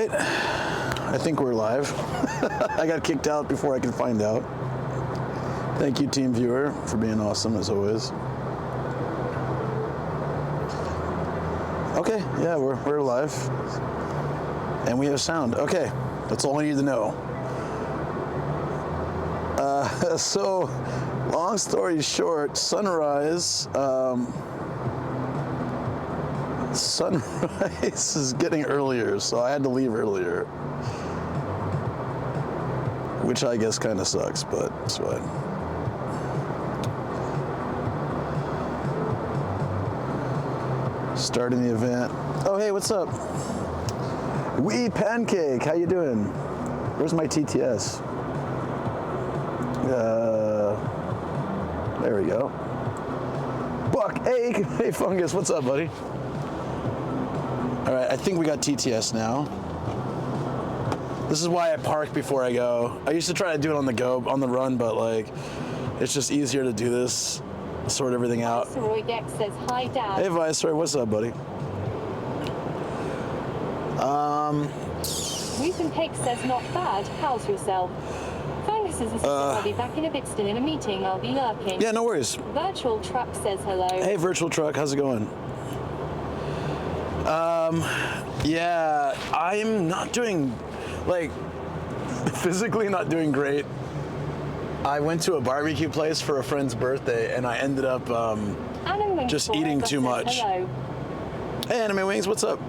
right, I think we're live. I got kicked out before I could find out. Thank you, team viewer, for being awesome as always. Okay, yeah, we're live. And we have sound. Okay, that's all I need to know. So, long story short, sunrise is getting earlier, so I had to leave earlier. Which I guess kind of sucks, but it's fine. Starting the event. Oh, hey, what's up? Wee Pancake, how you doing? Where's my TTS? There we go. Buck, hey Fungus, what's up, buddy? All right, I think we got TTS now. This is why I park before I go. I used to try to do it on the go, on the run, but like, it's just easier to do this, sort everything out. Viceroy Dex says, hi, Dad. Hey, Viceroy, what's up, buddy? Weepin' Cake says, not bad. How's yourself? Fungus says, I'll be back in a bit, still in a meeting. I'll be lurking. Yeah, no worries. Virtual Truck says hello. Hey, Virtual Truck, how's it going? Yeah, I'm not doing, like, physically not doing great. I went to a barbecue place for a friend's birthday, and I ended up just eating too much. Hello. Hey, Anime Wings, what's up?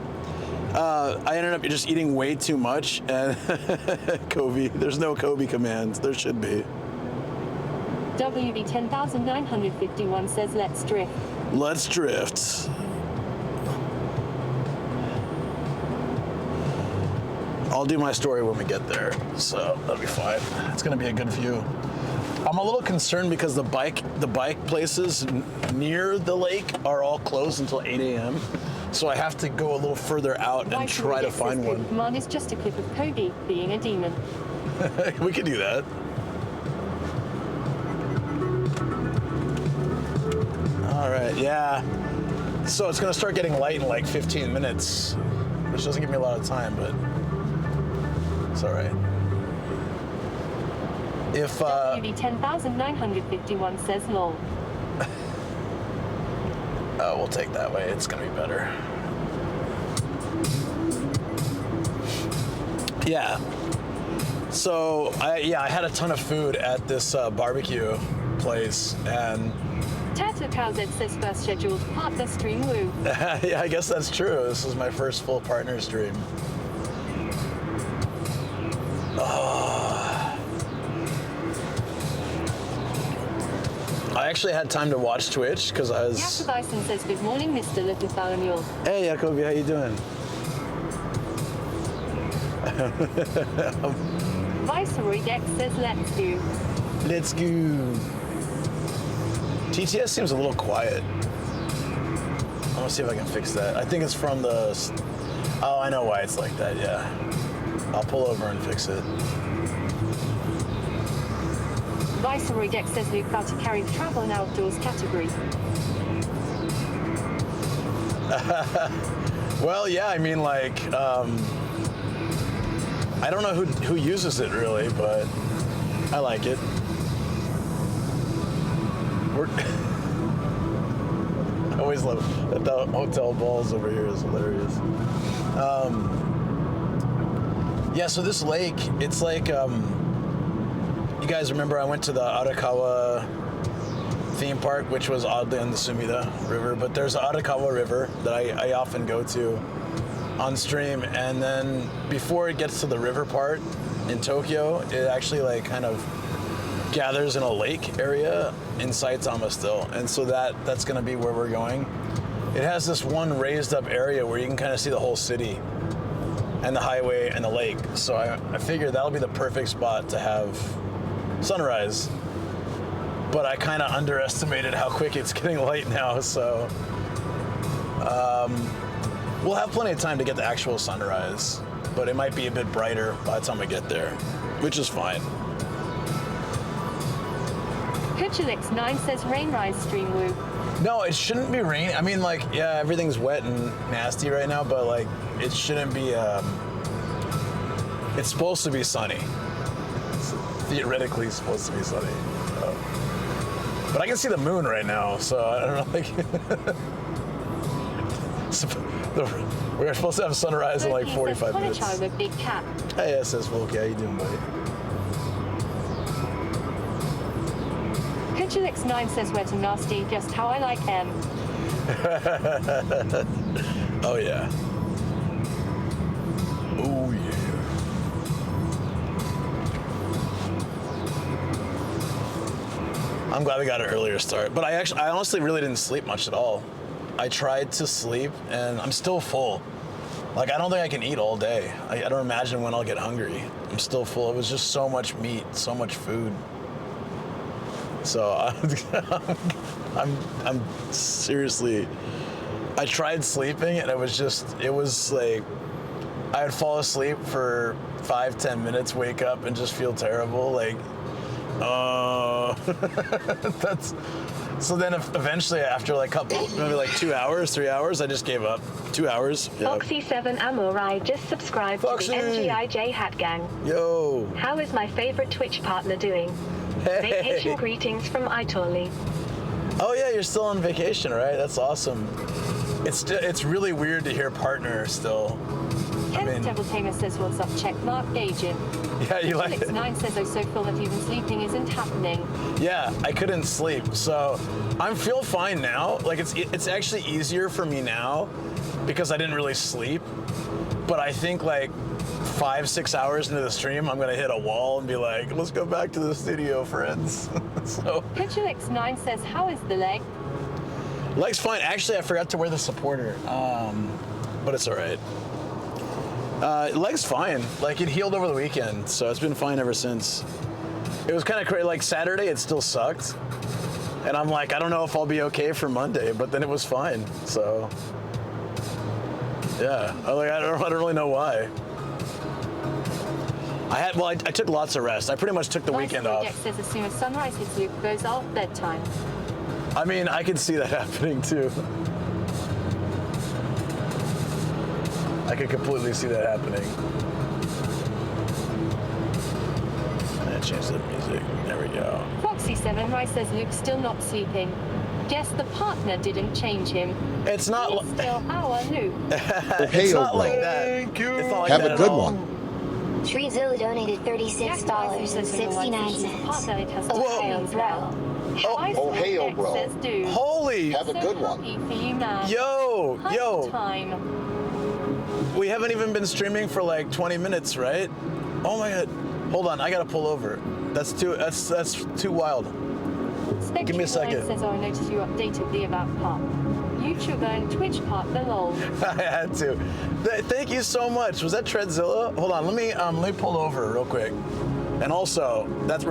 I ended up just eating way too much, and Kobe, there's no Kobe commands. There should be. WB 10,951 says, let's drift. Let's drift. I'll do my story when we get there, so that'll be fine. It's gonna be a good view. I'm a little concerned because the bike places near the lake are all closed until 8 a.m. So I have to go a little further out and try to find one. Command is just a clip of Kobe being a demon. We could do that. All right, yeah. So it's gonna start getting light in like 15 minutes, which doesn't give me a lot of time, but it's all right. If WB 10,951 says lol. Oh, we'll take that way. It's gonna be better. Yeah. So I had a ton of food at this barbecue place, and Tattoo Cowzed says first scheduled partner stream woo. yeah, I guess that's true. This is my first full partner stream. I actually had time to watch Twitch because I was... Jacob Bison says, good morning, Mr. Lithuanian. Hey, Jacobi, how you doing? Viceroy Dex says, let's do. Let's go. TTS seems a little quiet. I'm gonna see if I can fix that. I think it's from the... Oh, I know why it's like that, yeah. I'll pull over and fix it. Viceroy Dex says we've got to carry the travel and outdoors category. Well, yeah, I mean, like, I don't know who uses it really, but I like it. I always love that the hotel balls over here is hilarious. Yeah, so this lake, it's like, you guys remember I went to the Arakawa theme park, which was oddly on the Sumida River, but there's the Arakawa River that I often go to on stream, and then before it gets to the river part in Tokyo, it actually like kind of gathers in a lake area in Saitama still, and so that's gonna be where we're going. It has this one raised up area where you can kind of see the whole city and the highway and the lake, so I figured that'll be the perfect spot to have sunrise, but I kind of underestimated how quick it's getting light now, so we'll have plenty of time to get the actual sunrise, but it might be a bit brighter by the time I get there, which is fine. Kuchelix9 says rainrise stream woo. No, it shouldn't be rain. I mean, like, yeah, everything's wet and nasty right now, but like, it shouldn't be It's supposed to be sunny. It's theoretically supposed to be sunny. But I can see the moon right now, so I don't know. Like, we're supposed to have sunrise in like 45 minutes. With big cat. Hey, it says Volk. How you doing, buddy? Kuchulix9 says wet and nasty, just how I like them. Oh yeah. Oh yeah. I'm glad we got an earlier start, but I honestly really didn't sleep much at all. I tried to sleep and I'm still full. Like, I don't think I can eat all day. I don't imagine when I'll get hungry. I'm still full. It was just so much meat, so much food. So I'm seriously, I tried sleeping and it was like, I would fall asleep for 5-10 minutes, wake up and just feel terrible. Like, so then eventually after like maybe like 2 hours, 3 hours, I just gave up. 2 hours. Yeah. Foxy7 Amorai just subscribed Foxy. to the NGIJ Hat Gang. Yo. How is my favorite Twitch partner doing? Hey. Vacation greetings from Itoli. Oh yeah, you're still on vacation, right? That's awesome. It's really weird to hear partner still. Ken Devil Tamer says what's up, check mark gauging. Yeah, you like it. 9 says I'm so full that even sleeping isn't happening. Yeah, I couldn't sleep, so I feel fine now. Like it's actually easier for me now because I didn't really sleep. But I think like 5-6 hours into the stream, I'm gonna hit a wall and be like, let's go back to the studio, friends. So. Kuchulix9 says, how is the leg? Leg's fine. Actually, I forgot to wear the supporter, but it's all right. Leg's fine. Like, it healed over the weekend, so it's been fine ever since. It was kind of crazy. Like, Saturday, it still sucked. And I'm like, I don't know if I'll be okay for Monday, but then it was fine. So, yeah. I don't really know why. I took lots of rest. I pretty much took the weekend off. Says as soon as sunrise hits Luke goes off bedtime. I mean, I could see that happening too. I could completely see that happening. I changed the music. There we go. Foxy7 Rice says Luke's still not sleeping. Guess the partner didn't change him. It's not He's still our Luke. It's not like that. Thank you. It's not like Have that a good at all. one. Treezilla donated $36.69. Oh, hey, bro. Oh, hey, oh, bro. Says, dude. Holy. Have a good one. Happy for you, man. Yo. Time. We haven't even been streaming for like 20 minutes, right? Oh my god. Hold on, I gotta pull over. That's too wild. Give me a second. Says, oh, I noticed you updated the about part. YouTuber and Twitch part, the lol. I had to. Thank you so much. Was that Treadzilla? Hold on, let me pull over real quick. And also, that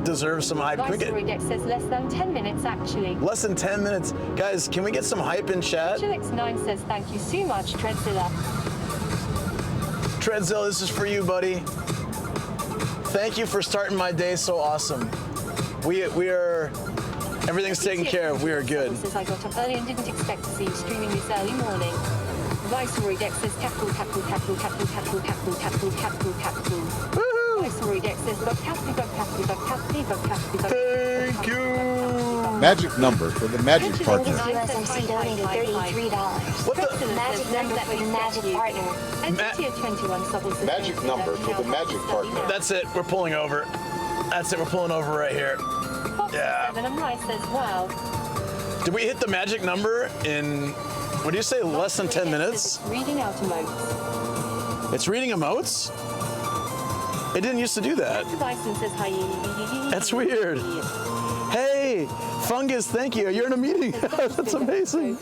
deserves some hype. Viceroy says less than 10 minutes actually. Less than 10 minutes. Guys, can we get some hype in chat? Chilix9 says thank you so much, Treadzilla. Treadzilla, this is for you, buddy. Thank you for starting my day so awesome. We are, everything's taken care of. We are good. Says I got up early and didn't expect to see you streaming this early morning. Viceroy Dex says capital. Viceroy Dex says capital. Thank you. Magic number for the magic partner. USMC donated $33. What the? Magic number for the magic partner. Magic number for the magic partner. That's it. We're pulling over. That's it. We're pulling over right here. Yeah. And Rice says, wow. Did we hit the magic number in, what do you say, less than 10 minutes? It's reading out emotes. It's reading emotes? It didn't used to do that. Bison says hi. That's weird. Hey, Fungus, thank you. You're in a meeting. That's amazing.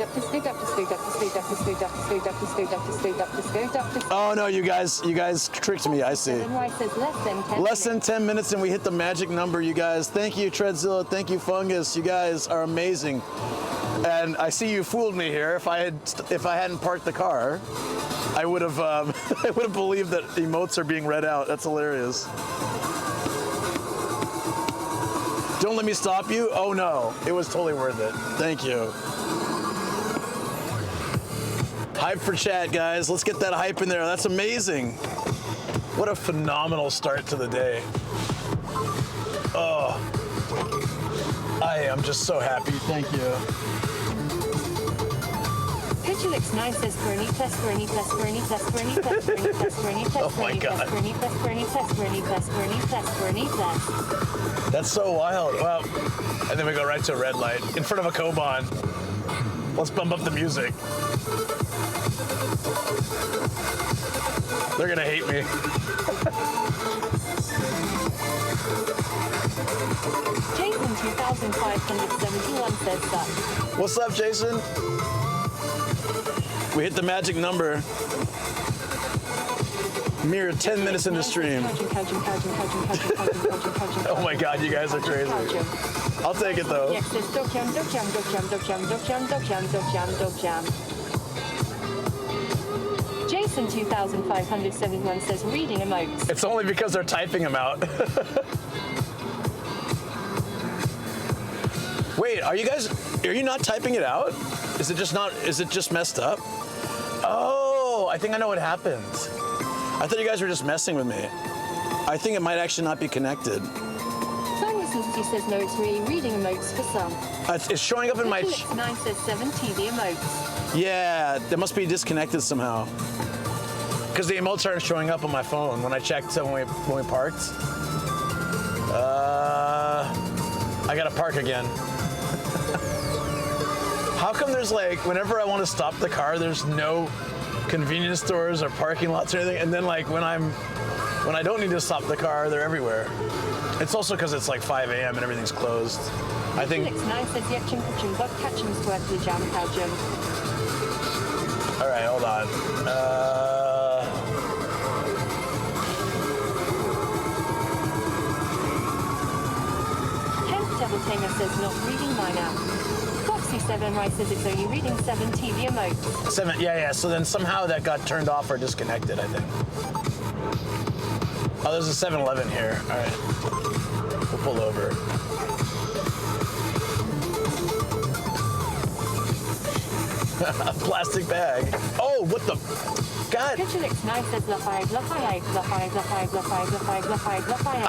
Oh no, you guys tricked me. I see. Less than 10 minutes and we hit the magic number, you guys. Thank you, Treadzilla. Thank you, Fungus. You guys are amazing. And I see you fooled me here. If I hadn't parked the car, I would have believed that emotes are being read out. That's hilarious. Don't let me stop you. Oh no, it was totally worth it. Thank you. Hype for chat, guys. Let's get that hype in there. That's amazing. What a phenomenal start to the day. Oh, I am just so happy. Thank you. Pitulix 9 says Bernie test, Bernie test, Bernie test, Bernie test, Bernie test, Bernie test, Oh my Bernie God. test, Bernie test, Bernie test, Bernie test, Bernie test, Bernie test. That's so wild. Well, and then we go right to a red light in front of a Koban. Let's bump up the music. They're gonna hate me. Jason 2571 says suck. What's up, Jason? We hit the magic number. Mere 10 minutes in the stream. Oh my God, you guys are crazy. I'll take it though. Jason 2571 says reading emotes. It's only because they're typing them out. Wait, are you not typing it out? Is it just messed up? Oh, I think I know what happened. I thought you guys were just messing with me. I think it might actually not be connected. He says no, it's really reading emotes for some. It's showing up in my... 9 says 7 TV emotes. Yeah, they must be disconnected somehow. Because the emotes aren't showing up on my phone when I checked when we parked. I gotta park again. How come there's like, whenever I want to stop the car, there's no convenience stores or parking lots or anything, and then like when I don't need to stop the car, they're everywhere. It's also because it's like 5 a.m. and everything's closed. I think. All right, hold on. Devil Tamer says not reading mine out. Foxy7 Rice says it's only reading 7 TV emotes. 7, yeah. So then somehow that got turned off or disconnected, I think. Oh, there's a 7-Eleven here. All right, we'll pull over. A plastic bag. Oh, what the? God. I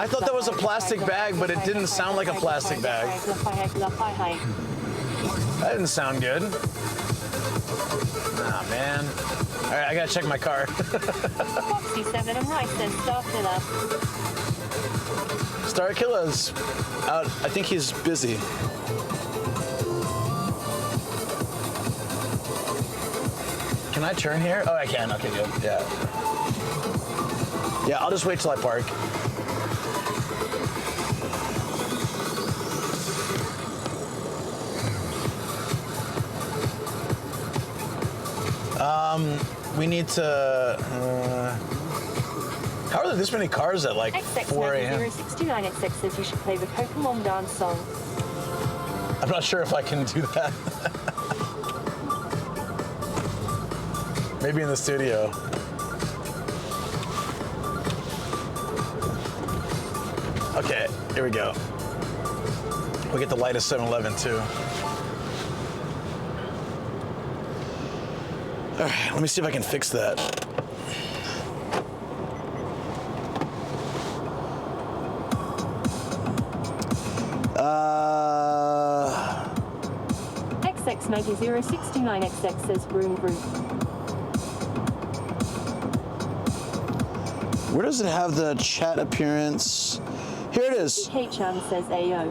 thought that was a plastic bag, but it didn't sound like a plastic bag. That didn't sound good. Nah, man. All right, I gotta check my car. Foxy7 and Rice says Star Killer. Star Killer's out. I think he's busy. Can I turn here? Oh, I can. Okay, good. Yeah. Yeah, I'll just wait till I park. We need to. How are there this many cars at like 4 a.m.? 069X says you should play the Pokemon dance song. I'm not sure if I can do that. Maybe in the studio. Okay, here we go. We get the light of 7-Eleven too. All right, let me see if I can fix that. XX90069XX says vroom vroom. Where does it have the chat appearance? Here it is. K-Chan says AO.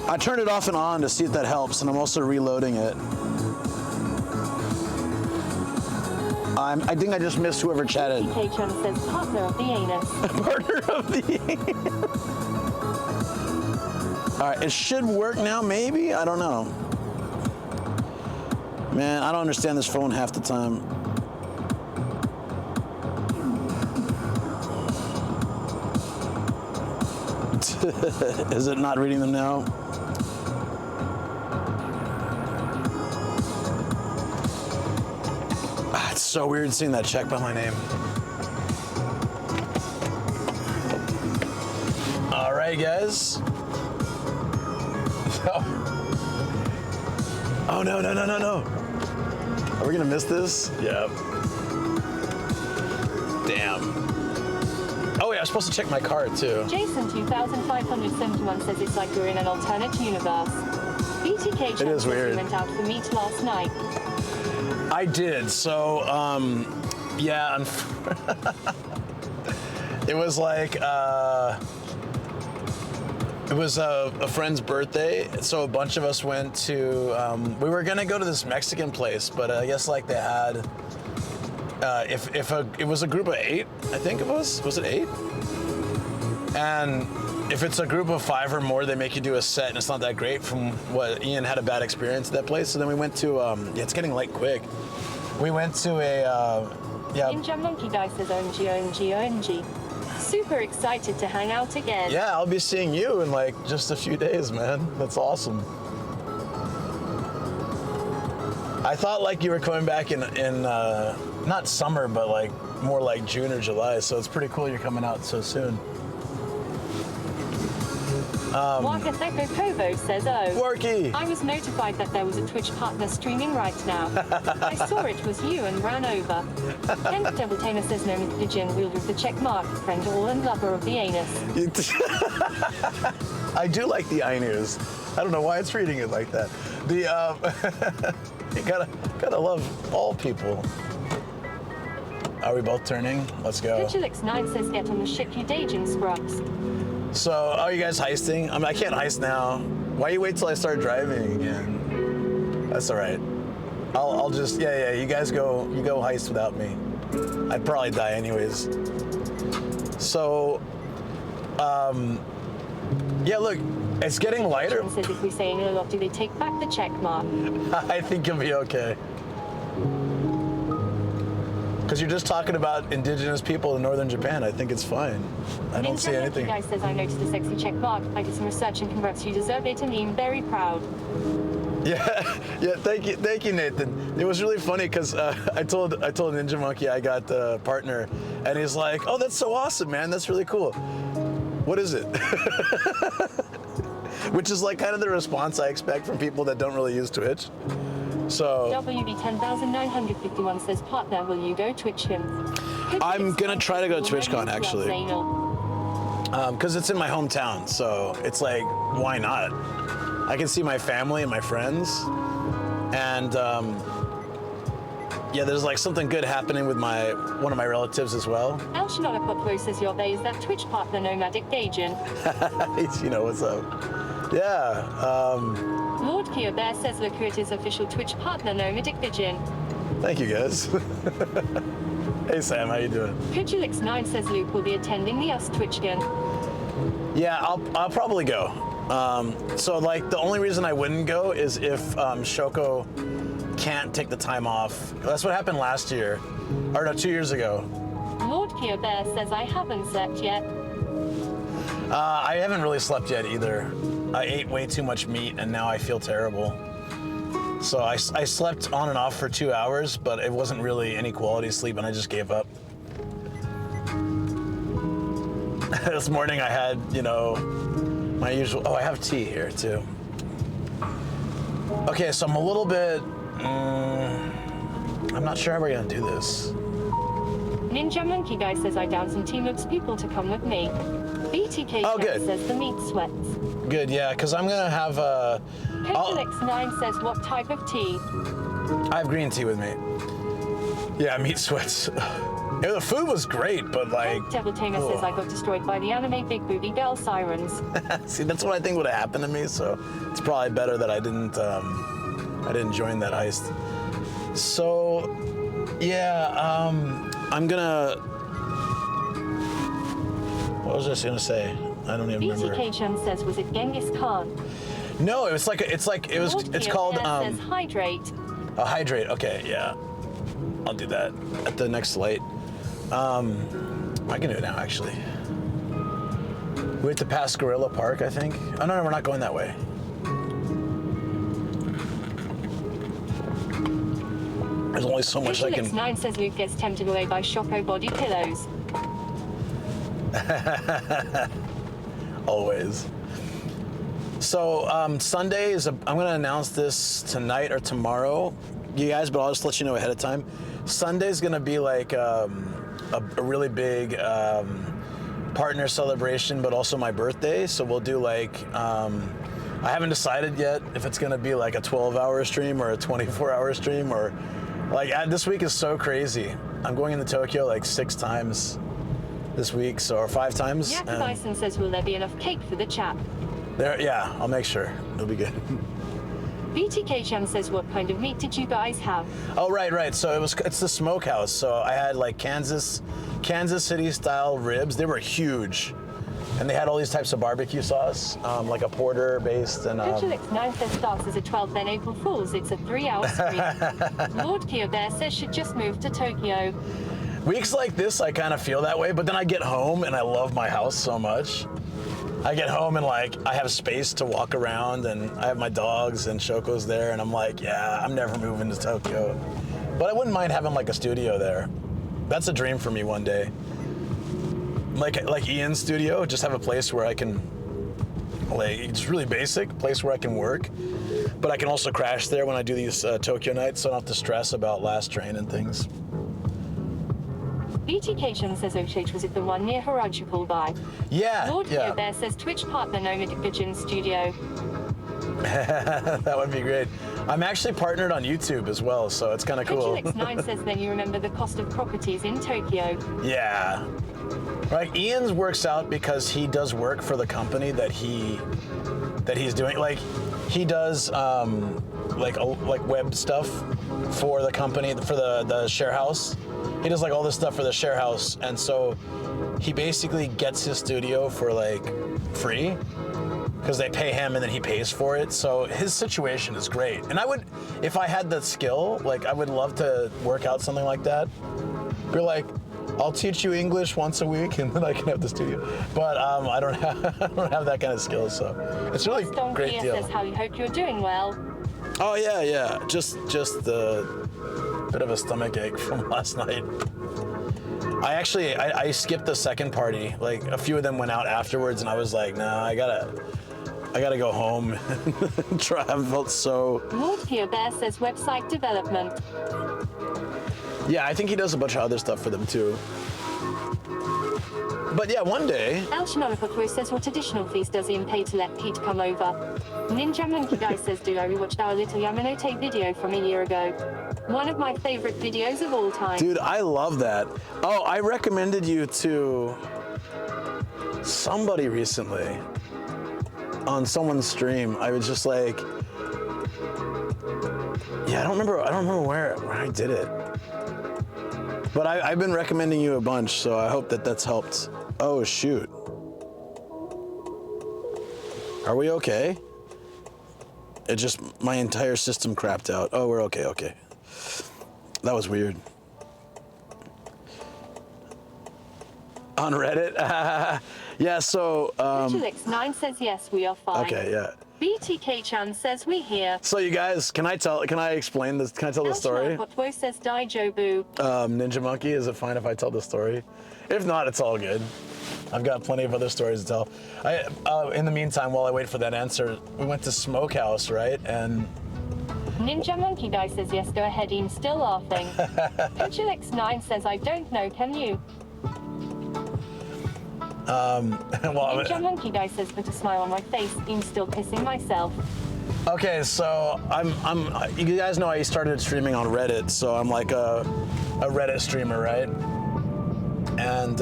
I turned it off and on to see if that helps, and I'm also reloading it. I think I just missed whoever chatted. K-Chan says partner of the anus. Partner of the anus. All right, it should work now, maybe? I don't know. Man, I don't understand this phone half the time. Is it not reading them now? It's so weird seeing that check by my name. All right, guys. Oh, no. Are we gonna miss this? Yep. Damn. I'm supposed to check my card too. Jason 2571 says it's like you're in an alternate universe. BTK It is weird. You went out for meat last night. I did. So, yeah. It was like, it was a friend's birthday, so a bunch of us went to, we were gonna go to this Mexican place, but I guess like they had, it was a group of 8, I think it was it 8? And if it's a group of 5 or more, they make you do a set, and it's not that great. From what Ian had a bad experience at that place, so then we went to, yeah, it's getting late quick. We went to a, yeah. Ninja Monkey Guy says OMG. Super excited to hang out again. Yeah, I'll be seeing you in like just a few days, man. That's awesome. I thought like you were coming back in not summer, but like more like June or July. So it's pretty cool you're coming out so soon. Waka Theko Kovo says, oh. Worky. I was notified that there was a Twitch partner streaming right now. I saw it was you and ran over. Kent Devil Tamer says no Pigeon wielder of the check mark, friend all and lover of the anus. I do like the Ainus. I don't know why it's reading it like that. The you gotta love all people. Are we both turning? Let's go. Pichelix9 says get on the ship you Dajin scrubs. So, are you guys heisting? I mean, I can't heist now. Why you wait till I start driving again? That's all right. I'll just, yeah, you guys go heist without me. I'd probably die anyways. So, yeah, look, it's getting lighter. Says if we say a lot, do they take back the check mark? I think you'll be okay. Because you're just talking about indigenous people in northern Japan. I think it's fine. I don't see anything. Guy says I noticed a sexy check mark. I did some research and congrats, you deserve it, and I'm very proud. Yeah. Thank you, Nathan. It was really funny because I told Ninja Monkey I got a partner, and he's like, "Oh, that's so awesome, man. That's really cool. What is it?" Which is like kind of the response I expect from people that don't really use Twitch. So WB10951 says, partner, will you go Twitch him? I'm gonna try to go to TwitchCon actually, because it's in my hometown. So it's like, why not? I can see my family and my friends, and yeah, there's like something good happening with one of my relatives as well. El Shinada Potlo says your day is that Twitch partner nomadic Dajin. You know what's up? Yeah. Lord Kia Bear says look who it is, official Twitch partner nomadic Pigeon. Thank you guys. Hey Sam, how you doing? Pidgelix9 says Luke will be attending the Us TwitchCon. Yeah, I'll probably go. So like the only reason I wouldn't go is if Shoko can't take the time off. That's what happened last year, or no, 2 years ago. Lord Kia Bear says I haven't slept yet. I haven't really slept yet either. I ate way too much meat and now I feel terrible. So I slept on and off for 2 hours, but it wasn't really any quality sleep and I just gave up. This morning I had, you know, my usual, I have tea here too. Okay, so I'm a little bit, I'm not sure how we're gonna do this. Ninja Monkey Guy says I down some Team Looks people to come with me. BTK says the meat sweats. Good, yeah, because I'm gonna have Pidgelix9 says what type of tea? I have green tea with me. Yeah, meat sweats. Yeah, the food was great, but like... Devil Tamer says I got destroyed by the anime big booty girl sirens. See, that's what I think would have happened to me, so it's probably better that I didn't join that heist. So, yeah, I'm gonna... What was I just gonna say? I don't even remember. BTK says, was it Genghis Khan? No, it's called says hydrate. Oh, hydrate. Okay, yeah. I'll do that at the next light. I can do it now, actually. We have to pass Gorilla Park, I think. Oh no, we're not going that way. There's only so much I can. 9 says Luke gets tempted away by Shoko body pillows. Always. So Sunday is I'm going to announce this tonight or tomorrow, you guys, but I'll just let you know ahead of time. Sunday's going to be like a really big partner celebration, but also my birthday. So we'll do like, I haven't decided yet if it's gonna be like a 12-hour stream or a 24-hour stream, or like this week is so crazy. I'm going into Tokyo like 6 times this week, so or 5 times. Yak Bison says, will there be enough cake for the chap? Yeah, I'll make sure. It'll be good. BTK Chan says, what kind of meat did you guys have? Oh, right. So it's the smokehouse. So I had like Kansas City style ribs. They were huge. And they had all these types of barbecue sauce, like a porter based and X9 says starts as a 12, then April Fools. It's a 3-hour stream. Lord Kyobert says should just move to Tokyo. weeks like this, I kind of feel that way, but then I get home and I love my house so much. I get home and like I have space to walk around and I have my dogs and Shoko's there and I'm like, yeah, I'm never moving to Tokyo. But I wouldn't mind having like a studio there. That's a dream for me one day. Like Ian's studio, just have a place where I can, like, it's really basic, place where I can work, but I can also crash there when I do these Tokyo nights, so I don't have to stress about last train and things. BTK Chan says Oshage, was it the one near Harajuku by? Yeah, Lord yeah. Kyobert says Twitch partner Nomadic Vision Studio. That would be great. I'm actually partnered on YouTube as well, so it's kind of cool. X9 says then you remember the cost of properties in Tokyo. Yeah. Right, Ian's works out because he does work for the company that he's doing. Like, he does like web stuff for the company, for the share house. He does like all this stuff for the share house, and so he basically gets his studio for like free because they pay him and then he pays for it. So his situation is great. And I would, if I had the skill, like I would love to work out something like that. Be like, I'll teach you English once a week and then I can have the studio. But I don't have that kind of skill, so it's really a great deal. Says how you hope you're doing well. Oh yeah. Just the bit of a stomach ache from last night. I skipped the second party. Like a few of them went out afterwards and I was like, nah, I gotta go home and try. I felt so. Lord Kyobert says website development. Yeah, I think he does a bunch of other stuff for them too. But yeah, one day. El Shimonopoku says what additional fees does Ian pay to let Pete come over? Ninja Monkey Guy says, do I rewatched our little Yamanote video from a year ago? One of my favorite videos of all time. Dude, I love that. Oh, I recommended you to somebody recently on someone's stream. I was just like, yeah, I don't remember where I did it. But I've been recommending you a bunch, so I hope that's helped. Oh, shoot. Are we okay? It just, my entire system crapped out. Oh, we're okay. That was weird. On Reddit? Yeah, so... X9 says yes, we are fine. Okay, yeah. BTK Chan says we here. So you guys, can I explain this? Can I tell the story? What says Daijobu? Ninja Monkey, is it fine if I tell the story? If not, it's all good. I've got plenty of other stories to tell. In the meantime, while I wait for that answer, we went to Smokehouse, right? And Ninja Monkey Guy says yes, go ahead, Ian, still laughing. X9 says I don't know, can you? well, Ninja Monkey Guy says put a smile on my face, Ian still pissing myself. Okay, so you guys know I started streaming on Reddit, so I'm like a Reddit streamer, right? And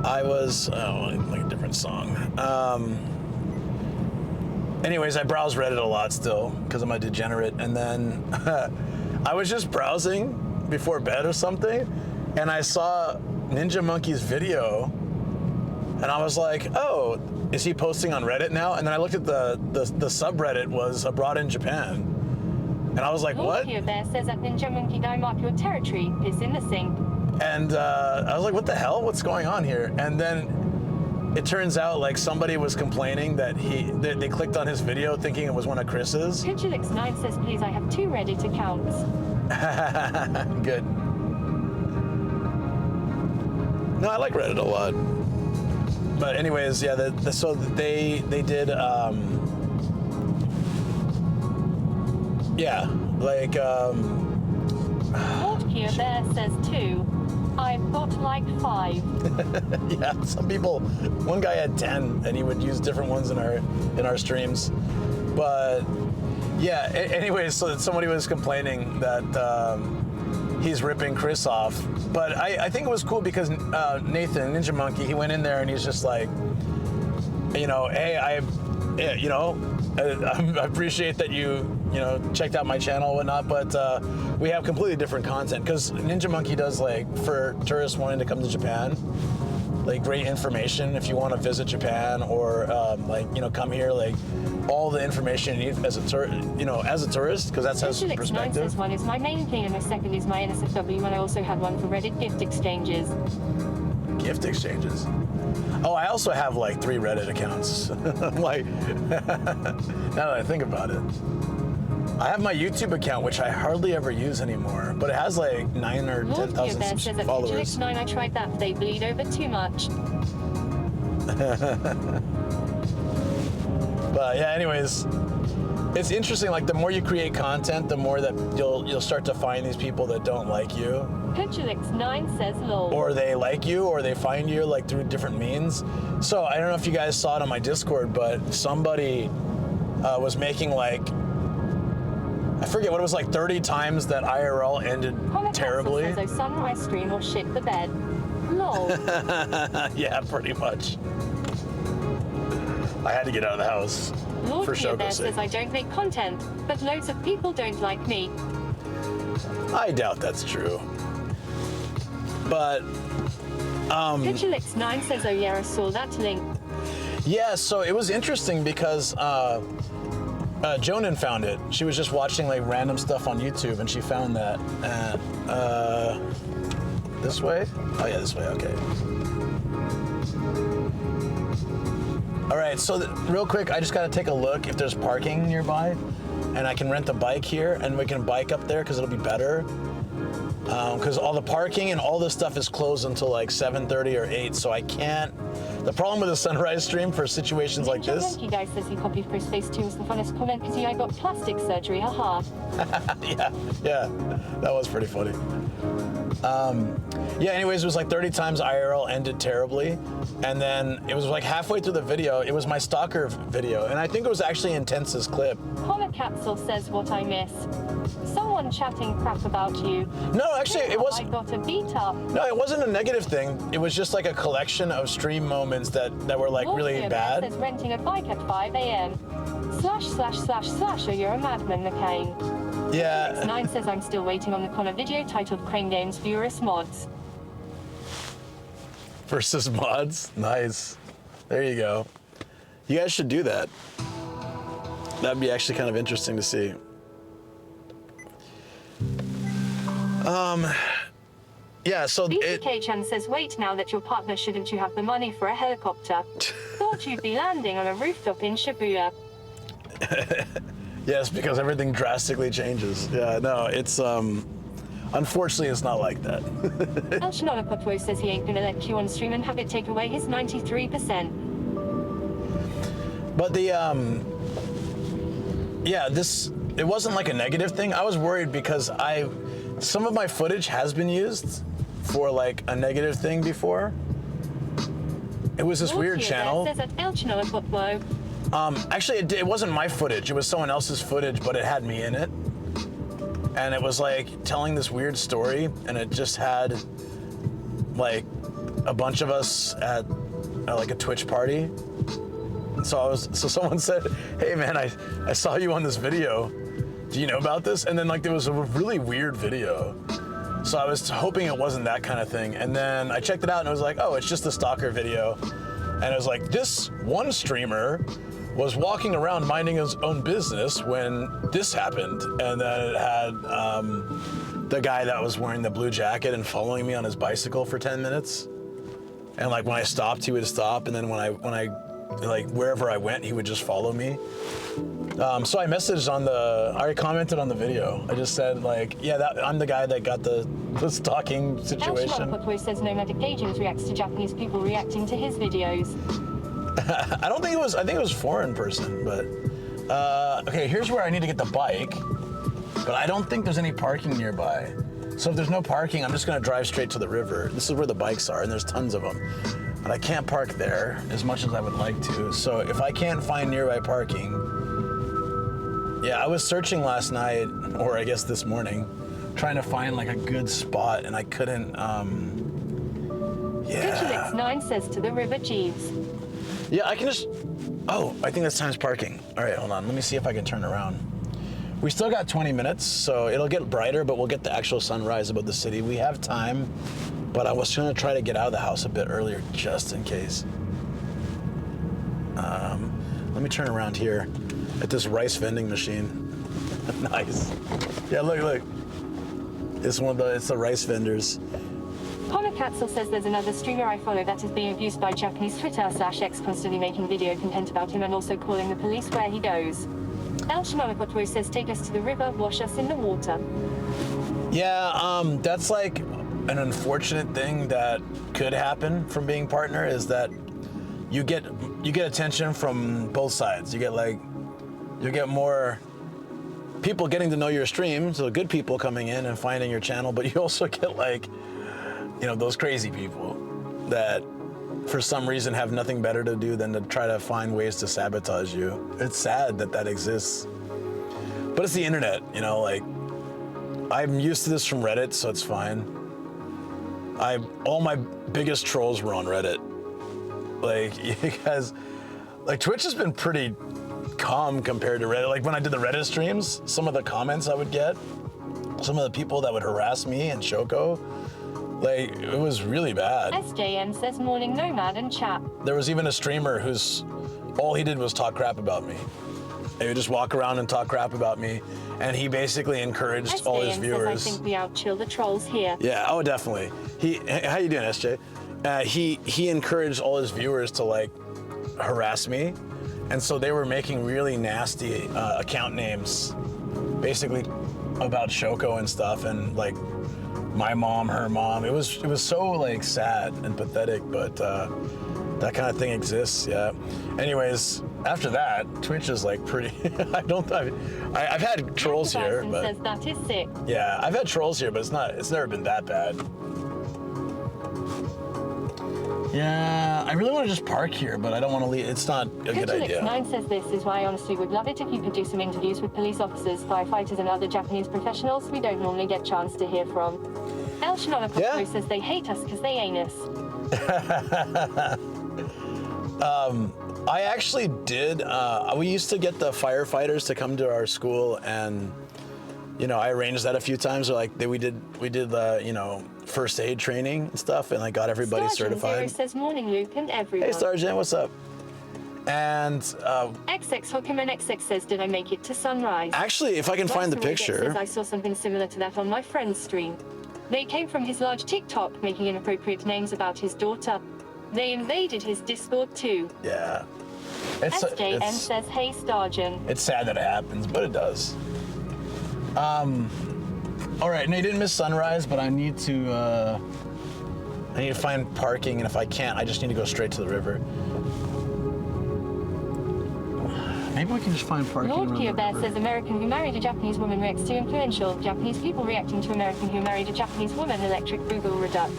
I was, like a different song. Anyways, I browse Reddit a lot still because I'm a degenerate, and then I was just browsing before bed or something, and I saw Ninja Monkey's video, and I was like, oh, is he posting on Reddit now? And then I looked at the subreddit was abroad in Japan, and I was like, what? Kyobert says that Ninja Monkey Guy mark your territory, piss in the sink. And I was like, what the hell? What's going on here? And then it turns out like somebody was complaining that they clicked on his video thinking it was one of Chris's. X9 says, please, I have 2 Reddit accounts. Good. No, I like Reddit a lot. But anyways, yeah, so they did, yeah, like, Lord Kyobert says 2. I've got like 5. Yeah, some people. One guy had 10, and he would use different ones in our streams. But yeah. Anyways, so somebody was complaining that he's ripping Chris off, but I think it was cool because Nathan Ninja Monkey, he went in there and he's just like, you know, hey, I appreciate that you checked out my channel and whatnot, but we have completely different content because Ninja Monkey does, like, for tourists wanting to come to Japan, like, great information if you want to visit Japan or come here, like, all the information you need as a tourist, because that's his perspective. Says one is my main thing and the second is my NSFW, and I also had one for Reddit gift exchanges. Gift exchanges. Oh, I also have like 3 Reddit accounts. Like, now that I think about it. I have my YouTube account, which I hardly ever use anymore, but it has like 9 or 10,000 followers. 9, I tried that, they bleed over too much. But yeah, anyways, it's interesting. Like, the more you create content, the more that you'll start to find these people that don't like you. Pitchulix9 says lol. Or they like you, or they find you, like, through different means. So I don't know if you guys saw it on my Discord, but somebody was making, like, I forget what it was, like 30 times that IRL ended terribly. Says, oh, sunrise stream or shit the bed. Lol. Yeah, pretty much. I had to get out of the house. Lord for Shogo's sake. Says I don't make content, but loads of people don't like me. I doubt that's true. But Pitchulix9 says, oh yeah, I saw that link. yeah, so it was interesting because Jonan found it. She was just watching, like, random stuff on YouTube, and she found that. This way? Oh yeah, this way. Okay. All right, so real quick, I just got to take a look if there's parking nearby, and I can rent a bike here, and we can bike up there because it'll be better. Because all the parking and all this stuff is closed until like 7:30 or 8, so I can't. The problem with the sunrise stream for situations like this. Monkey guy says he copied Chris Face 2 was the funnest comment because I got plastic surgery, haha. yeah, that was pretty funny. Yeah, anyways, it was like 30 times IRL ended terribly, and then it was like halfway through the video, it was my stalker video, and I think it was actually Intense's clip. Comic Capsule says what I miss. Someone chatting crap about you. No, actually, it was. I got a beat up. No, it wasn't a negative thing. It was just like a collection of stream moments that were like really bad. Says renting a bike at 5 a.m. / or you're a madman, McCain. Yeah. 9 says I'm still waiting on the Connor video titled Crane Games Furious Mods. Versus mods. Nice. There you go. You guys should do that. That'd be actually kind of interesting to see. Yeah, so BTK-chan says, wait, now that your partner, shouldn't you have the money for a helicopter? Thought you'd be landing on a rooftop in Shibuya. Yes, because everything drastically changes. Yeah, no, it's, unfortunately, it's not like that. El Shinonapopwo says he ain't gonna let you on stream and have it take away his 93%. But the, yeah, it wasn't like a negative thing. I was worried because some of my footage has been used for like a negative thing before. It was this weird channel. Says that El Shinonapopwo. Actually, it wasn't my footage. It was someone else's footage, but it had me in it. And it was like telling this weird story, and it just had like a bunch of us at like a Twitch party. And so someone said, "Hey man, I saw you on this video. Do you know about this?" And then like there was a really weird video. So I was hoping it wasn't that kind of thing. And then I checked it out and it was like, oh, it's just a stalker video. And it was like, this one streamer was walking around minding his own business when this happened. And then it had the guy that was wearing the blue jacket and following me on his bicycle for 10 minutes. And like when I stopped, he would stop. And then when I like wherever I went, he would just follow me. So I messaged I commented on the video. I just said like, yeah, I'm the guy that got the stalking situation. El says Nomadic Agent reacts to Japanese people reacting to his videos. I think it was foreign person, but okay, here's where I need to get the bike, but I don't think there's any parking nearby. So if there's no parking, I'm just gonna drive straight to the river. This is where the bikes are, and there's tons of them. But I can't park there as much as I would like to. So if I can't find nearby parking, yeah, I was searching last night, or I guess this morning, trying to find like a good spot, and I couldn't, yeah. Vigilix9 says to the river Jeeves. Yeah, I can just, oh, I think that's times parking. All right, hold on, let me see if I can turn around. We still got 20 minutes, so it'll get brighter, but we'll get the actual sunrise above the city. We have time, but I was gonna try to get out of the house a bit earlier, just in case. Let me turn around here at this rice vending machine. Nice. Yeah, look. It's the rice vendors. Polokatzel says there's another streamer I follow that is being abused by Japanese Twitter/X, constantly making video content about him and also calling the police where he goes. El Shimamapotro says take us to the river, wash us in the water. Yeah, that's like an unfortunate thing that could happen from being partner, is that you get attention from both sides. You get more people getting to know your stream, so good people coming in and finding your channel, but you also get like, you know, those crazy people that for some reason have nothing better to do than to try to find ways to sabotage you. It's sad that that exists, but it's the internet, you know, like I'm used to this from Reddit, so it's fine. All my biggest trolls were on Reddit. Like, you guys, like Twitch has been pretty calm compared to Reddit. Like when I did the Reddit streams, some of the comments I would get, some of the people that would harass me and Shoko, like it was really bad. SJM says morning nomad and chat. There was even a streamer who's, all he did was talk crap about me. He would just walk around and talk crap about me, and he basically encouraged SJM all his viewers. says I think we outchill the trolls here. Yeah, oh definitely. How you doing, SJ? He encouraged all his viewers to like harass me, and so they were making really nasty account names, basically about Shoko and stuff, and like my mom, her mom. It was so like sad and pathetic, but that kind of thing exists. Yeah. Anyways, after that, Twitch is like pretty. I've had trolls here, but says that is sick. yeah, I've had trolls here, but it's never been that bad. Yeah, I really want to just park here, but I don't want to leave. It's not a good idea. Vigilix9 says this is why I honestly would love it if you could do some interviews with police officers, firefighters, and other Japanese professionals we don't normally get chance to hear from. El Shinola says they hate us because they ain't us. I actually did. We used to get the firefighters to come to our school, and you know, I arranged that a few times. Or like we did the first aid training and stuff, and I got everybody certified. Zero says morning Luke and everyone. Hey Sergeant, what's up? And XX Hokuman XX says did I make it to sunrise? actually, if I can find the picture. Says, I saw something similar to that on my friend's stream. They came from his large TikTok making inappropriate names about his daughter. They invaded his Discord too. Yeah. SJM says, hey, Starjan. It's sad that it happens, but it does. All right, no, you didn't miss sunrise, but I need to find parking, and if I can't, I just need to go straight to the river. Maybe we can just find parking. Lord Kia Bear says American who married a Japanese woman reacts to influential Japanese people reacting to American who married a Japanese woman. Electric Google Redux.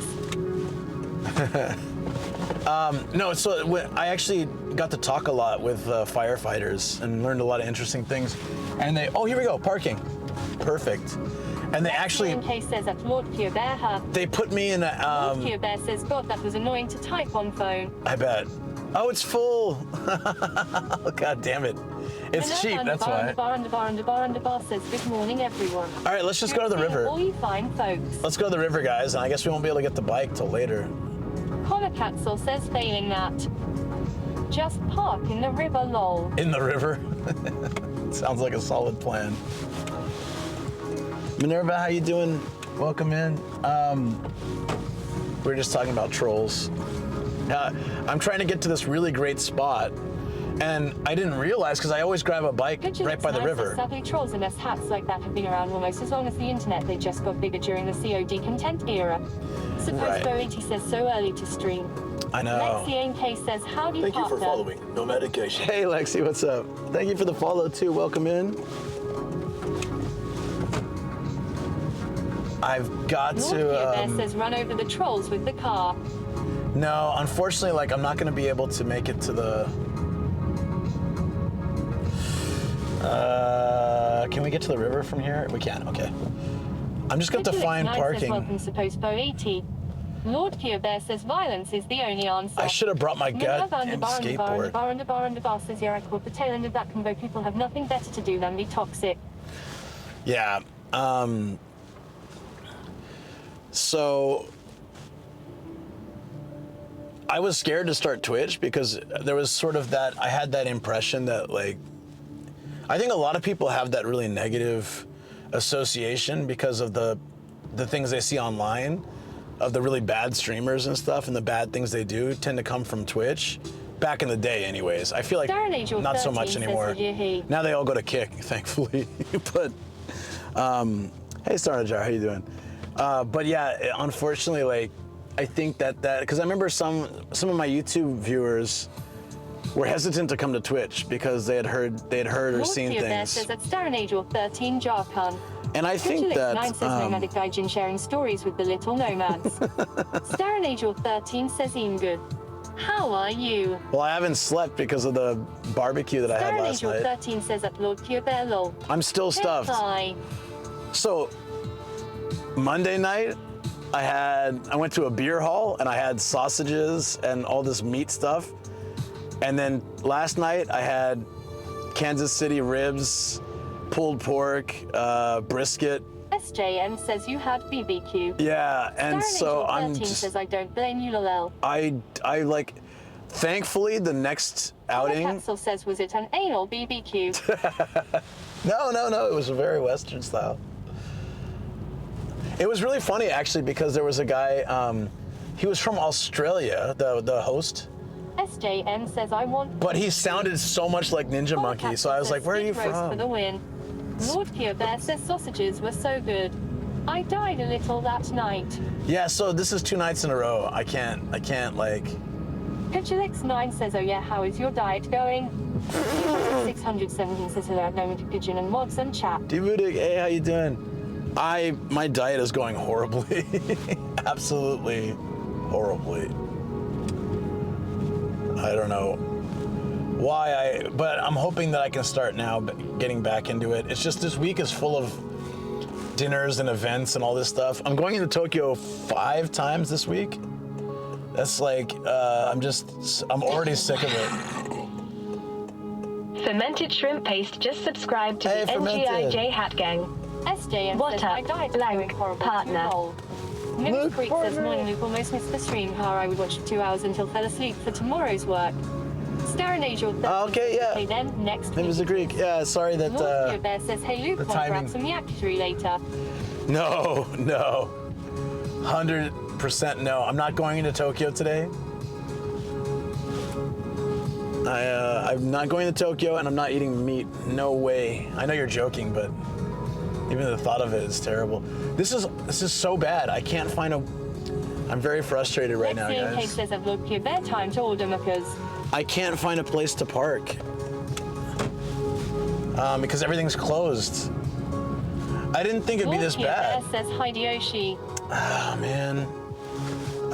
No, so I actually got to talk a lot with firefighters and learned a lot of interesting things. And here we go, parking. Perfect. And they actually. Case says that Lord Kia Bear they put me in a. Lord Kia Bear says, God, that was annoying to type on phone. I bet. Oh, it's full. God damn it. It's cheap, that's why. Underbar says, good morning, everyone. All right, let's just go to the river. All you fine folks. Let's go to the river, guys, and I guess we won't be able to get the bike till later. Colacatzel says, failing that. Just park in the river, lol. In the river? Sounds like a solid plan. Minerva, how you doing? Welcome in. We were just talking about trolls. I'm trying to get to this really great spot, and I didn't realize because I always grab a bike right by the river. Sadly, trolls and hats like that have been around almost as long as the internet. They just got bigger during the COD content era. Suppose Bo 80 says so early to stream. I know. Lexi ANK says, howdy, Thank you for following. No medication. Hey, Lexi, what's up? Thank you for the follow, too. Welcome in. I've got Lord to. Bear says run over the trolls with the car. No, unfortunately, like I'm not going to be able to make it to the. Can we get to the river from here? We can. Okay. I'm just going to find parking. Welcome, supposed Bo 80. Lord Bear says violence is the only answer. I should have brought my gut and skateboard. Underbar says, yeah, I caught the tail end of that convo. People have nothing better to do than be toxic. Yeah. So I was scared to start Twitch because there was sort of that, I had that impression that like, I think a lot of people have that really negative association because of the things they see online of the really bad streamers and stuff, and the bad things they do tend to come from Twitch. Back in the day anyways. I feel like not so much anymore. Now they all go to Kick, thankfully. But, hey Starnajar, how you doing? But yeah, unfortunately, like, I think that because I remember some of my YouTube viewers were hesitant to come to Twitch because they had heard or seen things. Says that Darren Angel 13 Jarkan. And I think that 9 says Nomadic Gaijin sharing stories with the little nomads. Darren Angel 13 says I'm good. How are you? Well, I haven't slept because of the barbecue that I had last night. Darren Angel 13 says that Lord Bear lol. I'm still stuffed. Hi. So Monday night, I went to a beer hall and I had sausages and all this meat stuff. And then last night I had Kansas City ribs, pulled pork, brisket. SJM says you had BBQ. Yeah, and Darren so Angel I'm 13 just. says I don't blame you, lol. I like. Thankfully, the next outing. Capsule says was it an anal BBQ? No. It was a very Western style. It was really funny actually because there was a guy. He was from Australia, the host. SJM says I want. But he sounded so much like Ninja Monkey, so I was like, "Where are you Roast for the from?" win. Lord Bear says sausages were so good. I died a little that night. Yeah, so this is 2 nights in a row. I can't like. Pitchlex9 says, oh yeah, how is your diet going? 617 says hello, no pigeon and mods and chat. Divudik, hey, how you doing? My diet is going horribly. Absolutely horribly. I don't know why but I'm hoping that I can start now getting back into it. It's just this week is full of dinners and events and all this stuff. I'm going into Tokyo 5 times this week. That's like, I'm already sick of it. Fermented Shrimp Paste just subscribed to Hey, the Fermented. NGIJ Hat Gang. SJM What says, up, I died blank going horrible partner? Mimic Creek says, morning Luke, almost missed the stream. How I would watch for 2 hours until fell asleep for tomorrow's work. Starren Angel. Okay, yeah. Hey, then next Name is a Greek. Yeah, sorry that. Lord Bear says, hey Luke, the want to grab timing. some yakitori later? No. 100% no. I'm not going into Tokyo today. I'm not going to Tokyo, and I'm not eating meat. No way. I know you're joking, but even the thought of it is terrible. This is so bad. I can't find a. I'm very frustrated right now, Kate guys. says, I've Lord Bear time to order because. I can't find a place to park because everything's closed. I didn't think it'd be this bad. Bear says, hi Yoshi. Oh man.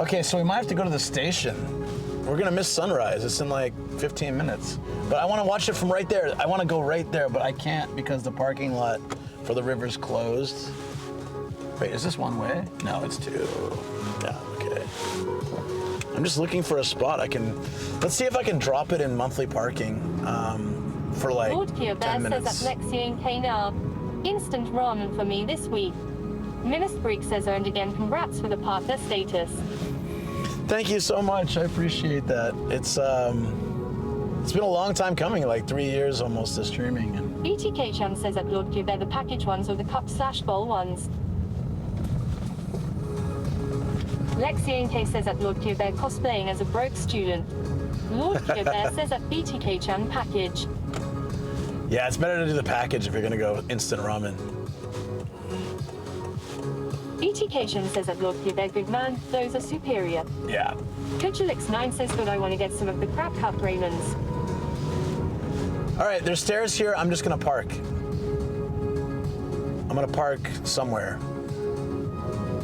Okay, so we might have to go to the station. We're gonna miss sunrise. It's in like 15 minutes. But I want to watch it from right there. I want to go right there, but I can't because the parking lot for the river's closed. Wait, is this one way? No, it's 2. Yeah, okay. I'm just looking for a spot. Let's see if I can drop it in monthly parking for like Lord 10 Bear minutes. says that Lexi and Kana. Instant ramen for me this week. Ministreak says earned again. Congrats for the partner status. Thank you so much. I appreciate that. It's been a long time coming, like 3 years almost of streaming. And BTK Chan says that Lord Bear the package ones or the cup/bowl ones. Lexi NK says that Lord Bear cosplaying as a broke student. Lord Bear says that BTK Chan package. yeah, it's better to do the package if you're gonna go instant ramen. BTK Chan says that Lord Bear good man, those are superior. Yeah. Kujulix9 says that I want to get some of the crab cup Raymond's. All right, there's stairs here. I'm just gonna park. I'm gonna park somewhere.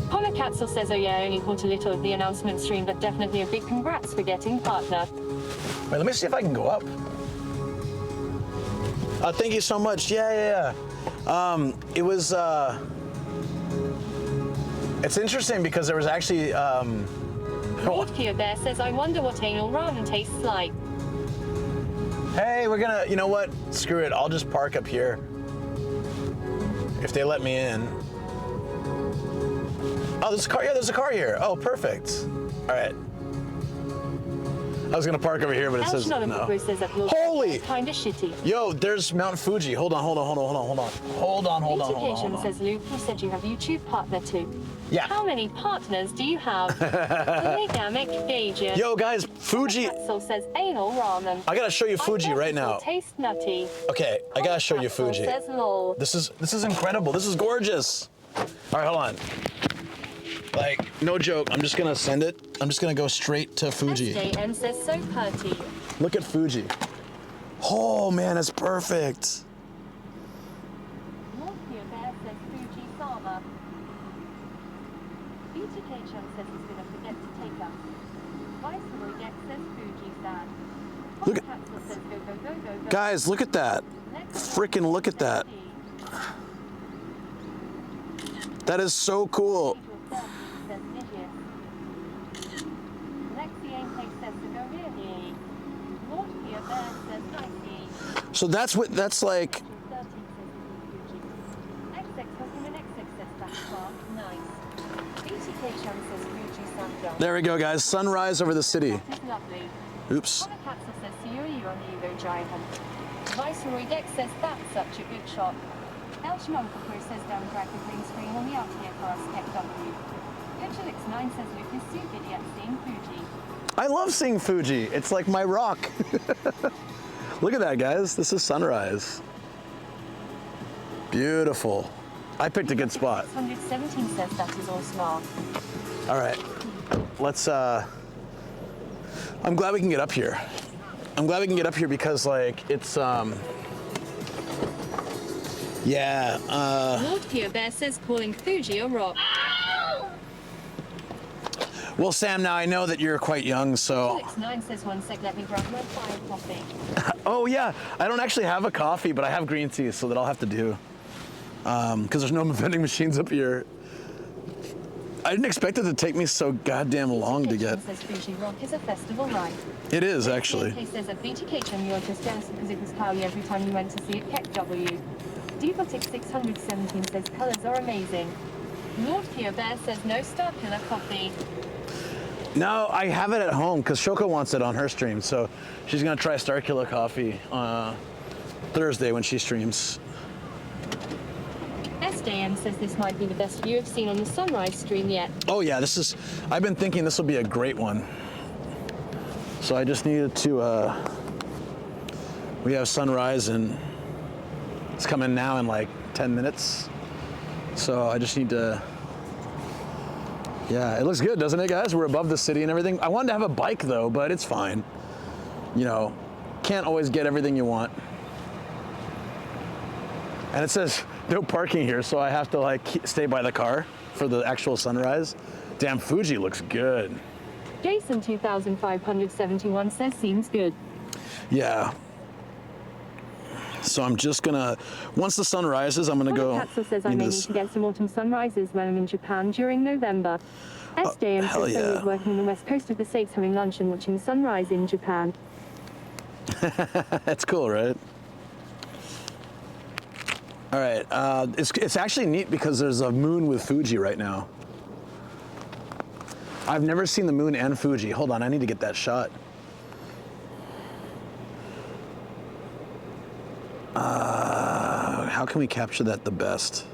Polakatzel says, oh yeah, I only caught a little of the announcement stream, but definitely a big congrats for getting partner. Wait, let me see if I can go up. Thank you so much. Yeah. It was, it's interesting because there was actually, Lord Kia Bear says, I wonder what anal ramen tastes like. hey, we're gonna, you know what? Screw it, I'll just park up here. If they let me in. Oh, there's a car, yeah, there's a car here. Oh, perfect. All right. I was gonna park over here, but it says no. Says that Holy! Kinda shitty. Yo, there's Mount Fuji. Hold on. Says Luke, you said you have YouTube partner too. Yeah. How many partners do you have? Polygamic Gauge. Yo, guys, Fuji. Axel says anal ramen. I gotta show you Fuji I bet right it will now. Taste nutty. Okay, I gotta show you Axel Fuji. Says lol. This is incredible. This is gorgeous. All right, hold on. Like, no joke. I'm just gonna send it. I'm just gonna go straight to Fuji. SJM says so purty. Look at Fuji. Oh man, it's perfect. Lord Kia Bear says Fuji Sama. BTK Chun says he's gonna forget to take us. Viceroy Deck says Fuji sad. Look at- Axel says go go go go go. Guys, look at that. Frickin' look at that. That is so cool. So that's what that's like. There we go, guys. Sunrise over the city. Oops. Viceroy Deck says that's such a good shot. Elchmonko says don't drag the green screen on the RTA for us, KW. Gutchelix9 says Lucas Super yet seeing Fuji. I love seeing Fuji. It's like my rock. Look at that, guys. This is sunrise. Beautiful. I picked a good spot. 617 says that is all smart. All right. Let's, I'm glad we can get up here. I'm glad we can get up here because, like, it's, yeah. Lord Kia Bear says calling Fuji a rock. Well, Sam, now I know that you're quite young, so. Felix9 says 1 sec, let me grab my fire coffee. Oh, yeah. I don't actually have a coffee, but I have green tea, so that I'll have to do. Because there's no vending machines up here. I didn't expect it to take me so goddamn long to get. Says Fuji Rock is a festival ride. It is, actually. He says at BTK you're just jealous because it was cloudy every time you went to see it, KW. Devotic 617 says colors are amazing. Lord Kia Bear says no Star Killer coffee. No, I have it at home because Shoko wants it on her stream, so she's gonna try Star Killer Coffee Thursday when she streams. SJM says this might be the best view I've seen on the sunrise stream yet. Oh yeah, I've been thinking this will be a great one. So I just needed to, we have sunrise and it's coming now in like 10 minutes. So I just need to, yeah, it looks good, doesn't it, guys? We're above the city and everything. I wanted to have a bike though, but it's fine. You know, can't always get everything you want. And it says no parking here, so I have to like stay by the car for the actual sunrise. Damn, Fuji looks good. Jason 2571 says seems good. Yeah. So I'm just gonna, once the sun rises, I'm gonna go. Katsu says I may need to get some autumn sunrises when I'm in Japan during November. SJM hell says yeah. yeah. Working on the west coast of the States, having lunch and watching sunrise in Japan. That's cool, right? All right, it's actually neat because there's a moon with Fuji right now. I've never seen the moon and Fuji. Hold on, I need to get that shot. How can we capture that the best?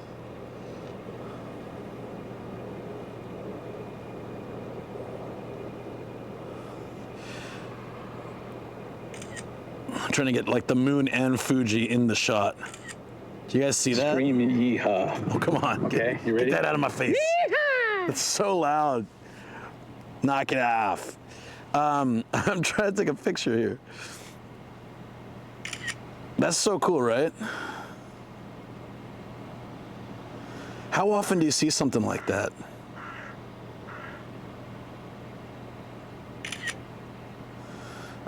I'm trying to get like the moon and Fuji in the shot. Do you guys see that? Scream yeehaw. Oh, come on. Okay, you ready? Get that out of my face. Yeehaw! It's so loud. Knock it off. I'm trying to take a picture here. That's so cool, right? How often do you see something like that?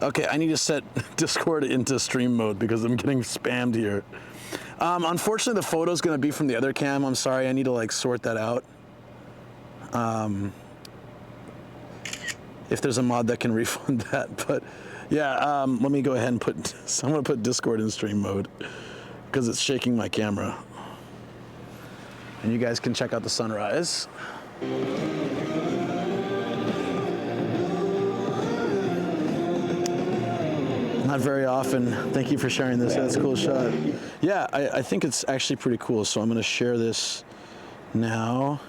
Okay, I need to set Discord into stream mode because I'm getting spammed here. Unfortunately, the photo's going to be from the other cam. I'm sorry, I need to like sort that out. If there's a mod that can refund that, but yeah, let me go ahead and put. So I'm going to put Discord in stream mode because it's shaking my camera. And you guys can check out the sunrise. Not very often. Thank you for sharing this. That's a cool shot. Yeah, I think it's actually pretty cool. So I'm going to share this now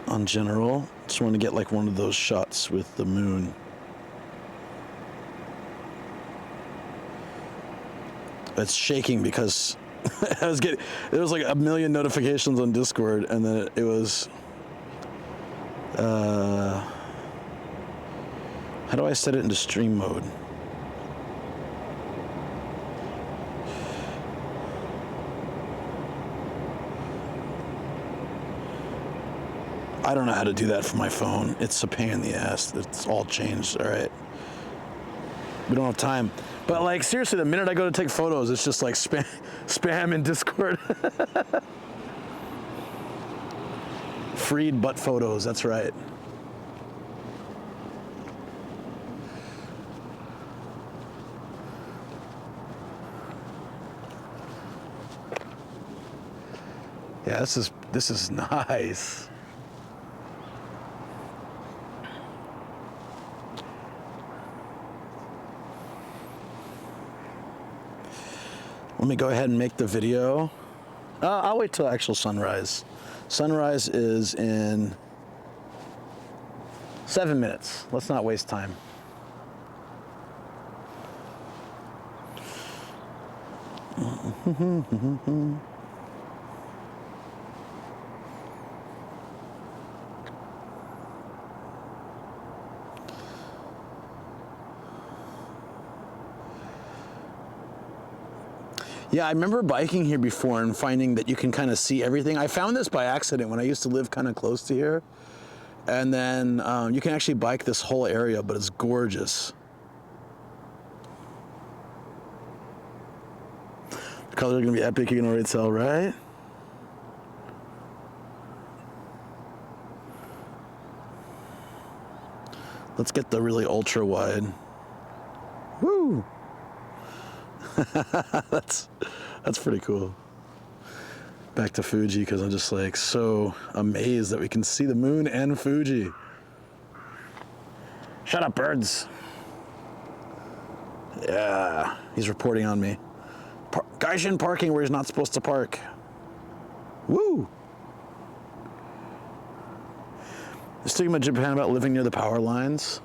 on general. Just want to get like one of those shots with the moon. It's shaking because there was like a million notifications on Discord, and then it was. How do I set it into stream mode? I don't know how to do that for my phone. It's a pain in the ass. It's all changed. All right. We don't have time. But like seriously, the minute I go to take photos, it's just like spam in Discord. Freed butt photos. That's right. Yeah, this is nice. Let me go ahead and make the video. I'll wait till actual sunrise. Sunrise is in 7 minutes. Let's not waste time. Yeah, I remember biking here before and finding that you can kind of see everything. I found this by accident when I used to live kind of close to here. And then you can actually bike this whole area, but it's gorgeous. The colors are gonna be epic, you can already tell, right? Let's get the really ultra wide. Woo! That's pretty cool. Back to Fuji because I'm just like so amazed that we can see the moon and Fuji. Shut up, birds. Yeah, he's reporting on me. Gaijin parking where he's not supposed to park. Woo! They're speaking about Japan about living near the power lines.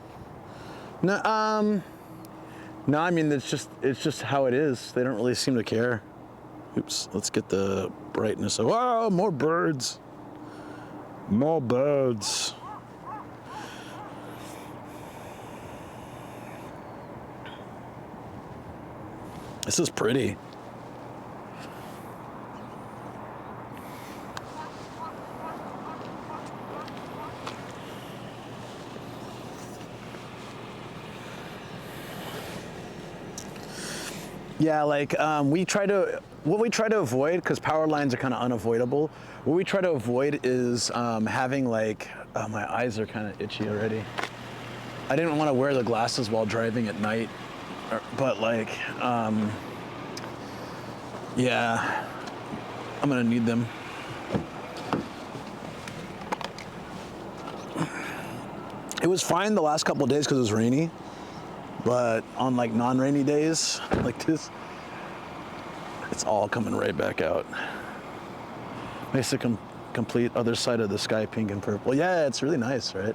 No, I mean, it's just how it is. They don't really seem to care. Oops, let's get the brightness. Wow, more birds. More birds. This is pretty. Yeah, like what we try to avoid, because power lines are kind of unavoidable, what we try to avoid is having like, my eyes are kind of itchy already. I didn't want to wear the glasses while driving at night, but like, yeah, I'm gonna need them. It was fine the last couple of days because it was rainy. But on like non-rainy days like this, it's all coming right back out. Makes the complete other side of the sky pink and purple. Yeah, it's really nice, right?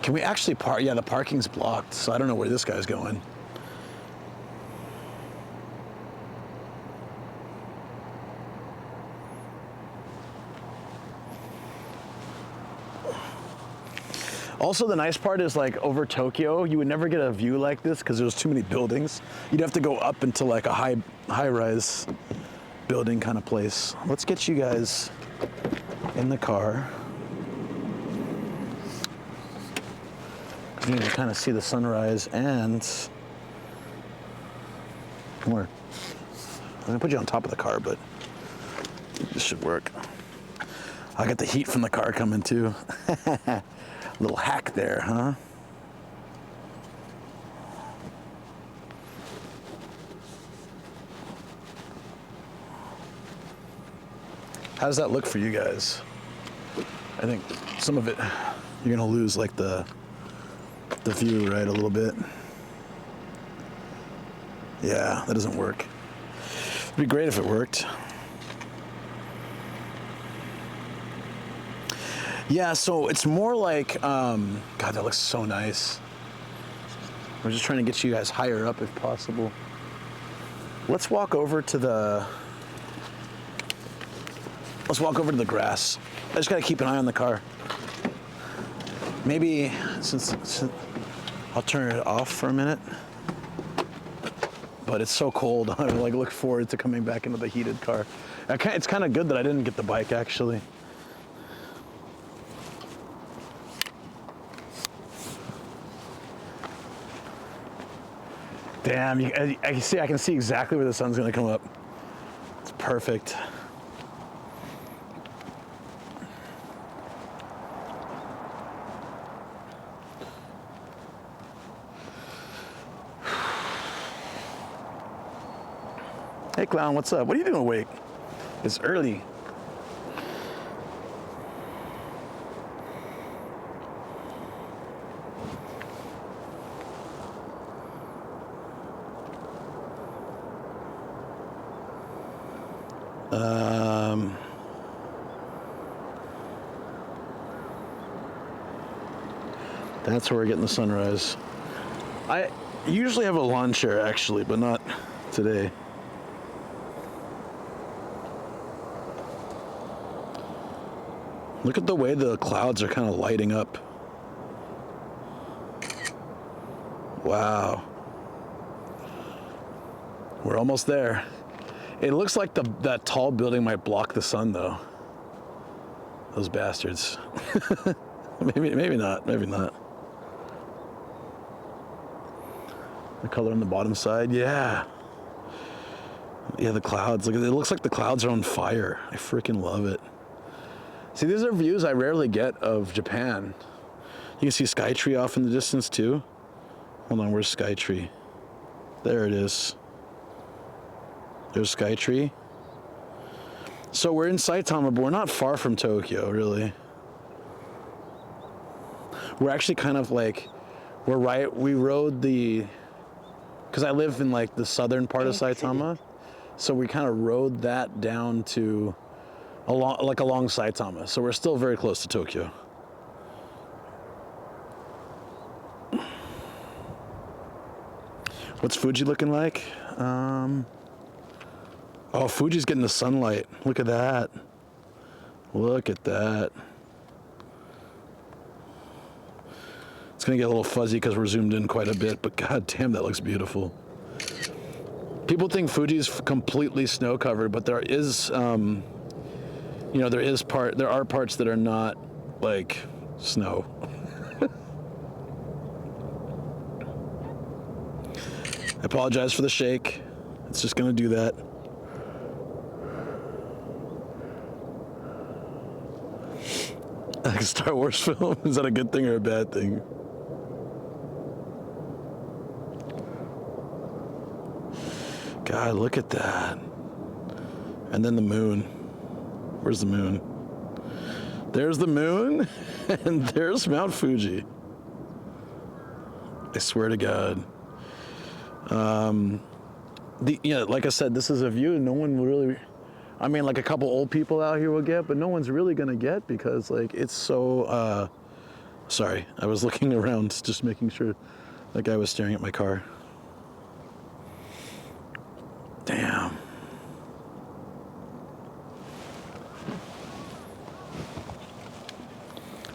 Can we actually park? Yeah, the parking's blocked, so I don't know where this guy's going. Also, the nice part is like over Tokyo, you would never get a view like this because there's too many buildings. You'd have to go up into like a high-rise building kind of place. Let's get you guys in the car. You need to kind of see the sunrise and more. I'm gonna put you on top of the car, but this should work. I got the heat from the car coming too. Little hack there, huh? How does that look for you guys? I think some of it, you're gonna lose like the view, right, a little bit. Yeah, that doesn't work. It'd be great if it worked. Yeah, so it's more like, God, that looks so nice. We're just trying to get you guys higher up if possible. Let's walk over to the grass. I just gotta keep an eye on the car. Maybe, since I'll turn it off for a minute. But it's so cold, I like look forward to coming back into the heated car. It's kind of good that I didn't get the bike, actually. Damn, I can see exactly where the sun's gonna come up. It's perfect. Hey clown, what's up? What are you doing awake? It's early. That's where we're getting the sunrise. I usually have a lawn chair actually, but not today. Look at the way the clouds are kind of lighting up. Wow. We're almost there. It looks like that tall building might block the sun though. Those bastards. maybe not, maybe not. The color on the bottom side, yeah. Yeah, the clouds, look, it looks like the clouds are on fire. I freaking love it. See, these are views I rarely get of Japan. You can see Skytree off in the distance too. Hold on, where's Skytree? There it is. There's Skytree. So we're in Saitama, but we're not far from Tokyo, really. We're actually kind of like, we rode because I live in like the southern part of Saitama. So we kind of rode that down to along Saitama. So we're still very close to Tokyo. What's Fuji looking like? Oh, Fuji's getting the sunlight. Look at that. Look at that. It's gonna get a little fuzzy because we're zoomed in quite a bit, but god damn, that looks beautiful. People think Fuji's completely snow covered, but there is, there are parts that are not like snow. I apologize for the shake. It's just gonna do that. Like a Star Wars film, is that a good thing or a bad thing? God, look at that. And then the moon. Where's the moon? There's the moon, and there's Mount Fuji. I swear to God. Like I said, this is a view no one will really, I mean, like a couple old people out here will get, but no one's really gonna get because like it's so, sorry, I was looking around just making sure that guy was staring at my car. Damn.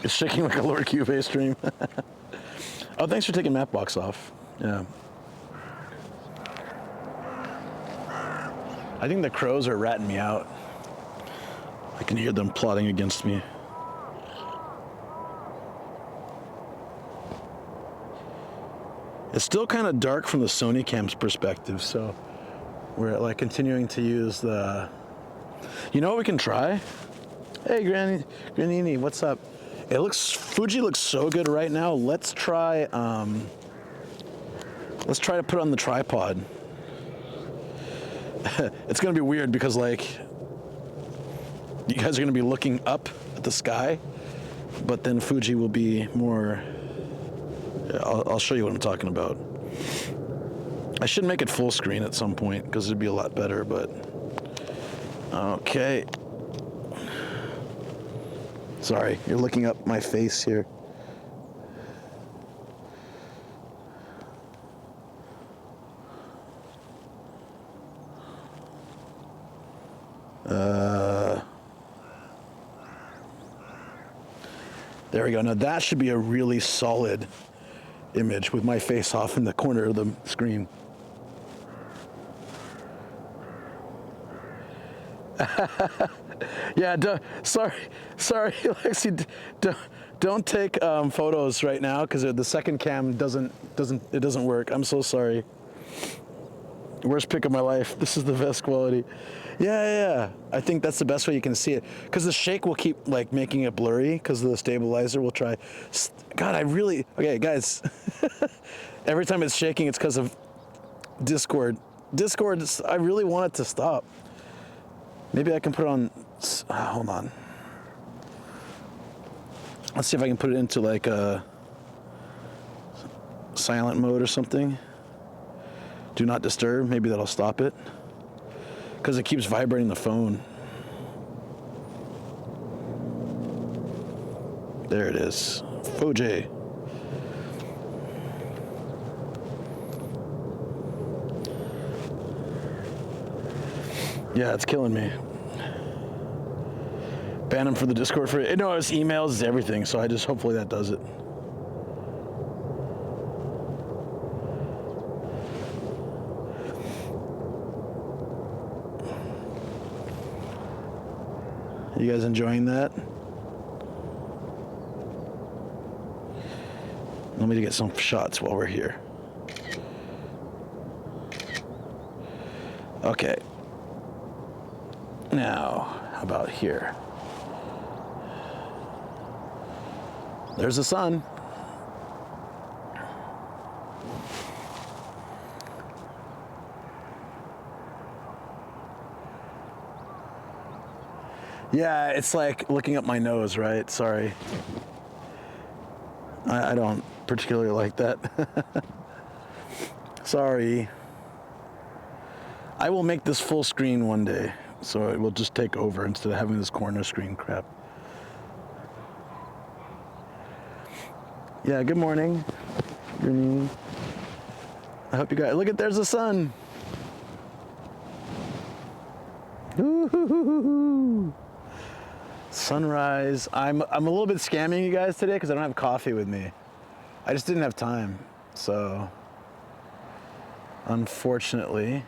It's shaking like a Lord Cube stream. Oh, thanks for taking Mapbox off. Yeah. I think the crows are ratting me out. I can hear them plotting against me. It's still kind of dark from the Sony cam's perspective, so we're like continuing to use the... You know what we can try? Hey, Granini, what's up? Fuji looks so good right now. Let's try to put it on the tripod. It's gonna be weird because like you guys are gonna be looking up at the sky, but then Fuji will be more. I'll show you what I'm talking about. I should make it full screen at some point because it'd be a lot better, but okay. Sorry, you're looking up my face here. There we go. Now that should be a really solid image with my face off in the corner of the screen. Yeah, sorry, Lexi. Don't take photos right now because the second cam doesn't work. I'm so sorry. Worst pick of my life. This is the best quality. Yeah. I think that's the best way you can see it because the shake will keep like making it blurry because the stabilizer will try. God, okay, guys. Every time it's shaking, it's because of Discord. I really want it to stop. Maybe I can put it on. Hold on. Let's see if I can put it into like a silent mode or something. Do not disturb. Maybe that'll stop it. Because it keeps vibrating the phone. There it is. Fuji. Yeah, it's killing me. Ban him for the Discord for it. No, it's emails, it's everything. So hopefully that does it. You guys enjoying that? Let me get some shots while we're here. Okay. Now, how about here? There's the sun. Yeah, it's like looking up my nose, right? Sorry. I don't particularly like that. Sorry. I will make this full screen one day, so it will just take over instead of having this corner screen crap. Yeah, good morning. I hope you guys, look at, there's the sun. Ooh. Sunrise. I'm a little bit scamming you guys today because I don't have coffee with me. I just didn't have time, so unfortunately.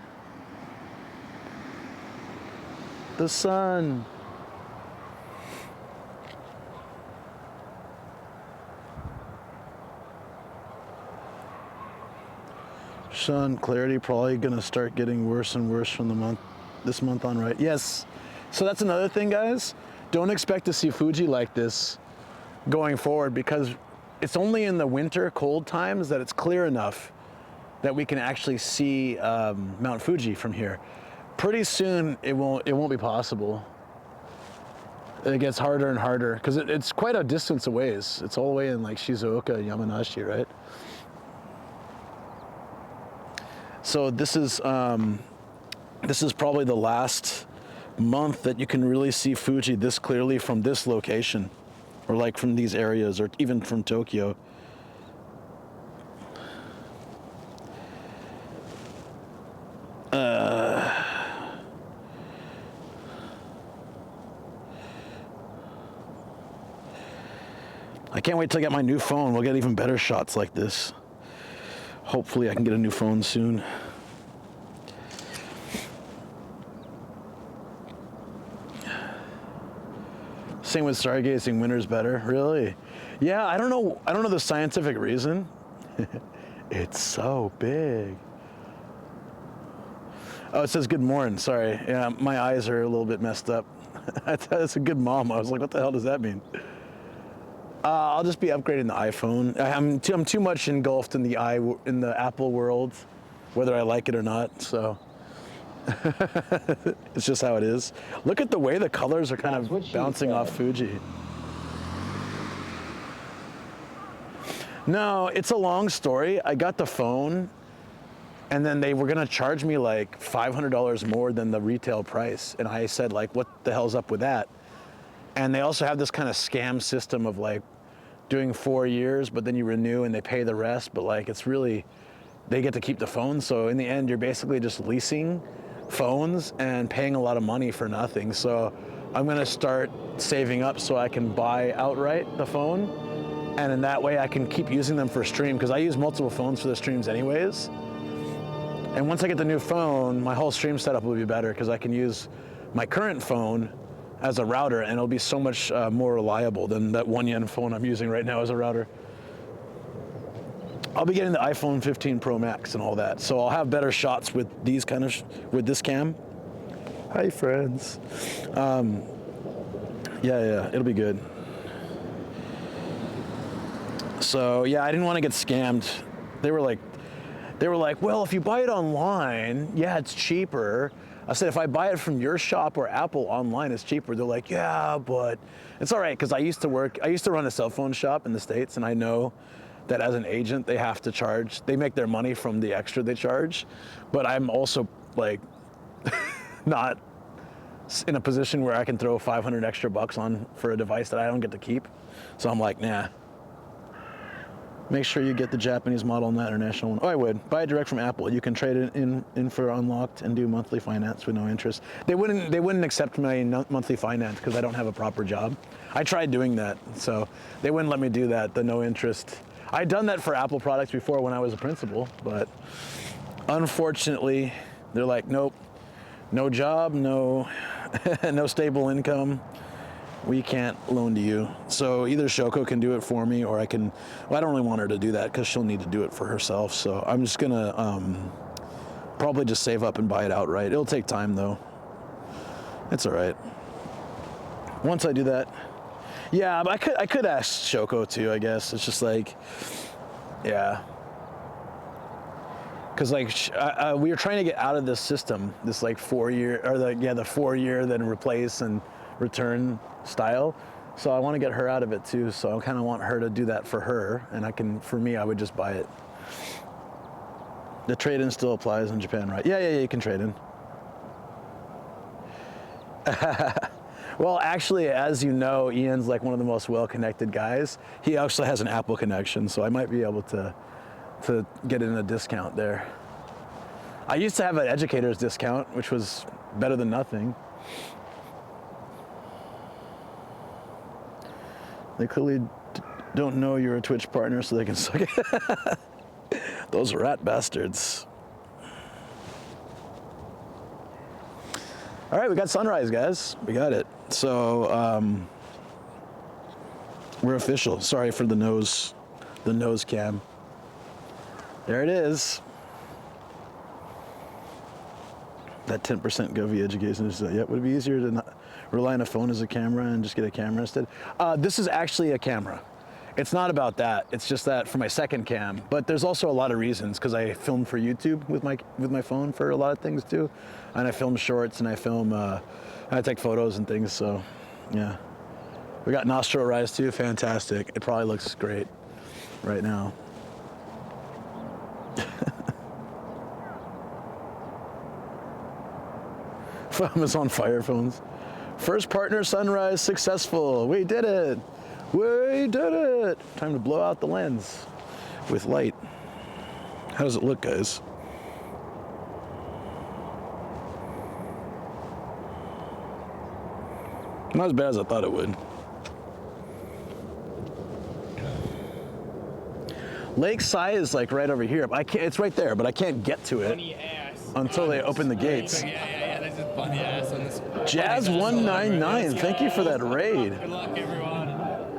The sun. Sun clarity probably gonna start getting worse and worse from this month on, right? Yes. So that's another thing, guys. Don't expect to see Fuji like this going forward because it's only in the winter cold times that it's clear enough that we can actually see Mount Fuji from here. Pretty soon it won't be possible. It gets harder and harder because it's quite a distance away. It's all the way in like Shizuoka, Yamanashi, right? So this is probably the last month that you can really see Fuji this clearly from this location, or like from these areas, or even from Tokyo. I can't wait till I get my new phone. We'll get even better shots like this. Hopefully I can get a new phone soon. Same with stargazing, winter's better. Really? Yeah, I don't know the scientific reason. It's so big. Oh, it says good morning. Sorry. Yeah, my eyes are a little bit messed up. That's a good mom. I was like, what the hell does that mean? I'll just be upgrading the iPhone. I'm too much engulfed in the Apple world, whether I like it or not. So it's just how it is. Look at the way the colors are kind of bouncing off Fuji. No, it's a long story. I got the phone, and then they were gonna charge me like $500 more than the retail price. And I said, like, what the hell's up with that? And they also have this kind of scam system of like doing 4 years, but then you renew and they pay the rest. But like, it's really, they get to keep the phone. So in the end, you're basically just leasing phones and paying a lot of money for nothing. So I'm gonna start saving up so I can buy outright the phone. And in that way I can keep using them for stream, because I use multiple phones for the streams anyways. And once I get the new phone, my whole stream setup will be better, because I can use my current phone as a router, and it'll be so much more reliable than that 1 yen phone I'm using right now as a router. I'll be getting the iPhone 15 Pro Max and all that, so I'll have better shots with these with this cam. Hi, friends. Yeah, it'll be good. So yeah, I didn't want to get scammed. They were like, well, if you buy it online, yeah, it's cheaper. I said, if I buy it from your shop or Apple online, it's cheaper. They're like, yeah, but it's all right, because I used to run a cell phone shop in the States, and I know that as an agent, they have to charge. They make their money from the extra they charge, but I'm also like not in a position where I can throw 500 extra bucks on for a device that I don't get to keep. So I'm like, nah. Make sure you get the Japanese model, not international one. Oh, I would. Buy it direct from Apple. You can trade it in for unlocked and do monthly finance with no interest. They wouldn't accept my monthly finance because I don't have a proper job. I tried doing that, so they wouldn't let me do that, the no interest. I'd done that for Apple products before when I was a principal, but unfortunately, they're like, nope, no job, no, no stable income. We can't loan to you. So either Shoko can do it for me, or I can, well, I don't really want her to do that because she'll need to do it for herself. So I'm just gonna probably just save up and buy it outright. It'll take time though. It's all right. Once I do that, yeah, but I could ask Shoko too, I guess. It's just like, yeah. Because like we were trying to get out of this system, this like 4 year, or the 4 year then replace and return style. So I want to get her out of it too. So I kind of want her to do that for her, and for me, I would just buy it. The trade-in still applies in Japan, right? Yeah, you can trade in. Well, actually, as you know, Ian's like one of the most well-connected guys. He actually has an Apple connection, so I might be able to get in a discount there. I used to have an educator's discount, which was better than nothing. They clearly don't know you're a Twitch partner, so they can suck it. Those rat bastards. All right, we got sunrise, guys. We got it. So we're official. Sorry for the nose cam. There it is. That 10% Govy education is, yeah, would it be easier to not rely on a phone as a camera and just get a camera instead? This is actually a camera. It's not about that. It's just that for my second cam. But there's also a lot of reasons, because I film for YouTube with my phone for a lot of things too, and I film shorts and I take photos and things. So, yeah, we got nostril rise too. Fantastic. It probably looks great right now. Amazon Fire phones. First partner sunrise successful. We did it. We did it. Time to blow out the lens with light. How does it look, guys? Not as bad as I thought it would. Lake Sai is like right over here. But I can't. It's right there, but I can't get to it until they open the gates. Yeah. That's just funny ass on this. Jazz 199. Thank you for that raid. Good luck, everyone.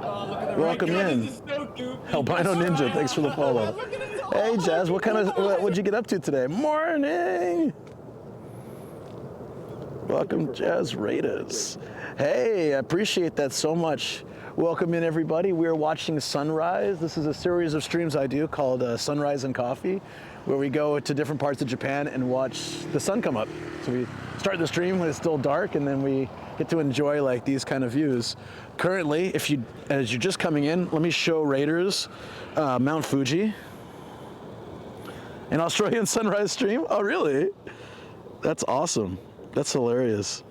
Oh, look at the Welcome raid. in. This is so goofy. Albino Ninja, thanks for the follow. Look at this. Hey Jazz, what'd you get up to today? Morning. Welcome, Jazz Raiders. Hey, I appreciate that so much. Welcome in, everybody. We're watching sunrise. This is a series of streams I do called Sunrise and Coffee, where we go to different parts of Japan and watch the sun come up. So we start the stream when it's still dark, and then we get to enjoy like these kind of views. Currently, as you're just coming in, let me show Raiders Mount Fuji, an Australian sunrise stream. Oh, really? That's awesome. That's hilarious.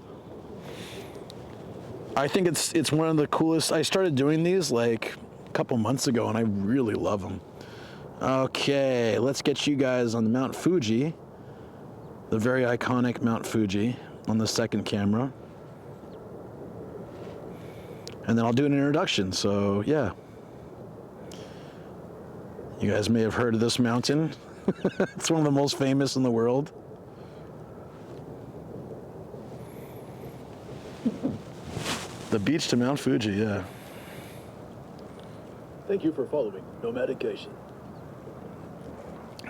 I think it's one of the coolest. I started doing these like a couple months ago, and I really love them. Okay, let's get you guys on the Mount Fuji, the very iconic Mount Fuji, on the second camera. And then I'll do an introduction, so yeah. You guys may have heard of this mountain. It's one of the most famous in the world. The beach to Mount Fuji, yeah. Thank you for following No Medication.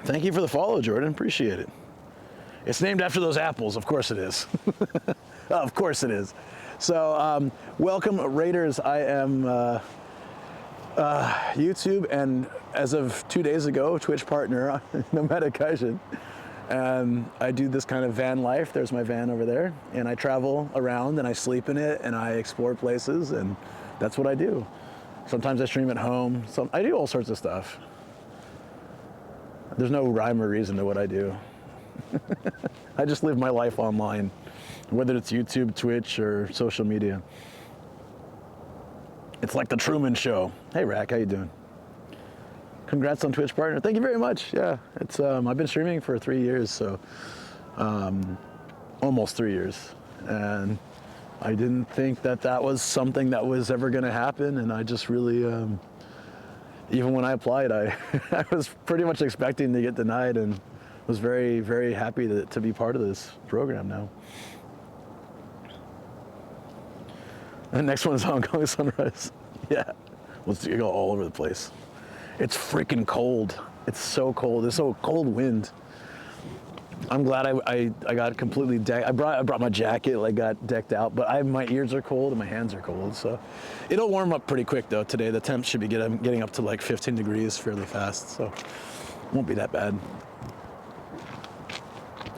Thank you for the follow, Jordan. Appreciate it. It's named after those apples. Of course it is. Of course it is. So, welcome, Raiders. I am YouTube and, as of 2 days ago, Twitch partner, No Medication. I do this kind of van life. There's my van over there, and I travel around and I sleep in it and I explore places, and that's what I do. Sometimes I stream at home. I do all sorts of stuff. There's no rhyme or reason to what I do. I just live my life online, whether it's YouTube, Twitch, or social media. It's like the Truman Show. Hey, Rack, how you doing? Congrats on Twitch partner. Thank you very much. Yeah, it's I've been streaming for 3 years, so almost 3 years, and I didn't think that was something that was ever going to happen, and I just really, even when I applied, I was pretty much expecting to get denied, and was very, very happy to be part of this program now. And the next one is Hong Kong sunrise. Yeah, let's go all over the place. It's freaking cold. It's so cold. There's so cold wind. I'm glad I got completely decked. I brought my jacket, like got decked out, but my ears are cold and my hands are cold. So it'll warm up pretty quick though. Today the temp should be getting up to like 15 degrees fairly fast, so it won't be that bad.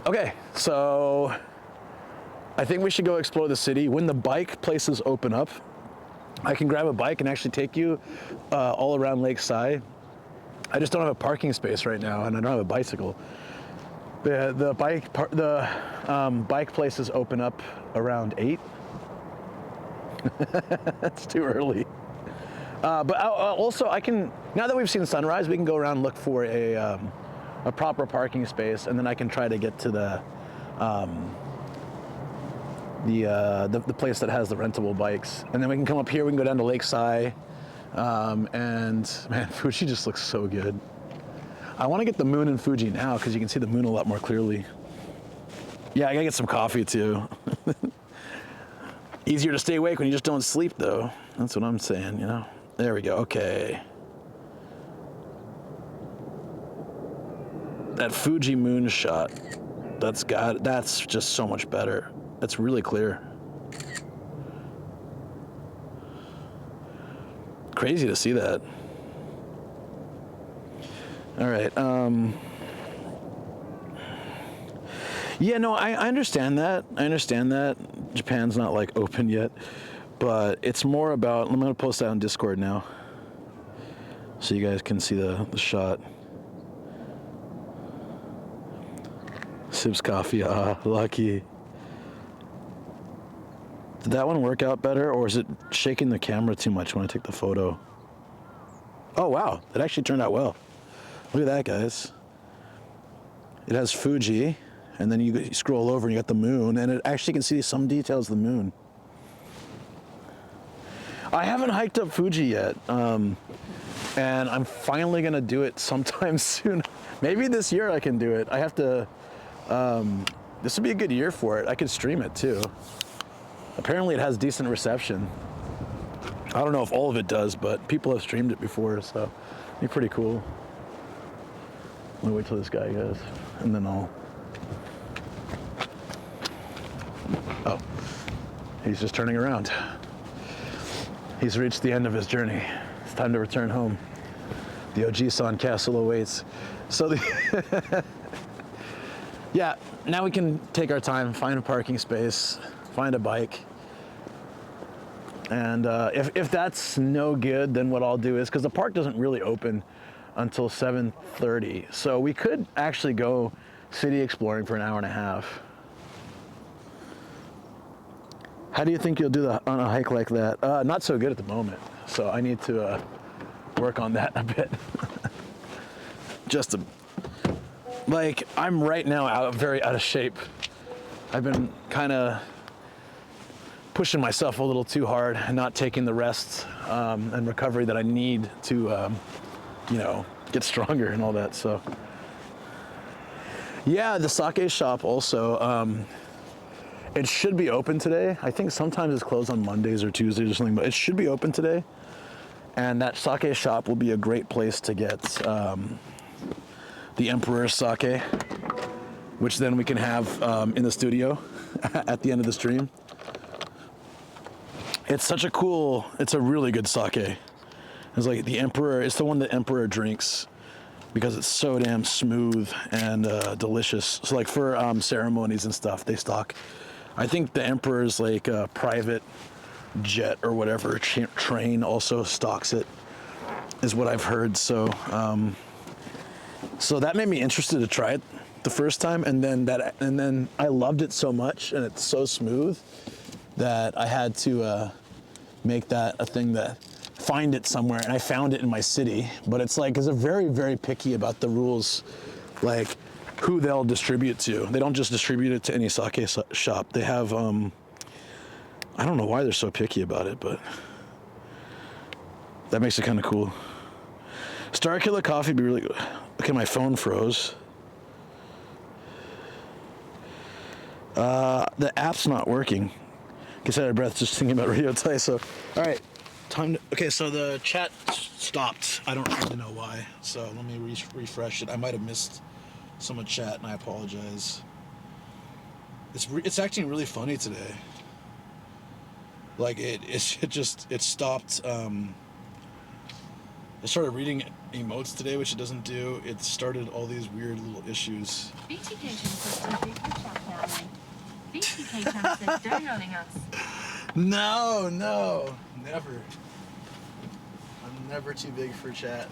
Okay, so I think we should go explore the city. When the bike places open up, I can grab a bike and actually take you all around Lake Sai. I just don't have a parking space right now, and I don't have a bicycle. The bike places open up around 8. That's too early. But also, I can, now that we've seen sunrise, we can go around and look for a proper parking space, and then I can try to get to the place that has the rentable bikes, and then we can come up here. We can go down to Lake Sai, and man, Fuji just looks so good. I want to get the moon in Fuji now because you can see the moon a lot more clearly. Yeah, I gotta get some coffee too. Easier to stay awake when you just don't sleep, though. That's what I'm saying, you know. There we go. Okay. That Fuji moon shot. That's just so much better. That's really clear. Crazy to see that. All right. Yeah, no, I understand that. I understand that. Japan's not like open yet, but it's more about, I'm gonna post that on Discord now so you guys can see the shot. Sips coffee, lucky. Did that one work out better, or is it shaking the camera too much when I take the photo? Oh wow, it actually turned out well. Look at that, guys. It has Fuji, and then you scroll over and you got the moon, and it actually can see some details of the moon. I haven't hiked up Fuji yet. And I'm finally gonna do it sometime soon. Maybe this year I can do it. I have to, this would be a good year for it. I could stream it too. Apparently it has decent reception. I don't know if all of it does, but people have streamed it before, so it'd be pretty cool. Let me wait till this guy goes, and then I'll, oh, he's just turning around. He's reached the end of his journey. It's time to return home. The Ojisan Castle awaits. So the yeah, now we can take our time, find a parking space, find a bike. And if that's no good, then what I'll do is, because the park doesn't really open until 7:30, so we could actually go city exploring for an hour and a half. How do you think you'll do on a hike like that? Not so good at the moment, so I need to work on that a bit. Just to, like, I'm right now very out of shape. I've been kind of pushing myself a little too hard and not taking the rest and recovery that I need to, you know, get stronger and all that. So, yeah, the sake shop also, it should be open today. I think sometimes it's closed on Mondays or Tuesdays or something, but it should be open today. And that sake shop will be a great place to get the Emperor's sake, which then we can have in the studio at the end of the stream. It's such a cool, it's a really good sake. It's like the Emperor, it's the one that Emperor drinks because it's so damn smooth and delicious. So like for ceremonies and stuff, they stock, I think the Emperor's like a private jet or whatever train also stocks it, is what I've heard. So so that made me interested to try it the first time, and then I loved it so much and it's so smooth that I had to make that a thing, that find it somewhere, and I found it in my city. But it's like, they're very, very picky about the rules, like who they'll distribute to. They don't just distribute it to any sake shop. They have, I don't know why they're so picky about it, but that makes it kind of cool. Star Killer Coffee would be really good. Okay, my phone froze. The app's not working. Gets out of breath just thinking about Radio Thai. So, all right, time to, okay, so the chat stopped. I don't really know why. So let me refresh it. I might have missed some of chat, and I apologize. It's acting really funny today. Like it stopped. It started reading emotes today, which it doesn't do. It started all these weird little issues. BTK says downloading us. No, never. I'm never too big for chat.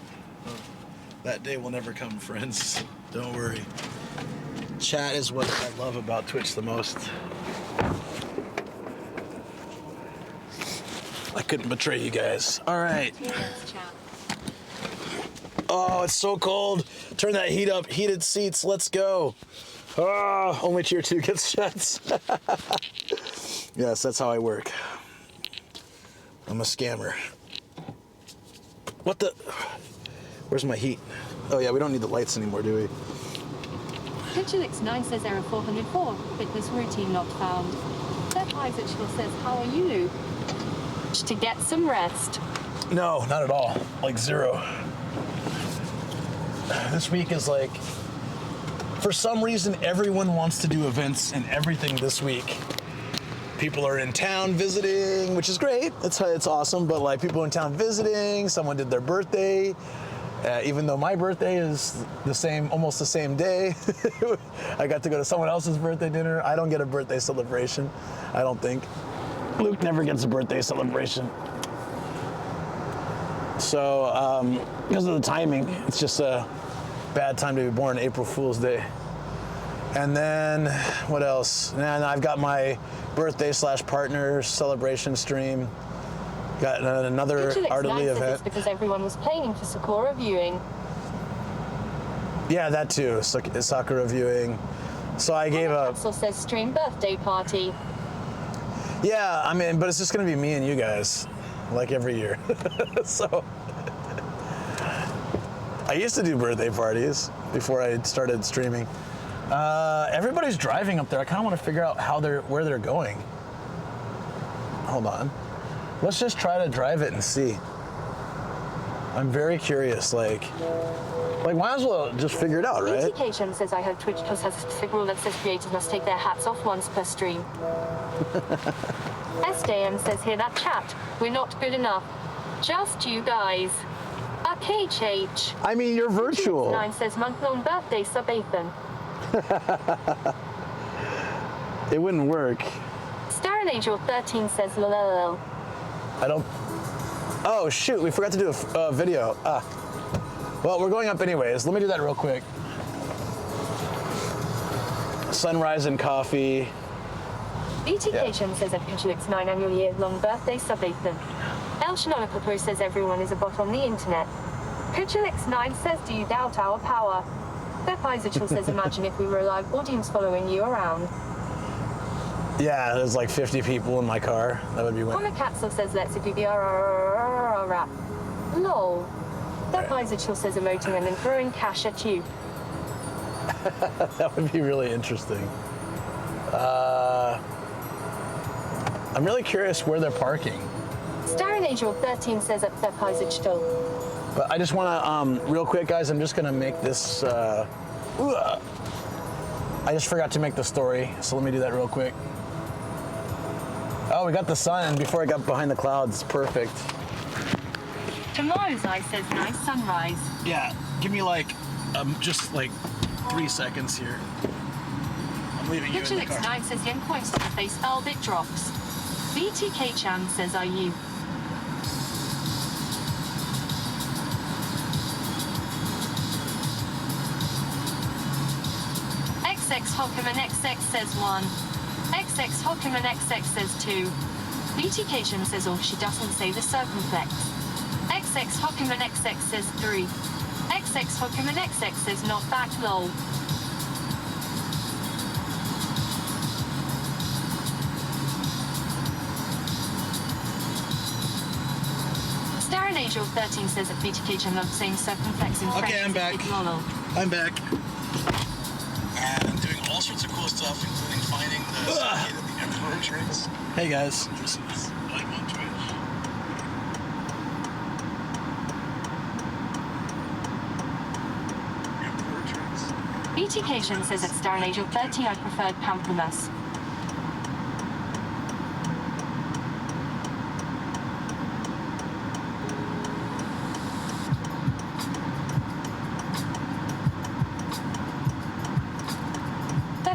That day will never come, friends. Don't worry. Chat is what I love about Twitch the most. I couldn't betray you guys. All right. Oh, it's so cold. Turn that heat up. Heated seats. Let's go. Oh, only tier 2 gets shots. Yes, that's how I work. I'm a scammer. What the? Where's my heat? Oh yeah, we don't need the lights anymore, do we? Picturelix9 says error 404. Fitness routine not found. Step Isaac says, how are you? To get some rest. No, not at all. Like zero. This week is like, for some reason, everyone wants to do events and everything this week. People are in town visiting, which is great. It's awesome, but like people in town visiting, someone did their birthday. Even though my birthday is almost the same day. I got to go to someone else's birthday dinner. I don't get a birthday celebration, I don't think. Luke never gets a birthday celebration. So, because of the timing, it's just a bad time to be born, April Fool's Day. And then, what else? And I've got my birthday / partner celebration stream. Got another Ardely event. Because everyone was planning for Sakura viewing. Yeah, that too, Sakura viewing. So I gave a... Capsule says stream birthday party. Yeah, I mean, but it's just gonna be me and you guys, like every year. So I used to do birthday parties before I started streaming. Everybody's driving up there. I kind of want to figure out where they're going. Hold on. Let's just try to drive it and see. I'm very curious. Like might as well just figure it out, right? Indication says I hope Twitch Plus has a specific rule that says creators must take their hats off once per stream. SJM says here that chat, we're not good enough. Just you guys. HH. I mean, you're virtual. 9 says month-long birthday sub Ethan. It wouldn't work. Star and Angel 13 says lol. I don't. Oh shoot, we forgot to do a video. Well, we're going up anyways. Let me do that real quick. Sunrise and coffee. BTK says at Kajulix 9 annual year-long birthday sub Ethan. El Shanonical Pro says everyone is a bot on the internet. Kajulix 9 says do you doubt our power? Beth Isaachel says imagine if we were a live audience following you around. Yeah, there's like 50 people in my car. That would be one. Connor Katzel says let's do the rap. Lol. Beth Isaachel says emoting and then throwing cash at you. That would be really interesting. I'm really curious where they're parking. Star and Angel 13 says at Beth Isaachel. But I just want to, real quick, guys, I'm just going to make this, I just forgot to make the story, so let me do that real quick. Oh, we got the sun before I got behind the clouds. Perfect. Tomorrow's Eye says nice sunrise. Yeah, give me like, just like 3 seconds here. I'm leaving you in the Kajulix car. 9 says yen points to the face bit drops. BTK Chan says are you? XX Hockerman XX says 1. XX Hockerman XX says 2. BTK Chan says oh she doesn't say the circumflex. XX Hockerman XX says 3. XX Hockerman XX says not back lol. Star and Angel 13 says that BTK Chan not saying circumflex in French. Okay, I'm back. Lol. I'm back. And I'm doing all sorts of cool stuff, including finding the Emperor trains. Hey guys. This is like on Twitch. Emperor trains. BTK Chan says at Star and Angel 13 I preferred Pamplemousse.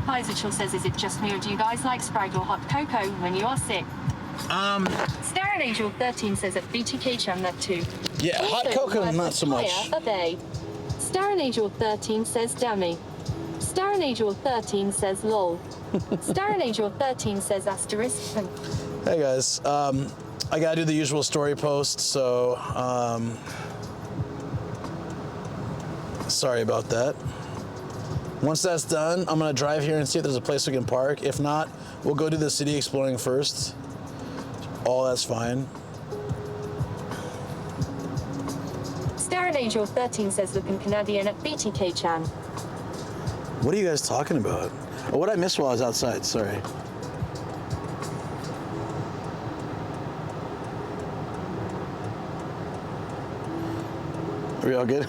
Isaachel says, is it just me or do you guys like Sprite or hot cocoa when you are sick? Star and Angel 13 says at BTK Chan that too. Yeah, Also, hot cocoa, word not so much. fire, a bay. Star and Angel 13 says dummy. Star and Angel 13 says lol. Star and Angel 13 says asterisk. Hey guys, I gotta do the usual story post, so sorry about that. Once that's done, I'm gonna drive here and see if there's a place we can park. If not, we'll go do the city exploring first. All that's fine. Star and Angel 13 says looking Canadian at BTK Chan. What are you guys talking about? Oh, what did I miss while I was outside? Sorry. Are we all good?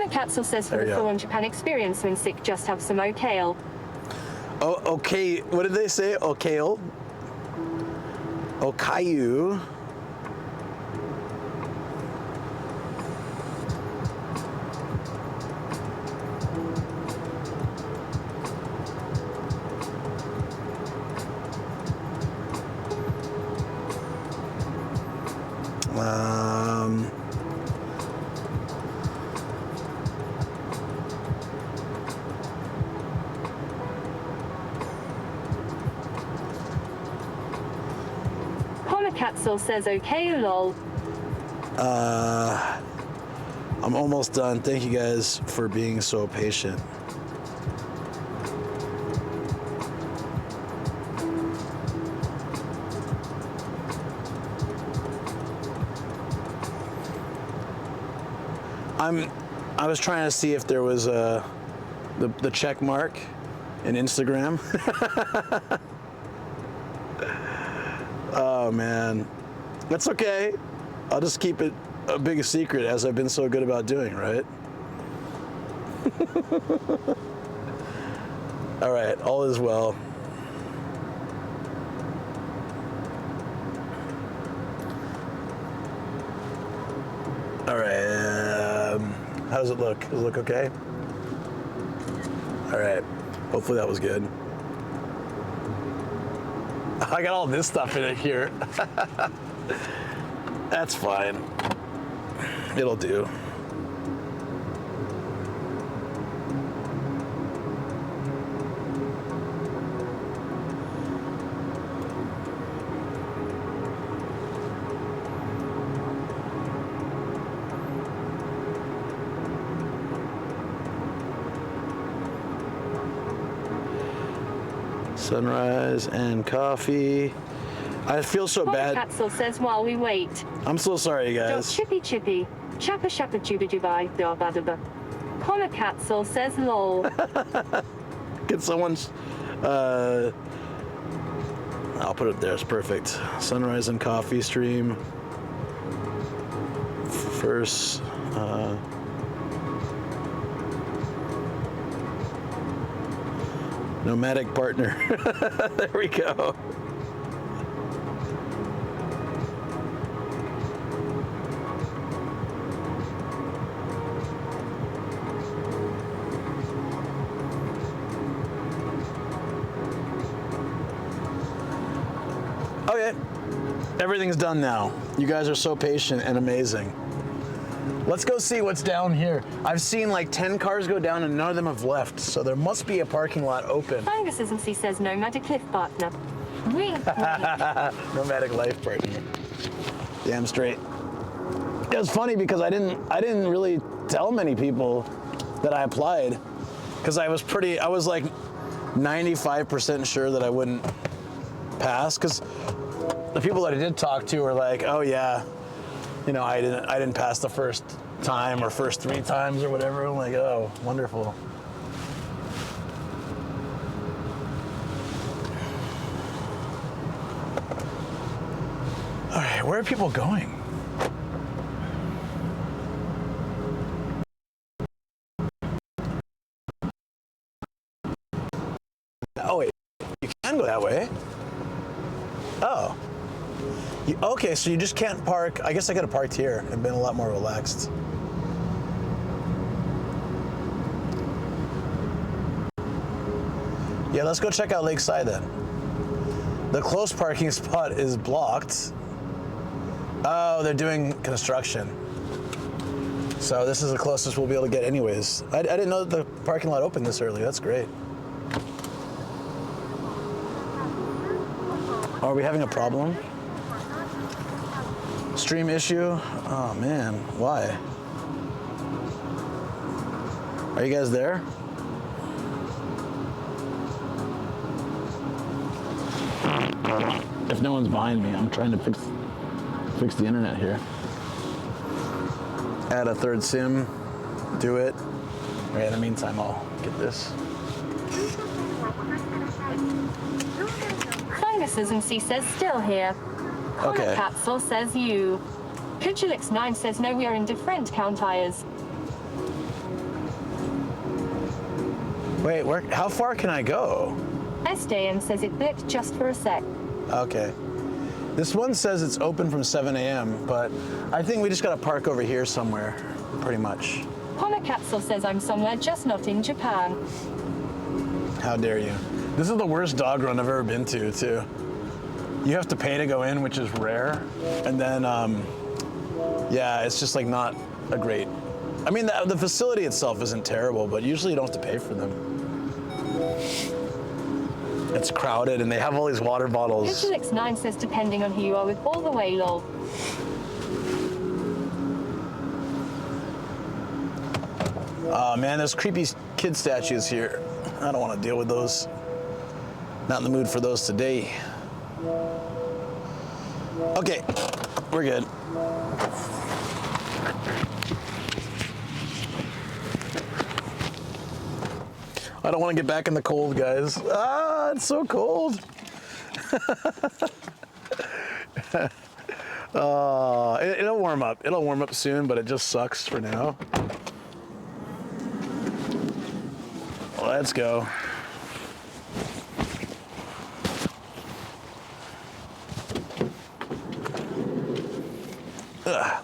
Katzel says for There the you go. full-on Japan experience when sick, just have some okale. Oh, okay. What did they say? Okale? Okayu. Katzel says okay lol. I'm almost done. Thank you guys for being so patient. I was trying to see if there was the check mark in Instagram. Oh man, that's okay. I'll just keep it a big secret, as I've been so good about doing, right? All right, all is well. All right, how does it look? Does it look okay? All right, hopefully that was good. I got all this stuff in it here. That's fine. It'll do. Sunrise and coffee. I feel so bad. Capsule says while we wait. I'm so sorry, guys. Chippy chippy. Chappa shappa chuba dubai. Connor Capsule says lol. Can someone... I'll put it there. It's perfect. Sunrise and coffee stream. First... nomadic partner. There we go. Okay, everything's done now. You guys are so patient and amazing. Let's go see what's down here. I've seen like 10 cars go down and none of them have left, so there must be a parking lot open. Angus Ismsey says nomadic cliff partner. Wink, wink. Nomadic life partner. Damn straight. It was funny because I didn't really tell many people that I applied, because I was like 95% sure that I wouldn't pass, because the people that I did talk to were like, oh yeah, you know, I didn't pass the first time or first 3 times or whatever. I'm like, oh, wonderful. All right, where are people going? Oh wait, you can go that way. Oh. Okay, so you just can't park. I guess I could have parked here and been a lot more relaxed. Yeah, let's go check out Lakeside then. The close parking spot is blocked. Oh, they're doing construction. So this is the closest we'll be able to get anyways. I didn't know that the parking lot opened this early. That's great. Are we having a problem? Stream issue? Oh man, why? Are you guys there? If no one's behind me, I'm trying to fix the internet here. Add a third SIM, do it. All right, in the meantime, I'll get this. Angus Ismsey says still here. Okay. Connor Capsule says you. Kuchulix9 says no, we are in different count tires. Wait, how far can I go? SDM says it blipped just for a sec. Okay. This one says it's open from 7 a.m., but I think we just gotta park over here somewhere, pretty much. Connor Capsule says I'm somewhere, just not in Japan. How dare you? This is the worst dog run I've ever been to, too. You have to pay to go in, which is rare. And then, yeah, it's just like not a great... I mean, the facility itself isn't terrible, but usually you don't have to pay for them. It's crowded and they have all these water bottles. Kuchulix9 says depending on who you are with all the way, lol. Oh man, there's creepy kid statues here. I don't want to deal with those. Not in the mood for those today. Okay, we're good. I don't want to get back in the cold, guys. Ah, it's so cold. It'll warm up. It'll warm up soon, but it just sucks for now. Let's go. Ugh.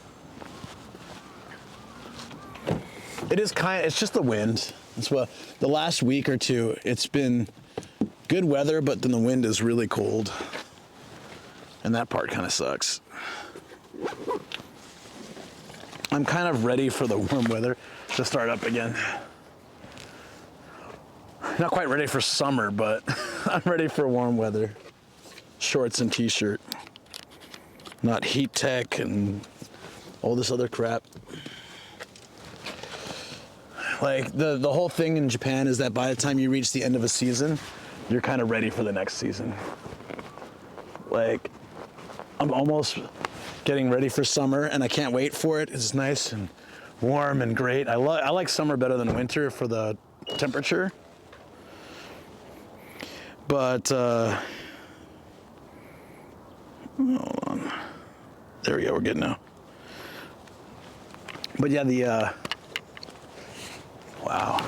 It's just the wind. It's what the last week or two, it's been good weather, but then the wind is really cold. And that part kind of sucks. I'm kind of ready for the warm weather to start up again. Not quite ready for summer, but I'm ready for warm weather. Shorts and t-shirt. Not heat tech and all this other crap. Like the whole thing in Japan is that by the time you reach the end of a season, you're kind of ready for the next season. Like I'm almost getting ready for summer and I can't wait for it. It's nice and warm and great. I like summer better than winter for the temperature. But hold on. There we go, we're good now. But yeah, wow.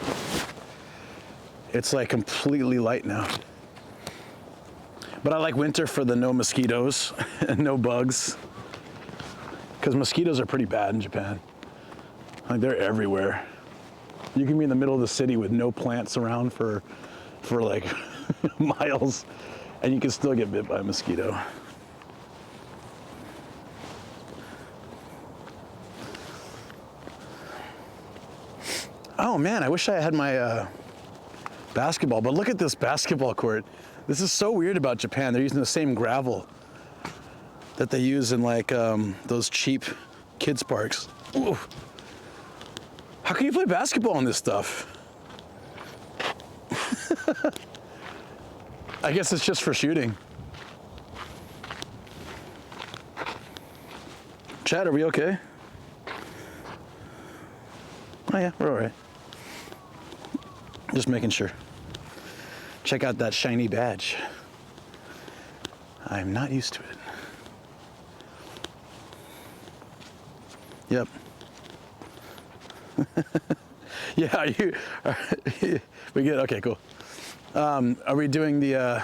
It's like completely light now. But I like winter for the no mosquitoes and no bugs. Because mosquitoes are pretty bad in Japan. Like they're everywhere. You can be in the middle of the city with no plants around for like miles and you can still get bit by a mosquito. Oh man, I wish I had my basketball, but look at this basketball court. This is so weird about Japan. They're using the same gravel that they use in like those cheap kids parks. Ooh. How can you play basketball on this stuff? I guess it's just for shooting. Chad, are we okay? Oh yeah, we're all right. Just making sure. Check out that shiny badge. I'm not used to it. Yep. Yeah, we good? Okay, cool. Are we doing the, I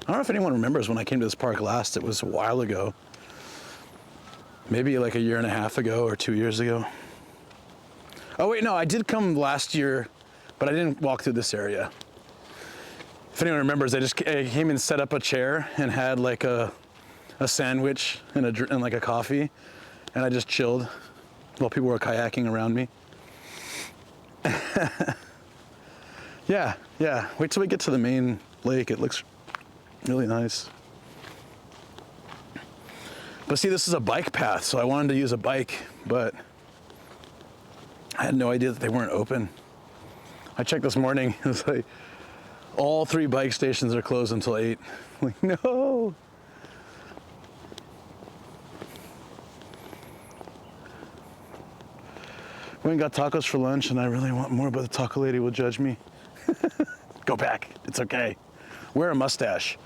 don't know if anyone remembers when I came to this park last. It was a while ago. Maybe like a year and a half ago or 2 years ago. Oh wait, no, I did come last year, but I didn't walk through this area. If anyone remembers, I came and set up a chair and had like a sandwich and like a coffee, and I just chilled while people were kayaking around me. Yeah. Wait till we get to the main lake. It looks really nice. But see, this is a bike path, so I wanted to use a bike, but I had no idea that they weren't open. I checked this morning, it was like, all 3 bike stations are closed until 8. I'm like, no. We went and got tacos for lunch, and I really want more, but the taco lady will judge me. Go back, it's okay. Wear a mustache.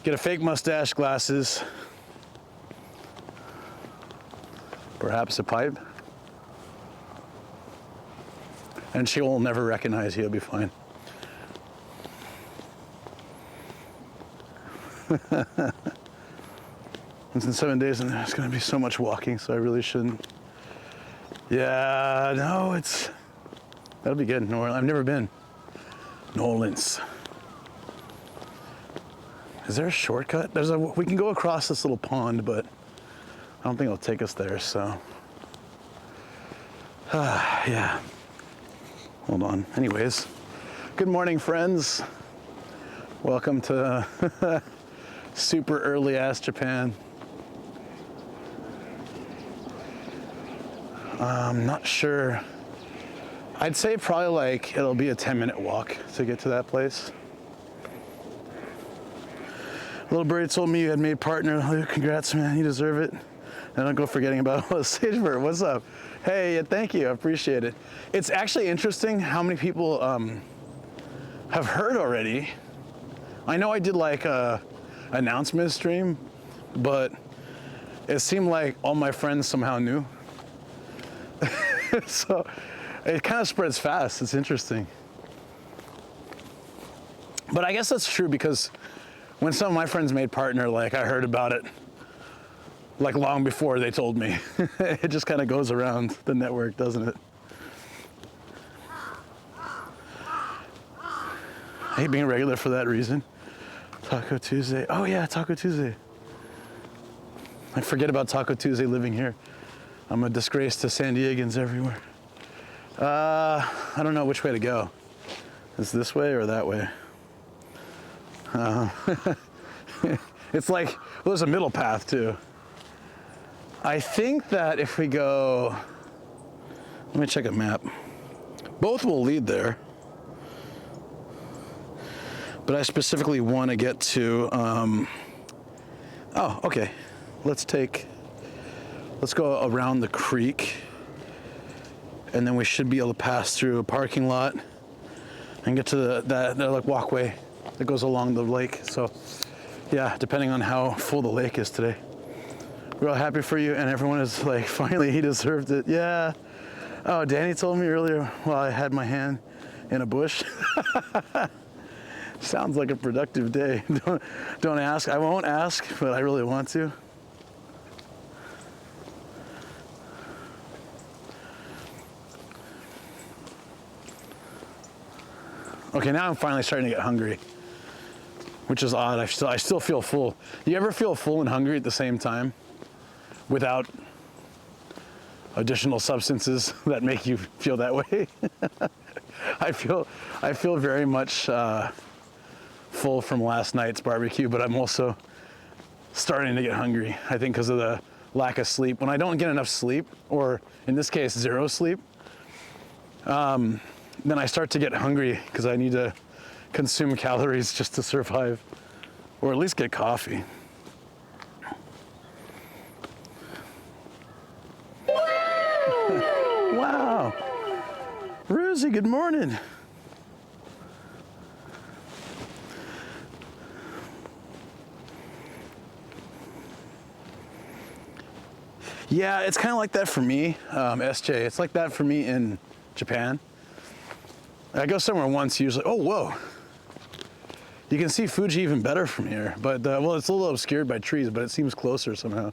Get a fake mustache, glasses, perhaps a pipe. And she will never recognize you, you'll be fine. It's in 7 days and there's gonna be so much walking, so I really shouldn't. Yeah, no, that'll be good. New Orleans, I've never been. New Orleans. Is there a shortcut? We can go across this little pond, but I don't think it'll take us there, so. Yeah. Hold on. Anyways, good morning, friends. Welcome to super early ass Japan. I'm not sure. I'd say probably like it'll be a 10-minute walk to get to that place. Little birdie told me you had made partner. Oh, congrats, man. You deserve it. And don't go forgetting about Sagebird. What's up? Hey, thank you. I appreciate it. It's actually interesting how many people have heard already. I know I did like a announcement stream, but it seemed like all my friends somehow knew. So it kind of spreads fast. It's interesting. But I guess that's true because when some of my friends made partner, like I heard about it like long before they told me. It just kind of goes around the network, doesn't it? I hate being regular for that reason. Taco Tuesday. Oh yeah, Taco Tuesday. I forget about Taco Tuesday living here. I'm a disgrace to San Diegans everywhere. I don't know which way to go. Is this way or that way? It's like, well, there's a middle path too. I think that if we go, let me check a map. Both will lead there. But I specifically want to get to, oh, okay. Let's go around the creek, and then we should be able to pass through a parking lot and get to that like walkway that goes along the lake. So yeah, depending on how full the lake is today. We're all happy for you, and everyone is like, finally he deserved it. Yeah. Oh, Danny told me earlier while I had my hand in a bush. Sounds like a productive day. Don't ask. I won't ask, but I really want to. Okay, now I'm finally starting to get hungry, which is odd. I still feel full. Do you ever feel full and hungry at the same time without additional substances that make you feel that way? I feel very much full from last night's barbecue, but I'm also starting to get hungry. I think because of the lack of sleep. When I don't get enough sleep, or in this case, zero sleep, then I start to get hungry because I need to consume calories just to survive, or at least get coffee. Wow. Rosie, good morning. Yeah, it's kind of like that for me, SJ. It's like that for me in Japan. I go somewhere once, usually, oh, whoa. You can see Fuji even better from here, but, well, it's a little obscured by trees, but it seems closer somehow.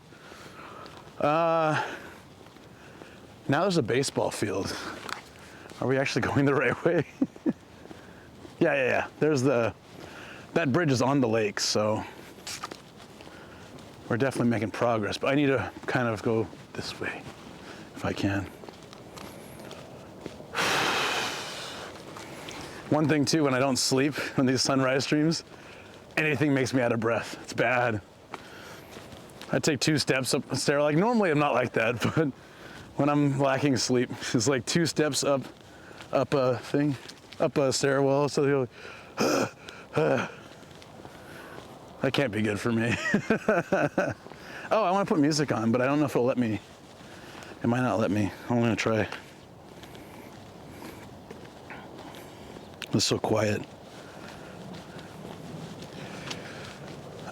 Now there's a baseball field. Are we actually going the right way? Yeah. That bridge is on the lake, so we're definitely making progress, but I need to kind of go this way if I can. One thing too, when I don't sleep on these sunrise streams, anything makes me out of breath. It's bad. I take 2 steps up a stair. Like normally I'm not like that, but when I'm lacking sleep, it's like 2 steps up a thing, up a stairwell. So you're like, that can't be good for me. Oh, I want to put music on, but I don't know if it'll let me. It might not let me. I'm gonna try. It's so quiet.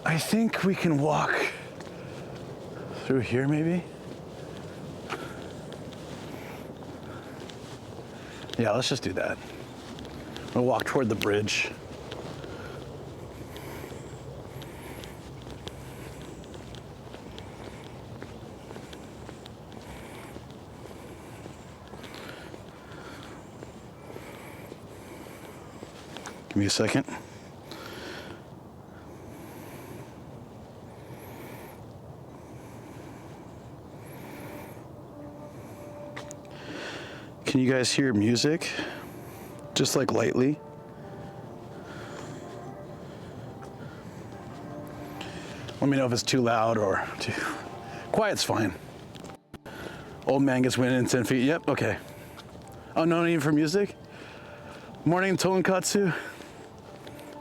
I think we can walk through here maybe. Yeah, let's just do that. We'll walk toward the bridge. Give me a second. Can you guys hear music? Just like lightly. Let me know if it's too loud or too quiet's fine. Old man gets wind in 10 feet. Yep, okay. Oh, no need for music? Morning tonkatsu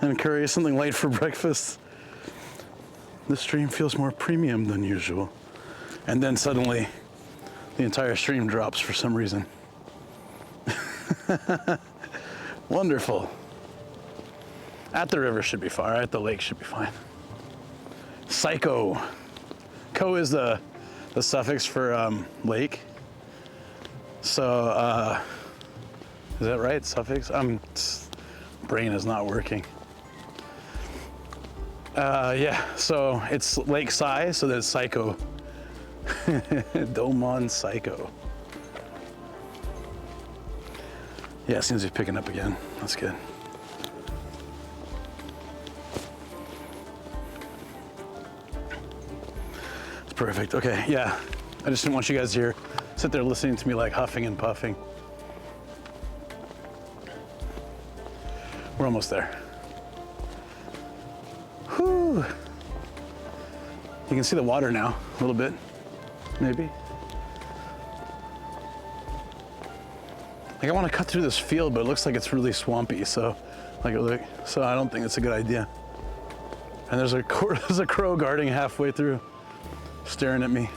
and curry, something light for breakfast. The stream feels more premium than usual. And then suddenly the entire stream drops for some reason. Wonderful. At the river should be fine. At the lake should be fine. Psycho. Co is the suffix for lake. So, is that right? Suffix? Brain is not working. Yeah, so it's Lake Sai, so that's Psycho. Doman Psycho. Yeah, it seems to be picking up again. That's good. It's perfect. Okay, yeah. I just didn't want you guys to sit there listening to me like huffing and puffing. We're almost there. Whew. You can see the water now, a little bit, maybe. Like I want to cut through this field, but it looks like it's really swampy, so I don't think it's a good idea. And there's a crow guarding halfway through, staring at me.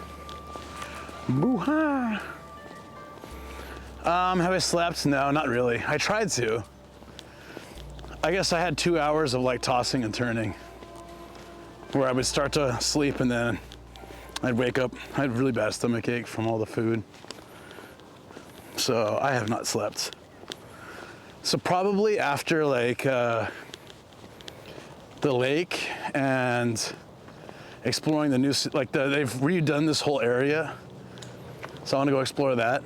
Boo-ha! Have I slept? No, not really. I tried to. I guess I had 2 hours of like tossing and turning, where I would start to sleep and then I'd wake up. I had really bad stomach ache from all the food. So I have not slept. So probably after like the lake and exploring the new, they've redone this whole area. So I want to go explore that.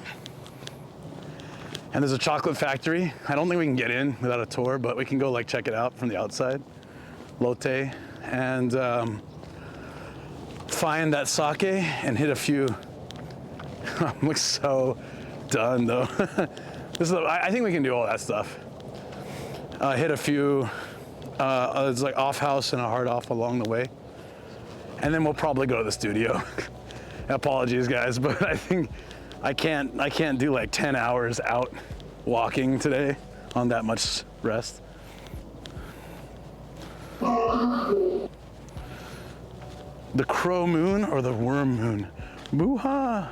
And there's a chocolate factory. I don't think we can get in without a tour, but we can go like check it out from the outside. Lotte. And find that sake and hit a few. I'm like so done though. I think we can do all that stuff. Hit a few, it's like off house and a hard off along the way. And then we'll probably go to the studio. Apologies guys, but I think I can't do like 10 hours out walking today on that much rest. The crow moon or the worm moon? Boo-ha!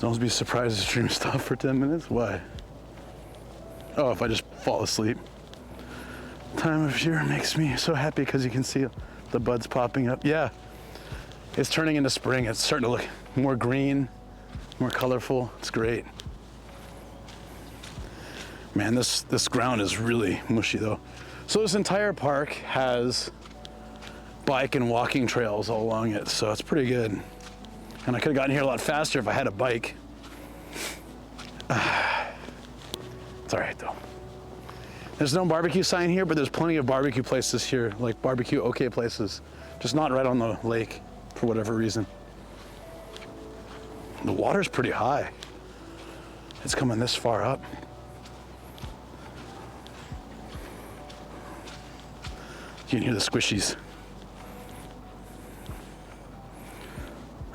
Don't be surprised if stream stop for 10 minutes. Why? Oh, if I just fall asleep. Time of year makes me so happy because you can see the buds popping up. Yeah, it's turning into spring. It's starting to look more green, more colorful. It's great. Man, this ground is really mushy though. So this entire park has bike and walking trails all along it, so it's pretty good. And I could have gotten here a lot faster if I had a bike. It's all right though. There's no barbecue sign here, but there's plenty of barbecue places here, like barbecue okay places, just not right on the lake for whatever reason. The water's pretty high. It's coming this far up. You can hear the squishies.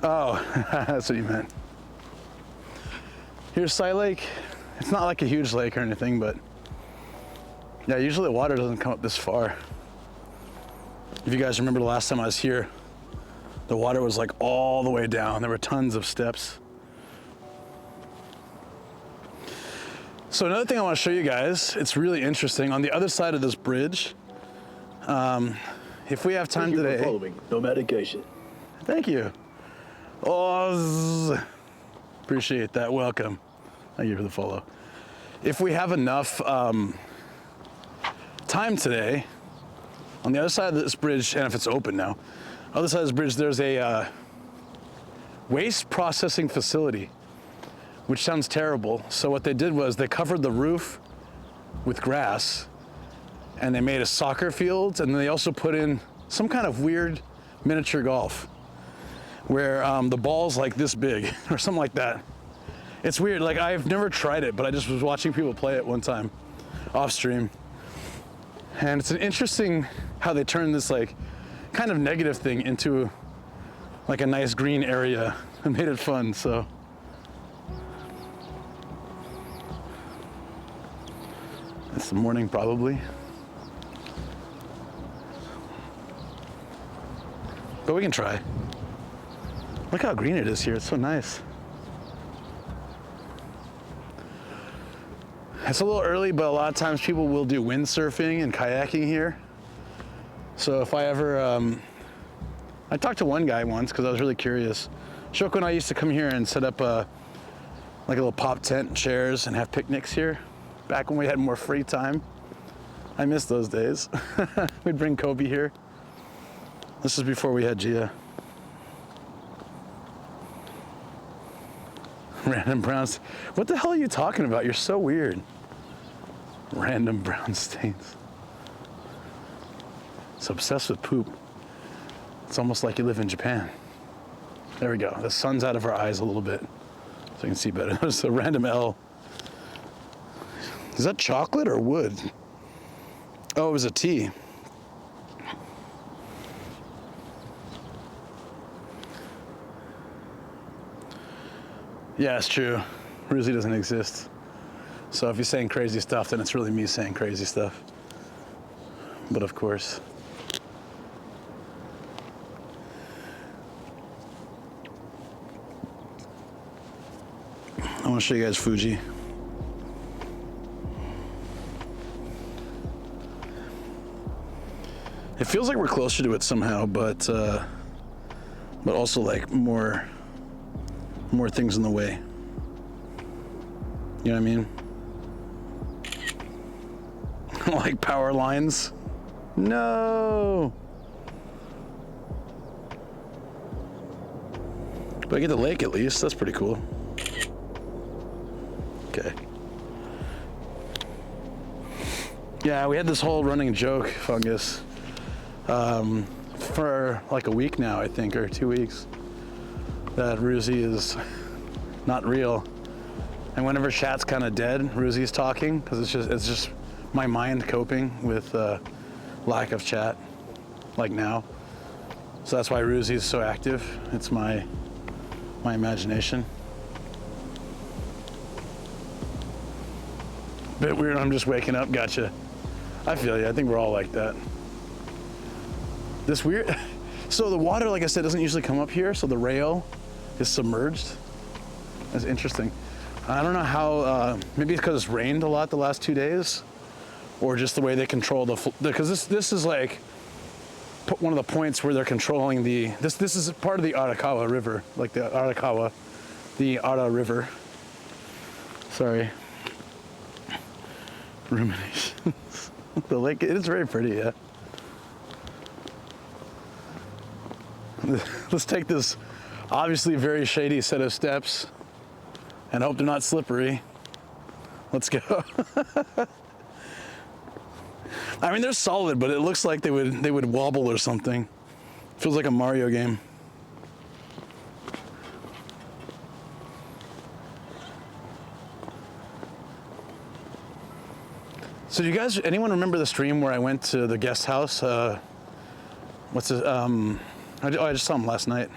Oh, that's what you meant. Here's Sai Lake. It's not like a huge lake or anything, but yeah, usually the water doesn't come up this far. If you guys remember the last time I was here, the water was like all the way down. There were tons of steps. So another thing I want to show you guys, it's really interesting. On the other side of this bridge, if we have time today. Thank you for following. No medication. Thank you. Oh, appreciate that. Welcome. Thank you for the follow. If we have enough time today, on the other side of this bridge, and if it's open now, other side of this bridge, there's a waste processing facility, which sounds terrible. So what they did was they covered the roof with grass, and they made a soccer field, and then they also put in some kind of weird miniature golf, where the ball's like this big, or something like that. It's weird, like I've never tried it, but I just was watching people play it one time, off stream. And it's an interesting how they turn this like kind of negative thing into like a nice green area and made it fun, so. It's the morning probably. But we can try. Look how green it is here, it's so nice. It's a little early, but a lot of times people will do windsurfing and kayaking here. So if I ever, I talked to one guy once because I was really curious. Shoko and I used to come here and set up like a little pop tent and chairs and have picnics here back when we had more free time. I miss those days. We'd bring Kobe here. This is before we had Gia. Random browns. What the hell are you talking about? You're so weird. Random brown stains. It's obsessed with poop. It's almost like you live in Japan. There we go. The sun's out of our eyes a little bit, so you can see better. There's a random L. Is that chocolate or wood? Oh, it was a tea. Yeah, it's true. Ruzi doesn't exist. So if you're saying crazy stuff, then it's really me saying crazy stuff. But of course. I want to show you guys Fuji. It feels like we're closer to it somehow, but also like more things in the way. You know what I mean? Like power lines. No. But I get the lake at least. That's pretty cool. Okay. Yeah, we had this whole running joke, Fungus, for like a week now, I think, or 2 weeks, that Ruzi is not real. And whenever chat's kind of dead, Ruzi's talking, because it's just my mind coping with lack of chat, like now. So that's why Ruzi is so active. It's my imagination. Bit weird, I'm just waking up, gotcha. I feel you, I think we're all like that. This weird, so the water, like I said, doesn't usually come up here, so the rail is submerged. That's interesting. I don't know how, maybe because it's rained a lot the last 2 days, or just the way they control because this is like one of the points where they're controlling this is part of the Arakawa River, like the Ara River. Sorry. Ruminations. The lake, it is very pretty, yeah. Let's take this obviously very shady set of steps and hope they're not slippery. Let's go. I mean, they're solid, but it looks like they would wobble or something. Feels like a Mario game. So do you guys, anyone remember the stream where I went to the guest house? What's it, I just saw him last night.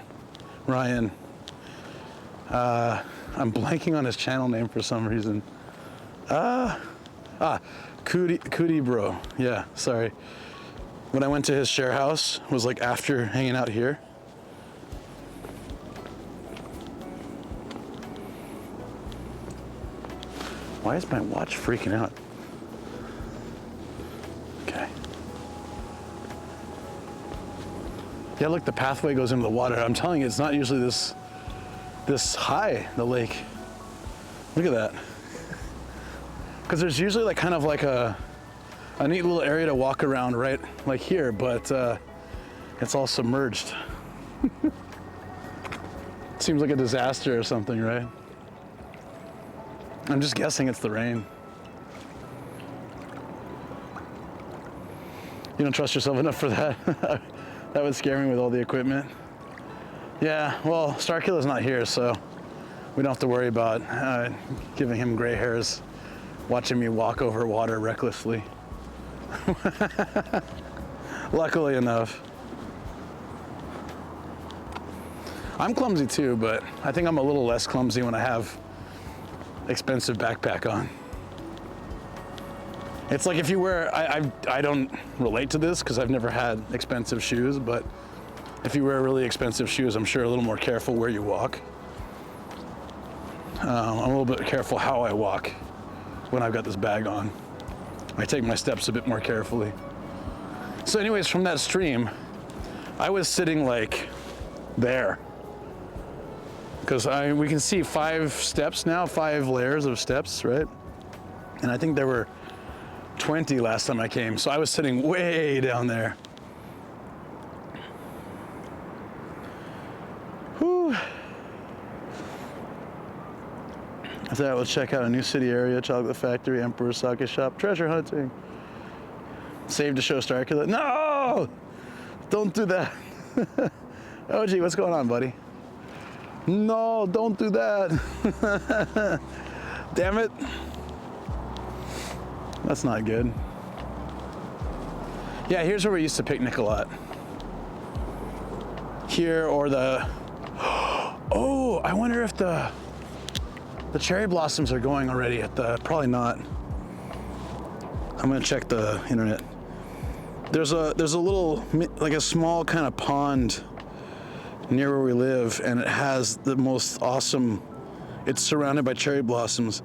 Ryan. I'm blanking on his channel name for some reason. Cootie Bro. Yeah, sorry. When I went to his share house, was like after hanging out here. Why is my watch freaking out? Okay. Yeah, look, the pathway goes into the water. I'm telling you, it's not usually this high, the lake. Look at that. Because there's usually like kind of like a neat little area to walk around right like here, but it's all submerged. Seems like a disaster or something, right? I'm just guessing it's the rain. You don't trust yourself enough for that? That would scare me with all the equipment. Yeah, well, Starkilla's not here, so we don't have to worry about giving him gray hairs watching me walk over water recklessly. Luckily enough. I'm clumsy too, but I think I'm a little less clumsy when I have expensive backpack on. It's like if you wear, I don't relate to this because I've never had expensive shoes, but if you wear really expensive shoes, I'm sure a little more careful where you walk. I'm a little bit careful how I walk when I've got this bag on. I take my steps a bit more carefully. So anyways, from that stream, I was sitting like there. Because we can see 5 steps now, 5 layers of steps, right? And I think there were 20 last time I came. So I was sitting way down there. Whew. After that, we'll check out a new city area, chocolate factory, emperor's sake shop, treasure hunting. Save to show Starkula. No! Don't do that. Oh, gee, what's going on, buddy? No, don't do that. Damn it. That's not good. Yeah, here's where we used to picnic a lot. Here or the... Oh, I wonder if the cherry blossoms are going already at the... Probably not. I'm gonna check the internet. There's a little, like a small kind of pond near where we live, and it has the most awesome, it's surrounded by cherry blossoms.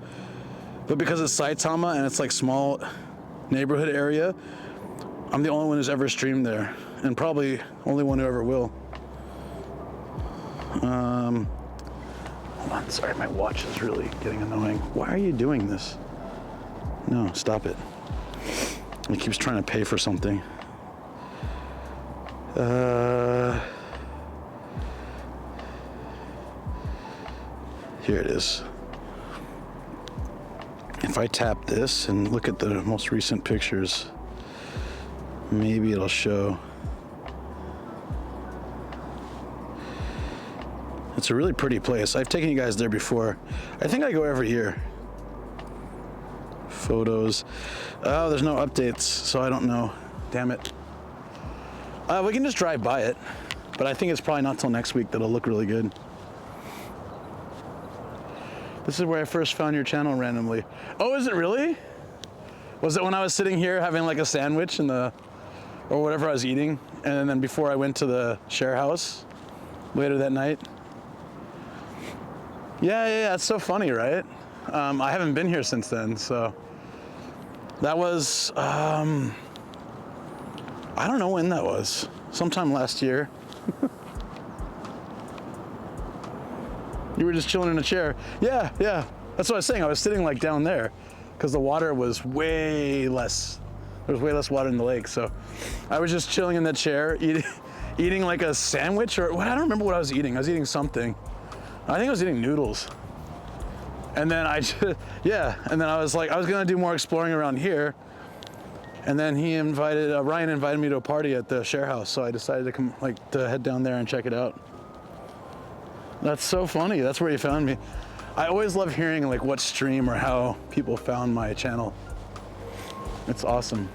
But because it's Saitama and it's like small neighborhood area, I'm the only one who's ever streamed there, and probably only one who ever will. Hold on, sorry, my watch is really getting annoying. Why are you doing this? No, stop it. It keeps trying to pay for something. Here it is. If I tap this and look at the most recent pictures, maybe it'll show. It's a really pretty place. I've taken you guys there before. I think I go every year. Photos. Oh, there's no updates, so I don't know. Damn it. We can just drive by it, but I think it's probably not till next week that it'll look really good. This is where I first found your channel randomly. Oh, is it really? Was it when I was sitting here having like a sandwich or whatever I was eating, and then before I went to the share house later that night? Yeah, it's so funny, right? I haven't been here since then, so that was, I don't know when that was. Sometime last year. You were just chilling in a chair. Yeah. That's what I was saying. I was sitting like down there because the water was way less. There was way less water in the lake. So I was just chilling in that chair, eating like a sandwich or what? I don't remember what I was eating. I was eating something. I think I was eating noodles. And then and then I was like, I was gonna do more exploring around here. And then Ryan invited me to a party at the share house. So I decided to head down there and check it out. That's so funny. That's where you found me. I always love hearing like what stream or how people found my channel. It's awesome.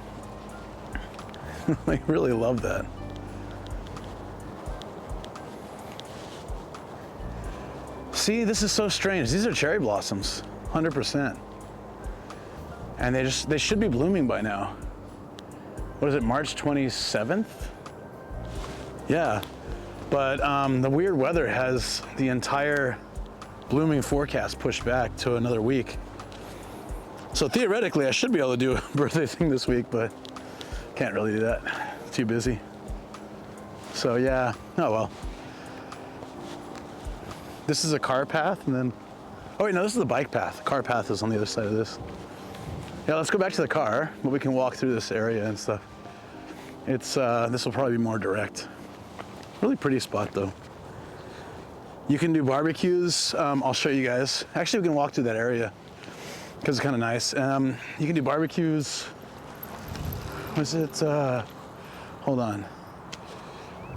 I really love that. See, this is so strange. These are cherry blossoms, 100%. And they should be blooming by now. What is it, March 27th? Yeah. But the weird weather has the entire blooming forecast pushed back to another week. So theoretically, I should be able to do a birthday thing this week, but can't really do that. Too busy. So yeah, oh well. This is a car path, and then, oh wait, no, this is the bike path. The car path is on the other side of this. Yeah, let's go back to the car, but we can walk through this area and stuff. It's, this will probably be more direct. Really pretty spot though. You can do barbecues. I'll show you guys. Actually, we can walk through that area because it's kind of nice. You can do barbecues. Was it? Hold on.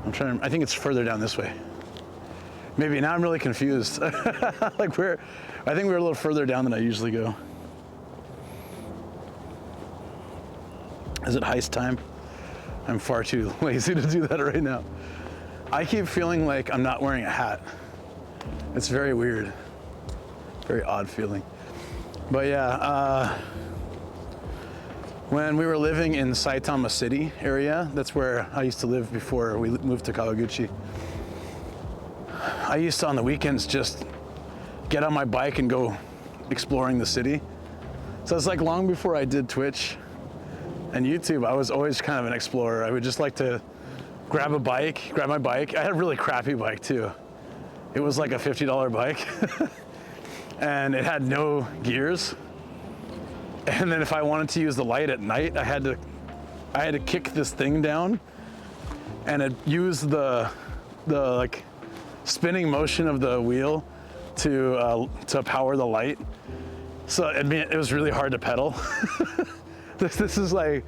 I think it's further down this way. Maybe now I'm really confused. I think we're a little further down than I usually go. Is it heist time? I'm far too lazy to do that right now. I keep feeling like I'm not wearing a hat. It's very weird. Very odd feeling. But yeah, when we were living in Saitama City area, that's where I used to live before we moved to Kawaguchi. I used to, on the weekends, just get on my bike and go exploring the city. So it's like long before I did Twitch and YouTube, I was always kind of an explorer. I would just like to grab my bike. I had a really crappy bike too. It was like a $50 bike and it had no gears. And then if I wanted to use the light at night, I had to kick this thing down and it used the like spinning motion of the wheel to power the light. So it was really hard to pedal. This is like,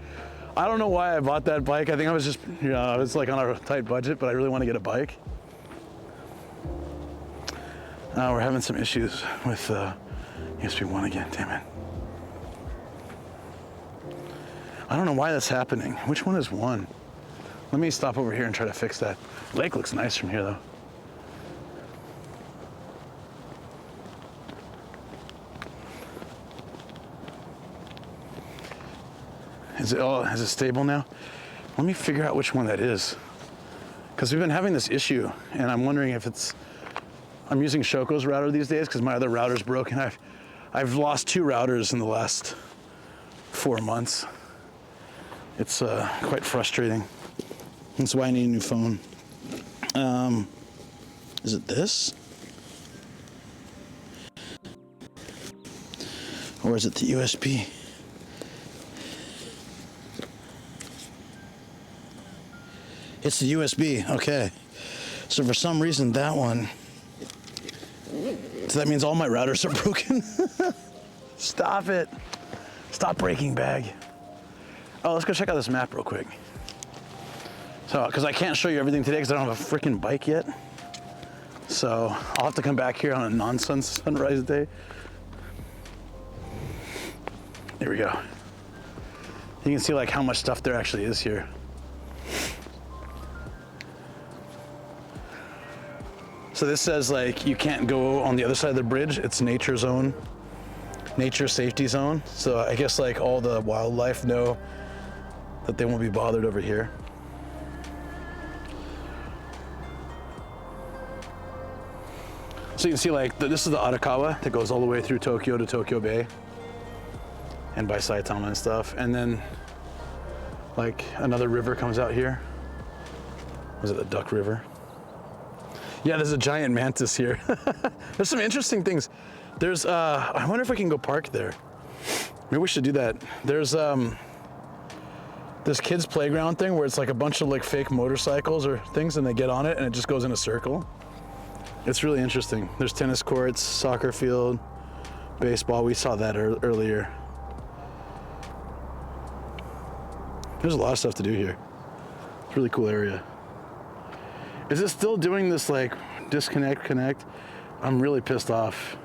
I don't know why I bought that bike. I think I was just, I was like on a tight budget, but I really want to get a bike. We're having some issues with ESP1 again, damn it. I don't know why that's happening. Which one is 1? Let me stop over here and try to fix that. Lake looks nice from here though. Is it stable now? Let me figure out which one that is. Because we've been having this issue and I'm wondering if I'm using Shoko's router these days because my other router's broken. I've lost 2 routers in the last 4 months. It's quite frustrating. That's why I need a new phone. Is it this? Or is it the USB? It's the USB, okay. So for some reason that one, so that means all my routers are broken. Stop it. Stop breaking bag. Oh, let's go check out this map real quick. So, because I can't show you everything today because I don't have a freaking bike yet. So I'll have to come back here on a non-sunrise day. There we go. You can see like how much stuff there actually is here. So this says like you can't go on the other side of the bridge. It's nature zone, nature safety zone. So I guess like all the wildlife know that they won't be bothered over here. So you can see like this is the Arakawa that goes all the way through Tokyo to Tokyo Bay and by Saitama and stuff. And then like another river comes out here. Was it the Duck River? Yeah, there's a giant mantis here. There's some interesting things. There's, I wonder if we can go park there. Maybe we should do that. There's this kids playground thing where it's like a bunch of like fake motorcycles or things and they get on it and it just goes in a circle. It's really interesting. There's tennis courts, soccer field, baseball. We saw that earlier. There's a lot of stuff to do here. It's a really cool area. Is it still doing this like disconnect, connect? I'm really pissed off.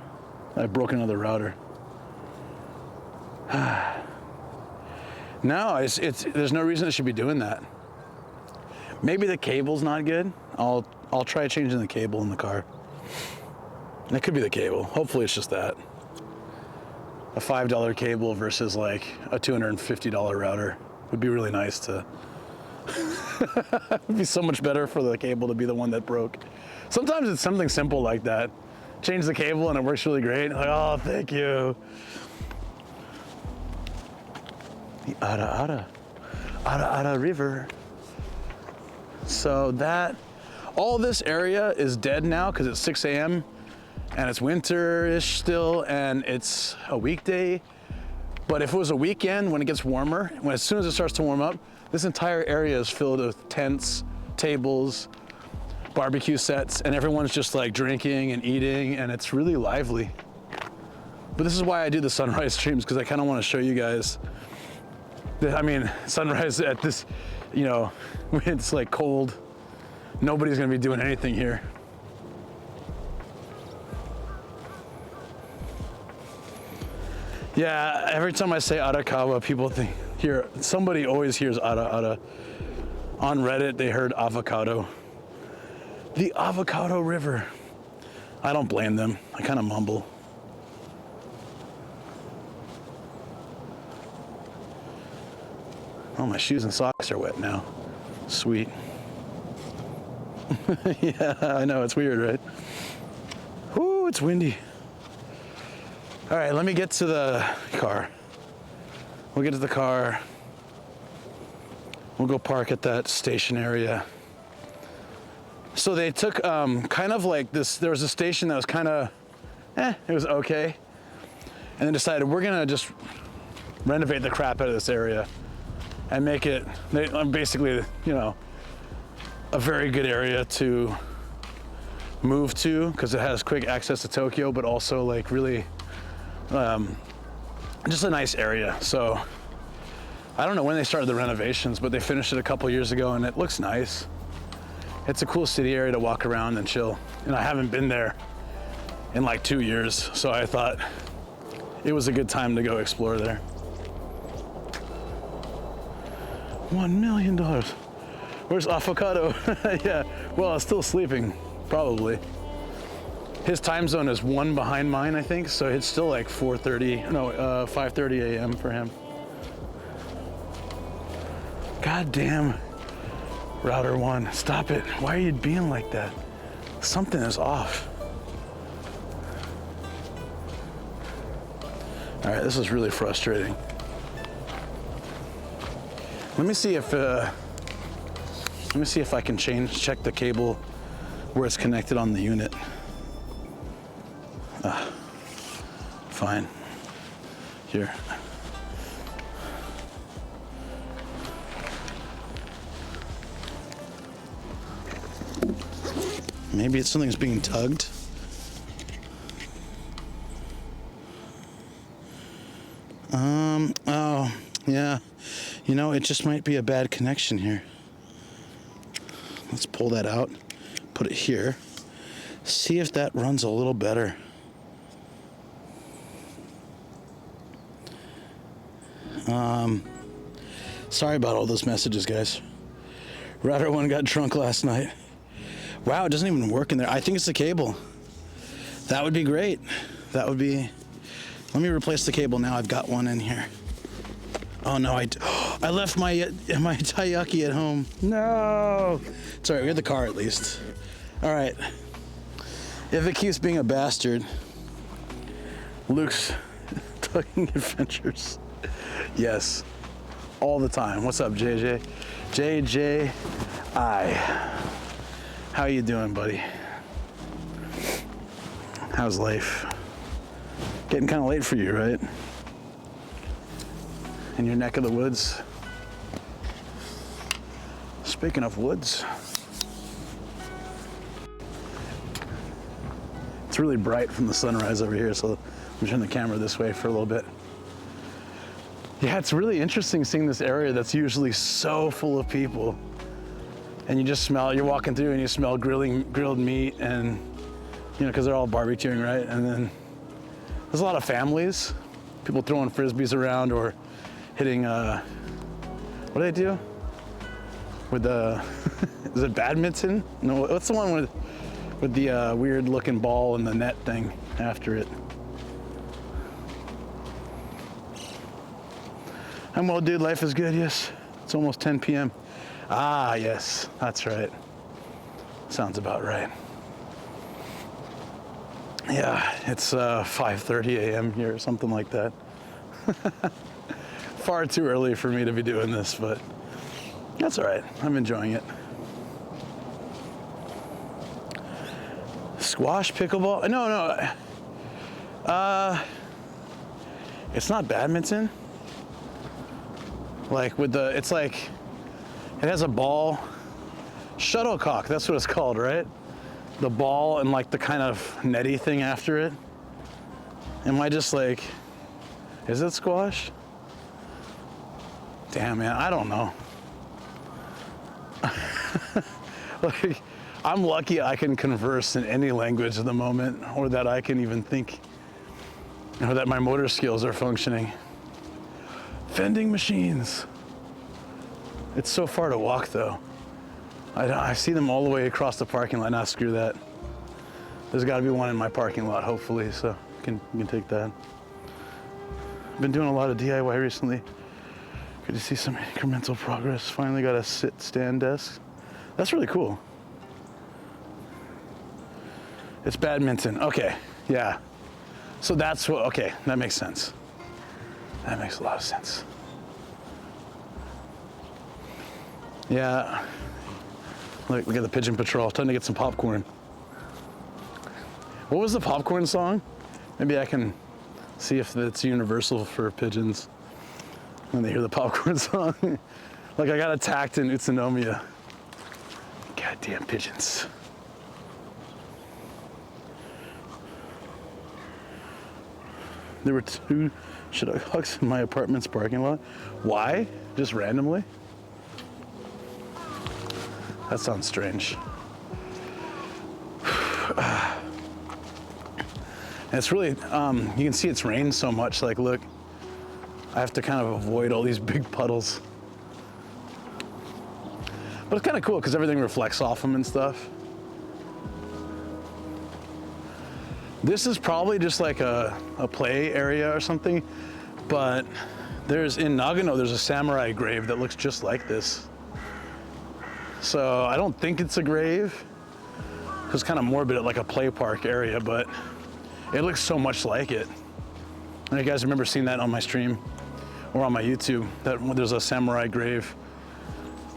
I broke another router. No, there's no reason it should be doing that. Maybe the cable's not good. I'll try changing the cable in the car. It could be the cable. Hopefully it's just that. A $5 cable versus like a $250 router would be really nice to. It would be so much better for the cable to be the one that broke. Sometimes it's something simple like that. Change the cable and it works really great. Like, oh, thank you. The Ara River. So all this area is dead now because it's 6 a.m. and it's winter-ish still and it's a weekday. But if it was a weekend when it gets warmer, as soon as it starts to warm up, this entire area is filled with tents, tables, barbecue sets, and everyone's just like drinking and eating, and it's really lively. But this is why I do the sunrise streams, because I kind of want to show you guys that, I mean, sunrise at this, when it's like cold, nobody's gonna be doing anything here. Yeah, every time I say Arakawa, people somebody always hears Ara. On Reddit, they heard avocado. The Avocado River. I don't blame them. I kind of mumble. Oh, my shoes and socks are wet now. Sweet. Yeah, I know, it's weird, right? Whoo, it's windy. All right, let me get to the car. We'll get to the car. We'll go park at that station area. So they took kind of like this, there was a station that was kind of, it was okay. And then decided we're gonna just renovate the crap out of this area and make it basically, you know, a very good area to move to because it has quick access to Tokyo, but also like really just a nice area. So I don't know when they started the renovations, but they finished it a couple years ago and it looks nice. It's a cool city area to walk around and chill. And I haven't been there in like 2 years, so I thought it was a good time to go explore there. $1 million. Where's Avocado? Yeah, well, still sleeping, probably. His time zone is 1 behind mine, I think, so it's still like 5:30 a.m. for him. God damn, Router 1, stop it. Why are you being like that? Something is off. All right, this is really frustrating. Let me see if I can check the cable where it's connected on the unit. Fine. Here. Maybe it's something's being tugged. Oh, yeah. You know, it just might be a bad connection here. Let's pull that out, put it here. See if that runs a little better. Sorry about all those messages, guys. Router 1 got drunk last night. Wow, it doesn't even work in there. I think it's the cable. That would be great. That would be... Let me replace the cable now. I've got one in here. Oh no, I left my taiyaki at home. No. It's all right, we had the car at least. All right. If it keeps being a bastard, Luke's tugging adventures. Yes, all the time. What's up, JJ? JJI. How you doing, buddy? How's life? Getting kind of late for you, right? In your neck of the woods. Speaking of woods, it's really bright from the sunrise over here, so I'm turning the camera this way for a little bit. Yeah, it's really interesting seeing this area that's usually so full of people. And you just smell, you're walking through and you smell grilled meat and, you know, because they're all barbecuing, right? And then there's a lot of families, people throwing frisbees around or hitting, what do they do? With the, is it badminton? No, what's the one with the weird looking ball and the net thing after it? I'm well, dude, life is good, yes. It's almost 10 p.m. Ah, yes, that's right. Sounds about right. Yeah, it's 5:30 a.m. here, something like that. Far too early for me to be doing this, but that's all right. I'm enjoying it. Squash, pickleball? No. It's not badminton. Like with the, it's like, it has a ball. Shuttlecock, that's what it's called, right? The ball and like the kind of netty thing after it. Am I just like, is it squash? Damn, man, I don't know. Like, I'm lucky I can converse in any language at the moment, or that I can even think, or that my motor skills are functioning. Vending machines. It's so far to walk though. I see them all the way across the parking lot. Nah, screw that. There's got to be one in my parking lot, hopefully, so you can take that. I've been doing a lot of DIY recently. Good to see some incremental progress. Finally got a stand desk. That's really cool. It's badminton. Okay, yeah. So that's what, okay, that makes sense. That makes a lot of sense. Yeah. Look at the Pigeon Patrol. Time to get some popcorn. What was the popcorn song? Maybe I can see if it's universal for pigeons when they hear the popcorn song. Like I got attacked in Utsunomiya. Goddamn pigeons. There were 2 shithogs in my apartment's parking lot. Why? Just randomly? That sounds strange. And it's really, you can see it's rained so much. Like, look, I have to kind of avoid all these big puddles. But it's kind of cool because everything reflects off them and stuff. This is probably just like a play area or something, but in Nagano, there's a samurai grave that looks just like this. So I don't think it's a grave. It's kind of morbid at like a play park area, but it looks so much like it. And you guys remember seeing that on my stream or on my YouTube, that there's a samurai grave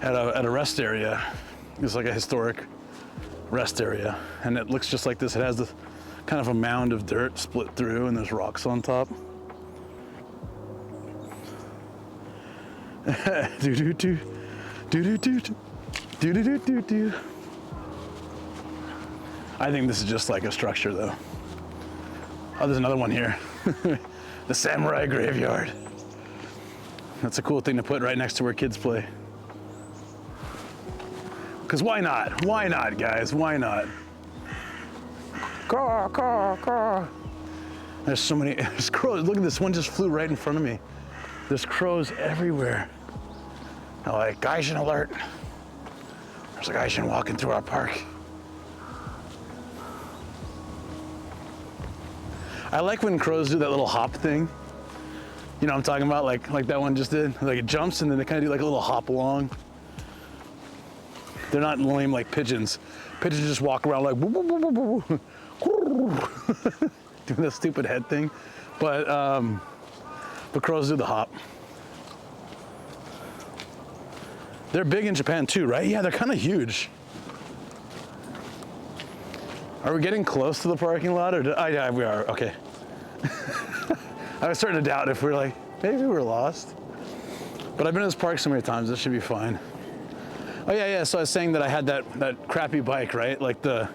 at a rest area. It's like a historic rest area, and it looks just like this. It has the kind of a mound of dirt split through, and there's rocks on top. do do do do do do do do do do do. I think this is just like a structure, though. Oh, there's another one here. The samurai graveyard. That's a cool thing to put right next to where kids play. Because why not? Why not, guys? Why not? Caw, caw, caw. There's so many, there's crows. Look at this one, just flew right in front of me. There's crows everywhere. I'm like, Gaijin alert. There's a Gaijin walking through our park. I like when crows do that little hop thing. You know what I'm talking about? Like that one just did. Like it jumps and then they kind of do like a little hop along. They're not lame like pigeons. Pigeons just walk around like woo, woo, woo, woo, woo. Doing that stupid head thing. But crows do the hop. They're big in Japan too, right? Yeah, they're kind of huge. Are we getting close to the parking lot? Or yeah, we are. Okay. I was starting to doubt if we're like, maybe we're lost. But I've been in this park so many times, this should be fine. Oh yeah. So I was saying that I had that crappy bike, right? Like the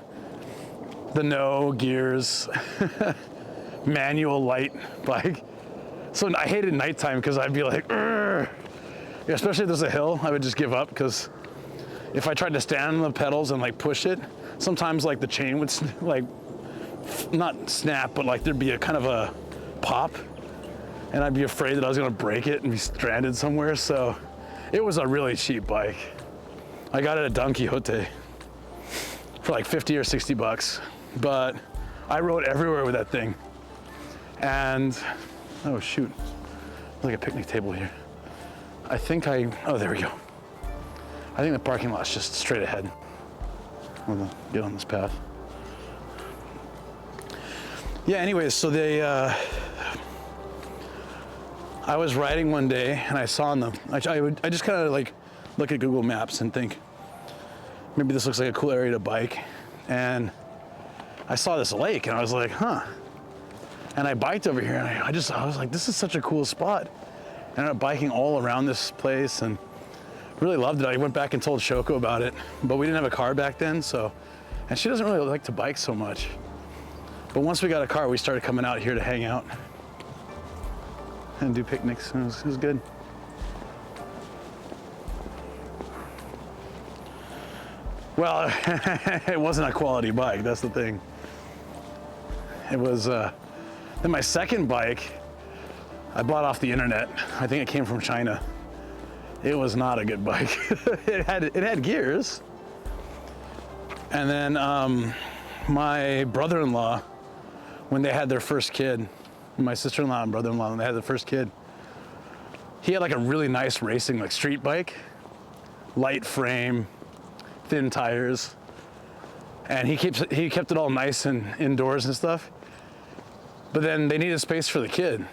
no gears, manual light bike. So I hated nighttime because I'd be like, yeah, especially if there's a hill, I would just give up because if I tried to stand on the pedals and like push it, sometimes like the chain would like not snap, but like there'd be a kind of a pop, and I'd be afraid that I was gonna break it and be stranded somewhere. So it was a really cheap bike. I got it at Don Quixote for like 50 or 60 bucks, but I rode everywhere with that thing. And oh shoot, there's like a picnic table here. Oh, there we go. I think the parking lot's just straight ahead. I'm gonna get on this path. Yeah, anyways, so I was riding one day and I saw I just kind of like look at Google Maps and think, maybe this looks like a cool area to bike. And I saw this lake and I was like, huh. And I biked over here and I was like, this is such a cool spot. And I ended up biking all around this place and really loved it. I went back and told Shoko about it, but we didn't have a car back then, and she doesn't really like to bike so much. But once we got a car, we started coming out here to hang out and do picnics. It was good. Well, it wasn't a quality bike, that's the thing. It was, then my second bike, I bought off the internet. I think it came from China. It was not a good bike. It had gears. And then my brother-in-law, when they had their first kid, my sister-in-law and brother-in-law, when they had their first kid, he had like a really nice racing, like street bike, light frame, thin tires, and he kept it all nice and indoors and stuff. But then they needed space for the kid.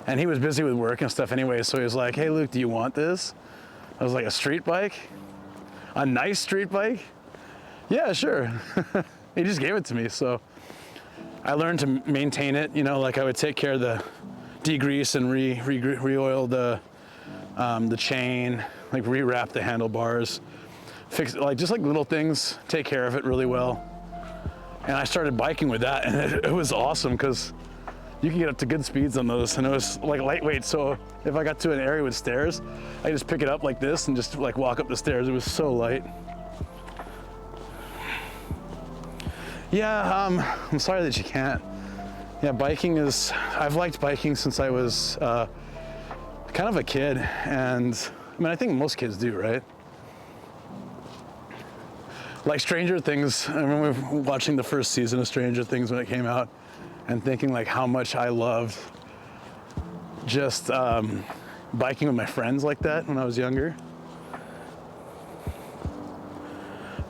And he was busy with work and stuff anyway, so he was like, hey Luke, do you want this? I was like, a street bike? A nice street bike? Yeah, sure. He just gave it to me, so I learned to maintain it. You know, like I would take care of the degrease and re-oil the chain, like rewrap the handlebars, fix like just like little things, take care of it really well. And I started biking with that, and it was awesome because you can get up to good speeds on those, and it was like lightweight. So if I got to an area with stairs, I just pick it up like this and just like walk up the stairs. It was so light. Yeah, I'm sorry that you can't. Yeah, biking is, I've liked biking since I was kind of a kid, and I mean, I think most kids do, right? Like Stranger Things, I remember watching the first season of Stranger Things when it came out and thinking like how much I loved just biking with my friends like that when I was younger.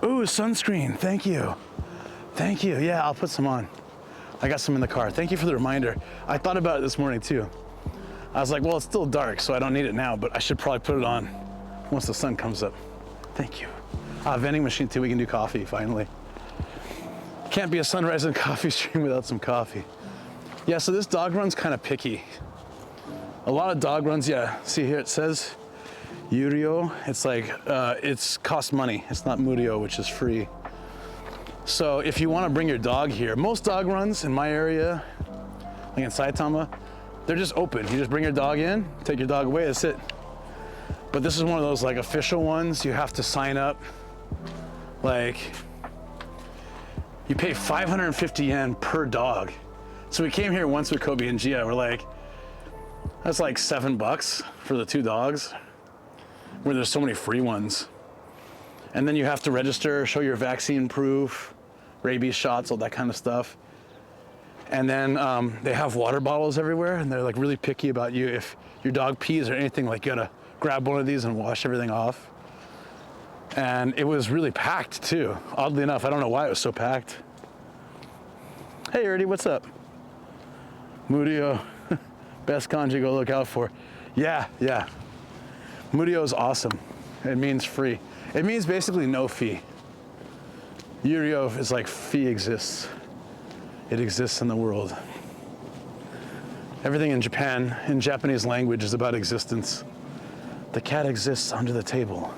Ooh, sunscreen, thank you. Thank you, yeah, I'll put some on. I got some in the car. Thank you for the reminder. I thought about it this morning too. I was like, well, it's still dark, so I don't need it now, but I should probably put it on once the sun comes up. Thank you. Vending machine too, we can do coffee, finally. Can't be a sunrise and coffee stream without some coffee. Yeah, so this dog run's kind of picky. A lot of dog runs, yeah, see here it says Yurio. It's like, it's cost money. It's not Murio, which is free. So if you want to bring your dog here, most dog runs in my area, like in Saitama, they're just open. You just bring your dog in, take your dog away, that's it. But this is one of those like official ones. You have to sign up. Like, you pay 550 yen per dog. So we came here once with Kobe and Gia. We're like, that's like $7 for the 2 dogs, where there's so many free ones. And then you have to register, show your vaccine proof, rabies shots, all that kind of stuff. And then they have water bottles everywhere, and they're like really picky about you. If your dog pees or anything, like you gotta grab one of these and wash everything off. And it was really packed too. Oddly enough, I don't know why it was so packed. Hey Erdy, what's up? Murio, best kanji go look out for. Yeah, yeah. Murio is awesome. It means free. It means basically no fee. Yurio is like fee exists. It exists in the world. Everything in Japan, in Japanese language, is about existence. The cat exists under the table.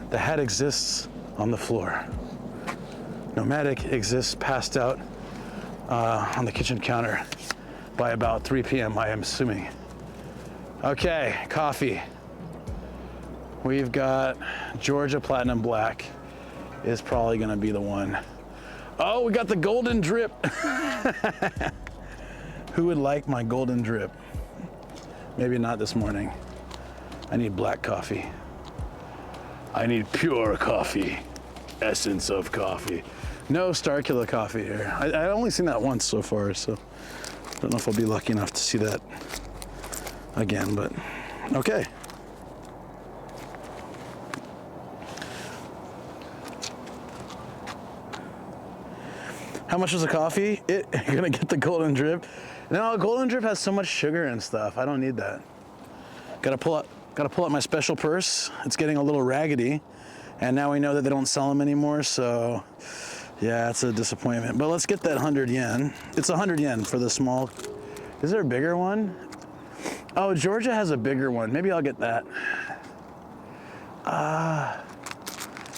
The hat exists on the floor. Nomadic exists passed out on the kitchen counter by about 3 p.m., I am assuming. Okay, coffee. We've got Georgia Platinum Black is probably gonna be the one. Oh, we got the golden drip. Who would like my golden drip? Maybe not this morning. I need black coffee. I need pure coffee. Essence of coffee. No Starkiller coffee here. I've only seen that once so far, so I don't know if I'll be lucky enough to see that again, but okay. How much is a coffee? You're gonna get the golden drip. No, golden drip has so much sugar and stuff. I don't need that. Gotta pull out my special purse. It's getting a little raggedy, and now we know that they don't sell them anymore. So, yeah, it's a disappointment. But let's get that 100 yen. It's 100 yen for the small. Is there a bigger one? Oh, Georgia has a bigger one. Maybe I'll get that. Yeah,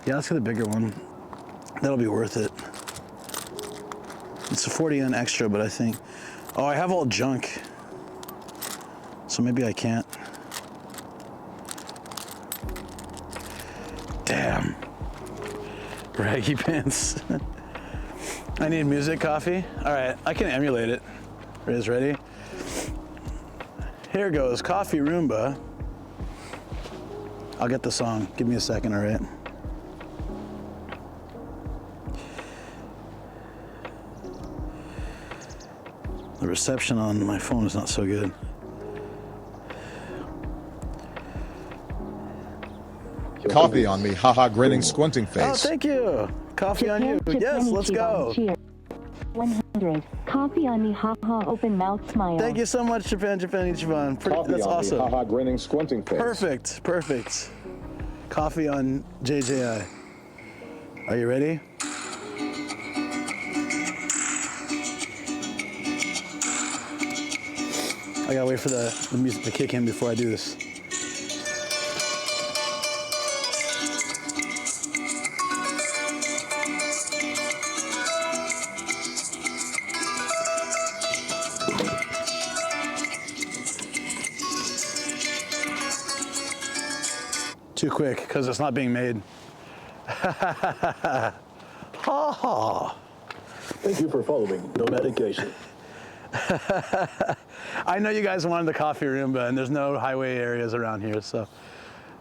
let's get a bigger one. That'll be worth it. It's a 40 yen extra, but I think, oh, I have all junk, so maybe I can't. Damn. Raggy pants. I need music coffee. All right, I can emulate it. Riz, ready? Here goes, Coffee Roomba. I'll get the song. Give me a second, all right? The reception on my phone is not so good. Coffee on me, haha, grinning, squinting Oh, face. thank you. Coffee on you. Yes, let's go. 100. Coffee on me, haha, open mouth smile. Thank you so much, Japan Ichiban. Coffee That's on awesome. me, haha, grinning, squinting face. Perfect, perfect. Coffee on JJI. Are you ready? I gotta wait for the music to kick in before I do this. Too quick, because it's not being made. Ha ha. Thank you for following No Medication. I know you guys wanted the coffee Roomba, and there's no highway areas around here, so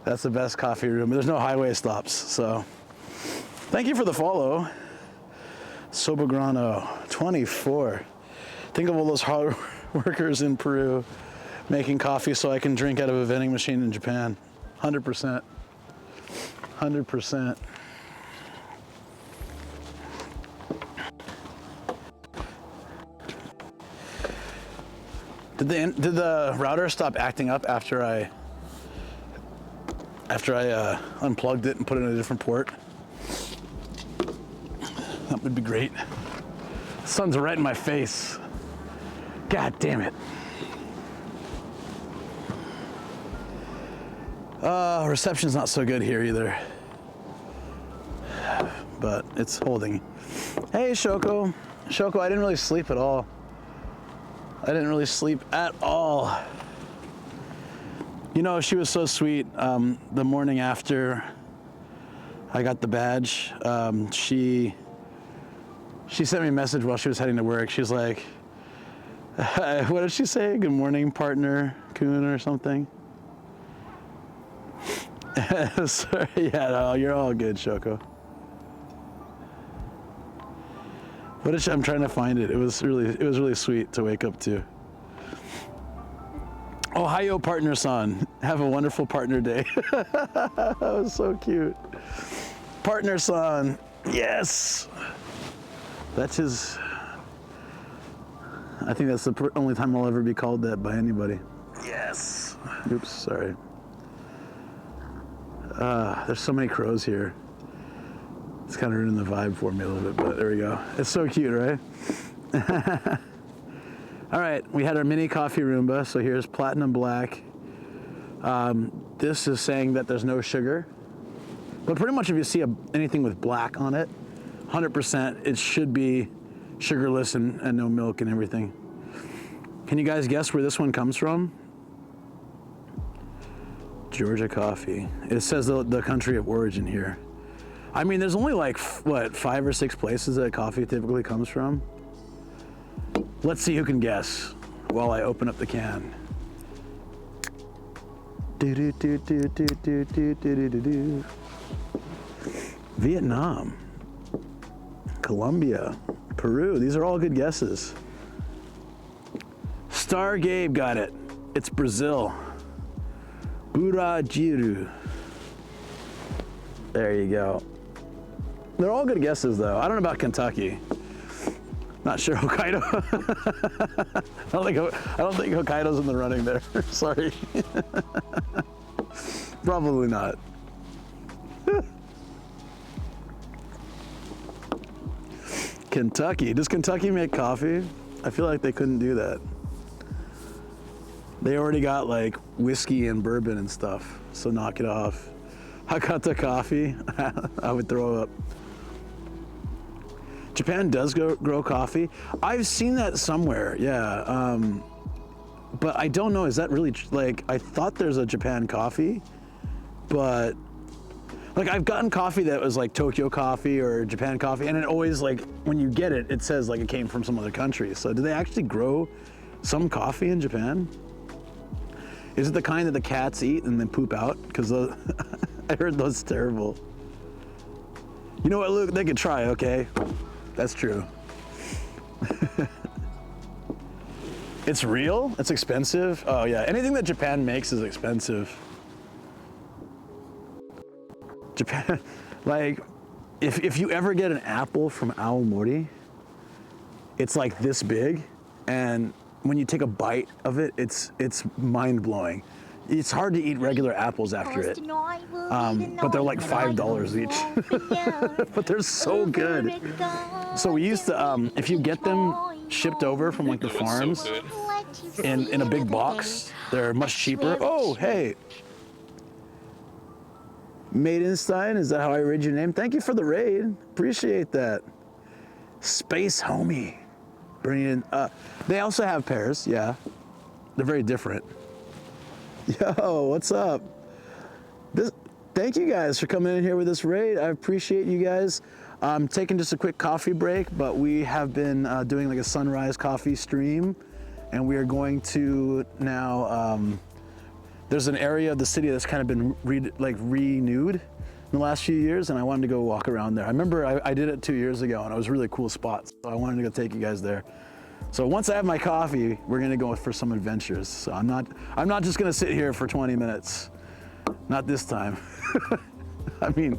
that's the best coffee Roomba. There's no highway stops, so thank you for the follow. Sobograno, 24. Think of all those hard workers in Peru making coffee so I can drink out of a vending machine in Japan. 100%. 100%. Did the router stop acting up after I unplugged it and put it in a different port? That would be great. The sun's right in my face. God damn it. Reception's not so good here either. But it's holding. Hey, Shoko. Shoko, I didn't really sleep at all. I didn't really sleep at all. You know, she was so sweet. The morning after I got the badge, she sent me a message while she was heading to work. She's like, what did she say? Good morning, partner, Coon or something. Sorry, yeah, no, you're all good, Shoko. What did she, I'm trying to find it. It was really sweet to wake up to. Ohio partner-san, have a wonderful partner day. That was so cute. Partner-san, yes. That's his. I think that's the only time I'll ever be called that by anybody. Yes. Oops, sorry. There's so many crows here. It's kind of ruining the vibe for me a little bit, but there we go. It's so cute, right? All right, we had our mini coffee Roomba. So here's Platinum Black. This is saying that there's no sugar. But pretty much if you see anything with black on it, 100% it should be sugarless and no milk and everything. Can you guys guess where this one comes from? Georgia coffee. It says the country of origin here. I mean, there's only like, what, 5 or 6 places that coffee typically comes from? Let's see who can guess while I open up the can. Vietnam, Colombia, Peru. These are all good guesses. Star Gabe got it. It's Brazil. Burajiru. There you go. They're all good guesses, though. I don't know about Kentucky. Not sure Hokkaido. I don't think Hokkaido's in the running there. Sorry. Probably not. Kentucky. Does Kentucky make coffee? I feel like they couldn't do that. They already got like whiskey and bourbon and stuff, so knock it off. Hakata coffee. I would throw up. Japan does grow coffee. I've seen that somewhere, yeah. But I don't know, is that really, like, I thought there's a Japan coffee, but, like, I've gotten coffee that was like Tokyo coffee or Japan coffee, and it always, like, when you get it, it says, like, it came from some other country. So do they actually grow some coffee in Japan? Is it the kind that the cats eat and then poop out? Because I heard those terrible. You know what, Luke? They could try, okay? That's true. It's real? It's expensive? Oh yeah, anything that Japan makes is expensive. Japan, like, if you ever get an apple from Aomori, it's like this big, and when you take a bite of it, it's mind-blowing. It's hard to eat regular apples after it. But they're like $5 each. But they're so good. So we used to, if you get them shipped over from like the farms in a big box, they're much cheaper. Oh, hey. Maidenstein, is that how I read your name? Thank you for the raid. Appreciate that. Space Homie. Bringing in, they also have pears, yeah. They're very different. Yo, what's up? Thank you guys for coming in here with this raid. I appreciate you guys. I'm taking just a quick coffee break, but we have been doing like a sunrise coffee stream, and we are going to now, there's an area of the city that's kind of been renewed in the last few years, and I wanted to go walk around there. I remember I did it 2 years ago, and it was a really cool spot, so I wanted to go take you guys there. So once I have my coffee, we're gonna go for some adventures. So I'm not just gonna sit here for 20 minutes. Not this time. I mean,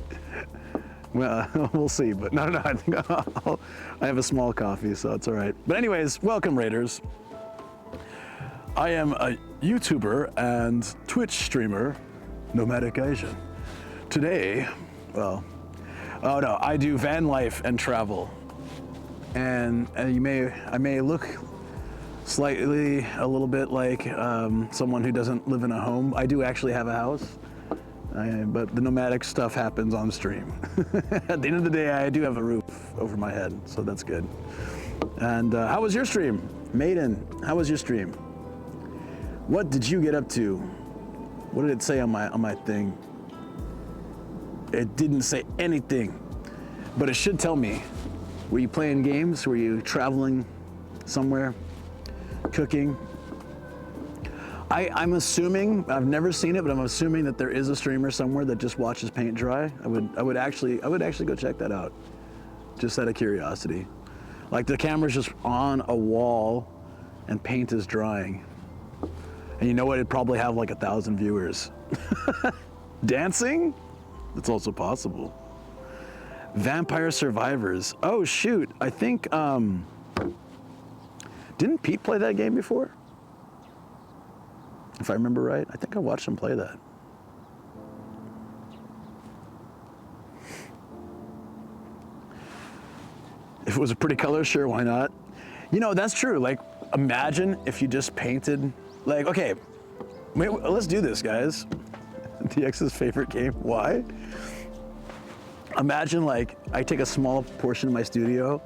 well, we'll see, but no, I think I have a small coffee, so it's all right. But anyways, welcome Raiders. I am a YouTuber and Twitch streamer, Nomadic Asian. Today, well, oh no, I do van life and travel. And I may look slightly a little bit like someone who doesn't live in a home. I do actually have a house, but the nomadic stuff happens on stream. At the end of the day, I do have a roof over my head, so that's good. And how was your stream? Maiden, how was your stream? What did you get up to? What did it say on my thing? It didn't say anything, but it should tell me. Were you playing games? Were you traveling somewhere? Cooking? I'm assuming, I've never seen it, but I'm assuming that there is a streamer somewhere that just watches paint dry. I would actually go check that out, just out of curiosity. Like the camera's just on a wall and paint is drying. And you know what? It'd probably have like 1,000 viewers. Dancing? That's also possible. Vampire Survivors. Oh shoot, I think, didn't Pete play that game before? If I remember right, I think I watched him play that. If it was a pretty color, sure, why not? You know, that's true. Like, imagine if you just painted, like, okay, wait, let's do this, guys. DX's favorite game, why? Imagine like I take a small portion of my studio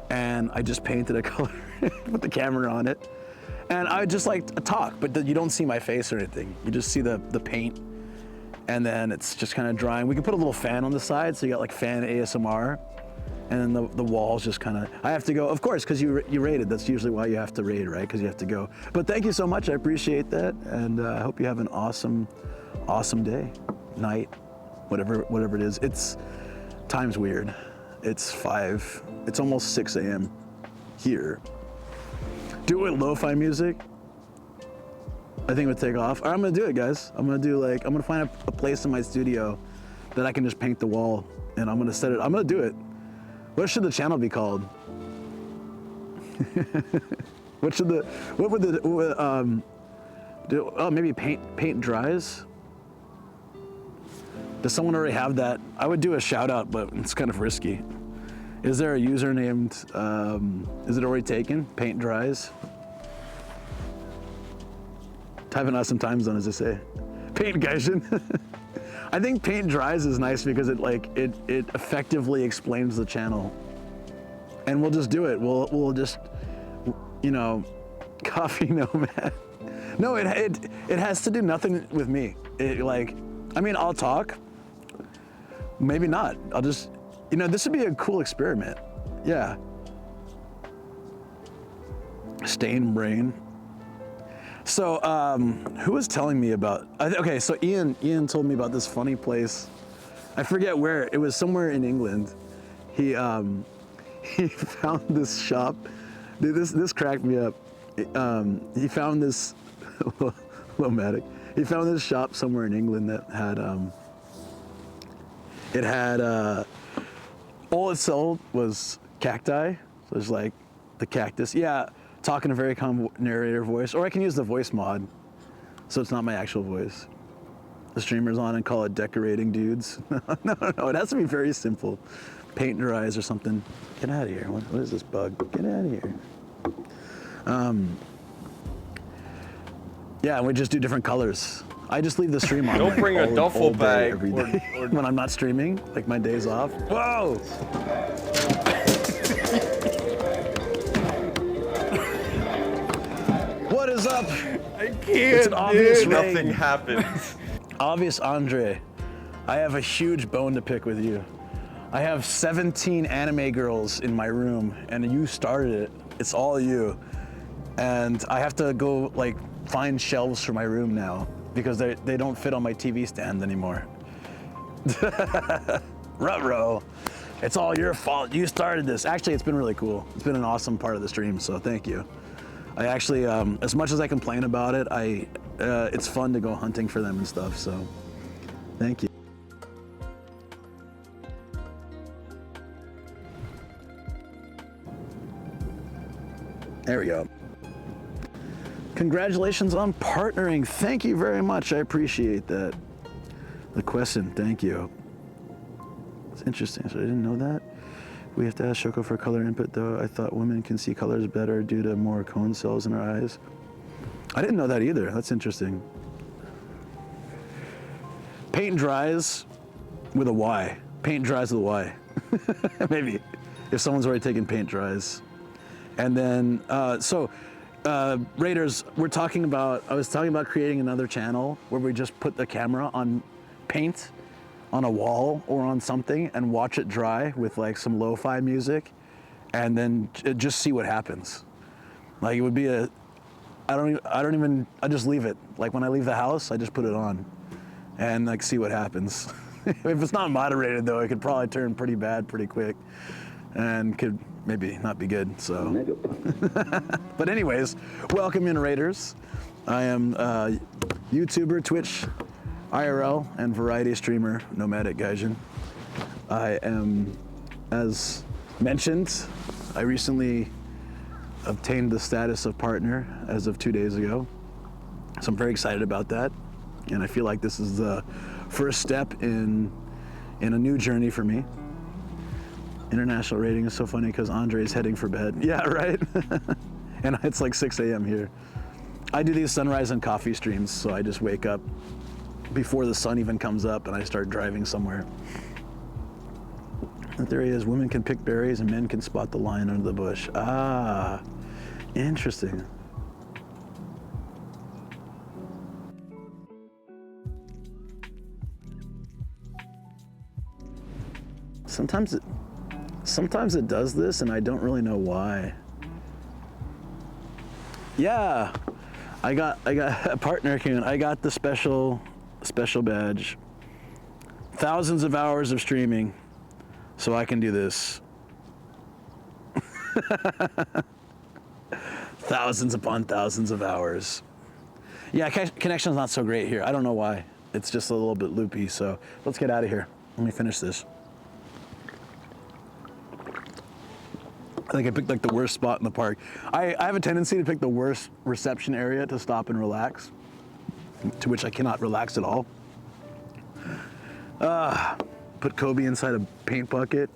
and I just painted a color, put the camera on it, and I would just like talk, but you don't see my face or anything. You just see the paint, and then it's just kind of drying. We can put a little fan on the side, so you got like fan ASMR, and then the walls just kind of, I have to go, of course, because you raided. That's usually why you have to raid, right? Because you have to go. But thank you so much, I appreciate that, and I hope you have an awesome day, night, whatever it is. Time's weird. It's almost 6 a.m. here. Do it with lo-fi music. I think it would take off. All right, I'm gonna do it, guys. I'm gonna find a place in my studio that I can just paint the wall, and I'm gonna set it. I'm gonna do it. What should the channel be called? Maybe paint dries? Does someone already have that? I would do a shout out, but it's kind of risky. Is there a user named, is it already taken? Paint dries? Typing out some time zone, as they say. Paint Gaijin. I think paint dries is nice because it effectively explains the channel. And we'll just do it. We'll just, you know, coffee nomad. No, it has to do nothing with me. I'll talk. Maybe not. I'll just, this would be a cool experiment. Yeah. Stain brain. So, who was telling me about, okay, so Ian told me about this funny place. I forget where, it was somewhere in England. He found this shop. Dude, this cracked me up. He found this, Lomatic. He found this shop somewhere in England that had, all it sold was cacti. So there's like the cactus. Yeah, talk in a very calm narrator voice, or I can use the voice mod. so it's not my actual voice. The streamer's on and call it decorating dudes. No, it has to be very simple. Paint your eyes or something. Get out of here. What is this bug? Get out of here. Yeah, and we just do different colors. I just leave the stream on. Don't bring a duffel bag every day. When I'm not streaming, like my days off. Whoa! What is up? I can't, It's an obvious dude. ring. Nothing happens. Obvious Andre, I have a huge bone to pick with you. I have 17 anime girls in my room, and you started it. It's all you. And I have to go like find shelves for my room now because they don't fit on my TV stand anymore. Ruh-roh. It's all your fault. You started this. Actually, it's been really cool. It's been an awesome part of the stream, so thank you. I actually, as much as I complain about it, it's fun to go hunting for them and stuff, so thank you. There we go. Congratulations on partnering. Thank you very much. I appreciate that. The question, thank you. It's interesting, so I didn't know that. We have to ask Shoko for color input though. I thought women can see colors better due to more cone cells in our eyes. I didn't know that either. That's interesting. Paint dries with a Y. Paint dries with a Y. Maybe, if someone's already taken paint dries. And then, Raiders, I was talking about creating another channel where we just put the camera on paint on a wall or on something and watch it dry with like some lo-fi music and then just see what happens. Like it would be I just leave it. Like when I leave the house, I just put it on and like see what happens. If it's not moderated though, it could probably turn pretty bad pretty quick and could maybe not be good, so. But anyways, welcome in Raiders. I am a YouTuber, Twitch, IRL, and variety streamer, Nomadic Gaijin. I am, as mentioned, I recently obtained the status of partner as of 2 days ago. So I'm very excited about that. And I feel like this is the first step in a new journey for me. International rating is so funny because Andre's heading for bed. Yeah, right? And it's like 6 a.m. here. I do these sunrise and coffee streams, so I just wake up before the sun even comes up and I start driving somewhere. The theory is women can pick berries and men can spot the lion under the bush. Ah, interesting. Sometimes it does this and I don't really know why. Yeah, I got a partner account. I got the special badge. Thousands of hours of streaming, so I can do this. Thousands upon thousands of hours. Yeah, connection's not so great here. I don't know why. It's just a little bit loopy, so let's get out of here. Let me finish this. I think I picked like the worst spot in the park. I have a tendency to pick the worst reception area to stop and relax, to which I cannot relax at all. Put Kobe inside a paint bucket,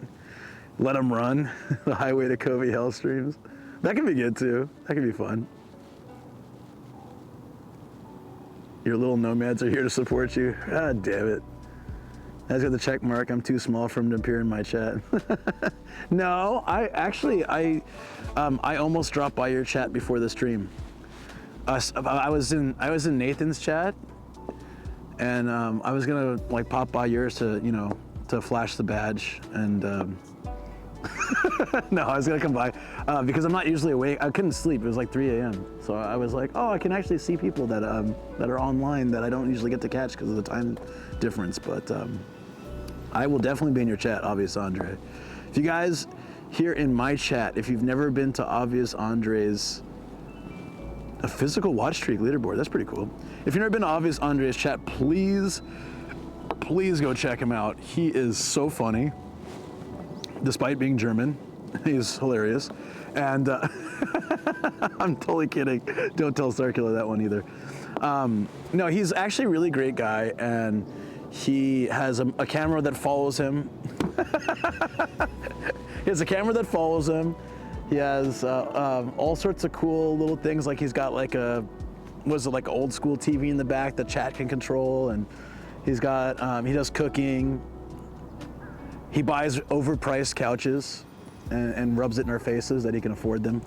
let him run the highway to Kobe hell streams. That can be good too. That can be fun. Your little nomads are here to support you. God damn it. I just got the check mark. I'm too small for him to appear in my chat. No, I almost dropped by your chat before the stream. I was in Nathan's chat, and I was gonna like pop by yours to to flash the badge, and no, I was gonna come by because I'm not usually awake. I couldn't sleep. It was like 3 a.m. So I was like, oh, I can actually see people that are online that I don't usually get to catch because of the time difference. But I will definitely be in your chat, Obvious Andre. If you guys here in my chat, if you've never been to Obvious Andre's a physical watch streak leaderboard, that's pretty cool. If you've never been to Obvious Andre's chat, please go check him out. He is so funny, despite being German. He's hilarious. And I'm totally kidding. Don't tell Circular that one either. No, he's actually a really great guy, and he has a camera that follows him. He has a camera that follows him. He has all sorts of cool little things, like he's got like like old school TV in the back that chat can control, and he's got, he does cooking. He buys overpriced couches and rubs it in our faces that he can afford them.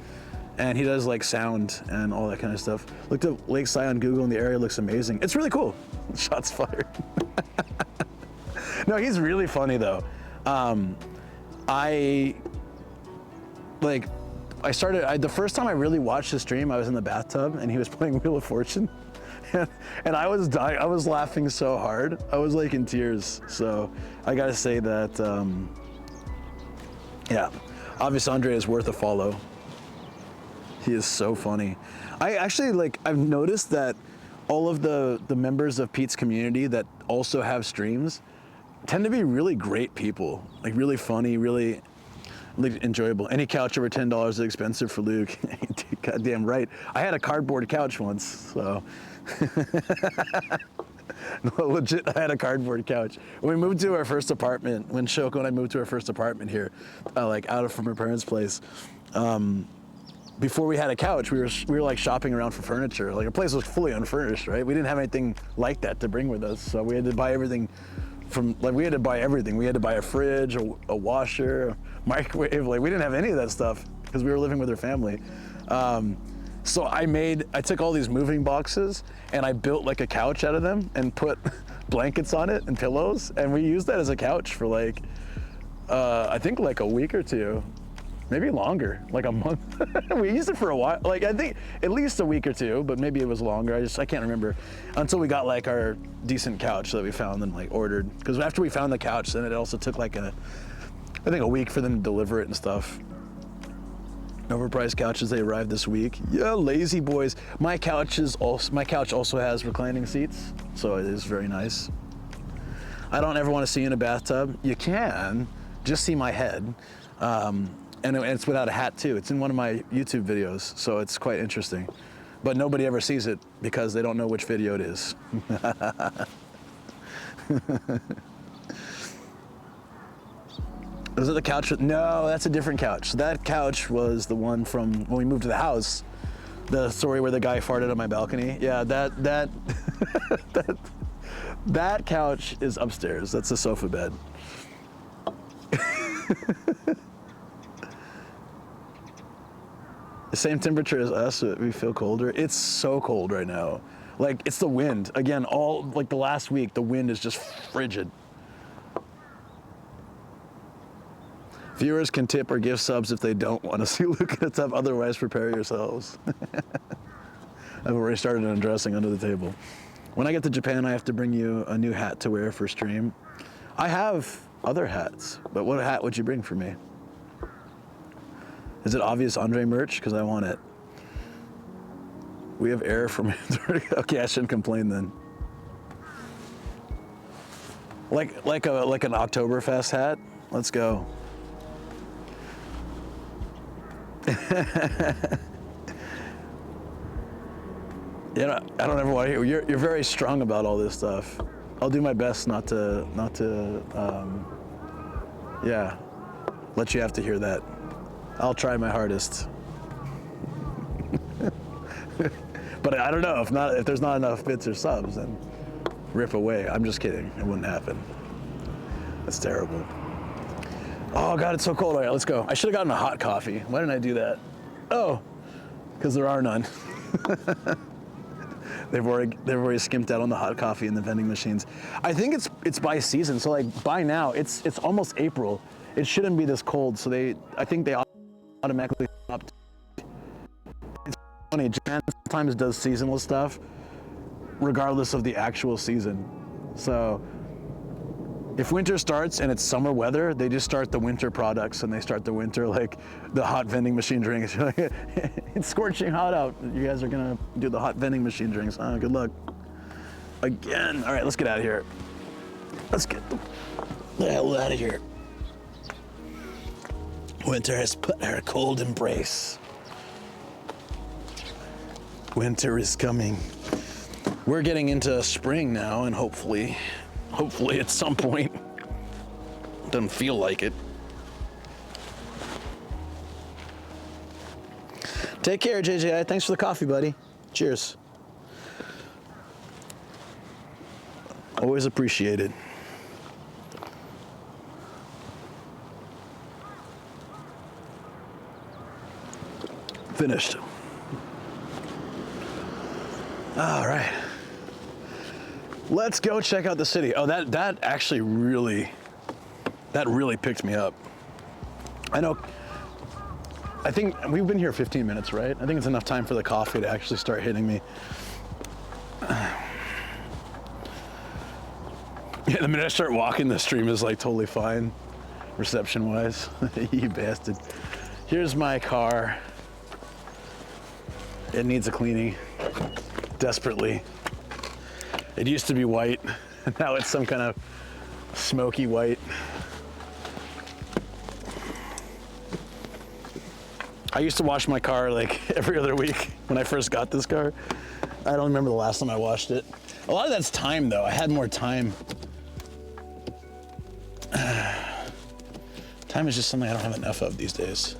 And he does like sound and all that kind of stuff. Looked up Lake Sai on Google and the area looks amazing. It's really cool. Shots fired. No, he's really funny though. The first time I really watched his stream, I was in the bathtub and he was playing Wheel of Fortune. And I was dying. I was laughing so hard. I was like in tears. So I gotta say that, yeah, obviously Andre is worth a follow. He is so funny. I actually I've noticed that all of the members of Pete's community that also have streams tend to be really great people, like really funny, really enjoyable. Any couch over $10 is expensive for Luke. Goddamn right. I had a cardboard couch once, so. No, legit, I had a cardboard couch. When we moved to our first apartment, when Shoko and I moved to our first apartment here, from our parents' place, before we had a couch, we were like shopping around for furniture. Like our place was fully unfurnished, right? We didn't have anything like that to bring with us, so we had to buy everything we had to buy everything. We had to buy a fridge, a washer, a microwave. Like we didn't have any of that stuff because we were living with our family. So I took all these moving boxes and I built like a couch out of them and put blankets on it and pillows, and we used that as a couch for I think like a week or two. Maybe longer, like a month. We used it for a while, I think at least a week or two, but maybe it was longer. I can't remember until we got like our decent couch that we found and ordered. Because after we found the couch, then it also took I think a week for them to deliver it and stuff. Overpriced couches, they arrived this week. Yeah, lazy boys. My couch also has reclining seats, so it is very nice. I don't ever want to see you in a bathtub. You can, just see my head. And it's without a hat too. It's in one of my YouTube videos, so it's quite interesting. But nobody ever sees it because they don't know which video it is. Was it the couch? No, that's a different couch. That couch was the one from when we moved to the house. The story where the guy farted on my balcony. Yeah, that couch is upstairs. That's a sofa bed. The same temperature as us, but we feel colder. It's so cold right now. It's the wind. Again, the last week, the wind is just frigid. Viewers can tip or give subs if they don't want to see Luke in a tub, otherwise prepare yourselves. I've already started undressing under the table. When I get to Japan, I have to bring you a new hat to wear for stream. I have other hats, but what hat would you bring for me? Is it obvious Andre merch? Because I want it. We have air from okay, I shouldn't complain then. Like an Oktoberfest hat? Let's go. Yeah, I don't ever want to hear. You're very strong about all this stuff. I'll do my best not to let you have to hear that. I'll try my hardest. But I don't know, if there's not enough bits or subs, then rip away. I'm just kidding, it wouldn't happen. That's terrible. Oh God, it's so cold. All right, let's go. I should have gotten a hot coffee. Why didn't I do that? Oh, because there are none. They've already skimped out on the hot coffee in the vending machines. I think it's by season, so by now, it's almost April. It shouldn't be this cold, so I think they automatically stopped. It's funny, Japan sometimes does seasonal stuff regardless of the actual season. So if winter starts and it's summer weather, they just start the winter products, and they start the winter, the hot vending machine drinks. It's scorching hot out. You guys are gonna do the hot vending machine drinks. Good luck. Again. All right, let's get out of here. Let's get the hell out of here. Winter has put her cold embrace. Winter is coming. We're getting into spring now, and hopefully at some point, doesn't feel like it. Take care, JJI. Thanks for the coffee, buddy. Cheers. Always appreciated. Finished. All right. Let's go check out the city. Oh, that actually really picked me up. I think we've been here 15 minutes, right? I think it's enough time for the coffee to actually start hitting me. Yeah, the minute I start walking, the stream is like totally fine, reception-wise. You bastard. Here's my car. It needs a cleaning, desperately. It used to be white, and now it's some kind of smoky white. I used to wash my car like every other week when I first got this car. I don't remember the last time I washed it. A lot of that's time though. I had more time. Time is just something I don't have enough of these days.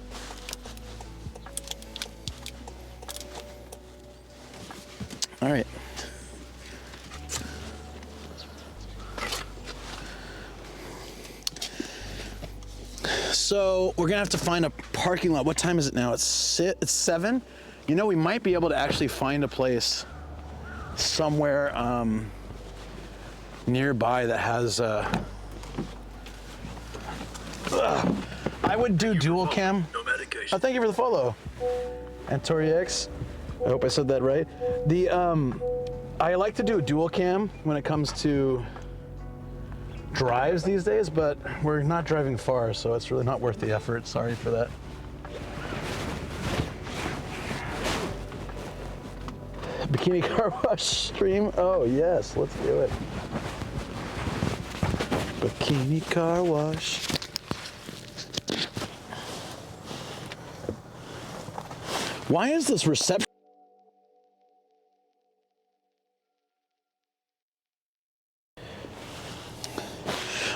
All right. So we're gonna have to find a parking lot. What time is it now? It's 7. You know, we might be able to actually find a place somewhere nearby that has. I would do dual cam. No medication. Oh, thank you for the follow. And Tori X. I hope I said that right. I like to do a dual cam when it comes to drives these days, but we're not driving far, so it's really not worth the effort. Sorry for that. Bikini car wash stream? Oh yes, let's do it. Bikini car wash. Why is this reception?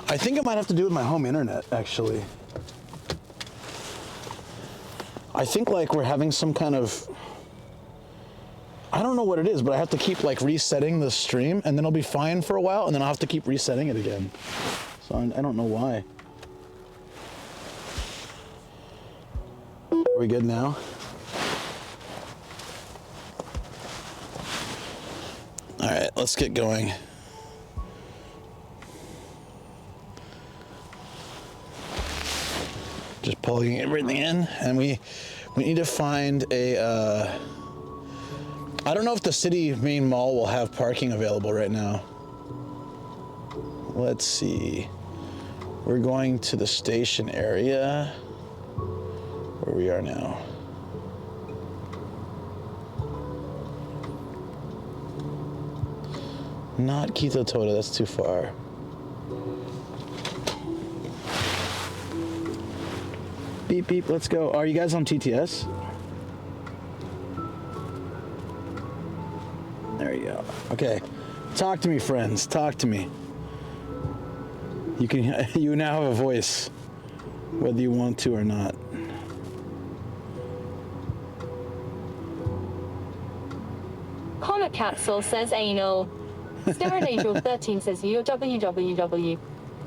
I think it might have to do with my home internet, actually. I think like we're having some kind of, I don't know what it is, but I have to keep like resetting the stream, and then it'll be fine for a while, and then I'll have to keep resetting it again. So I don't know why. Are we good now? All right, let's get going. Just plugging everything in, and we need to find a, I don't know if the city main mall will have parking available right now. Let's see. We're going to the station area, where we are now. Not Kito Toda, that's too far. Beep, beep, let's go. Are you guys on TTS? There you go. Okay. Talk to me, friends. Talk to me. You now have a voice, whether you want to or not. Comet Capsule says anal. Starin Angel 13 says www.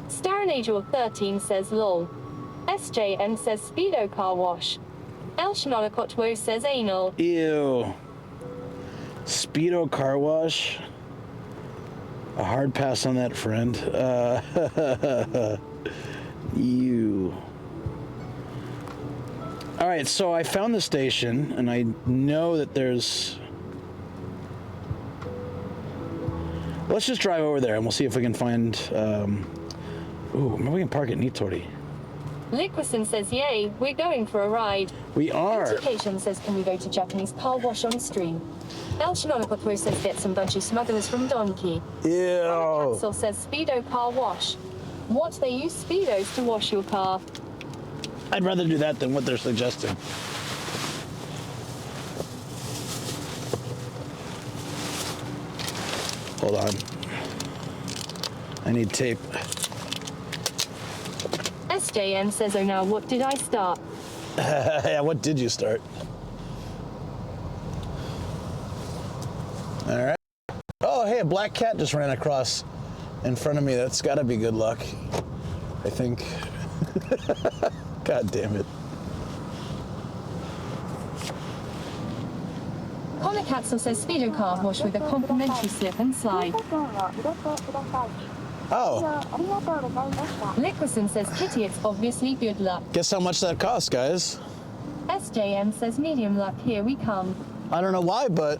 Starin Angel 13 says lol. SJN says Speedo car wash. El Shmonakotwo says anal. Ew. Speedo car wash? A hard pass on that, friend. Ew. All right, so I found the station, and I know that there's... Let's just drive over there, and we'll see if we can find... Ooh, maybe we can park at Nitori. Liquison says yay, we're going for a ride. We are. Education says can we go to Japanese car wash on stream? El Shmonakotwo says get some bunchy smugglers from Donkey. Ew. Capsule says Speedo car wash. What, they use Speedos to wash your car? I'd rather do that than what they're suggesting. Hold on. I need tape. SJM says, oh now what did I start? Yeah, what did you start? All right. Oh, hey, a black cat just ran across in front of me. That's got to be good luck, I think. God damn it. Connor Katzel says, Speedo car wash with a complimentary slip and slide. Oh, Lickerson says, Kitty, it's obviously good luck. guess how much that costs, guys? SJM says, medium luck, here we come. I don't know why, but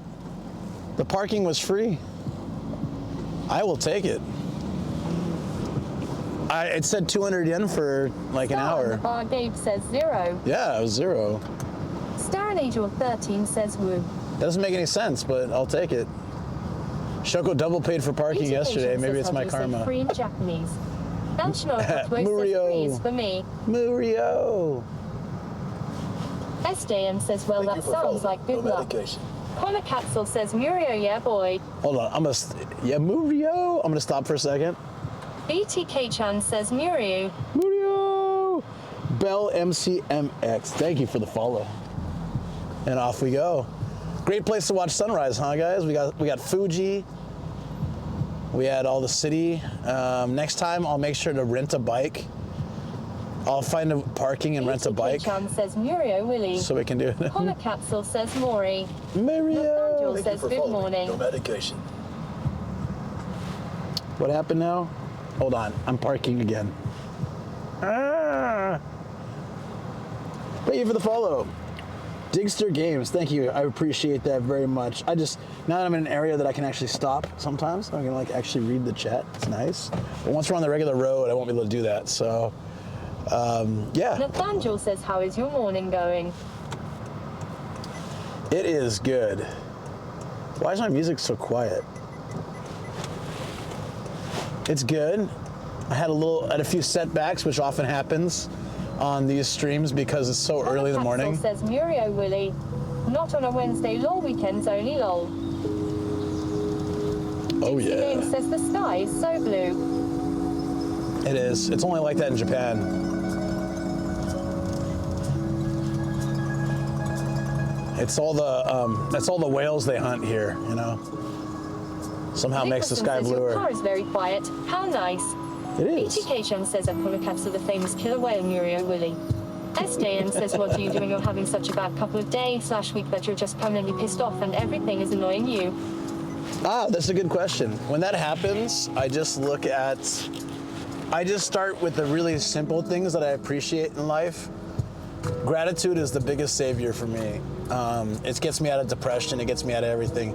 the parking was free. I will take it. It said 200 yen for like an hour. Bar Gabe says 0. Yeah, it was 0. Star and Angel 13 says woo. That doesn't make any sense, but I'll take it. Shoko double paid for parking yesterday. Maybe it's my karma. Free in Japanese. Elshino says free is for me. Murio. SJM says, well, that sounds like good luck. Connor Katzel says, Murio, yeah, boy. Hold on, yeah, Murio. I'm gonna stop for a second. BTK-chan says, Murio. Murio. Bell MCMX. Thank you for the follow. And off we go. Great place to watch sunrise, huh, guys? We got Fuji. We had all the city. Next time, I'll make sure to rent a bike. I'll find a parking and rent a bike. BTK-chan says, Murio, Willie. So we can do it. Connor Katzel says, Maury. Murio. Angel says, good morning. No medication. What happened now? Hold on, I'm parking again. Ah. Thank you for the follow. Digster Games, thank you. I appreciate that very much. Now that I'm in an area that I can actually stop sometimes, I can like actually read the chat. It's nice. But once we're on the regular road, I won't be able to do that. So, yeah. Nathaniel says, how is your morning going? It is good. Why is my music so quiet? It's good. I had a few setbacks, which often happens on these streams because it's so early in the morning. Says Murio, Willie. Not on a Wednesday, lol, weekends only, lol. Oh Dixie yeah. Game says the sky is so blue. It is. It's only like that in Japan. It's all the whales they hunt here, you know. Somehow makes the sky bluer. Your car is very quiet. How nice. It is. BTK-chan says at Caps of the famous killer whale Murio Willie. SJM says, what are you doing? You're having such a bad couple of days / week that you're just permanently pissed off and everything is annoying you. Ah, that's a good question. When that happens, I just start with the really simple things that I appreciate in life. Gratitude is the biggest savior for me. It gets me out of depression. It gets me out of everything.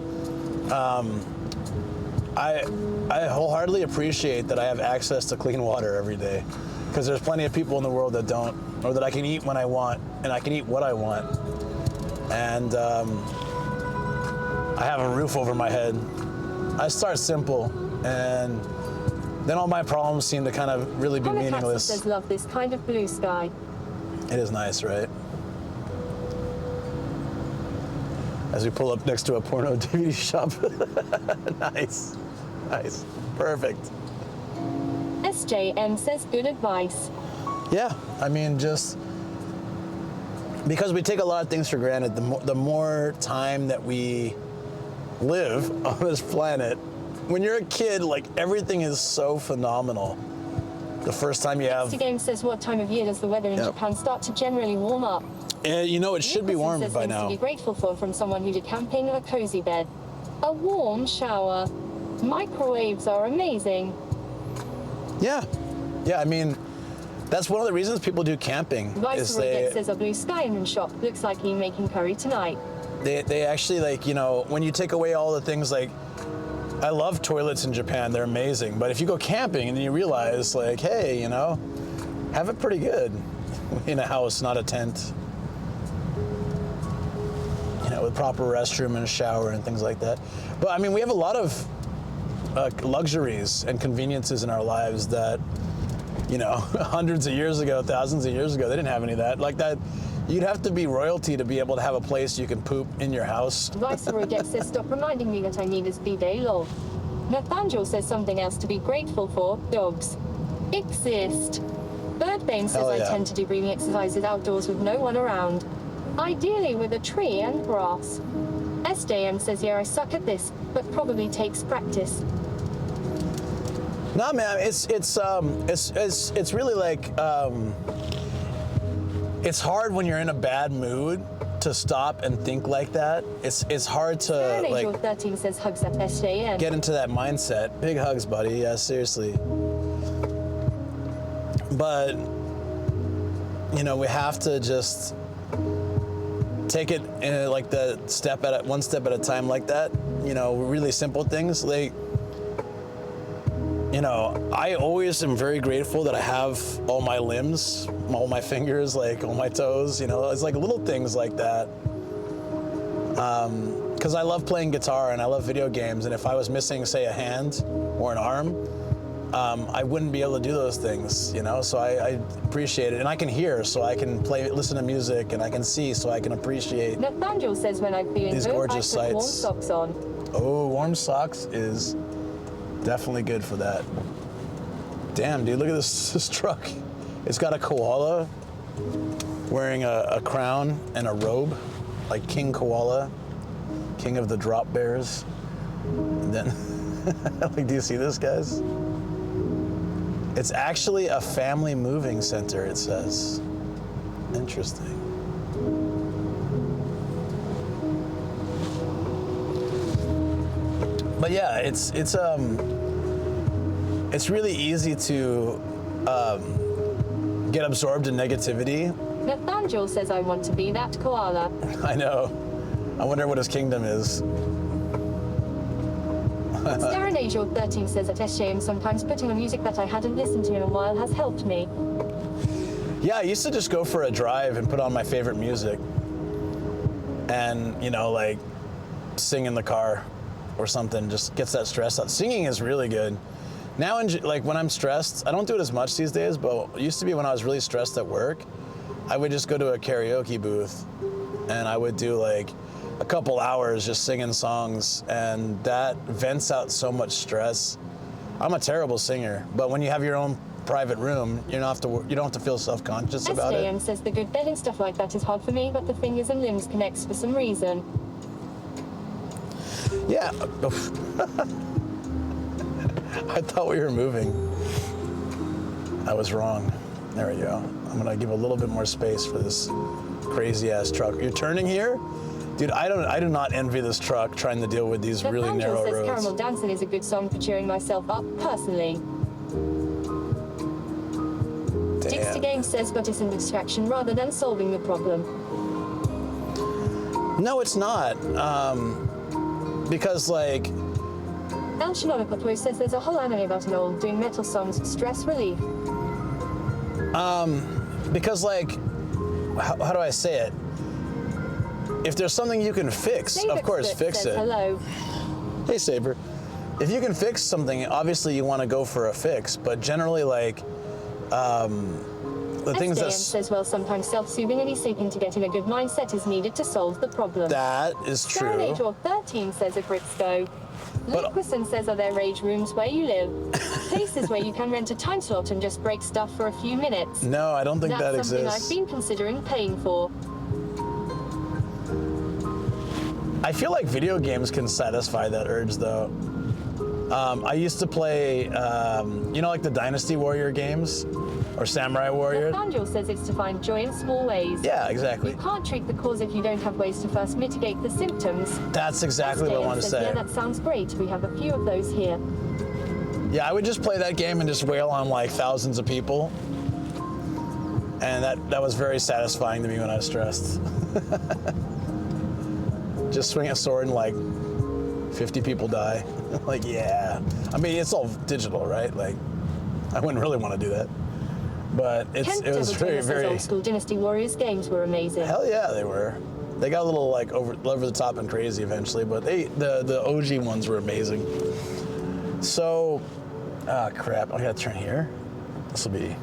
I wholeheartedly appreciate that I have access to clean water every day, because there's plenty of people in the world that don't, or that I can eat when I want, and I can eat what I want. And I have a roof over my head. I start simple, and then all my problems seem to kind of really be meaningless. Says, love this kind of blue sky. It is nice, right? As we pull up next to a porno DVD shop. Nice. Nice. Perfect. SJM says good advice. Yeah, I mean, just because we take a lot of things for granted, the more time that we live on this planet, when you're a kid, like, everything is so phenomenal. The first time you have... The game says, what time of year does the weather in Japan start to generally warm up? You know, it should be warm by now. To be grateful for from someone who did camping, a cozy bed, a warm shower. Microwaves are amazing. Yeah. Yeah, I mean, that's one of the reasons people do camping. Viceroy says a blue sky in shop. Looks like you're making curry tonight. They actually, like, you know, when you take away all the things, like, I love toilets in Japan. They're amazing. But if you go camping and then you realize, like, hey, you know, have it pretty good in a house, not a tent. You know, with proper restroom and a shower and things like that. But, I mean, we have a lot of luxuries and conveniences in our lives that you know, hundreds of years ago, thousands of years ago. They didn't have any of that. Like that, you'd have to be royalty to be able to have a place you can poop in your house. Viceroy says, stop reminding me that I need a B-Day lol. Nathaniel says something else to be grateful for. Dogs exist. Birdbane says Hell I yeah. tend to do breathing exercises outdoors with no one around. Ideally with a tree and grass. SJM says, yeah, I suck at this, but probably takes practice. No, man, it's really like, it's hard when you're in a bad mood to stop and think like that. It's hard to Angel like 13 says hugs at SJM. get into that mindset. Big hugs, buddy. Yeah, seriously. But you know, we have to just take it in like one step at a time like that. You know, really simple things. Like, you know, I always am very grateful that I have all my limbs, all my fingers, like all my toes. You know, it's like little things like that. Because I love playing guitar and I love video games, and if I was missing, say, a hand or an arm, I wouldn't be able to do those things, you know? So I appreciate it. And I can hear, so I can listen to music, and I can see, so I can appreciate Nathaniel says when I'm feeling these good, gorgeous I put warm sights. socks on. Oh, warm socks is definitely good for that. Damn, dude, look at this truck. It's got a koala wearing a crown and a robe, like King Koala, king of the drop bears. And then, like, do you see this, guys? It's actually a family moving center, it says. Interesting. But yeah, it's really easy to get absorbed in negativity. Nathaniel says I want to be that koala. I know. I wonder what his kingdom is. Darren Angel 13 says at SJM sometimes putting on music that I hadn't listened to in a while has helped me. Yeah, I used to just go for a drive and put on my favorite music and, you know, like sing in the car or something, just gets that stress out. Singing is really good. Now, like when I'm stressed, I don't do it as much these days, but it used to be when I was really stressed at work, I would just go to a karaoke booth and I would do like a couple hours just singing songs, and that vents out so much stress. I'm a terrible singer, but when you have your own private room, you don't have to feel self-conscious about it. SJM says the good bed and stuff like that is hard for me, but the fingers and limbs connects for some reason. Yeah. I thought we were moving. I was wrong. There we go. I'm gonna give a little bit more space for this crazy ass truck. You're turning here? Dude, I do not envy this truck trying to deal with these really narrow says roads. Caramel Dancing is a good song for cheering myself up, personally. Dix to Game says, but it's a distraction rather than solving the problem. No, it's not. Because like... El Shinonokotwo says there's a whole anime about an old doing metal songs, stress relief. Because like, how do I say it? If there's something you can fix, of course, fix it. Hello. Hey, Saber. If you can fix something, obviously you want to go for a fix, but generally, like, the things that... says, well, sometimes self-soothing and seeking to get in a good mindset is needed to solve the problem. That is true. Age or 13 says a Britsco. Liquison says, are there rage rooms where you live? Places where you can rent a time slot and just break stuff for a few minutes. No, I don't think that exists. That's something I've been considering paying for. I feel like video games can satisfy that urge, though. I used to play, you know, like the Dynasty Warrior games or Samurai Warrior. Nathaniel says it's to find joy in small ways. Yeah, exactly. You can't treat the cause if you don't have ways to first mitigate the symptoms. That's exactly what I want to say. Yeah, that sounds great. We have a few of those here. Yeah, I would just play that game and just wail on like thousands of people. And that was very satisfying to me when I was stressed. Just swing a sword and like 50 people die. Like, yeah. I mean, it's all digital, right? Like, I wouldn't really want to do that. But it was very, very... Old school Dynasty Warriors games were amazing. Hell yeah, they were. They got a little like over the top and crazy eventually, but the OG ones were amazing. So, crap, I gotta turn here. This will be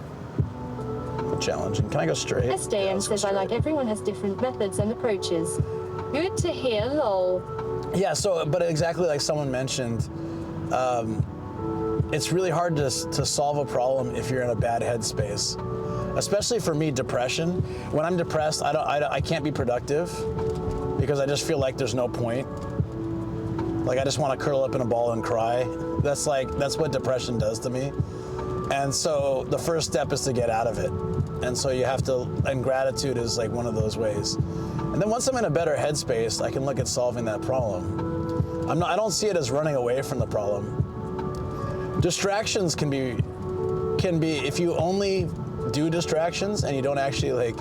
challenging. Can I go straight? SJM Yeah, let's go says I like straight. everyone has different methods and approaches. Good to hear, lol. Yeah, so, but exactly like someone mentioned, it's really hard to solve a problem if you're in a bad headspace. Especially for me, depression. When I'm depressed, I can't be productive because I just feel like there's no point. Like I just want to curl up in a ball and cry. That's what depression does to me. And so the first step is to get out of it. And so you have to, and gratitude is like one of those ways. And then once I'm in a better headspace, I can look at solving that problem. I don't see it as running away from the problem. Distractions can be, if you only do distractions and you don't actually like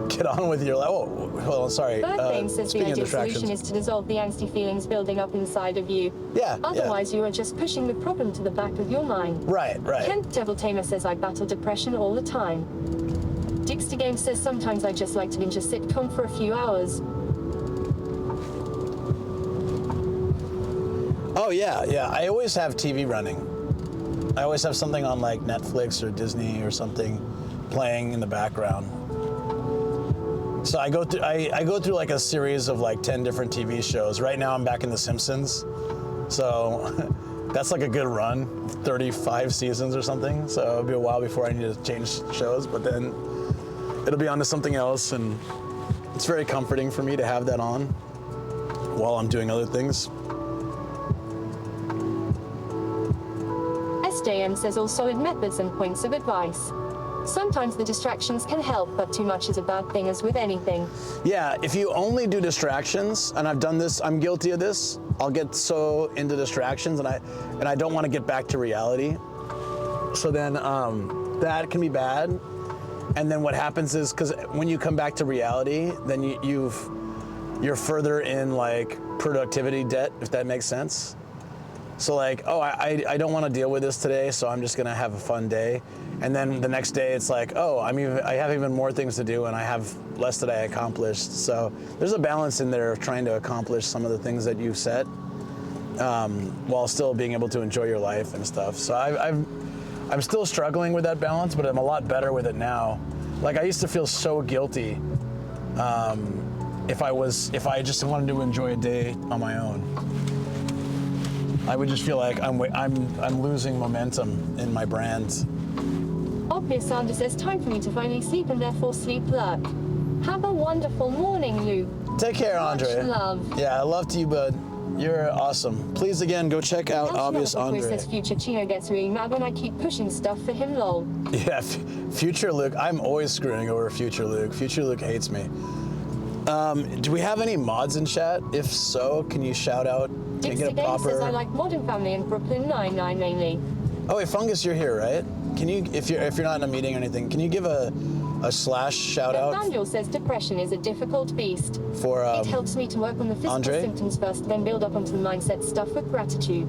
get on with your life. Oh, hold on, sorry. Birthbane says the Speaking of ideal distractions. solution is to dissolve the angsty feelings building up inside of you. Yeah. Otherwise, you are just pushing the problem to the back of your mind. Right. Kent Devil Tamer says I battle depression all the time. Dixter Game says sometimes I just like to binge a sitcom for a few hours. Oh yeah. I always have TV running. I always have something on like Netflix or Disney or something playing in the background. So I go through like a series of like 10 different TV shows. Right now I'm back in The Simpsons. So that's like a good run, 35 seasons or something. So it'll be a while before I need to change shows, but then it'll be on to something else, and it's very comforting for me to have that on while I'm doing other things. SJM says all solid methods and points of advice. Sometimes the distractions can help, but too much is a bad thing, as with anything. Yeah, if you only do distractions, and I've done this, I'm guilty of this. I'll get so into distractions, and I don't want to get back to reality. So then that can be bad. And then what happens is, because when you come back to reality, then you're further in like productivity debt, if that makes sense. So like, oh, I don't want to deal with this today, so I'm just gonna have a fun day. And then the next day it's like, oh, I have even more things to do, and I have less that I accomplished. So there's a balance in there of trying to accomplish some of the things that you've set, while still being able to enjoy your life and stuff. So I'm still struggling with that balance, but I'm a lot better with it now. Like I used to feel so guilty if I just wanted to enjoy a day on my own. I would just feel like I'm losing momentum in my brand. Obvious Sander says time for me to finally sleep and therefore sleep lurk. Have a wonderful morning, Luke. Take care, Andre. Much love. Yeah, I love to you, bud. You're awesome. Please again, go check out Obvious Andre. Says Future Chino gets really mad when I keep pushing stuff for him, lol. Yeah, Future Luke. I'm always screwing over Future Luke. Future Luke hates me. Do we have any mods in chat? If so, can you shout out? Can you get a Dixie Game says I proper? like Modern Family and Brooklyn Nine-Nine mainly. Oh wait, Fungus, you're here, right? Can you, if you're not in a meeting or anything, can you give a slash shout out Daniel says depression is a difficult beast. for It helps me to work on the physical Andre? symptoms first, then build up onto the mindset stuff with gratitude.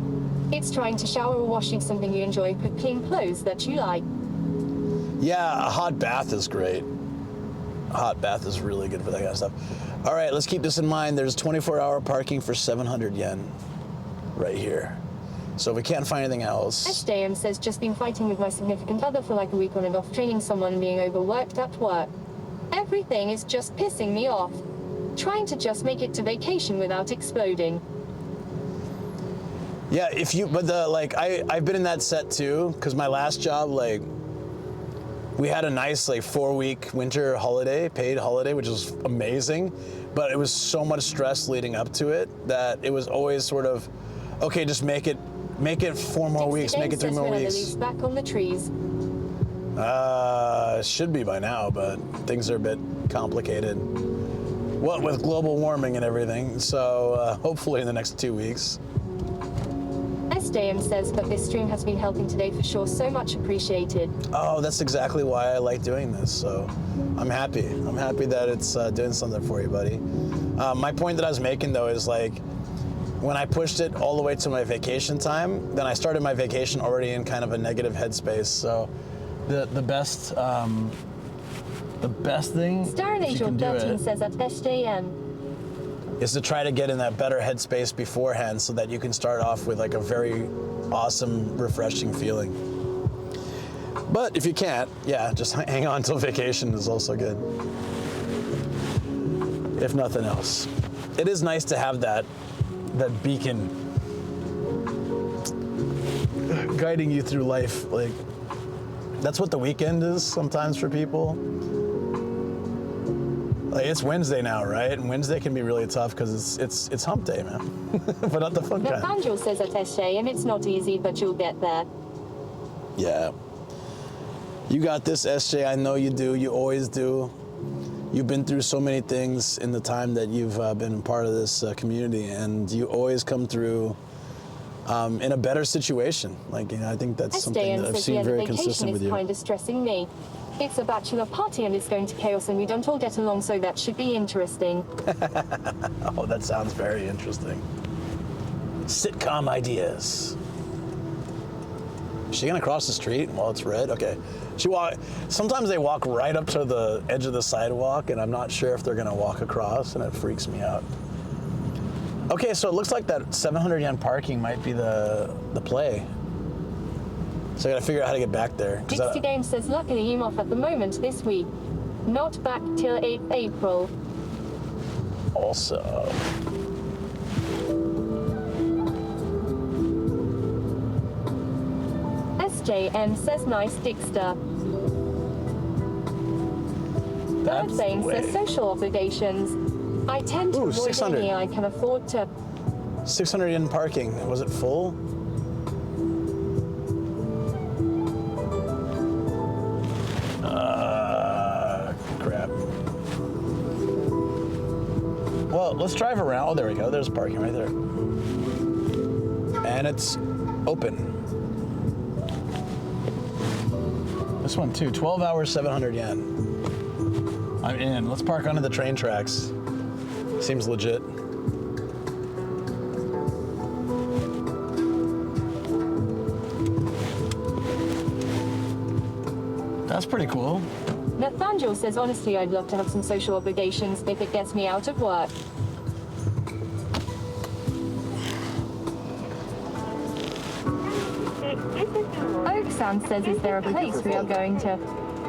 It's trying to shower or washing something you enjoy, put clean clothes that you like. Yeah, a hot bath is great. A hot bath is really good for that kind of stuff. All right, let's keep this in mind. There's 24-hour parking for 700 yen right here. So if we can't find anything else. SJM says just been fighting with my significant other for like a week on and off, training someone and being overworked at work. Everything is just pissing me off. Trying to just make it to vacation without exploding. Yeah, I've been in that set too, because my last job, like, we had a nice 4-week winter holiday, paid holiday, which was amazing, but it was so much stress leading up to it that it was always sort of, okay, just make it 4 more weeks, make it 3 more weeks. Leaves back on the trees. Should be by now, but things are a bit complicated. What with global warming and everything, so hopefully in the next 2 weeks. SJM says, but this stream has been helping today for sure, so much appreciated. Oh, that's exactly why I like doing this, so I'm happy. I'm happy that it's doing something for you, buddy. My point that I was making, though, is like, when I pushed it all the way to my vacation time, then I started my vacation already in kind of a negative headspace, so the best thing, Star and if you Angel can do 13 it, says at SJM. is to try to get in that better headspace beforehand so that you can start off with like a very awesome, refreshing feeling. But if you can't, yeah, just hang on till vacation is also good. If nothing else. It is nice to have that beacon guiding you through life. Like, that's what the weekend is sometimes for people. Like, it's Wednesday now, right? And Wednesday can be really tough because it's hump day, man. But not the fun kind. Nathaniel says at SJ, and it's not easy, but you'll get there. Yeah. You got this, SJ. I know you do. You always do. You've been through so many things in the time that you've been a part of this community, and you always come through in a better situation. Like, you know, I think that's something that I've seen very consistent with you. Vacation is kind of stressing me. It's a bachelor party and it's going to chaos and we don't all get along, so that should be interesting. Oh, that sounds very interesting. Sitcom ideas. Is she gonna cross the street while it's red? Okay. Sometimes they walk right up to the edge of the sidewalk and I'm not sure if they're gonna walk across, and it freaks me out. Okay, so it looks like that 700 yen parking might be the play. So I gotta figure out how to get back there. 60 Games says, luckily I'm off at the moment this week. Not back till 8th April. Also. SJM says, nice Dixter. Birdbane says, social obligations. I tend to avoid 600. any I can afford to. 600 yen parking. Was it full? Crap. Well, let's drive around. Oh, there we go. There's parking right there. And it's open. This one too. 12 hours, 700 yen. I'm in. Let's park onto the train tracks. Seems legit. That's pretty cool. Nathaniel says, honestly, I'd love to have some social obligations if it gets me out of work. Oaksan says, is there a place we are going to?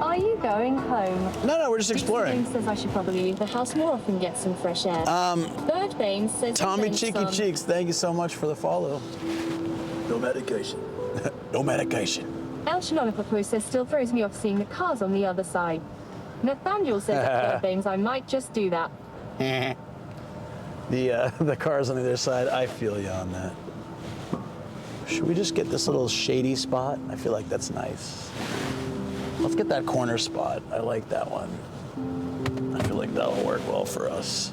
Are you going home? No, we're just exploring. James says I should probably leave the house more often and get some fresh air. Birdbane says, Tommy Cheeky Cheeks, thank you so much for the follow. No medication. No medication. El Shanonapapoo says, still throws me off seeing the cars on the other side. Nathaniel says, at Birdbane's, I might just do that. The cars on the other side, I feel you on that. Should we just get this little shady spot? I feel like that's nice. Let's get that corner spot. I like that one. I feel like that'll work well for us.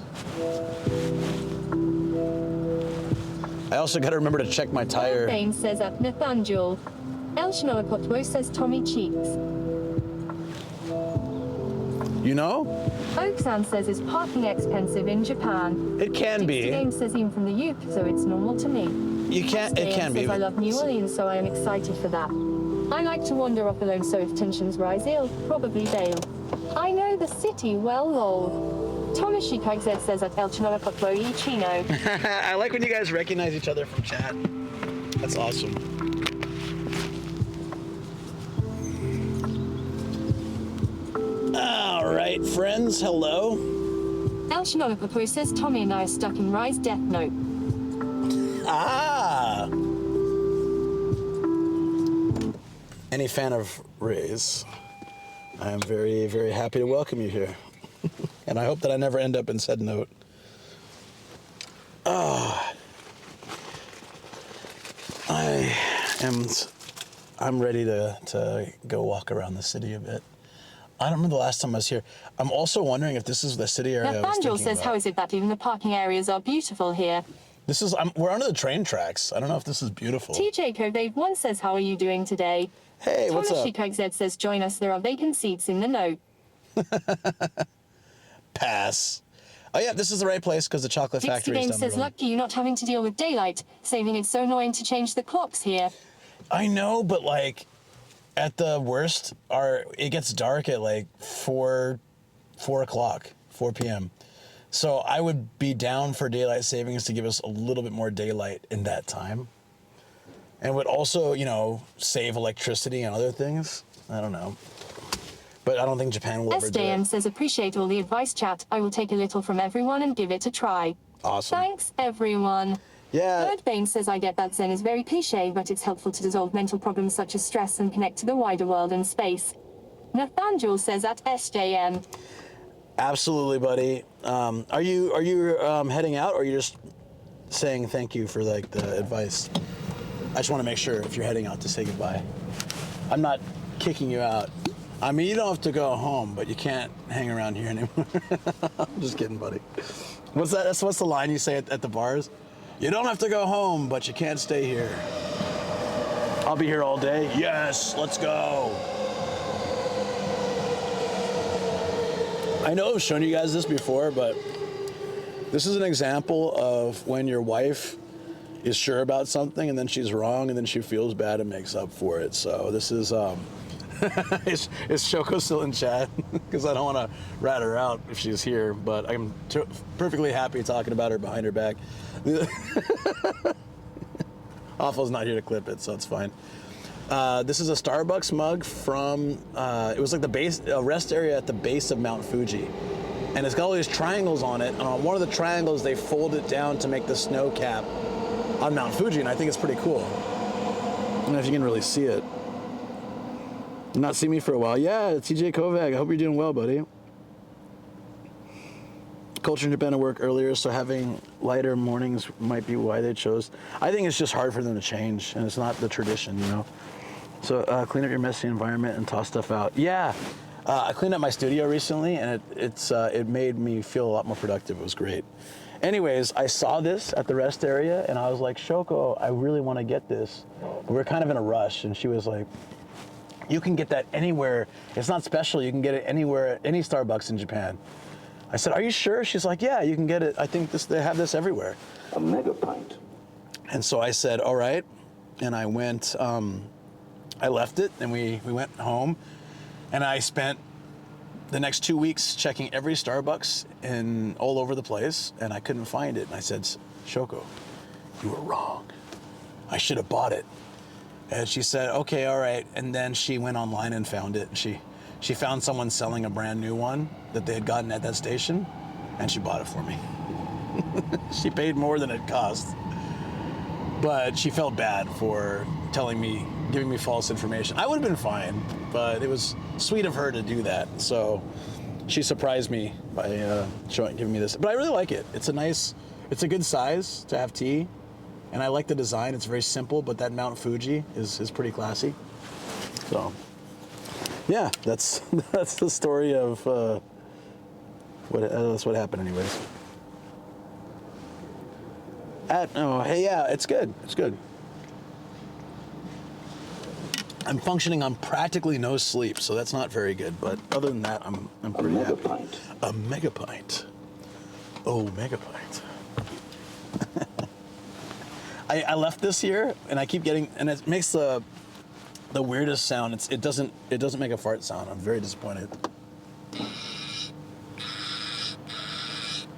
I also got to remember to check my tire. Birdbane says, at Nathaniel. El Shanonapapoo says, Tommy Cheeks. You know? Oaksan says, is parking expensive in Japan? It can be. Game says, even from the youth, so it's normal to me. It can be. Says, I love New Orleans, so I am excited for that. I like to wander off alone, so if tensions rise, I'll probably bail. I know the city well, lol. Thomas Shikagzed says at El Chinonapapoo Chino. I like when you guys recognize each other from chat. That's awesome. All right, friends, hello. El Shanonapapoo says Tommy and I are stuck in Rise Death Note. Ah! Any fan of Ray's, I am very, very happy to welcome you here. And I hope that I never end up in said note. I'm ready to go walk around the city a bit. I don't remember the last time I was here. I'm also wondering if this is the city area I was Nathaniel thinking says, about. how is it that even the parking areas are beautiful here? We're under the train tracks. I don't know if this is beautiful. TJ Covade1 says, how are you doing today? Hey, what's up? Thomas Shikagzed says, join us, there are vacant seats in the note. Pass. Oh yeah, this is the right place because the chocolate factory is Games down the says, road. lucky you not having to deal with daylight, saving it so annoying to change the clocks here. I know, but like, at the worst, it gets dark at like 4 p.m. So I would be down for daylight savings to give us a little bit more daylight in that time. And would also, save electricity and other things. I don't know. But I don't think Japan will ever do SJM it. says, appreciate all the advice, chat. I will take a little from everyone and give it a try. Awesome. Thanks, everyone. Yeah. Bird Bane says, I get that Zen is very cliche, but it's helpful to dissolve mental problems such as stress and connect to the wider world and space. Nathaniel says at SJM. Absolutely, buddy. Are you heading out, or are you just saying thank you for like the advice? I just want to make sure if you're heading out to say goodbye. I'm not kicking you out. I mean, you don't have to go home, but you can't hang around here anymore. I'm just kidding, buddy. What's that? What's the line you say at the bars? You don't have to go home, but you can't stay here. I'll be here all day. Yes, let's go. I know I've shown you guys this before, but this is an example of when your wife is sure about something and then she's wrong and then she feels bad and makes up for it. So this is, is Shoko still in chat? Because I don't want to rat her out if she's here, but I'm perfectly happy talking about her behind her back. Awful's not here to clip it, so it's fine. This is a Starbucks mug from, it was like the base, a rest area at the base of Mount Fuji. And it's got all these triangles on it, and on one of the triangles they fold it down to make the snow cap on Mount Fuji, and I think it's pretty cool. I don't know if you can really see it. Not seen me for a while. Yeah, TJ Kovac, I hope you're doing well, buddy. Culture in Japan to work earlier, so having lighter mornings might be why they chose. I think it's just hard for them to change, and it's not the tradition, you know. So clean up your messy environment and toss stuff out. Yeah, I cleaned up my studio recently, and it made me feel a lot more productive. It was great. Anyways, I saw this at the rest area, and I was like, Shoko, I really want to get this. But we're kind of in a rush, and she was like, you can get that anywhere. It's not special. You can get it anywhere, any Starbucks in Japan. I said, are you sure? She's like, yeah, you can get it. I think they have this everywhere. A mega pint. And so I said, all right. And I went, I left it, and we went home. And I spent the next 2 weeks checking every Starbucks all over the place, and I couldn't find it. And I said, Shoko, you were wrong. I should have bought it. And she said, okay, all right. And then she went online and found it. She found someone selling a brand new one that they had gotten at that station, and she bought it for me. She paid more than it cost, but she felt bad for giving me false information. I would have been fine, but it was sweet of her to do that. So she surprised me by giving me this. But I really like it. It's a good size to have tea, and I like the design. It's very simple, but that Mount Fuji is pretty classy. So yeah, that's the story of that's what happened, anyways. Hey, yeah, it's good. It's good. I'm functioning on practically no sleep, so that's not very good. But other than that, I'm pretty happy. Pint. A mega pint. Oh, mega pint. I left this here, and I keep getting, and it makes the weirdest sound. It doesn't make a fart sound. I'm very disappointed.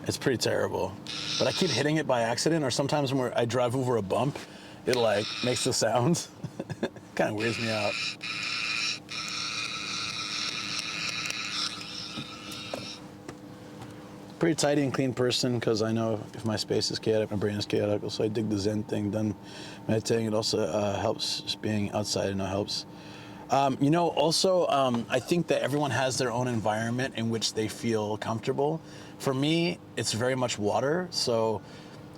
It's pretty terrible. But I keep hitting it by accident, or sometimes when I drive over a bump, it like makes the sounds. Kind of weirds me out. Pretty tidy and clean person, because I know if my space is chaotic, my brain is chaotic. Also, I dig the Zen thing. Done meditating, it also helps. Just being outside, helps. Also, I think that everyone has their own environment in which they feel comfortable. For me, it's very much water. So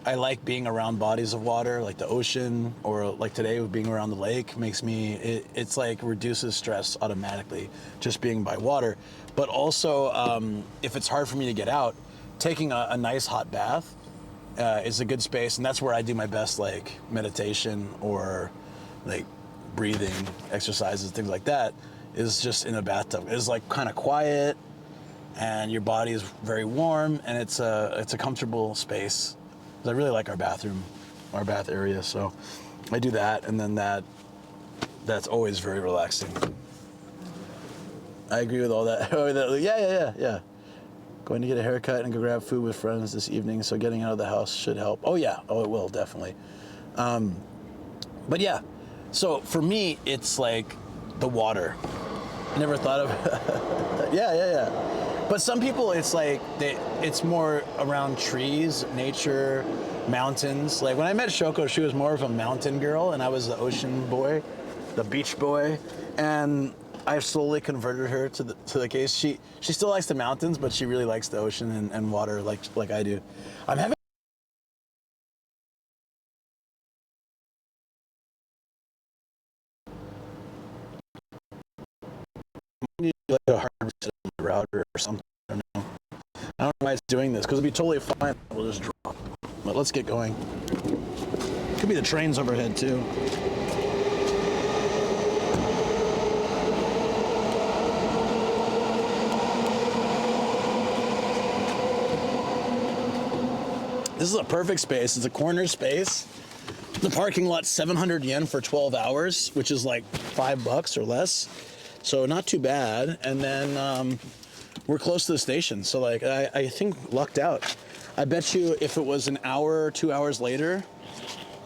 I like being around bodies of water, like the ocean, or like today being around the lake makes me, it's like reduces stress automatically, just being by water. But also, if it's hard for me to get out, taking a nice hot bath is a good space, and that's where I do my best like meditation or like breathing exercises, things like that, is just in a bathtub. It's like kind of quiet, and your body is very warm, and it's a comfortable space. I really like our bath area, so I do that, and then that's always very relaxing. I agree with all that. Yeah. Going to get a haircut and go grab food with friends this evening, so getting out of the house should help. Oh yeah, it will, definitely. But yeah, so for me, it's like the water. Never thought of yeah. But some people, it's like, it's more around trees, nature, mountains. Like when I met Shoko, she was more of a mountain girl and I was the ocean boy, the beach boy. And I've slowly converted her to the case. She still likes the mountains, but she really likes the ocean and water like I do. I'm having like a hard reset on the router or something. I don't know. I don't know why it's doing this, because it'll be totally fine. We'll just drop. But let's get going. Could be the trains overhead too. This is a perfect space. It's a corner space. The parking lot's 700 yen for 12 hours, which is like $5 or less. So not too bad. And then we're close to the station. So like I think lucked out. I bet you if it was an hour or 2 hours later,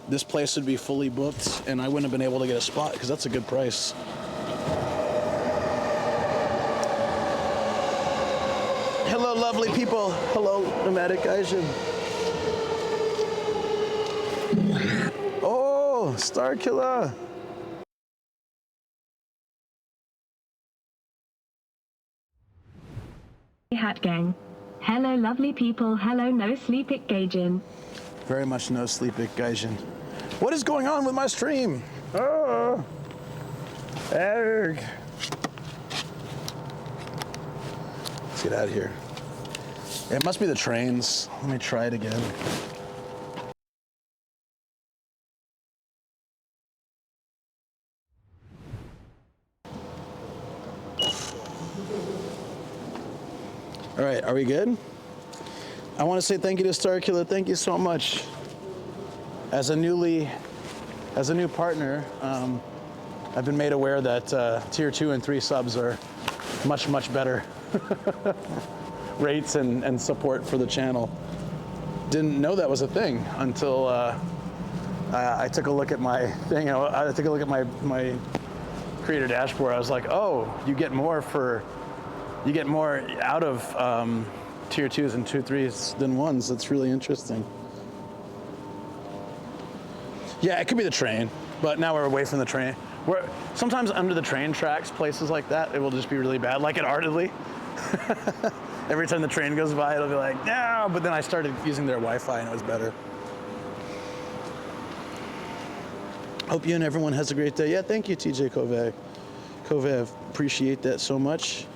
this place would be fully booked and I wouldn't have been able to get a spot because that's a good price. Hello, lovely people. Hello, nomadic Gaijin. Oh, Star Killer. Hat gang. Hello, lovely people. Hello, no sleep it Gaijin. Very much no sleep it Gaijin. What is going on with my stream? Oh, Eric. Let's get out of here. It must be the trains. Let me try it again. All right, are we good? I want to say thank you to Starkiller. Thank you so much. As a new partner, I've been made aware that tier 2 and 3 subs are much, much better rates and support for the channel. Didn't know that was a thing until I took a look at my thing. I took a look at my creator dashboard. I was like, oh, you get more out of tier 2s and 2-3s than 1s. That's really interesting. Yeah, it could be the train, but now we're away from the train. Sometimes under the train tracks, places like that, it will just be really bad, like at Ardley. Every time the train goes by, it'll be like, no, but then I started using their Wi-Fi and it was better. Hope you and everyone has a great day. Yeah, thank you, TJ Kovac. Appreciate that so much.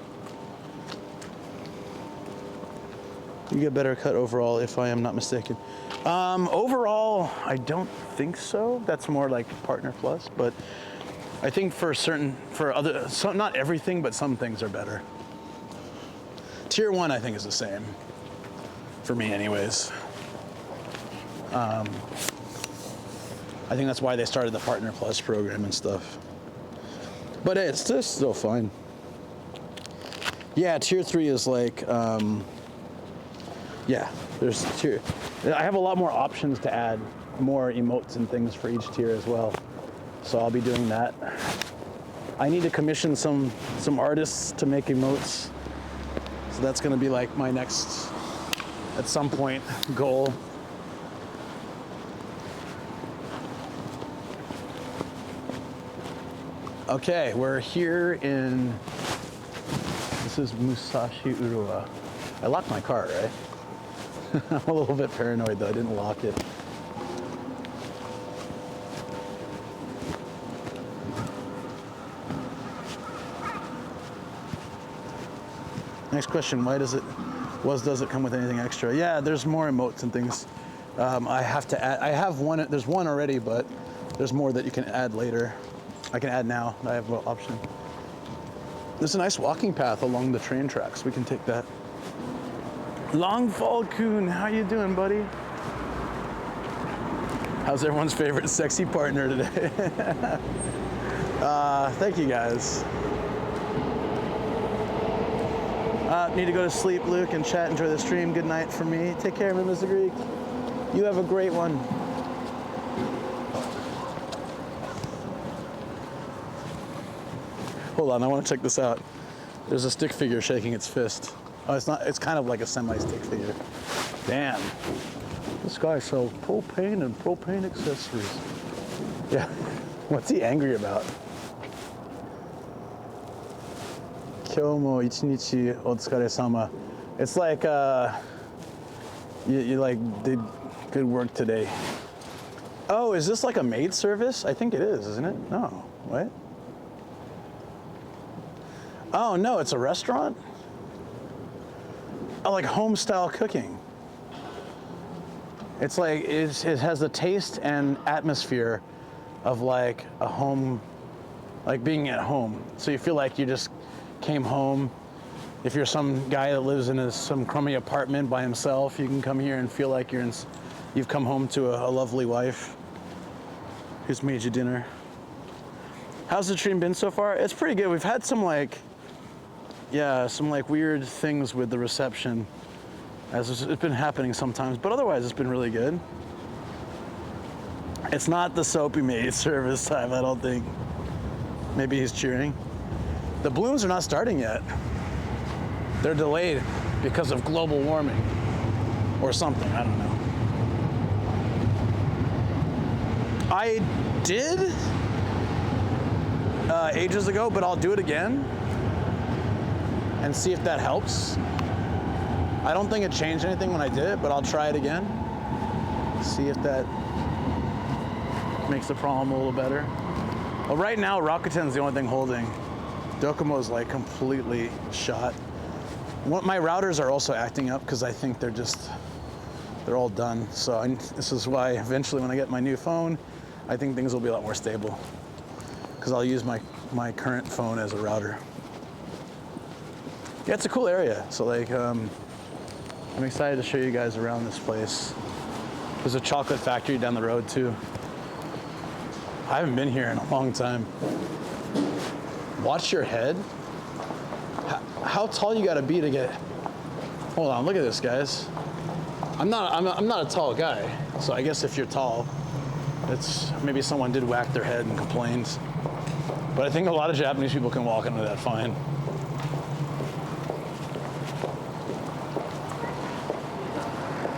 You get better cut overall, if I am not mistaken. Overall, I don't think so. That's more like Partner Plus, but I think not everything, but some things are better. Tier 1, I think, is the same. For me, anyways. I think that's why they started the Partner Plus program and stuff. But hey, it's just still fine. Yeah, tier 3 is like, yeah, there's tier. I have a lot more options to add more emotes and things for each tier as well. So I'll be doing that. I need to commission some artists to make emotes. So that's gonna be like my next, at some point, goal. Okay, we're here in, this is Musashi-Urawa. I locked my car, right? I'm a little bit paranoid though, I didn't lock it. Next question, does it come with anything extra? Yeah, there's more emotes and things. I have to add, there's one already, but there's more that you can add later. I can add now, I have an option. There's a nice walking path along the train tracks, we can take that. Long Falcoon, how you doing, buddy? How's everyone's favorite sexy partner today? Thank you guys. Need to go to sleep, Luke, and chat, enjoy the stream. Good night for me. Take care, Mr. Greek. You have a great one. Hold on, I want to check this out. There's a stick figure shaking its fist. Oh, it's not. It's kind of like a semi-stick figure. Damn. This guy sells propane and propane accessories. Yeah. What's he angry about? Kyomo ichinichi otsukaresama. It's like you like did good work today. Oh, is this like a maid service? I think it is, isn't it? No. What? Oh no, it's a restaurant? Oh, like home style cooking. It's like it has the taste and atmosphere of like a home, like being at home. So you feel like you just came home. If you're some guy that lives in some crummy apartment by himself, you can come here and feel like you've come home to a lovely wife who's made you dinner. How's the stream been so far? It's pretty good. We've had some weird things with the reception, as it's been happening sometimes, but otherwise it's been really good. It's not the soapy maid service time, I don't think. Maybe he's cheering. The blooms are not starting yet. They're delayed because of global warming or something, I don't know. I did ages ago, but I'll do it again and see if that helps. I don't think it changed anything when I did it, but I'll try it again. See if that makes the problem a little better. Well, right now, Rakuten's the only thing holding. Docomo's like completely shot. My routers are also acting up because I think they're all done. So this is why eventually when I get my new phone, I think things will be a lot more stable because I'll use my current phone as a router. Yeah, it's a cool area. So like, I'm excited to show you guys around this place. There's a chocolate factory down the road too. I haven't been here in a long time. Watch your head. How tall you gotta be to get? Hold on, look at this, guys. I'm not a tall guy, so I guess if you're tall, it's maybe someone did whack their head and complained. But I think a lot of Japanese people can walk into that fine.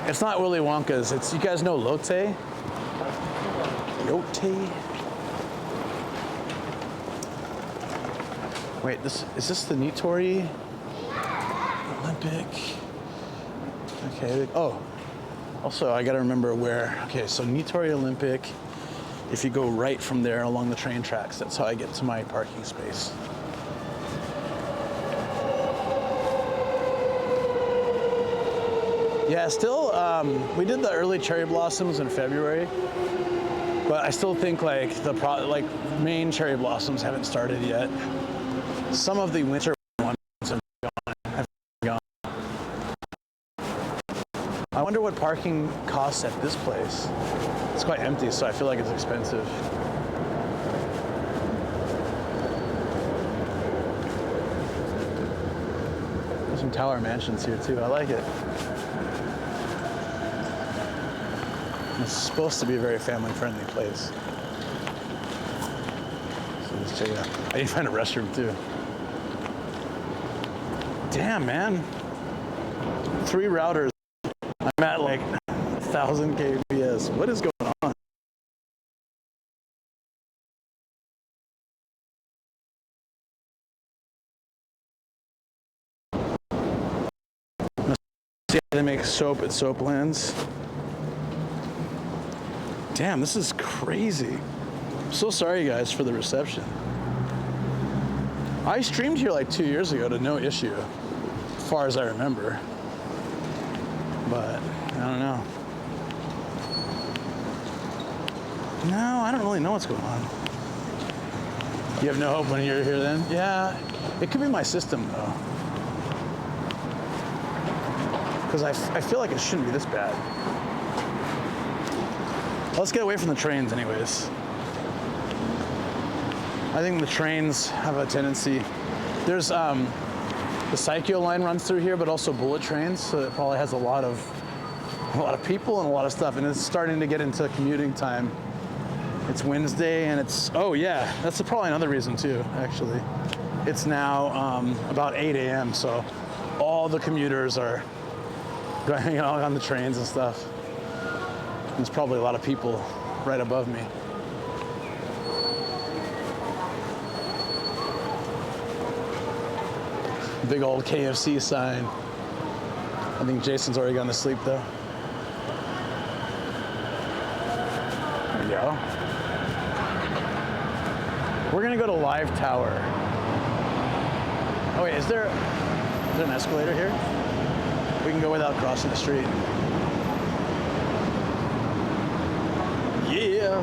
It's not Willy Wonka's. It's, you guys know Lotte? Lotte? Wait, is this the Nitori Olympic? Okay, oh, also I gotta remember where, okay, so Nitori Olympic, if you go right from there along the train tracks, that's how I get to my parking space. Yeah, still, we did the early cherry blossoms in February, but I still think like main cherry blossoms haven't started yet. Some of the winter ones have gone. I wonder what parking costs at this place. It's quite empty, so I feel like it's expensive. There's some tower mansions here too. I like it. It's supposed to be a very family-friendly place. So let's check it out. I need to find a restroom too. Damn, man. 3 routers. I'm at like 1,000 kbps. What is going on? See how they make soap at Soaplands. Damn, this is crazy. I'm so sorry, guys, for the reception. I streamed here like 2 years ago to no issue, as far as I remember. But I don't know. No, I don't really know what's going on. You have no hope when you're here then? Yeah, it could be my system though. Because I feel like it shouldn't be this bad. Let's get away from the trains anyways. I think the trains have a tendency. There's the Saikyo line runs through here, but also bullet trains, so it probably has a lot of people and a lot of stuff, and it's starting to get into commuting time. It's Wednesday, and it's, oh yeah, that's probably another reason too, actually. It's now about 8 a.m. So all the commuters are going out on the trains and stuff. There's probably a lot of people right above me. Big old KFC sign. I think Jason's already gone to sleep though. There we go. We're gonna go to Live Tower. Oh wait, is there an escalator here? We can go without crossing the street. Yeah.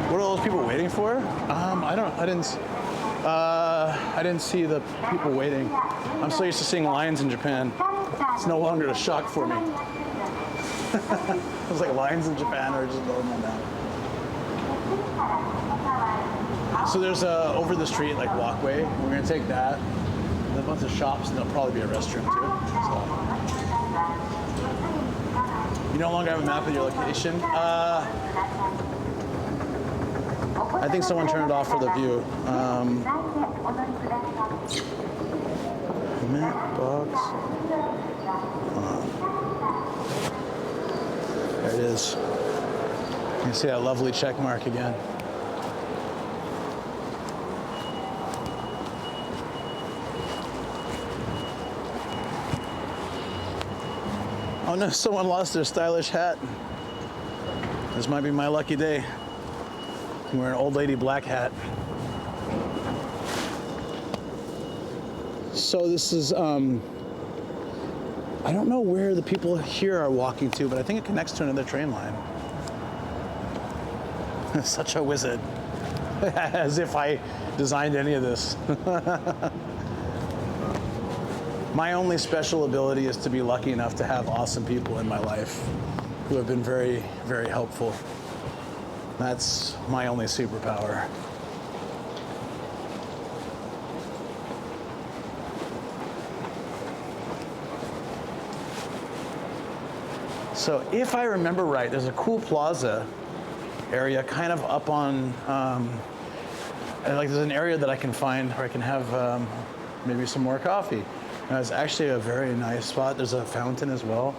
What are those people waiting for? I didn't see the people waiting. I'm so used to seeing lions in Japan. It's no longer a shock for me. It was like lions in Japan are just normal now. So there's a over the street like walkway. We're gonna take that. There's a bunch of shops and there'll probably be a restroom too. So you no longer have a map of your location. I think someone turned it off for the view. Map box. There it is. You can see that lovely check mark again. Oh no, someone lost their stylish hat. This might be my lucky day. I'm wearing an old lady black hat. So this is, I don't know where the people here are walking to, but I think it connects to another train line. Such a wizard. As if I designed any of this. My only special ability is to be lucky enough to have awesome people in my life who have been very, very helpful. That's my only superpower. So if I remember right, there's a cool plaza area kind of up on, and like there's an area that I can find where I can have maybe some more coffee. And it's actually a very nice spot. There's a fountain as well.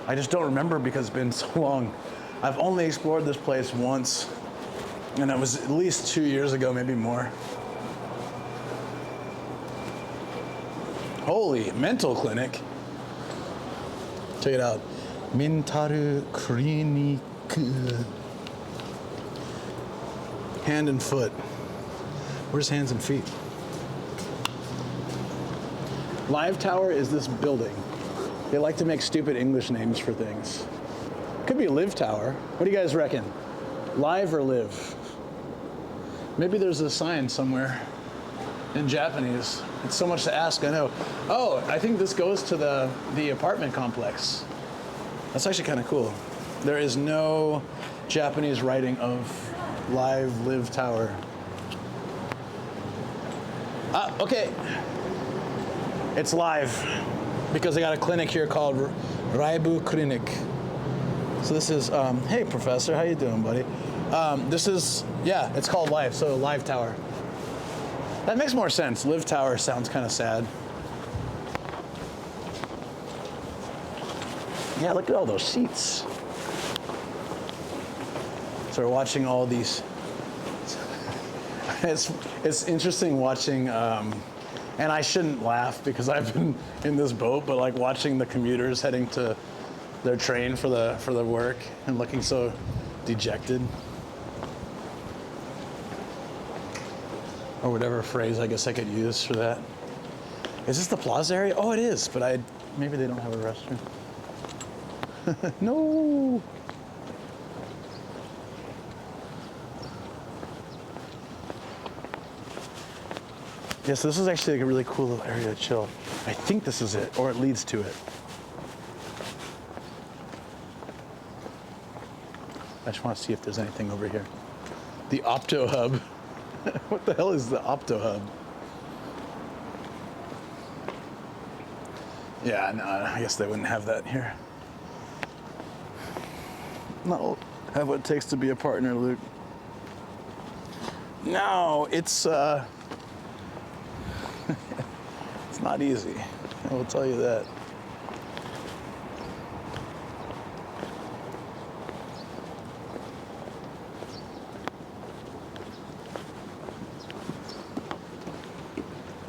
I just don't remember because it's been so long. I've only explored this place once, and it was at least 2 years ago, maybe more. Holy, mental clinic. Check it out. Mental clinic. Hand and foot. Where's hands and feet? Live Tower is this building. They like to make stupid English names for things. Could be Live Tower. What do you guys reckon? Live or live? Maybe there's a sign somewhere in Japanese. It's so much to ask, I know. Oh, I think this goes to the apartment complex. That's actually kind of cool. There is no Japanese writing of Live Tower. Okay. It's live because they got a clinic here called Raibu Clinic. So this is, hey professor, how you doing, buddy? This is, yeah, it's called Live, so Live Tower. That makes more sense. Live Tower sounds kind of sad. Yeah, look at all those seats. So we're watching all these. It's interesting watching, and I shouldn't laugh because I've been in this boat, but like watching the commuters heading to their train for the work and looking so dejected. Or whatever phrase I guess I could use for that. Is this the plaza area? Oh, it is, but maybe they don't have a restroom. No. Yes, this is actually like a really cool little area to chill. I think this is it, or it leads to it. I just want to see if there's anything over here. The Opto Hub. What the hell is the Opto Hub? Yeah, no, I guess they wouldn't have that here. Not have what it takes to be a partner, Luke. No, it's it's not easy. I will tell you that.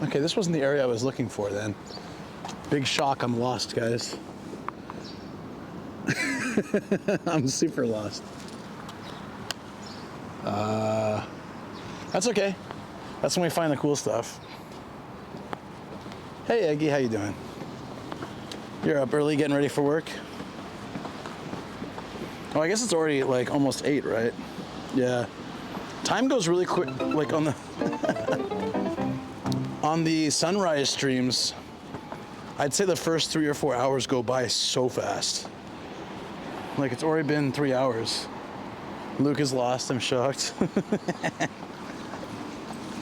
Okay, this wasn't the area I was looking for then. Big shock, I'm lost, guys. I'm super lost. That's okay. That's when we find the cool stuff. Hey, Eggy, how you doing? You're up early getting ready for work? Oh, I guess it's already like almost 8, right? Yeah. Time goes really quick, like on the on the sunrise streams. I'd say the first 3 or 4 hours go by so fast. Like it's already been 3 hours. Luke is lost, I'm shocked.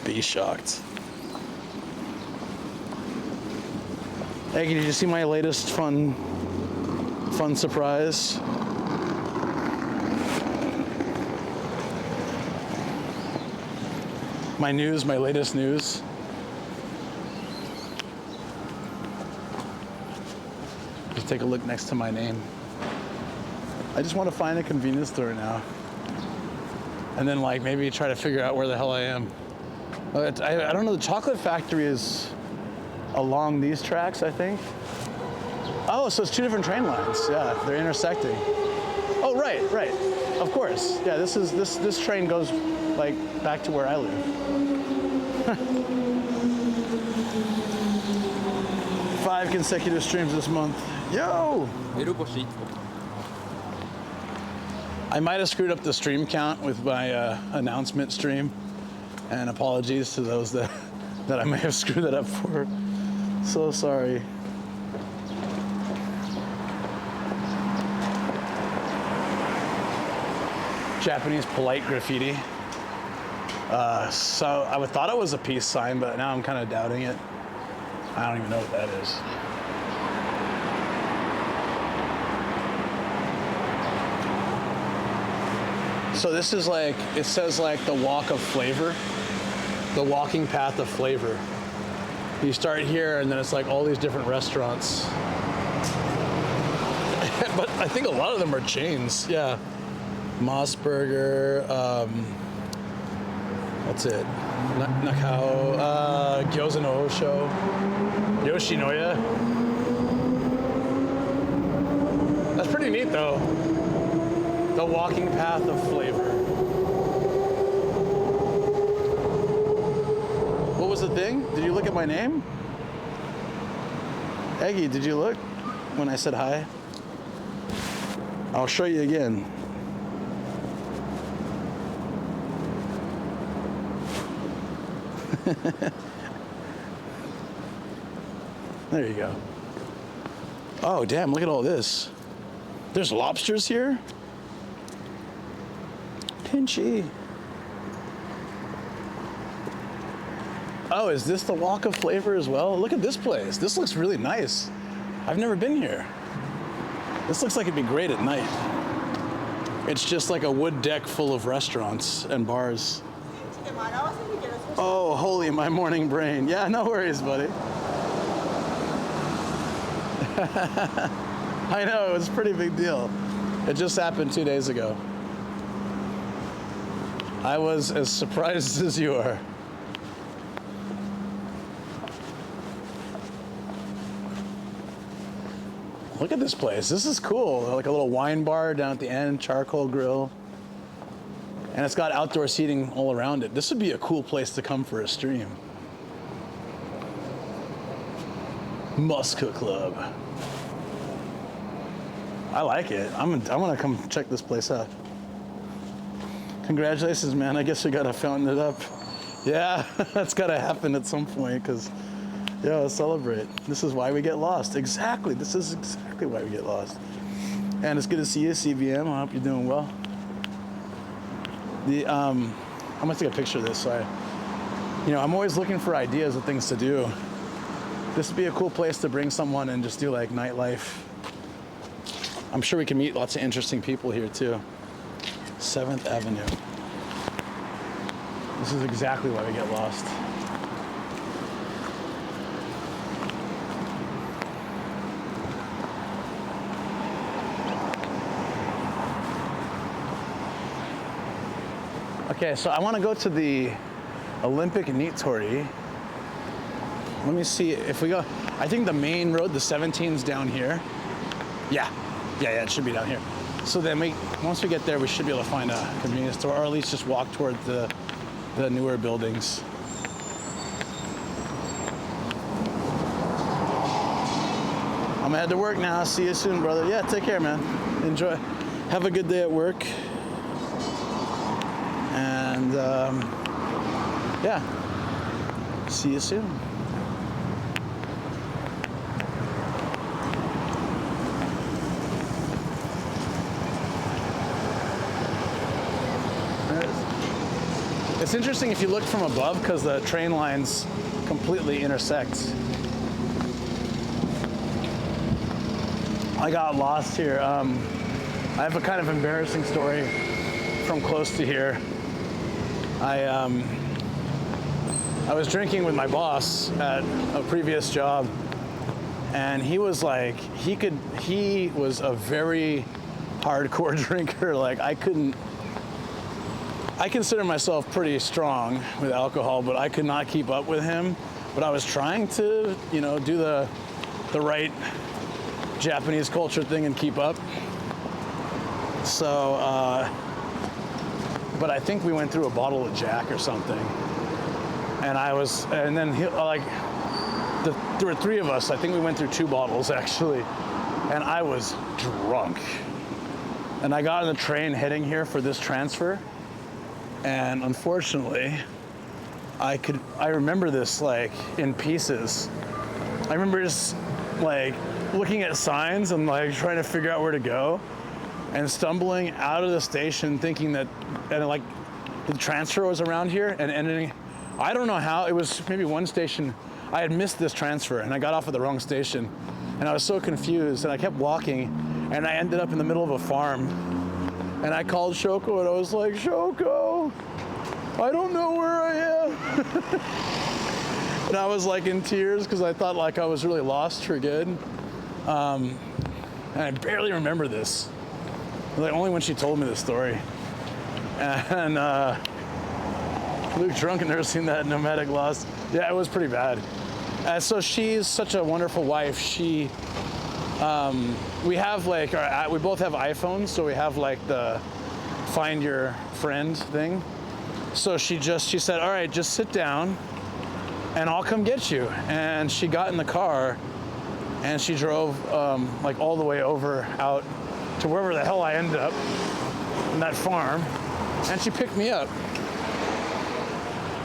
Be shocked. Eggy, did you see my latest fun surprise? My latest news. Just take a look next to my name. I just want to find a convenience store now. And then like maybe try to figure out where the hell I am. I don't know, the chocolate factory is along these tracks, I think. Oh, so it's 2 different train lines. Yeah, they're intersecting. Oh, right. Of course. Yeah, this train goes like back to where I live. 5 consecutive streams this month. Yo! I might have screwed up the stream count with my announcement stream, and apologies to those that I may have screwed that up for. So sorry. Japanese polite graffiti. So I thought it was a peace sign, but now I'm kind of doubting it. I don't even know what that is. So this is like, it says like the walk of flavor, the walking path of flavor. You start here and then it's like all these different restaurants. But I think a lot of them are chains, yeah. Mossburger, what's it? Nakao, Gyoza no Osho, Yoshinoya. That's pretty neat though. The walking path of flavor. What was the thing? Did you look at my name? Eggy, did you look when I said hi? I'll show you again. There you go. Oh, damn, look at all this. There's lobsters here? Pinchy. Oh, is this the Walk of Flavor as well? Look at this place. This looks really nice. I've never been here. This looks like it'd be great at night. It's just like a wood deck full of restaurants and bars. Oh, holy my morning brain. Yeah, no worries, buddy. I know, it was a pretty big deal. It just happened 2 days ago. I was as surprised as you are. Look at this place. This is cool. Like a little wine bar down at the end, charcoal grill. And it's got outdoor seating all around it. This would be a cool place to come for a stream. Muska Club. I like it. I'm gonna come check this place out. Congratulations, man. I guess we gotta fountain it up. Yeah, that's gotta happen at some point, because, yeah, let's celebrate. This is why we get lost. Exactly. This is exactly why we get lost. And it's good to see you, CVM. I hope you're doing well. I'm gonna take a picture of this. So I'm always looking for ideas of things to do. This would be a cool place to bring someone and just do like nightlife. I'm sure we can meet lots of interesting people here too. 7th Avenue. This is exactly why we get lost. Okay, so I want to go to the Olympic Nitori. Let me see if we go. I think the main road, the 17's down here. Yeah, it should be down here. So then once we get there, we should be able to find a convenience store, or at least just walk toward the newer buildings. I'm gonna head to work now. See you soon, brother. Yeah, take care, man. Enjoy. Have a good day at work. And yeah, see you soon. It's interesting if you look from above because the train lines completely intersect. I got lost here. I have a kind of embarrassing story from close to here. I was drinking with my boss at a previous job, and he was like, he was a very hardcore drinker. Like I consider myself pretty strong with alcohol, but I could not keep up with him. But I was trying to, do the right Japanese culture thing and keep up. So, but I think we went through a bottle of Jack or something. And then there were three of us. I think we went through 2 bottles actually. And I was drunk. And I got on the train heading here for this transfer. And unfortunately, I remember this like in pieces. I remember just like looking at signs and like trying to figure out where to go, and stumbling out of the station thinking that, and like the transfer was around here, and ending, I don't know how, it was maybe one station, I had missed this transfer and I got off at the wrong station, and I was so confused, and I kept walking, and I ended up in the middle of a farm. And I called Shoko and I was like, Shoko, I don't know where I am. And I was like in tears because I thought like I was really lost for good. And I barely remember this. Like only when she told me this story. And Luke drunk and never seen that nomadic lost. Yeah, it was pretty bad. So she's such a wonderful wife. We have like, we both have iPhones, so we have like the find your friend thing. So she said, all right, just sit down and I'll come get you. And she got in the car and she drove like all the way over out to wherever the hell I ended up, in that farm, and she picked me up.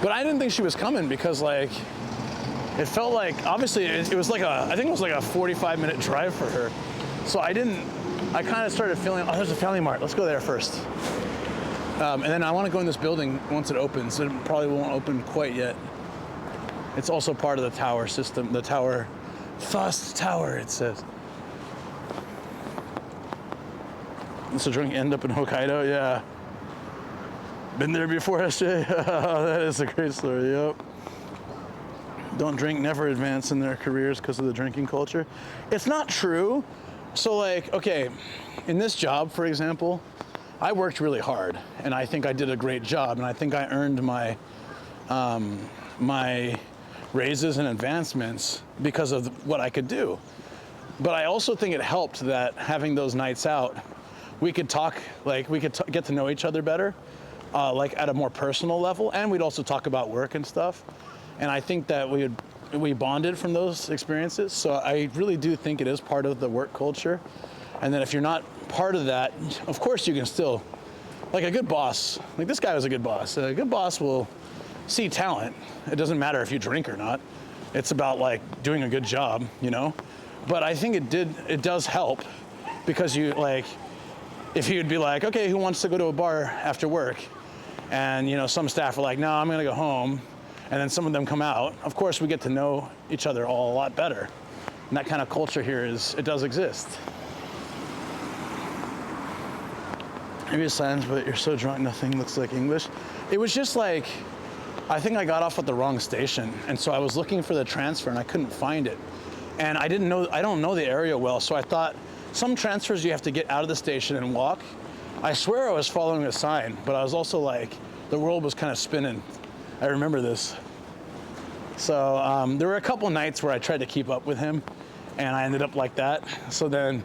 But I didn't think she was coming because like, it felt like, obviously it was like I think it was like a 45-minute drive for her. So I kind of started feeling, oh, there's a Family Mart, let's go there first. And then I want to go in this building once it opens. It probably won't open quite yet. It's also part of the tower system, the tower, Fast Tower, it says. So drink end up in Hokkaido, yeah. Been there before, SJ? That is a great story, yep. Don't drink, never advance in their careers because of the drinking culture. It's not true. So like, okay, in this job, for example, I worked really hard and I think I did a great job, and I think I earned my my raises and advancements because of what I could do. But I also think it helped that having those nights out, we could talk, like we could get to know each other better, like at a more personal level, and we'd also talk about work and stuff. And I think that we bonded from those experiences. So I really do think it is part of the work culture. And then if you're not part of that, of course you can still, like a good boss, like this guy was a good boss. A good boss will see talent. It doesn't matter if you drink or not. It's about like doing a good job, But I think it does help, because you like, if he would be like, okay, who wants to go to a bar after work? And some staff are like, no, I'm gonna go home. And then some of them come out. Of course, we get to know each other all a lot better. And that kind of culture here it does exist. Maybe it's silence, but you're so drunk, nothing looks like English. It was just like, I think I got off at the wrong station, and so I was looking for the transfer and I couldn't find it. And I don't know the area well, so I thought some transfers you have to get out of the station and walk. I swear I was following a sign, but I was also like, the world was kind of spinning. I remember this. So there were a couple nights where I tried to keep up with him, and I ended up like that. So then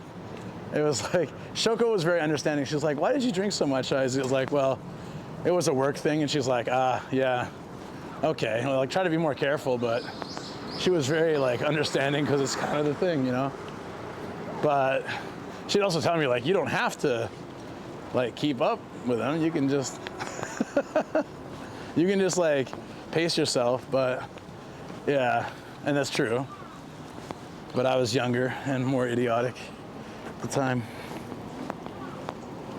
it was like, Shoko was very understanding. She was like, why did you drink so much? I was like, well, it was a work thing. And she's like, yeah, okay. Well, like, try to be more careful, but she was very like understanding because it's kind of the thing, you know? But she'd also tell me like, you don't have to like keep up with them. You can just, you can just like pace yourself. But yeah, and that's true. But I was younger and more idiotic at the time.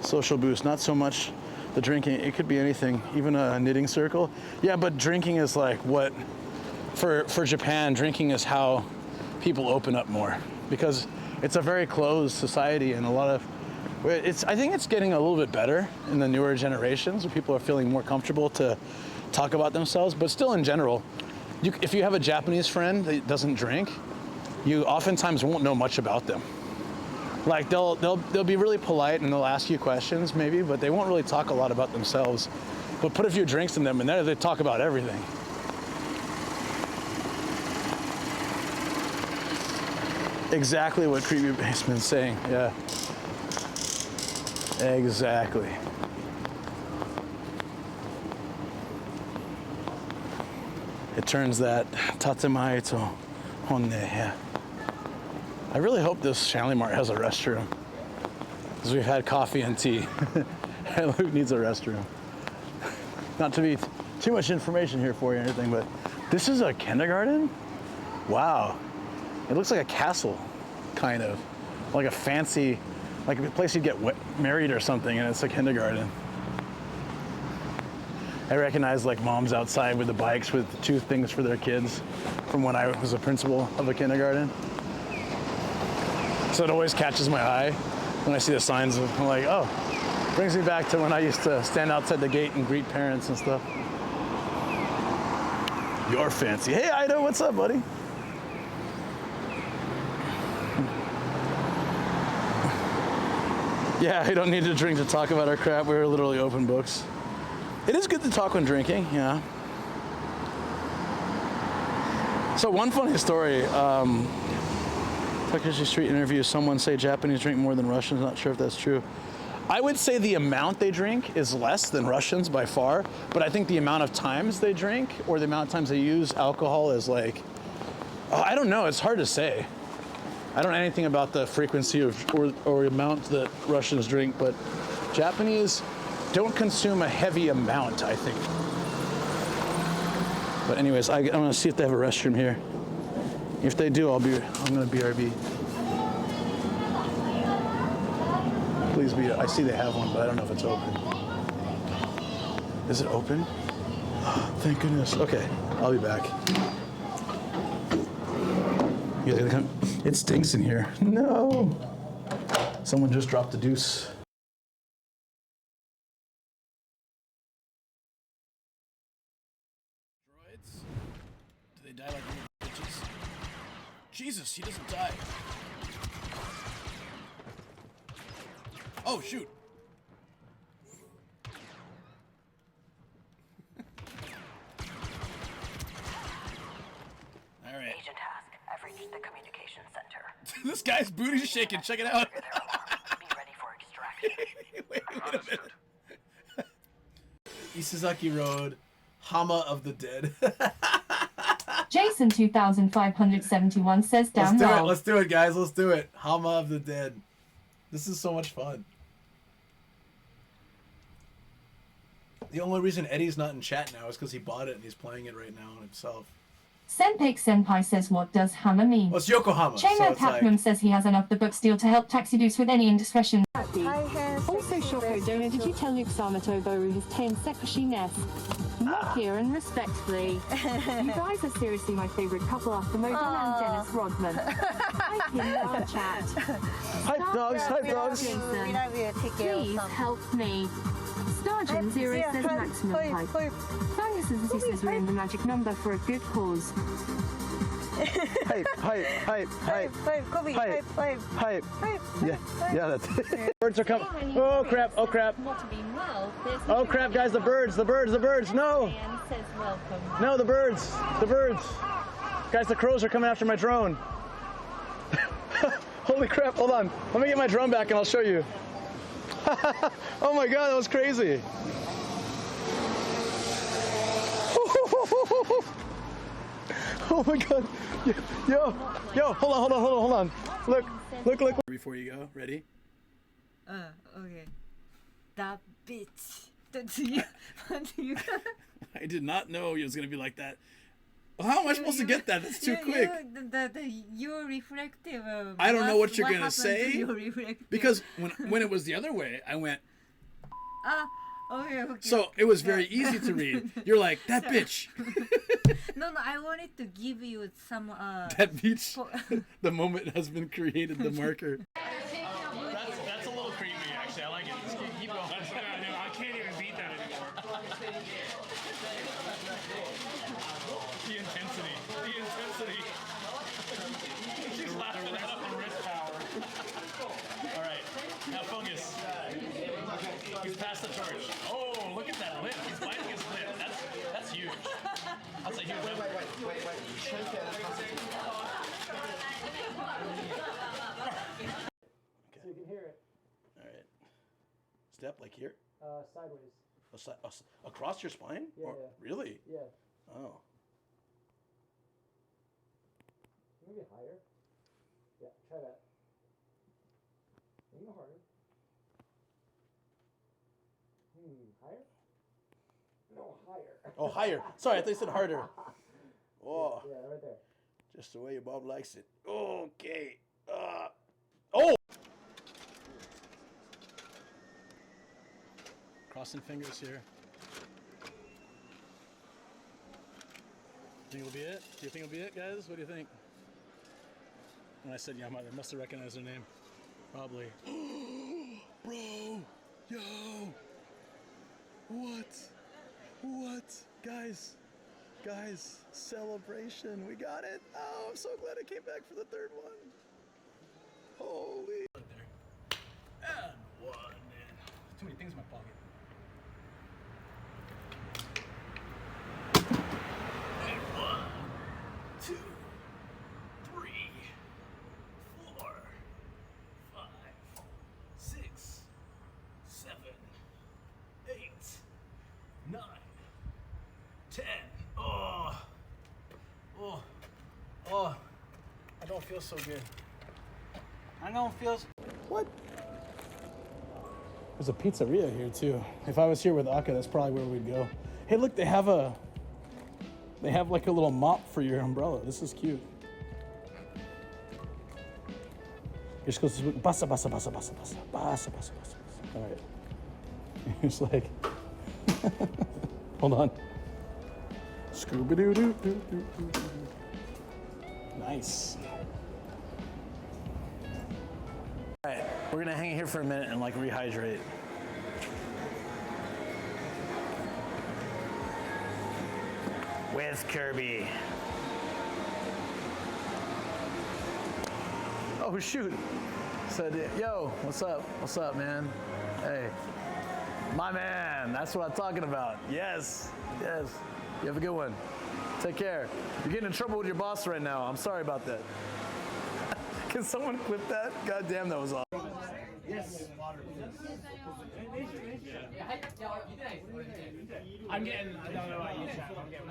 Social boost, not so much the drinking. It could be anything, even a knitting circle. Yeah, but drinking is like what, for Japan, drinking is how people open up more because it's a very closed society and a lot of, I think it's getting a little bit better in the newer generations where people are feeling more comfortable to talk about themselves, but still in general, if you have a Japanese friend that doesn't drink, you oftentimes won't know much about them. Like they'll be really polite and they'll ask you questions maybe, but they won't really talk a lot about themselves. But put a few drinks in them and there they talk about everything. Exactly what Creepy Basement's saying, yeah. Exactly. It turns that tatemae to honne, yeah. I really hope this Shalimar has a restroom. Because we've had coffee and tea. And Luke needs a restroom. Not to be too much information here for you or anything, but this is a kindergarten? Wow. It looks like a castle, kind of. Like a fancy, like a place you'd get married or something, and it's a kindergarten. I recognize like moms outside with the bikes with 2 things for their kids from when I was a principal of a kindergarten. So it always catches my eye when I see the signs of, I'm like, oh, brings me back to when I used to stand outside the gate and greet parents and stuff. You're fancy. Hey, Ido, what's up, buddy? Yeah, we don't need to drink to talk about our crap. We're literally open books. It is good to talk when drinking, yeah. So one funny story, Takeshi Street interview, someone say Japanese drink more than Russians, not sure if that's true. I would say the amount they drink is less than Russians by far, but I think the amount of times they drink or the amount of times they use alcohol is like, I don't know, it's hard to say. I don't know anything about the frequency of or amount that Russians drink, but Japanese don't consume a heavy amount, I think. But anyways, I'm gonna see if they have a restroom here. If they do, I'm gonna BRB. Please be, I see they have one, but I don't know if it's open. Is it open? Thank goodness. Okay, I'll be back. You guys gonna come? It stinks in here. No. Someone just dropped a deuce. Droids? Do they die like little bitches? Jesus, he doesn't die. Oh, shoot. All right. Agent Hask, I've reached the communication center. This guy's booty's shaking. Check it out. Be ready for extraction. wait a minute. Isazaki Road, Hama of the Dead. Jason 2571 says down low. Let's do it, guys. Let's do it. Hama of the Dead. This is so much fun. The only reason Eddie's not in chat now is because he bought it and he's playing it right now on himself. Senpai Senpai says, what does Hammer mean? Well, it's Yokohama. Chamo Papnum says he has enough the books deal to help Taxi Deuce with any indiscretion. Also, Shoko Dona, did you tell Luke Samatoboru his 10 Sekushi Ness? Not here and respectfully. You guys are seriously my favorite couple after Modon and Dennis Rodman. Hi, in our chat. Hi, dogs. Hi, dogs. Please help me. Sergeant Zero says maximum height. Fungus says we're in the magic number for a good cause. Hype. Kobe, hype. Yeah, that's it. Birds are coming. Oh crap, oh crap. Oh crap, guys, the birds. No. No, the birds. Guys, the crows are coming after my drone. Holy crap, hold on. Let me get my drone back and I'll show you. Oh my god, that was crazy. Oh my god. Yo, hold on. Look. Before you go, ready? Okay. That bitch. That's you. I did not know it was going to be like that. Well, how am I supposed to get that? That's too quick. You're reflective. I don't know what you're going to say. You're reflective. Because when it was the other way, I went. Okay. So it was very easy to read. You're like, that bitch. No, I wanted to give you some. That bitch. The moment has been created, the marker. That's a little creepy, actually. I like it. Just keep going. I can't even beat that anymore. The intensity. She's laughing at the wrist power. All right, now focus. He's passed the torch. Oh, look at that lip. He's biting his lip. That's huge. That's a huge lip. Wait. So you can hear it. All right. Step like here? Sideways. Across your spine? Yeah. Really? Yeah. Oh. Maybe higher. Yeah, try that. Maybe harder. Higher? No, higher. Oh, higher. Sorry, I thought you said harder. Oh. Yeah, right there. Just the way your Bob likes it. Okay. Oh! Crossing fingers here. Think it'll be it? Do you think it'll be it, guys? What do you think? When I said Yamaha, I must have recognized their name. Probably. Bro! Yo! What? Guys, celebration. We got it. Oh, I'm so glad I came back for the third one. Holy. And one. And too many things in my pocket. And 1, 2, 3, 4, 5, 6, 7, 8, 9, 10. Oh, I don't feel so good. I don't feel. What? There's a pizzeria here too. If I was here with Aka, that's probably where we'd go. Hey, look, they have like a little mop for your umbrella. This is cute. You're supposed to basa. All right. It's like, hold on. Scooby-Doo. Nice. All right, we're gonna hang here for a minute and like rehydrate. With Kirby. Oh shoot. Said, yo, what's up, man? Hey, my man, that's what I'm talking about. Yes. You have a good one. Take care. You're getting in trouble with your boss right now. I'm sorry about that. Can someone clip that? God damn, that was awesome. Yes. I'm getting. I don't know about you, chat. I'm getting.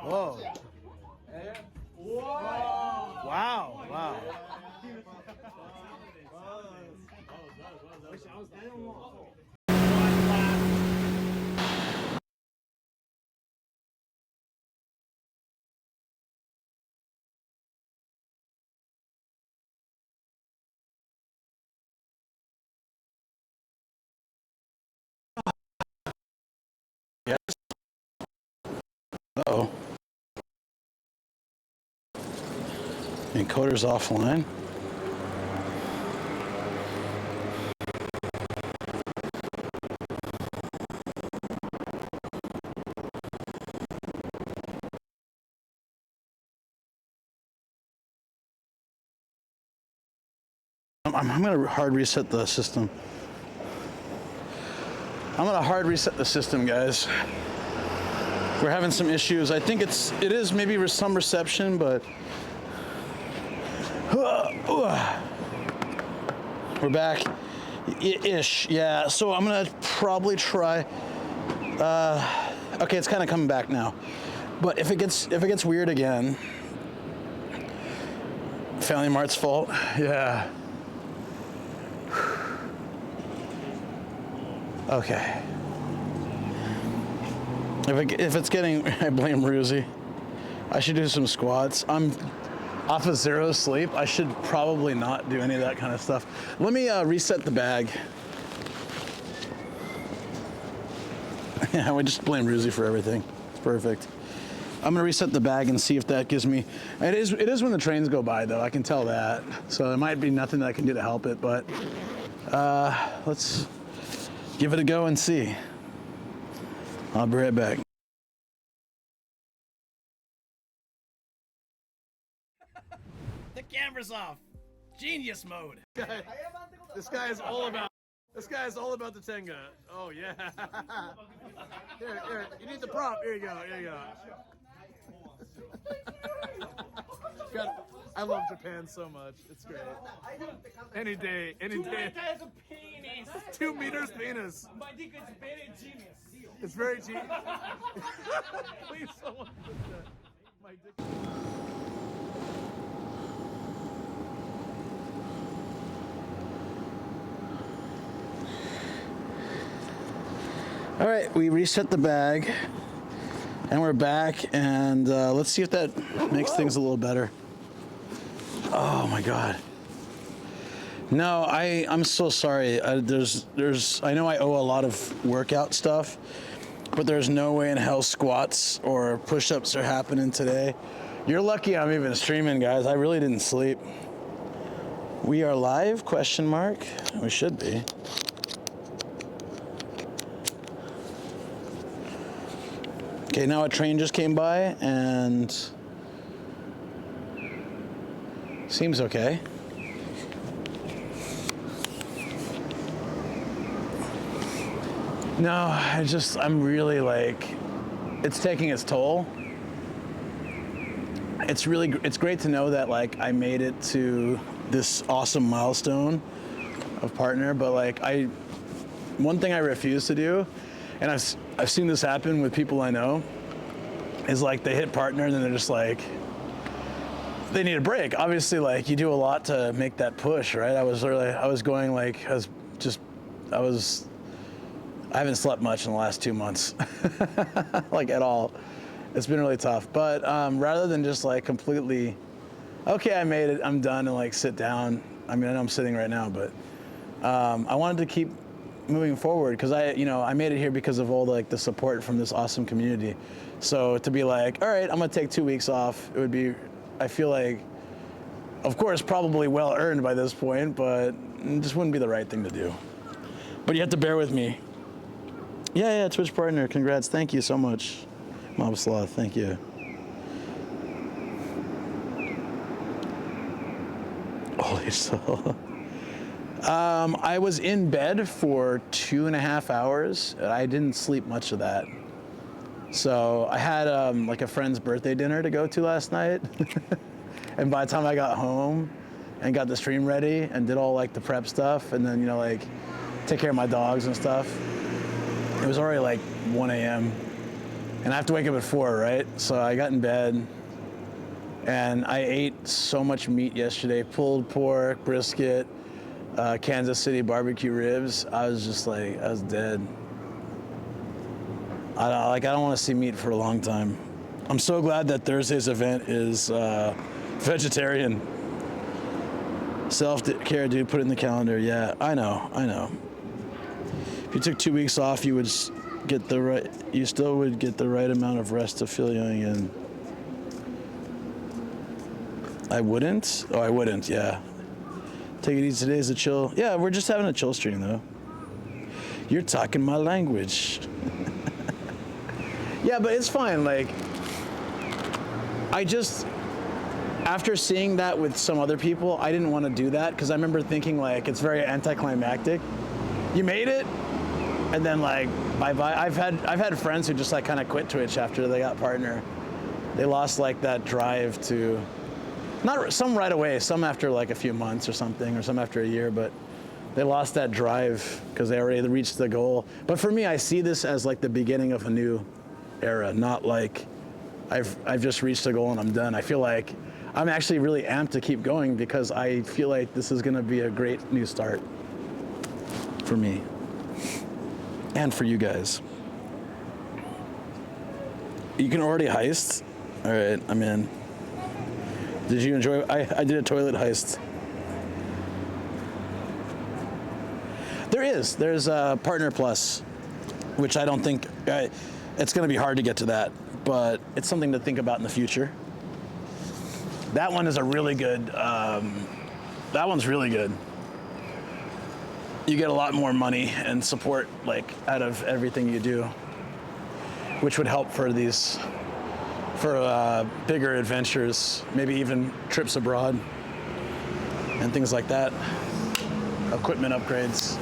Whoa. Wow. Yes. Uh-oh. Encoder's offline. I'm going to hard reset the system. I'm going to hard reset the system, guys. We're having some issues. I think it is maybe some reception, but we're back ish. Yeah, so I'm going to probably try okay, it's kind of coming back now. But if it gets weird again, Family Mart's fault. Yeah. Okay. If it's getting, I blame Ruzy. I should do some squats. I'm off of 0 sleep. I should probably not do any of that kind of stuff. Let me reset the bag. Yeah, we just blame Ruzy for everything. It's perfect. I'm gonna reset the bag and see if that gives me. It is when the trains go by though. I can tell that. So there might be nothing that I can do to help it, but let's give it a go and see. I'll be right back. The camera's off. Genius mode. This guy is all about the Tenga. Oh yeah. Here, you need the prop. Here you go. God, I love Japan so much. It's great. Any day. 2 meters penis. 2 meters penis. My dick is very genius. It's very genius. Please, someone put that. My dick. All right, we reset the bag, and we're back, and let's see if that makes things a little better. Oh my God. No, I'm so sorry. I know I owe a lot of workout stuff, but there's no way in hell squats or push-ups are happening today. You're lucky I'm even streaming, guys. I really didn't sleep. We are live, question mark? We should be. Okay, now a train just came by and seems okay. No, I'm really like, it's taking its toll. It's great to know that like I made it to this awesome milestone of partner, but like one thing I refuse to do, and I've seen this happen with people I know, is like they hit partner and then they're just like, they need a break. Obviously, like you do a lot to make that push, right? I haven't slept much in the last 2 months, like at all. It's been really tough. But rather than just like completely, okay, I made it, I'm done, and like sit down. I mean, I know I'm sitting right now, but I wanted to keep moving forward because I made it here because of all the support from this awesome community. So to be like, all right, I'm gonna take 2 weeks off, it would be, I feel like, of course, probably well earned by this point, but it just wouldn't be the right thing to do. But you have to bear with me. Yeah, Twitch partner, congrats, thank you so much. Mob Sloth, thank you. Holy soul. I was in bed for 2.5 hours. I didn't sleep much of that. So I had like a friend's birthday dinner to go to last night. And by the time I got home and got the stream ready and did all like the prep stuff and then, like take care of my dogs and stuff, it was already like 1 a.m. and I have to wake up at 4, right? So I got in bed and I ate so much meat yesterday, pulled pork, brisket, Kansas City barbecue ribs. I was just like, I was dead. I don't want to see meat for a long time. I'm so glad that Thursday's event is vegetarian. Self-care, dude, put it in the calendar. Yeah, I know. If you took 2 weeks off, you would get the right. You still would get the right amount of rest to feel young and. I wouldn't. Oh, I wouldn't. Yeah. Take it easy. Today's a chill. Yeah, we're just having a chill stream though. You're talking my language. Yeah, but it's fine. Like, I just, after seeing that with some other people, I didn't want to do that because I remember thinking like it's very anticlimactic. You made it, and then like bye bye. I've had friends who just like kind of quit Twitch after they got partner. They lost like that drive to, not some right away, some after like a few months or something, or some after a year, but they lost that drive because they already reached the goal. But for me, I see this as like the beginning of a new era, not like I've just reached a goal and I'm done. I feel like I'm actually really amped to keep going because I feel like this is gonna be a great new start for me and for you guys. You can already heist? All right, I'm in. Did you enjoy? I did a toilet heist. There's a Partner Plus, which I don't think, it's gonna be hard to get to that, but it's something to think about in the future. That one is a really good, that one's really good. You get a lot more money and support like out of everything you do, which would help for these, for bigger adventures, maybe even trips abroad and things like that. Equipment upgrades.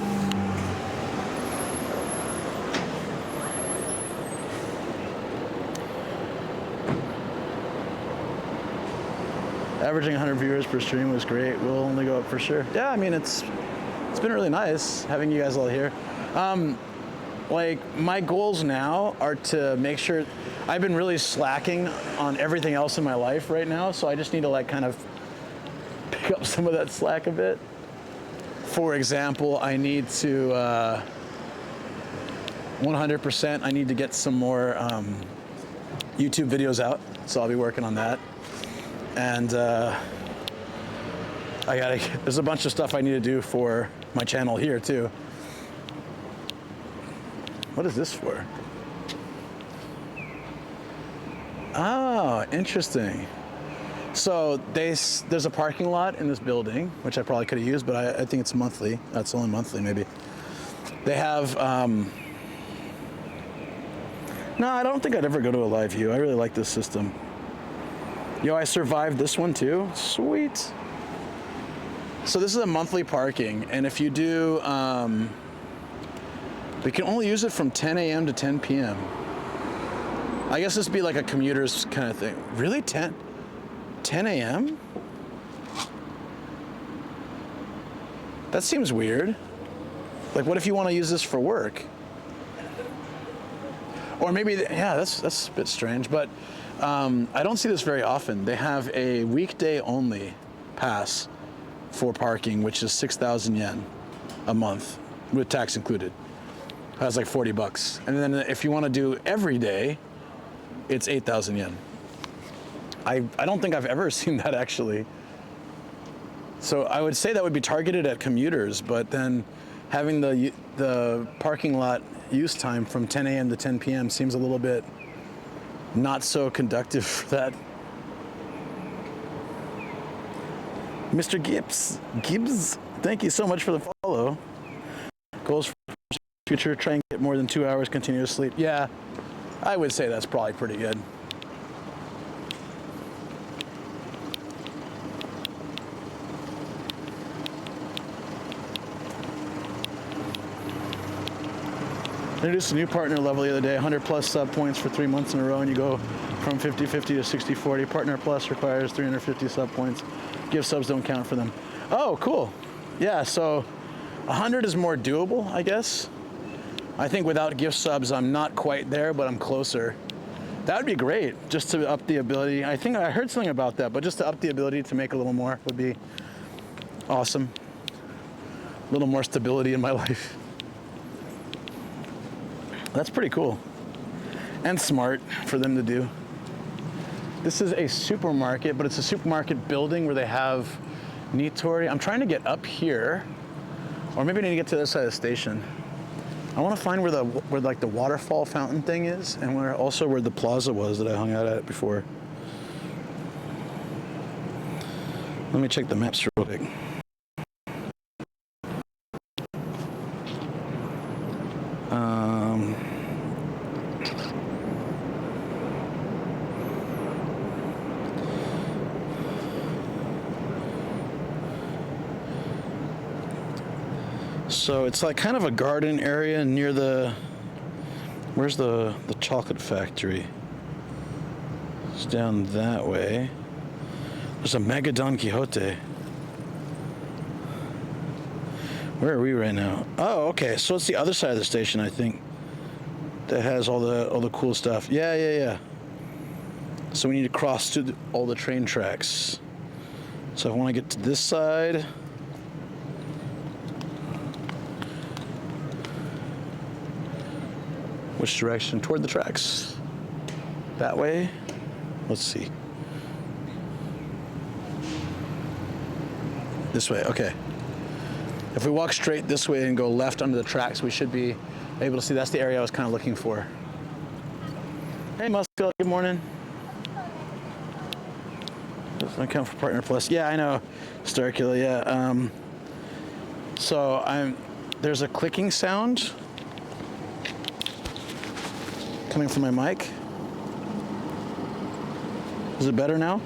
Averaging 100 viewers per stream was great. We'll only go up for sure. Yeah, I mean, it's been really nice having you guys all here. Like, my goals now are to make sure, I've been really slacking on everything else in my life right now, so I just need to like kind of pick up some of that slack a bit. For example, I need to 100%, I need to get some more YouTube videos out, so I'll be working on that. And there's a bunch of stuff I need to do for my channel here too. What is this for? Oh, interesting. So there's a parking lot in this building, which I probably could have used, but I think it's monthly. That's only monthly, maybe. They have, no, I don't think I'd ever go to a live view. I really like this system. Yo, I survived this one too. Sweet. So this is a monthly parking, and if you do, we can only use it from 10 a.m. to 10 p.m. I guess this would be like a commuter's kind of thing. Really? 10 a.m.? That seems weird. Like, what if you want to use this for work? Or maybe, yeah, that's a bit strange, but I don't see this very often. They have a weekday only pass for parking, which is 6,000 yen a month with tax included. That's like 40 bucks. And then if you want to do every day, it's 8,000 yen. I don't think I've ever seen that actually. So I would say that would be targeted at commuters, but then having the parking lot use time from 10 a.m. to 10 p.m. seems a little bit not so conductive for that. Mr. Gibbs, thank you so much for the follow. Goals for future, try and get more than 2 hours continuous sleep. Yeah, I would say that's probably pretty good. Introduced a new partner level the other day, 100 plus sub points for 3 months in a row, and you go from 50-50 to 60-40. Partner plus requires 350 sub points. Gift subs don't count for them. Oh, cool. Yeah, so 100 is more doable, I guess. I think without gift subs, I'm not quite there, but I'm closer. That would be great, just to up the ability. I think I heard something about that, but just to up the ability to make a little more would be awesome. A little more stability in my life. That's pretty cool and smart for them to do. This is a supermarket, but it's a supermarket building where they have Nitori. I'm trying to get up here, or maybe I need to get to the other side of the station. I want to find where like the waterfall fountain thing is, and where the plaza was that I hung out at before. Let me check the maps real quick. So it's like kind of a garden area near where's the chocolate factory? It's down that way. There's a Mega Don Quixote. Where are we right now? Oh, okay. So it's the other side of the station, I think, that has all the cool stuff. Yeah. So we need to cross to all the train tracks. So I want to get to this side. Which direction? Toward the tracks. That way? Let's see. This way, okay. If we walk straight this way and go left under the tracks, we should be able to see. That's the area I was kind of looking for. Hey, Muscle, good morning. Doesn't account for Partner Plus. Yeah, I know. Starkula, yeah. So there's a clicking sound coming from my mic. Is it better now?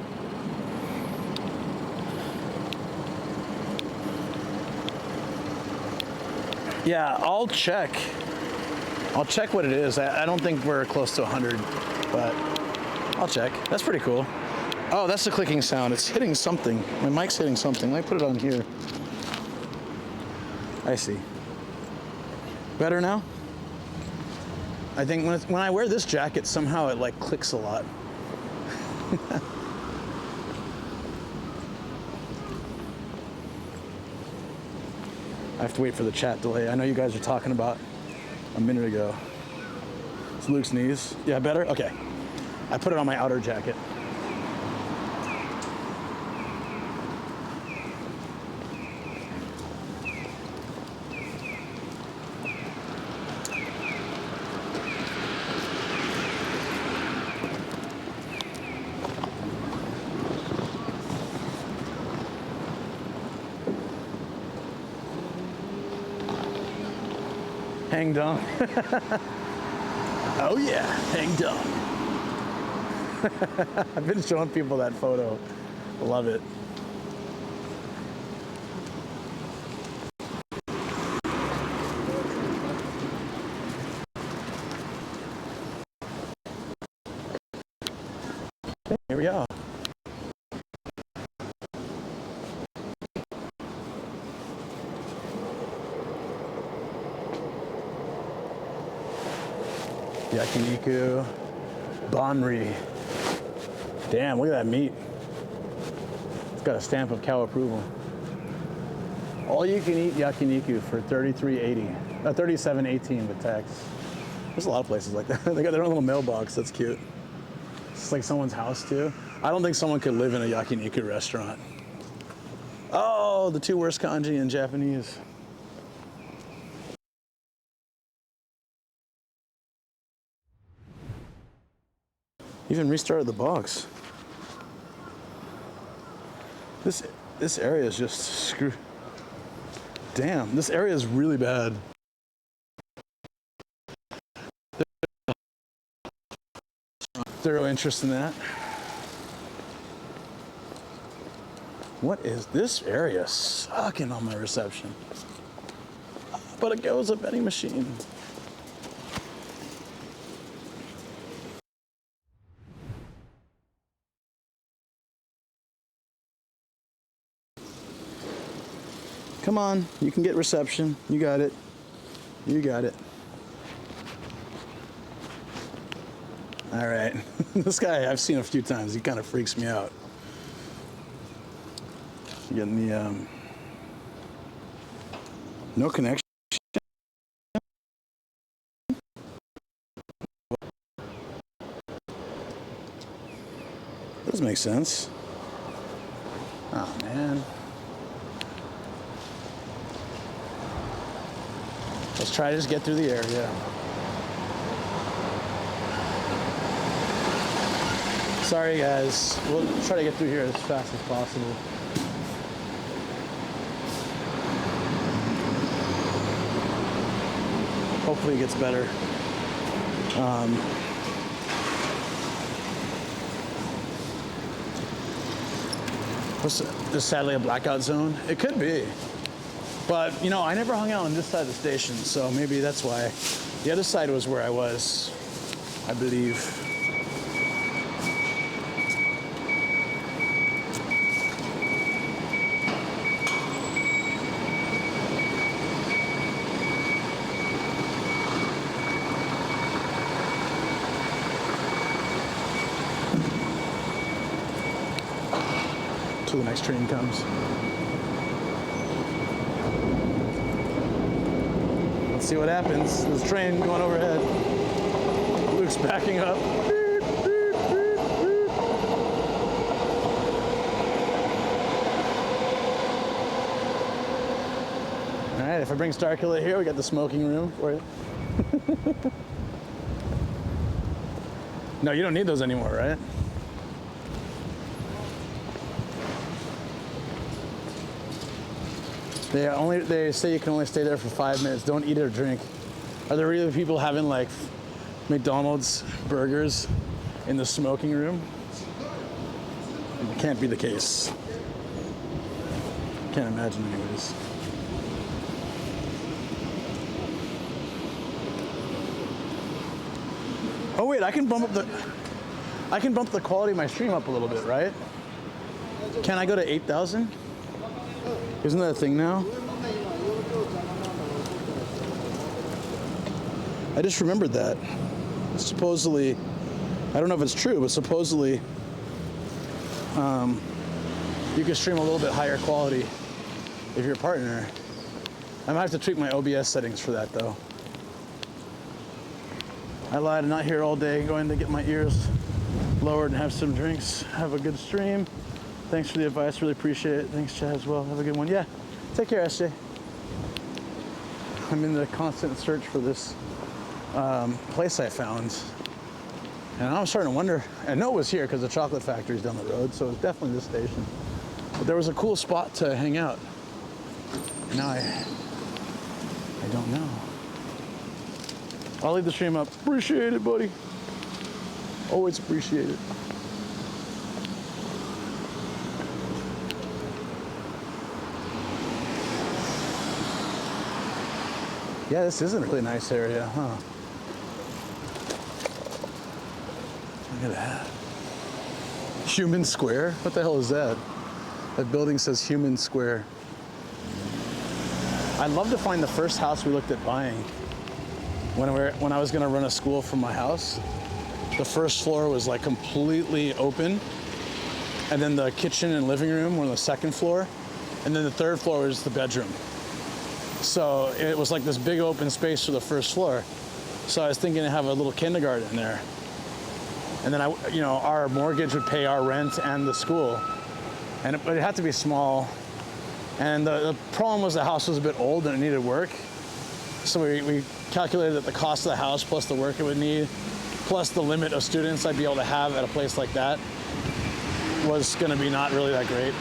Yeah, I'll check. I'll check what it is. I don't think we're close to 100, but I'll check. That's pretty cool. Oh, that's the clicking sound. It's hitting something. My mic's hitting something. Let me put it on here. I see. Better now? I think when I wear this jacket, somehow it like clicks a lot. I have to wait for the chat delay. I know you guys are talking about a minute ago. It's Luke's knees. Yeah, better? Okay. I put it on my outer jacket. Hang dong. Oh yeah, hang dong. I've been showing people that photo. Love it. Here we go. Yakiniku, Banri. Damn, look at that meat. It's got a stamp of cow approval. All you can eat yakiniku for $33.80, $37.18 with tax. There's a lot of places like that. They got their own little mailbox. That's cute. It's like someone's house too. I don't think someone could live in a yakiniku restaurant. Oh, the two worst kanji in Japanese. Even restarted the box. This area is just screw. Damn, this area is really bad. Zero interest in that. What is this area sucking on my reception? But it goes a vending machine. Come on, you can get reception. You got it. You got it. All right. This guy I've seen a few times. He kind of freaks me out. Getting the no connection. Does make sense. Oh man. Let's try to just get through the area. Sorry guys, we'll try to get through here as fast as possible. Hopefully it gets better. What's this? Sadly a blackout zone? It could be. But, you know, I never hung out on this side of the station, so maybe that's why. The other side was where I was, I believe. Until the next train comes. Let's see what happens. There's a train going overhead. Luke's backing up. Beep, beep, beep, beep. All right, if I bring Starkiller here, we got the smoking room for it. No, you don't need those anymore, right? They say you can only stay there for 5 minutes. Don't eat or drink. Are there really people having like McDonald's burgers in the smoking room? It can't be the case. Can't imagine anyways. Oh wait, I can bump the quality of my stream up a little bit, right? Can I go to 8,000? Isn't that a thing now? I just remembered that. Supposedly, I don't know if it's true, but supposedly you can stream a little bit higher quality if you're a partner. I might have to tweak my OBS settings for that though. I lied, I'm not here all day, going to get my ears lowered and have some drinks. Have a good stream. Thanks for the advice, really appreciate it. Thanks, Chad, as well. Have a good one. Yeah, take care, SJ. I'm in the constant search for this place I found. And I'm starting to wonder, I know it was here because the chocolate factory's down the road, so it's definitely this station. But there was a cool spot to hang out. Now I don't know. I'll leave the stream up. Appreciate it, buddy. Always appreciate it. Yeah, this is a really nice area, huh? Look at that. Human Square? What the hell is that? That building says Human Square. I'd love to find the first house we looked at buying. When I was gonna run a school from my house, the first floor was like completely open. And then the kitchen and living room were on the second floor. And then the third floor was the bedroom. So it was like this big open space for the first floor. So I was thinking to have a little kindergarten there. And then our mortgage would pay our rent and the school. But it had to be small. And the problem was the house was a bit old and it needed work. So we calculated that the cost of the house plus the work it would need, plus the limit of students I'd be able to have at a place like that was gonna be not really that great.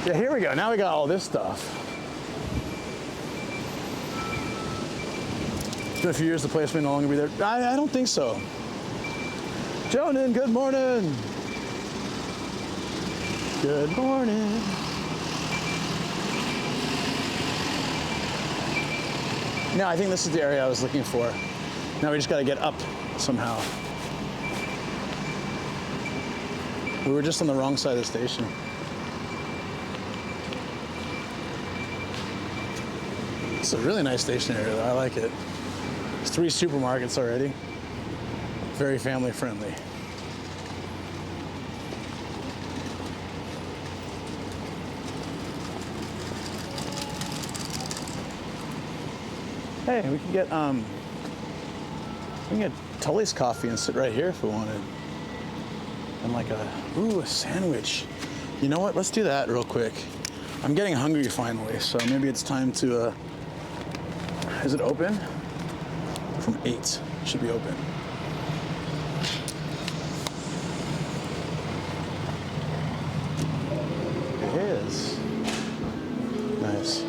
Yeah, here we go. Now we got all this stuff. It's been a few years, the place may no longer be there. I don't think so. Jonan, good morning. Good morning. No, I think this is the area I was looking for. Now we just gotta get up somehow. We were just on the wrong side of the station. It's a really nice station area though, I like it. There's 3 supermarkets already. Very family friendly. Hey, we can get Tully's coffee and sit right here if we wanted. And like a sandwich. You know what? Let's do that real quick. I'm getting hungry finally, so maybe it's time to Is it open? From 8. Should be open. It is. Nice.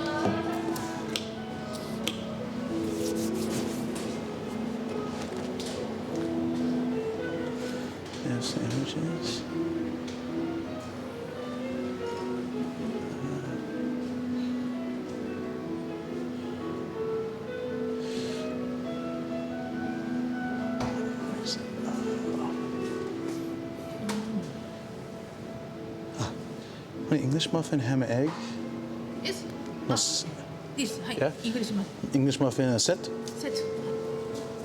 They have sandwiches. English muffin, ham, egg? Yes. Yes. This, Yeah? English muffin. English muffin set? Set.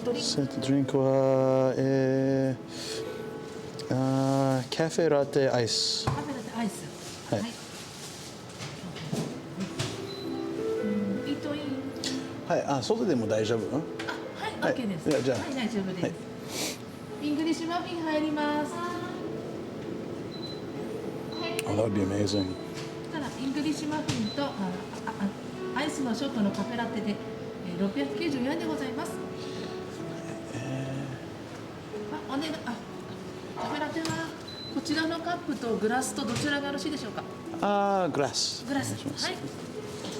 Drink. Set drink は、カフェラテアイス。カフェラテアイス。はい。イートイン。はい、あ、外でも大丈夫？はい、OK です。じゃあ、はい、大丈夫です。はいイングリッシュマフィン入ります。Oh, that would be amazing. ただイングリッシュマフィンとアイスのショットのカフェラテで694円でございます。お願い。カフェラテはこちらのカップとグラスとどちらがよろしいでしょうか。グラス。グラス。はい。かし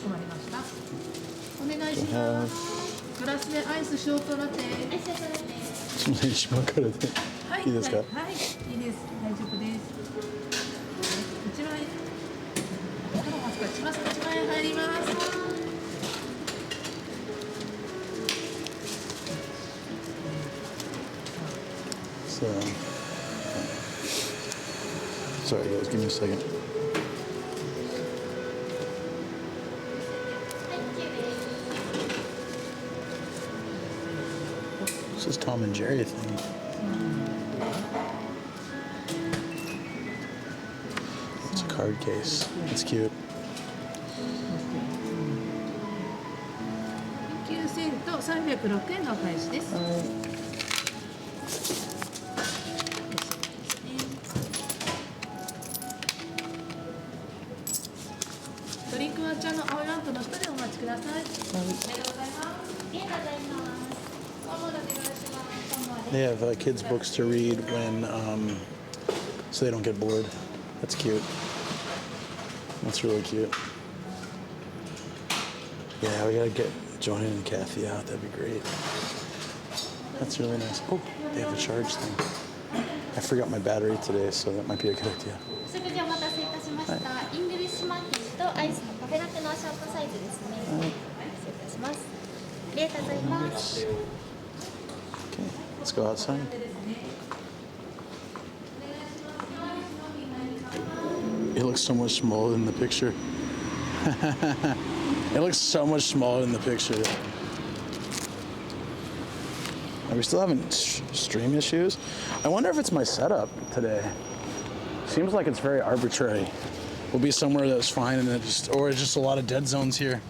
こまりました。お願いします。グラスでアイスショートラテ。その一番からで、はい、いいですか？はい、いいです。大丈夫です。1万円。1万円入ります。So, sorry guys, give me a second. This is Tom and Jerry thing. It's a card case. It's cute. 9000と306円のお返しです。ドリンクは茶の青いランプの下でお待ちください。ありがとうございます。ありがとうございます。 They have kids' books to read when, so they don't get bored. That's cute. That's really cute. Yeah, we gotta get Joanne and Kathy out. That'd be great. That's really nice. Oh, they have a charge thing. I forgot my battery today, so that might be a good idea. お食事お待たせいたしました。イングリッシュマフィンとアイスのカフェラテのショートサイズですね。失礼いたします。ありがとうございます。 Okay, let's go outside. It looks so much smaller than the picture. It looks so much smaller than the picture. Are we still having stream issues? I wonder if it's my setup today. Seems like it's very arbitrary. We'll be somewhere that's fine and or it's just a lot of dead zones here.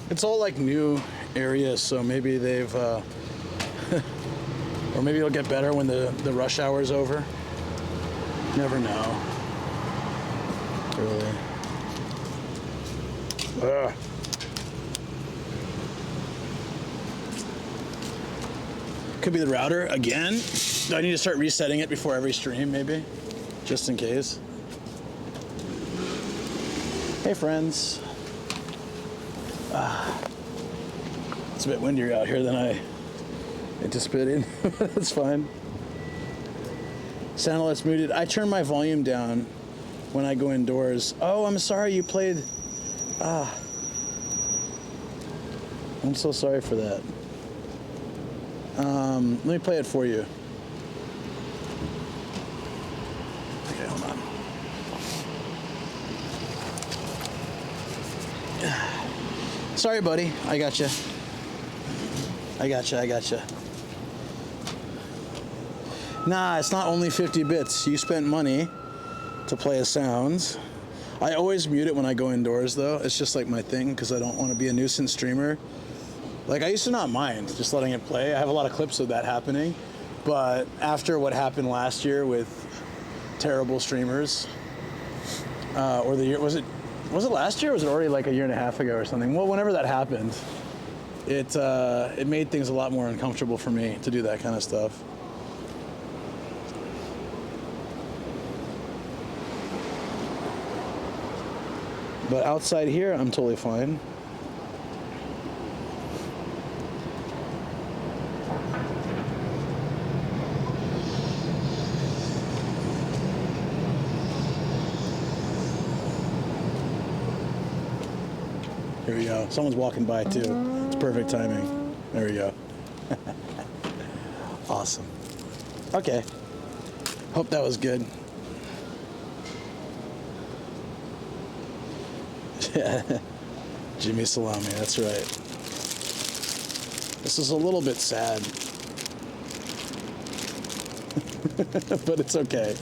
It's all like new areas, so maybe they've, or maybe it'll get better when the rush hour is over. Never know. Really. Ugh. Could be the router again. Do I need to start resetting it before every stream, maybe? Just in case. Hey, friends. It's a bit windier out here than I anticipated. That's fine. Sound alert's muted. I turn my volume down when I go indoors. Oh, I'm sorry you played. I'm so sorry for that. Let me play it for you. Okay, hold on. Sorry, buddy. I gotcha. I gotcha. Nah, it's not only 50 bits. You spent money to play as sounds. I always mute it when I go indoors, though. It's just like my thing, because I don't want to be a nuisance streamer. Like, I used to not mind just letting it play. I have a lot of clips of that happening. But after what happened last year with terrible streamers, or the year, was it last year or was it already like a year and a half ago or something? Well, whenever that happened, it made things a lot more uncomfortable for me to do that kind of stuff. But outside here, I'm totally fine. Here we go. Someone's walking by too. It's perfect timing. There we go. Awesome. Okay. Hope that was good. Yeah. Jimmy Salami, that's right. This is a little bit sad. But it's okay.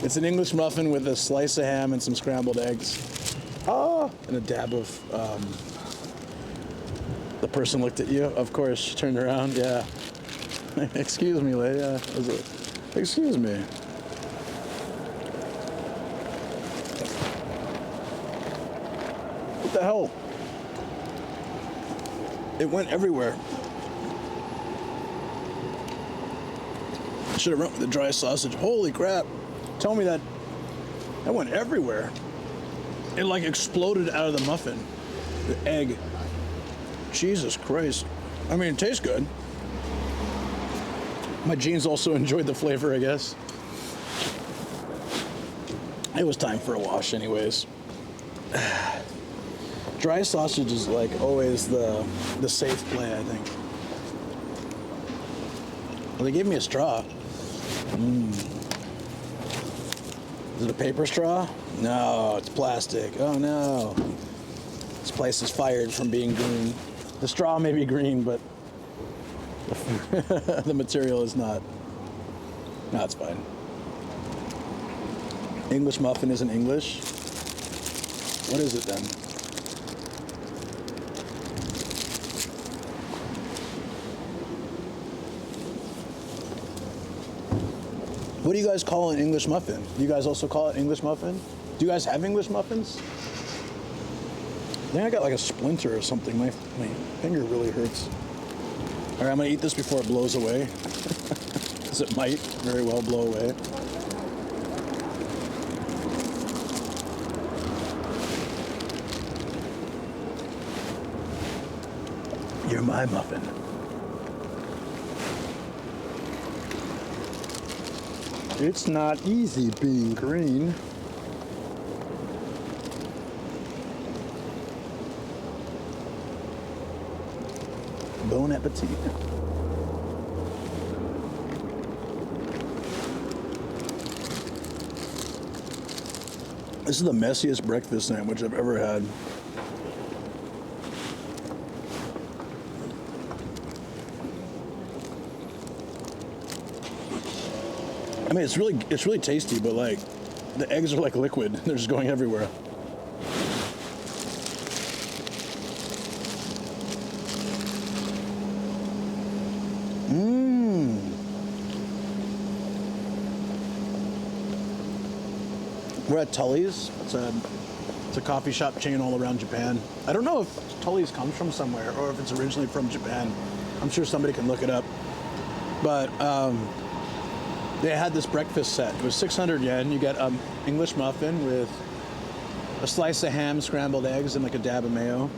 It's an English muffin with a slice of ham and some scrambled eggs. Oh, and a dab of, the person looked at you, of course, she turned around, yeah. Excuse me, lady, excuse me. What the hell? It went everywhere. I should have went with the dry sausage. Holy crap. Tell me that went everywhere. It like exploded out of the muffin. The egg. Jesus Christ. I mean, it tastes good. My jeans also enjoyed the flavor, I guess. It was time for a wash anyways. Dry sausage is like always the safe play, I think. Well, they gave me a straw. Is it a paper straw? No, it's plastic. Oh no. This place is fired from being green. The straw may be green, but the material is not. No, it's fine. English muffin isn't English. What is it then? What do you guys call an English muffin? Do you guys also call it English muffin? Do you guys have English muffins? I think I got like a splinter or something. My finger really hurts. All right, I'm gonna eat this before it blows away. Because it might very well blow away. You're my muffin. It's not easy being green. Bon appetit. This is the messiest breakfast sandwich I've ever had. I mean, it's really tasty, but like, the eggs are like liquid. They're just going everywhere. We're at Tully's. It's a coffee shop chain all around Japan. I don't know if Tully's comes from somewhere or if it's originally from Japan. I'm sure somebody can look it up. But they had this breakfast set. It was 600 yen. You get an English muffin with a slice of ham, scrambled eggs, and like a dab of mayo.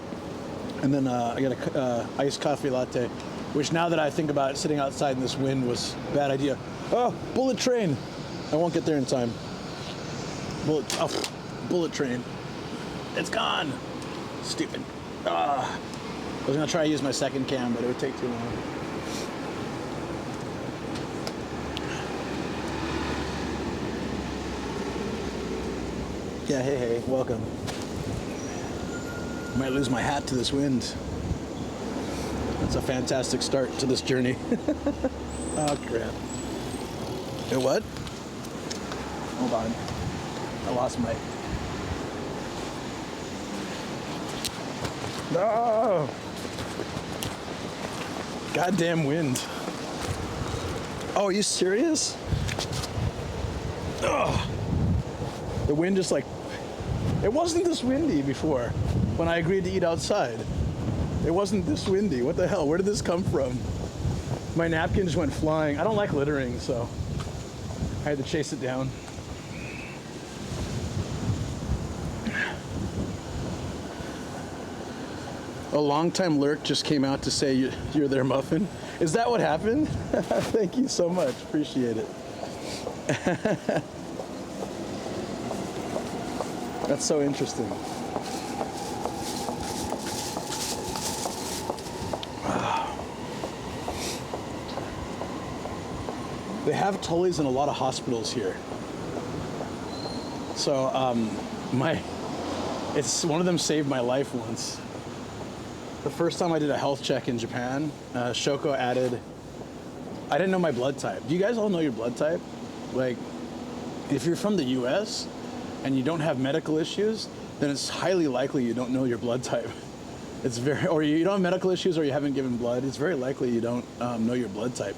And then I got a iced coffee latte, which now that I think about it, sitting outside in this wind was a bad idea. Oh, bullet train. I won't get there in time. Bullet train. It's gone. Stupid. I was gonna try to use my second cam, but it would take too long. Yeah, hey, welcome. I might lose my hat to this wind. That's a fantastic start to this journey. Oh, crap. Hey, what? Hold on. I lost my... No! Goddamn wind. Oh, are you serious? Ugh. The wind just like... It wasn't this windy before when I agreed to eat outside. It wasn't this windy. What the hell? Where did this come from? My napkin just went flying. I don't like littering, so I had to chase it down. A longtime lurk just came out to say you're their muffin. Is that what happened? Thank you so much. Appreciate it. That's so interesting. They have tullies in a lot of hospitals here. So it's one of them saved my life once. The first time I did a health check in Japan, Shoko added, I didn't know my blood type. Do you guys all know your blood type? Like, if you're from the US and you don't have medical issues, then it's highly likely you don't know your blood type. It's or you don't have medical issues or you haven't given blood, it's very likely you don't know your blood type.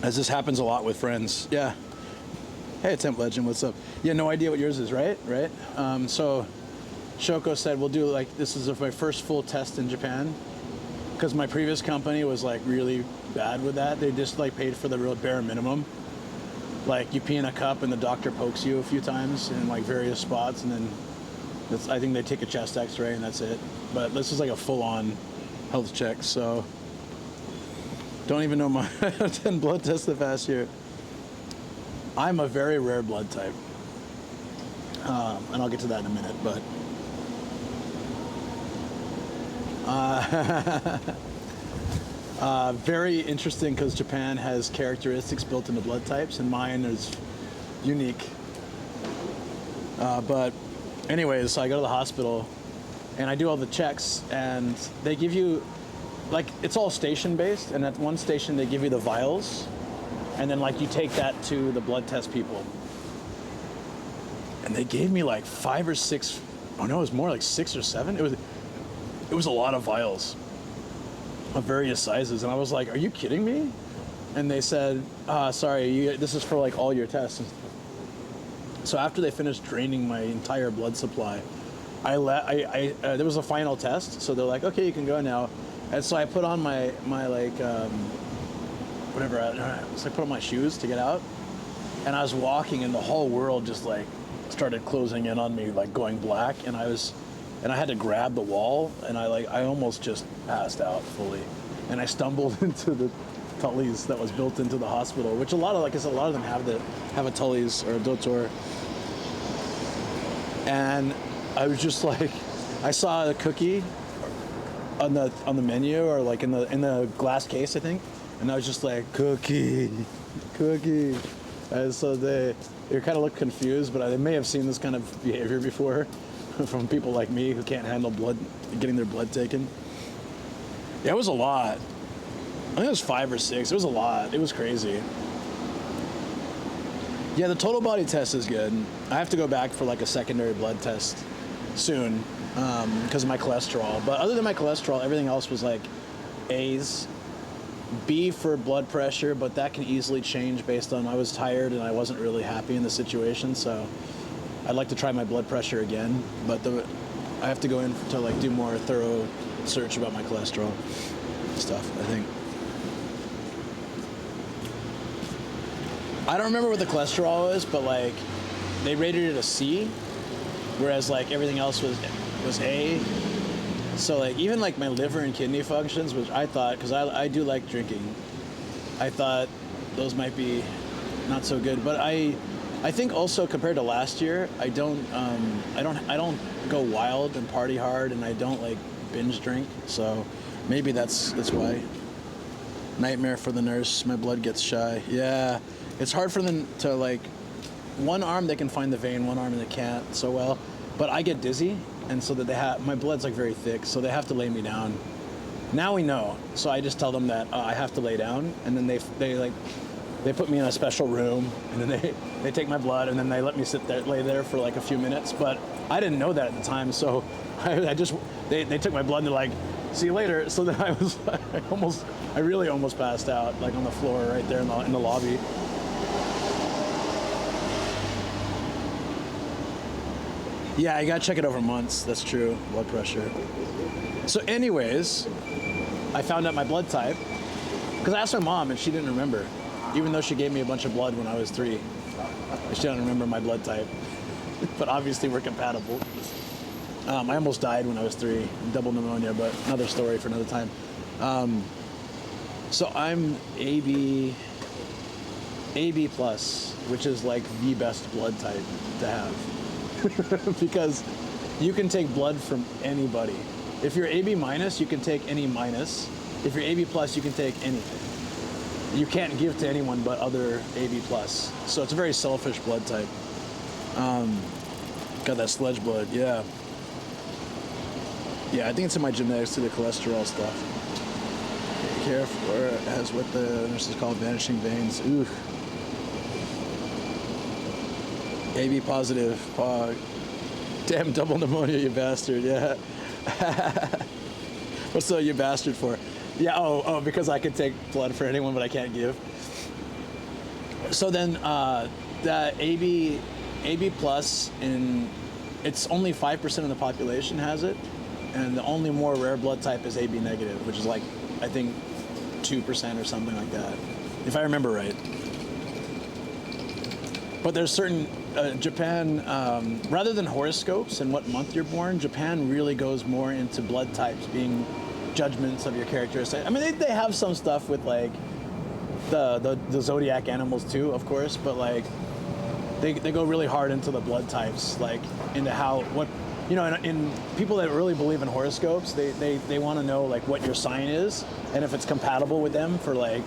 As this happens a lot with friends. Yeah. Hey, Temp Legend, what's up? Yeah, no idea what yours is, right? Right? So Shoko said, we'll do like, this is my first full test in Japan. Because my previous company was like really bad with that. They just like paid for the real bare minimum. Like you pee in a cup and the doctor pokes you a few times in like various spots, and then I think they take a chest x-ray and that's it. But this is like a full-on health check, so don't even know my 10 blood tests the past year. I'm a very rare blood type. And I'll get to that in a minute, but very interesting because Japan has characteristics built into blood types, and mine is unique. But anyways, so I go to the hospital and I do all the checks, and they give you, like, it's all station based, and at one station they give you the vials, and then like you take that to the blood test people. And they gave me like 5 or 6, oh no, it was more like 6 or 7. It was a lot of vials of various sizes, and I was like, are you kidding me? And they said, sorry, this is for like all your tests. So after they finished draining my entire blood supply, there was a final test, so they're like, okay, you can go now. And so I put on my like, whatever, so I put on my shoes to get out, and I was walking, and the whole world just like started closing in on me, like going black, and I had to grab the wall, and I almost just passed out fully, and I stumbled into the tullies that was built into the hospital, which a lot of them have a tullies or a dotor. And I was just like, I saw a cookie on the menu, or like in the glass case, I think, and I was just like, cookie. And so they kind of looked confused, but they may have seen this kind of behavior before from people like me who can't handle getting their blood taken. Yeah, it was a lot. I think it was 5 or 6. It was a lot. It was crazy. Yeah, the total body test is good. I have to go back for like a secondary blood test soon because of my cholesterol. But other than my cholesterol, everything else was like A's. B for blood pressure, but that can easily change based on I was tired and I wasn't really happy in the situation, so I'd like to try my blood pressure again, but I have to go in to like do more thorough search about my cholesterol stuff, I think. I don't remember what the cholesterol is, but like they rated it a C, whereas like everything else was A. So like even like my liver and kidney functions, which I thought, because I do like drinking, I thought those might be not so good. But I think also compared to last year, I don't go wild and party hard, and I don't like binge drink. So maybe that's why. Nightmare for the nurse. My blood gets shy. Yeah, it's hard for them to like. One arm they can find the vein, one arm they can't so well. But I get dizzy, and so that my blood's like very thick, so they have to lay me down. Now we know, so I just tell them that I have to lay down, and then they put me in a special room, and then they take my blood, and then they let me lay there for like a few minutes. But I didn't know that at the time, so they took my blood and they're like, see you later. So then I really almost passed out, like on the floor right there in the lobby. Yeah, you gotta check it over months. That's true. Blood pressure. So, anyways, I found out my blood type because I asked my mom and she didn't remember, even though she gave me a bunch of blood when I was 3. She didn't remember my blood type, but obviously we're compatible. I almost died when I was 3, double pneumonia, but another story for another time. So I'm AB plus, which is like the best blood type to have. Because you can take blood from anybody. If you're AB minus, you can take any minus. If you're AB plus, you can take anything. You can't give to anyone but other AB plus. So it's a very selfish blood type. Got that sledge blood, yeah. Yeah, I think it's in my genetics to the cholesterol stuff. Careful, or as what the nurses call vanishing veins. Ooh. AB positive, POG. Damn, double pneumonia, you bastard, yeah. What's the you bastard for? Yeah, oh, because I can take blood for anyone, but I can't give. So then, the AB plus, it's only 5% of the population has it, and the only more rare blood type is AB negative, which is like, I think, 2% or something like that, if I remember right. But there's certain, Japan, rather than horoscopes and what month you're born, Japan really goes more into blood types being judgments of your characteristics. I mean, they have some stuff with like the zodiac animals too, of course, but like they go really hard into the blood types, like into what, you know, in people that really believe in horoscopes, they want to know like what your sign is and if it's compatible with them for like,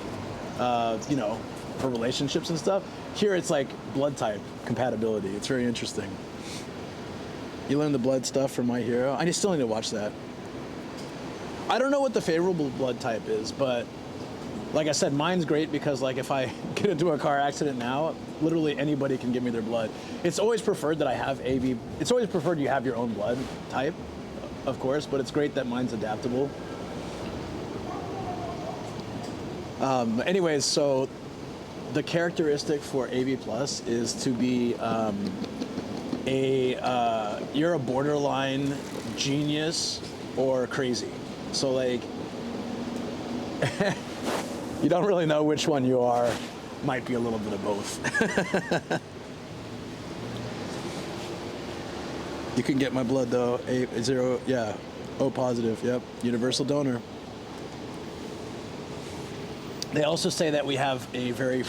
you know, for relationships and stuff. Here it's like blood type compatibility. It's very interesting. You learn the blood stuff from My Hero. I still need to watch that. I don't know what the favorable blood type is, but like I said, mine's great because like if I get into a car accident now, literally anybody can give me their blood. It's always preferred that I have AB. It's always preferred you have your own blood type, of course, but it's great that mine's adaptable. Anyways, so the characteristic for AB plus is to be you're a borderline genius or crazy. So like you don't really know which one you are. Might be a little bit of both. You can get my blood though. A0, yeah. O positive, yep. Universal donor. They also say that we have a very,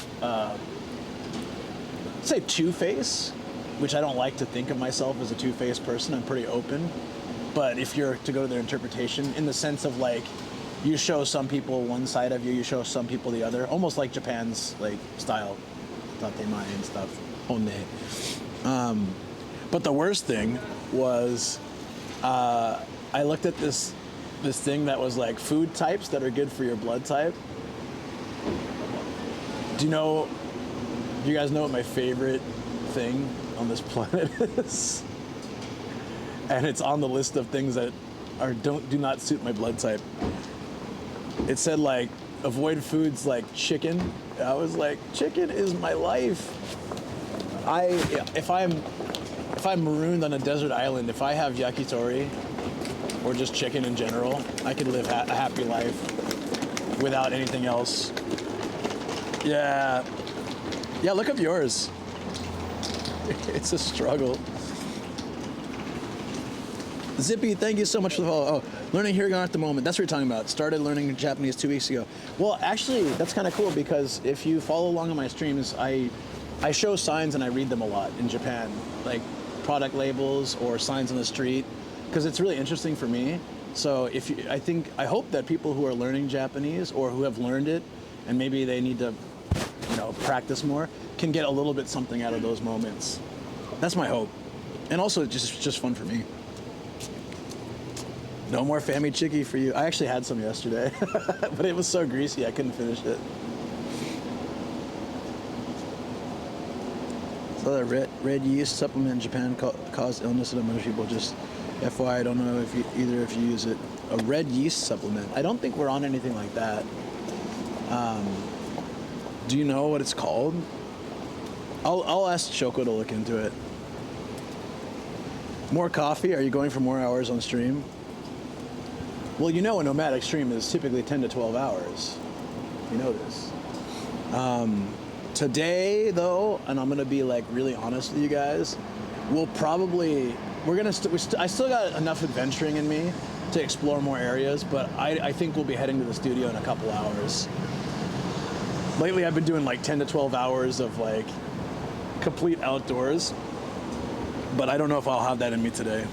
say two-face, which I don't like to think of myself as a two-faced person. I'm pretty open. But if you're to go to their interpretation, in the sense of like, you show some people one side of you, you show some people the other, almost like Japan's like style, tatemae and stuff, honne. But the worst thing was, I looked at this thing that was like food types that are good for your blood type. Do you guys know what my favorite thing on this planet is? And it's on the list of things that do not suit my blood type. It said like avoid foods like chicken. I was like, chicken is my life. If I'm marooned on a desert island, if I have yakitori or just chicken in general, I could live a happy life without anything else. Yeah, look up yours. It's a struggle. Zippy, thank you so much for the follow. Oh, learning hiragana at the moment. That's what you're talking about. Started learning Japanese 2 weeks ago. Well, actually, that's kind of cool because if you follow along on my streams, I show signs and I read them a lot in Japan, like product labels or signs on the street, because it's really interesting for me. So I hope that people who are learning Japanese or who have learned it and maybe they need to, practice more, can get a little bit something out of those moments. That's my hope. And also just fun for me. No more Fami Chicky for you. I actually had some yesterday, but it was so greasy I couldn't finish it. So that red yeast supplement in Japan caused illness in a bunch of people. Just FYI, I don't know if either of you use it. A red yeast supplement. I don't think we're on anything like that. Do you know what it's called? I'll ask Shoko to look into it. More coffee? Are you going for more hours on stream? Well, you know a nomadic stream is typically 10 to 12 hours. You know this. Today, though, and I'm gonna be like really honest with you guys, I still got enough adventuring in me to explore more areas, but I think we'll be heading to the studio in a couple hours. Lately, I've been doing like 10 to 12 hours of like complete outdoors, but I don't know if I'll have that in me today.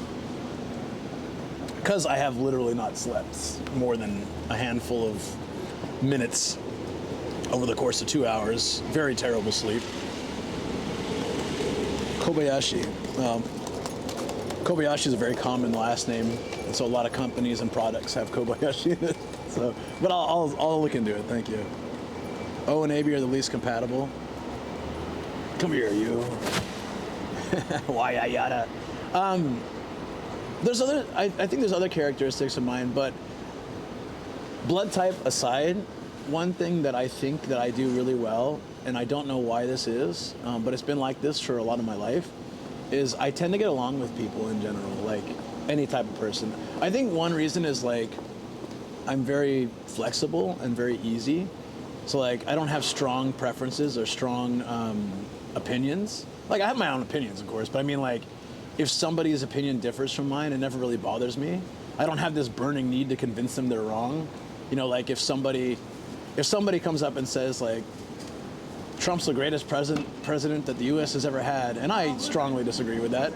Because I have literally not slept more than a handful of minutes over the course of 2 hours. Very terrible sleep. Kobayashi. Kobayashi is a very common last name, and so a lot of companies and products have Kobayashi in it. So, but I'll look into it. Thank you. O and AB are the least compatible. Come here, you. Why yada? There's other. I think there's other characteristics of mine, but blood type aside, one thing that I think that I do really well, and I don't know why this is, but it's been like this for a lot of my life, is I tend to get along with people in general, like any type of person. I think one reason is like I'm very flexible and very easy. So like I don't have strong preferences or strong opinions. Like I have my own opinions, of course, but I mean like if somebody's opinion differs from mine, it never really bothers me. I don't have this burning need to convince them they're wrong. You know, like if somebody comes up and says like Trump's the greatest president that the U.S. has ever had, and I strongly disagree with that.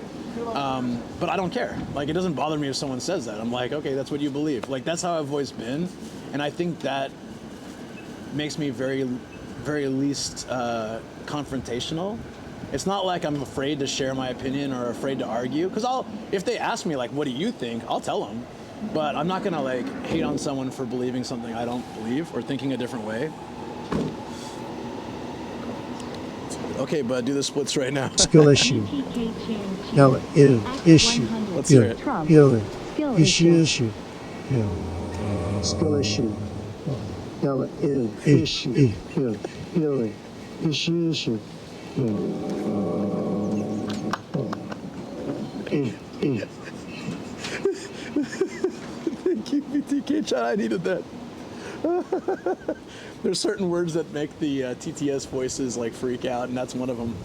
But I don't care. Like it doesn't bother me if someone says that. I'm like, okay, that's what you believe. Like that's how I've always been, and I think that makes me very, very least confrontational. It's not like I'm afraid to share my opinion or afraid to argue. Because if they ask me like, what do you think? I'll tell them. But I'm not gonna like hate on someone for believing something I don't believe or thinking a different way. Okay, bud, do the splits right now. Skill issue. No, issue. Let's hear it. Issue. Skill issue. No, issue. Issue. Thank you, BTK chat. I needed that. There's certain words that make the TTS voices like freak out, and that's one of them.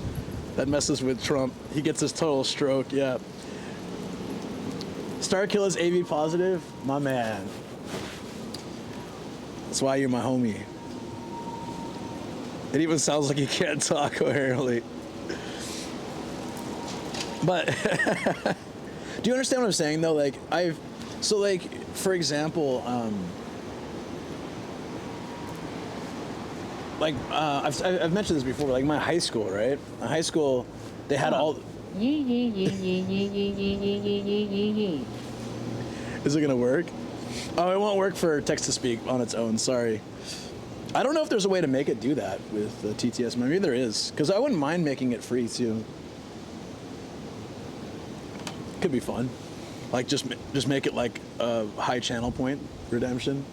That messes with Trump. He gets his total stroke. Yeah. Starkill is AV positive, my man. That's why you're my homie. It even sounds like you can't talk coherently. But do you understand what I'm saying though? Like for example, I've mentioned this before. Like my high school, right? My high school, they had all. Is it gonna work? Oh, it won't work for text to speak on its own. Sorry. I don't know if there's a way to make it do that with the TTS. Maybe there is, because I wouldn't mind making it free too. Could be fun. Like just make it like a high channel point redemption.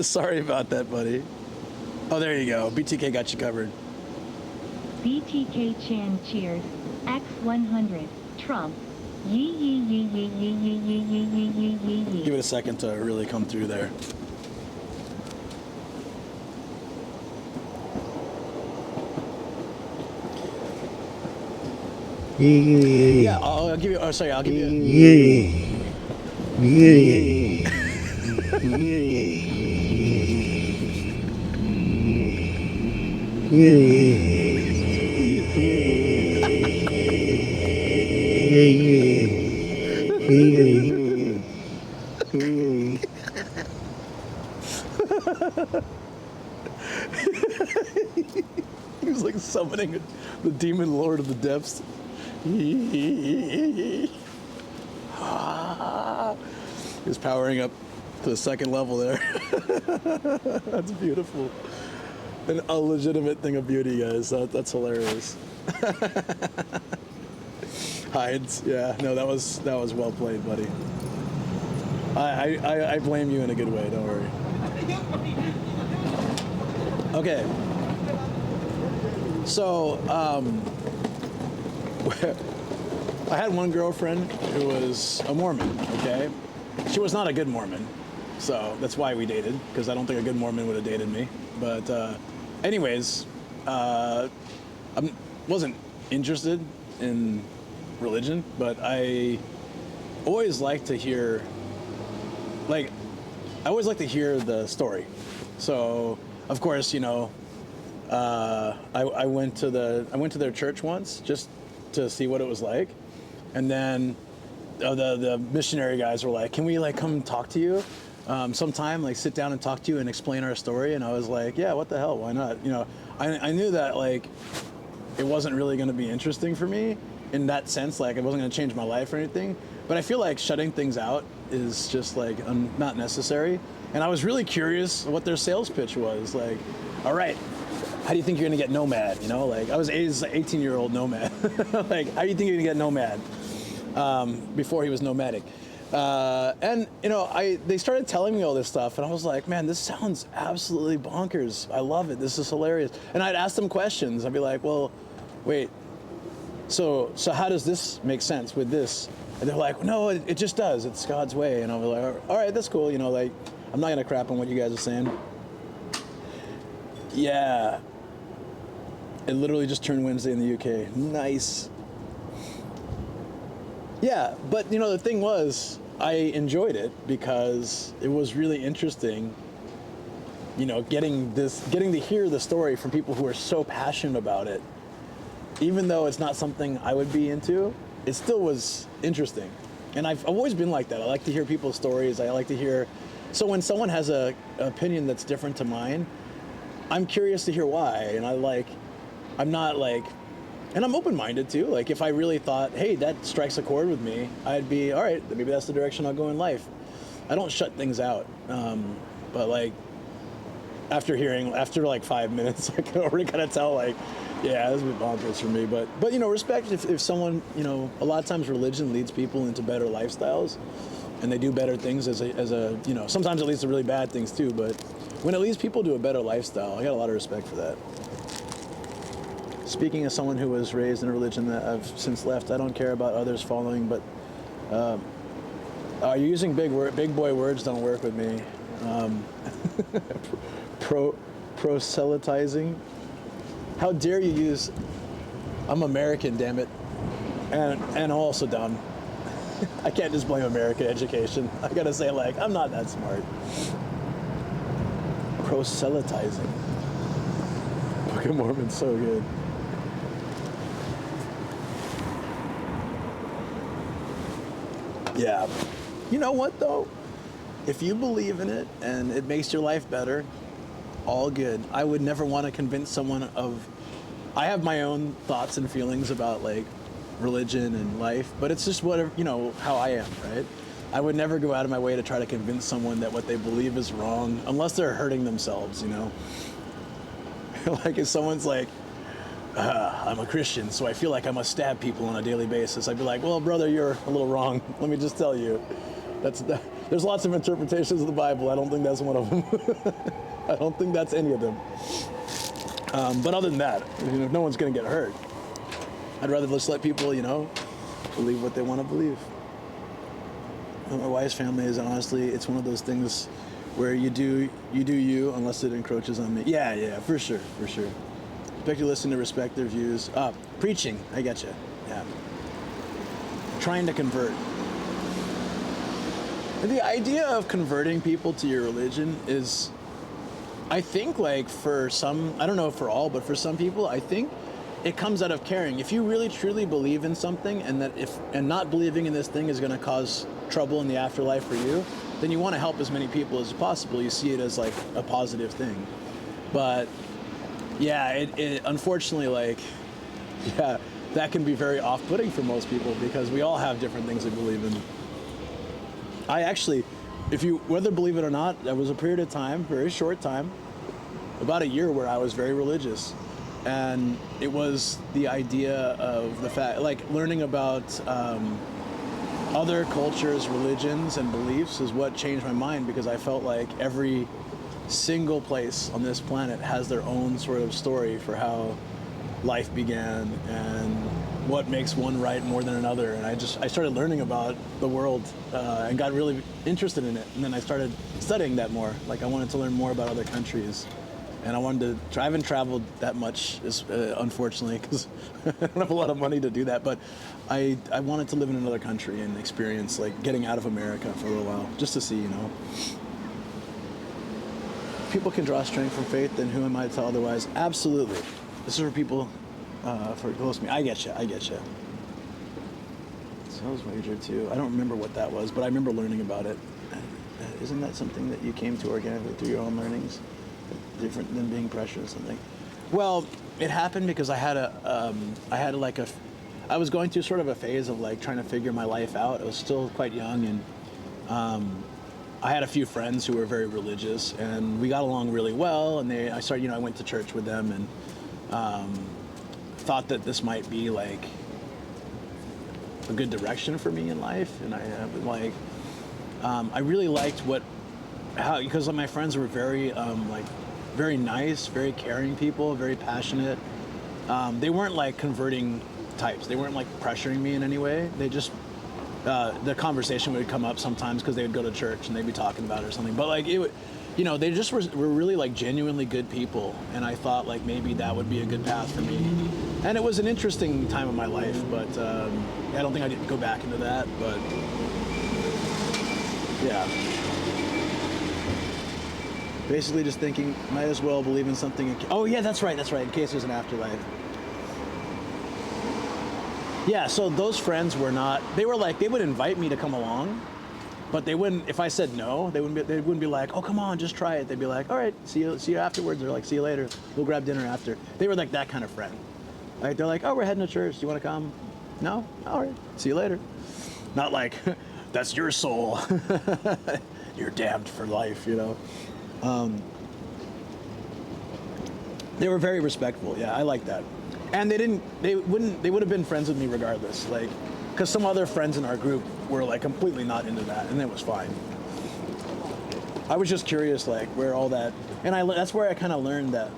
Sorry about that, buddy. Oh, there you go. BTK got you covered. BTK Chan cheers. X100. Trump. Yee. Give it a second to really come through there. Yeah, I'll give you. Oh, sorry, I'll give you. He was like summoning the demon lord of the depths. He was powering up to the second level there. That's beautiful. A legitimate thing of beauty, guys. That's hilarious. Hides. Yeah, no, that was well played, buddy. I blame you in a good way, don't worry. Okay. So, I had one girlfriend who was a Mormon, okay? She was not a good Mormon, so that's why we dated, because I don't think a good Mormon would have dated me. But anyways, I wasn't interested in religion, but I always like to hear, the story. So, of course, I went to their church once just to see what it was like, and then the missionary guys were like, "Can we come talk to you sometime? Sit down and talk to you and explain our story?" And I was like, "Yeah, what the hell? Why not?" I knew that it wasn't really going to be interesting for me in that sense. It wasn't going to change my life or anything. But I feel like shutting things out is just not necessary. And I was really curious what their sales pitch was. All right, how do you think you're gonna get nomad? I was an 18-year-old nomad. How do you think you're gonna get nomad? Before he was nomadic. And they started telling me all this stuff, and I was like, man, this sounds absolutely bonkers. I love it. This is hilarious. And I'd ask them questions. I'd be like, well, wait, so how does this make sense with this? And they're like, no, it just does. It's God's way. And I was like, all right, that's cool. I'm not gonna crap on what you guys are saying. Yeah. It literally just turned Wednesday in the UK. Nice. Yeah, but the thing was, I enjoyed it because it was really interesting, getting to hear the story from people who are so passionate about it. Even though it's not something I would be into, it still was interesting. And I've always been like that. I like to hear people's stories. I like to hear, so when someone has an opinion that's different to mine, I'm curious to hear why. And I'm not and I'm open-minded too. If I really thought, hey, that strikes a chord with me, I'd be, all right, maybe that's the direction I'll go in life. I don't shut things out. But after 5 minutes, I can already kind of tell, yeah, this is a bit bonkers for me. But respect if someone, a lot of times religion leads people into better lifestyles, and they do better things as a sometimes it leads to really bad things too. But when it leads people to a better lifestyle, I got a lot of respect for that. Speaking as someone who was raised in a religion that I've since left, I don't care about others following, but you're using big boy words don't work with me. Proselytizing. How dare you use? I'm American, damn it, and also dumb. I can't just blame American education. I gotta say, I'm not that smart. Proselytizing. Book of Mormon's so good. Yeah. You know what, though? If you believe in it and it makes your life better, all good. I would never want to convince someone of... I have my own thoughts and feelings about, religion and life, but it's just whatever, how I am, right? I would never go out of my way to try to convince someone that what they believe is wrong, unless they're hurting themselves, if someone's I'm a Christian, so I feel like I must stab people on a daily basis. I'd be like, well, brother, you're a little wrong. Let me just tell you. There's lots of interpretations of the Bible. I don't think that's one of them. I don't think that's any of them. But other than that, no one's going to get hurt. I'd rather just let people, believe what they want to believe. My wife's family is honestly, it's one of those things where you do you unless it encroaches on me. Yeah, for sure. Expect you to listen to respect their views. Preaching, I get you. Yeah. Trying to convert. The idea of converting people to your religion is, I think, for some, I don't know for all, but for some people, I think it comes out of caring. If you really truly believe in something, and not believing in this thing is going to cause trouble in the afterlife for you, then you want to help as many people as possible. You see it as a positive thing. But yeah, it unfortunately, that can be very off-putting for most people because we all have different things we believe in. I actually, whether believe it or not, there was a period of time, very short time, about a year where I was very religious. And it was the idea of the fact, learning about other cultures, religions, and beliefs is what changed my mind, because I felt like every single place on this planet has their own sort of story for how life began and what makes one right more than another. And I started learning about the world and got really interested in it. And then I started studying that more. Like I wanted to learn more about other countries. And I wanted to, I haven't traveled that much, unfortunately, because I don't have a lot of money to do that. But I wanted to live in another country and experience like getting out of America for a little while, just to see, you know. People can draw strength from faith, then who am I to tell otherwise? Absolutely. This is for people for close to me. I get you. So that was major too. I don't remember what that was, but I remember learning about it. Isn't that something that you came to organically through your own learnings? Different than being pressured or something? Well, it happened because I was going through sort of a phase of like trying to figure my life out. I was still quite young, and I had a few friends who were very religious, and we got along really well. And I went to church with them, and thought that this might be like a good direction for me in life. And I really liked because my friends were very very nice, very caring people, very passionate. They weren't like converting types. They weren't like pressuring me in any way. They just, the conversation would come up sometimes because they would go to church and they'd be talking about it or something. But like they just were really like genuinely good people. And I thought like maybe that would be a good path for me. And it was an interesting time of my life, but I don't think I didn't go back into that, but yeah. Basically just thinking, might as well believe in something. Oh yeah, that's right, in case there's an afterlife. Yeah, so those friends were not, they would invite me to come along, but they wouldn't, if I said no, they wouldn't be like, oh, come on, just try it. They'd be like, all right, see you afterwards, or like, see you later, we'll grab dinner after. They were like that kind of friend. Like, they're like, oh, we're heading to church, do you want to come? No? All right, see you later. Not like, that's your soul. You're damned for life, you know? They were very respectful. Yeah, I like that. And they would have been friends with me regardless. Like, because some other friends in our group were like completely not into that, and it was fine. I was just curious, like, where all that, and that's where I kind of learned that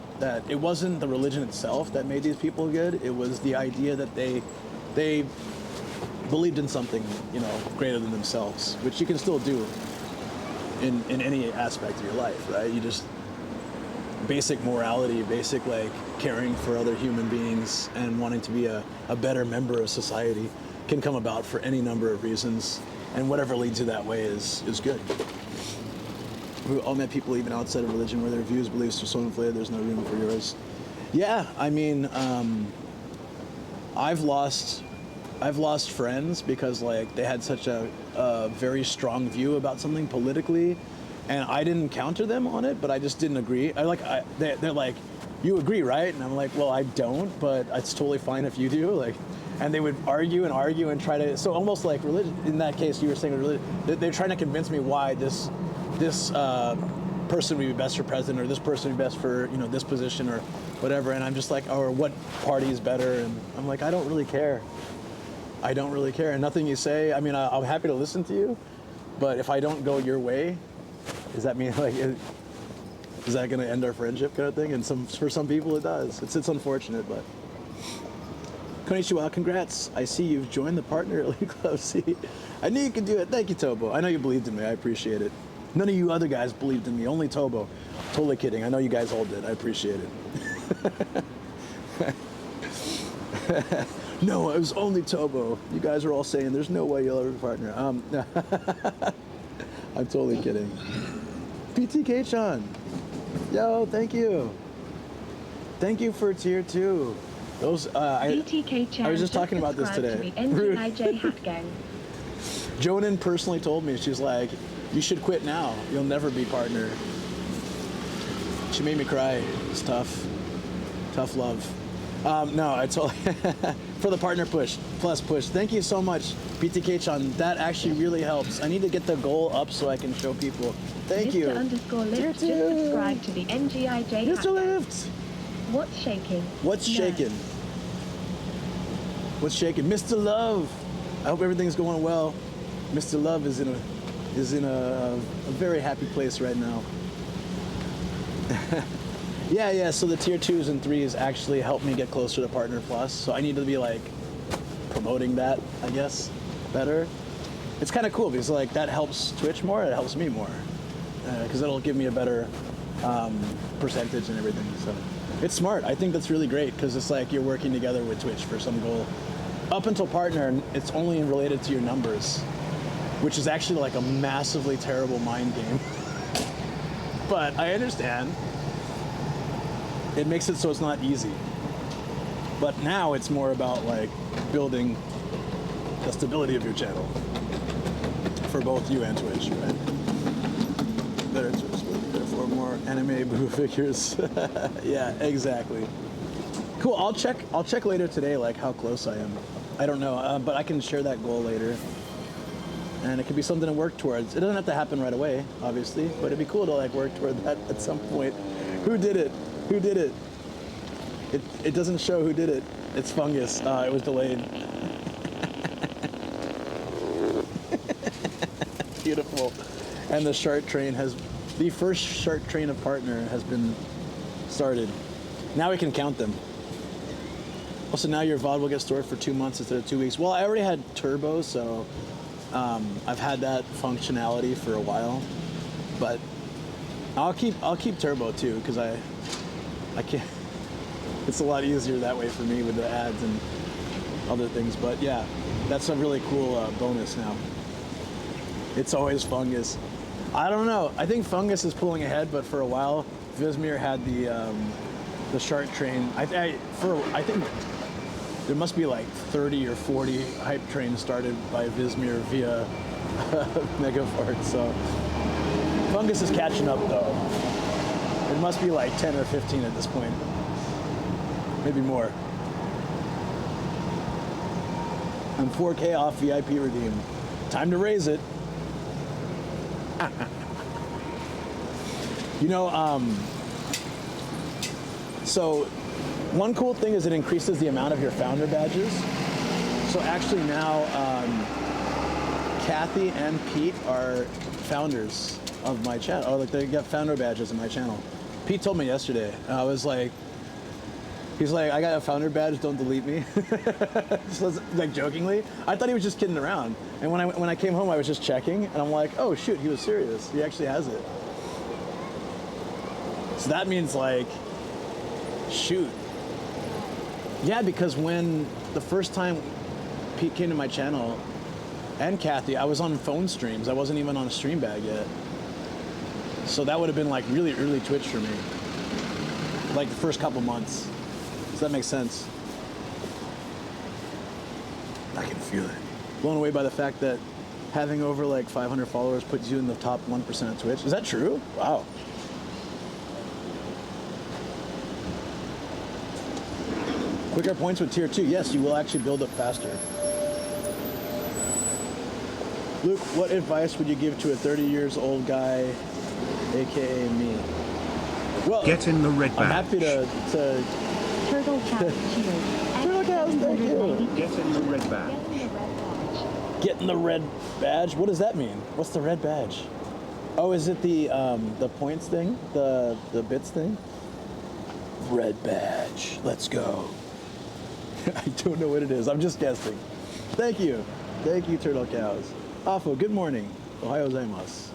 it wasn't the religion itself that made these people good. It was the idea that they believed in something, you know, greater than themselves, which you can still do in any aspect of your life, right? You just, basic morality, basic like caring for other human beings and wanting to be a better member of society can come about for any number of reasons, and whatever leads you that way is good. We all met people even outside of religion where their views, beliefs are so inflated there's no room for yours. Yeah, I mean, I've lost friends because like they had such a very strong view about something politically, and I didn't counter them on it, but I just didn't agree. They're like, you agree, right? And I'm like, well, I don't, but it's totally fine if you do. Like, and they would argue and try to, so almost like religion, in that case you were saying religion, they're trying to convince me why this person would be best for president, or this person would be best for, you know, this position or whatever, and I'm just like, or what party is better, and I'm like, I don't really care. And nothing you say, I mean, I'm happy to listen to you, but if I don't go your way, does that mean like, is that going to end our friendship kind of thing? And for some people it does. It's unfortunate, but. Konnichiwa, congrats. I see you've joined the Partner Elite Club. See, I knew you could do it. Thank you, Tobo. I know you believed in me. I appreciate it. None of you other guys believed in me, only Tobo. Totally kidding. I know you guys all did. I appreciate it. No, it was only Tobo. You guys are all saying there's no way you'll ever be a partner. I'm totally kidding. PTK-chan. Yo, thank you. Thank you for tier 2. Those, I was just talking about this today. Jonan personally told me, she's like, you should quit now. You'll never be partner. She made me cry. It's tough. Tough love. No, I told for the partner push, plus push. Thank you so much, PTK-chan. That actually really helps. I need to get the goal up so I can show people. Thank you. Mr_Lift just subscribed to the NGIJ. Mr. Lift. What's shaking? What's shaking? What's shaking? Mr. Love. I hope everything's going well. Mr. Love is in a very happy place right now. Yeah. So the tier 2s and 3s actually help me get closer to Partner Plus. So I need to be like promoting that, I guess, better. It's kind of cool because like that helps Twitch more. It helps me more because it'll give me a better percentage and everything. So it's smart. I think that's really great because it's like you're working together with Twitch for some goal. Up until Partner, it's only related to your numbers, which is actually like a massively terrible mind game. But I understand. It makes it so it's not easy. But now it's more about like building the stability of your channel for both you and Twitch, right? There's 4 more anime boo figures. Yeah, exactly. Cool. I'll check later today, like how close I am. I don't know, but I can share that goal later. And it could be something to work towards. It doesn't have to happen right away, obviously, but it'd be cool to like work toward that at some point. Who did it? Who did it? It doesn't show who did it. It's Fungus. It was delayed. Beautiful. And the Shark Train the first Shark Train of Partner has been started. Now we can count them. Also, now your VOD will get stored for 2 months instead of 2 weeks. Well, I already had Turbo, so I've had that functionality for a while. But I'll keep Turbo too, because I can't. It's a lot easier that way for me with the ads and other things. But yeah, that's a really cool bonus now. It's always Fungus. I don't know. I think Fungus is pulling ahead, but for a while, Vizmir had the Shark Train. I think there must be like 30 or 40 hype trains started by Vizmir via Megafart. So Fungus is catching up though. It must be like 10 or 15 at this point. Maybe more. I'm 4K off VIP redeem. Time to raise it. You know, so one cool thing is it increases the amount of your founder badges. So actually now, Kathy and Pete are founders of my channel. Oh, like they got founder badges in my channel. Pete told me yesterday. I was like, he's like, I got a founder badge, don't delete me. So, like jokingly. I thought he was just kidding around. And when I came home, I was just checking, and I'm like, oh shoot, he was serious. He actually has it. So that means like, shoot. Yeah, because when the first time Pete came to my channel, and Kathy, I was on phone streams. I wasn't even on a stream bag yet. So that would have been like really early Twitch for me. Like the first couple months. Does that make sense? I can feel it. Blown away by the fact that having over like 500 followers puts you in the top 1% of Twitch. Is that true? Wow. Quicker points with tier 2. Yes, you will actually build up faster. Luke, what advice would you give to a 30 years old guy, aka me? Well, get in the red I'm badge. happy to Turtle Cat cheers. Turtle Cat, thank you. Get in the red badge. Get in the red badge? What does that mean? What's the red badge? Oh, is it the points thing? The bits thing? Red badge. Let's go. I don't know what it is. I'm just guessing. Thank you. Thank you, Turtle Cows. Afo, good morning. Ohayou gozaimasu.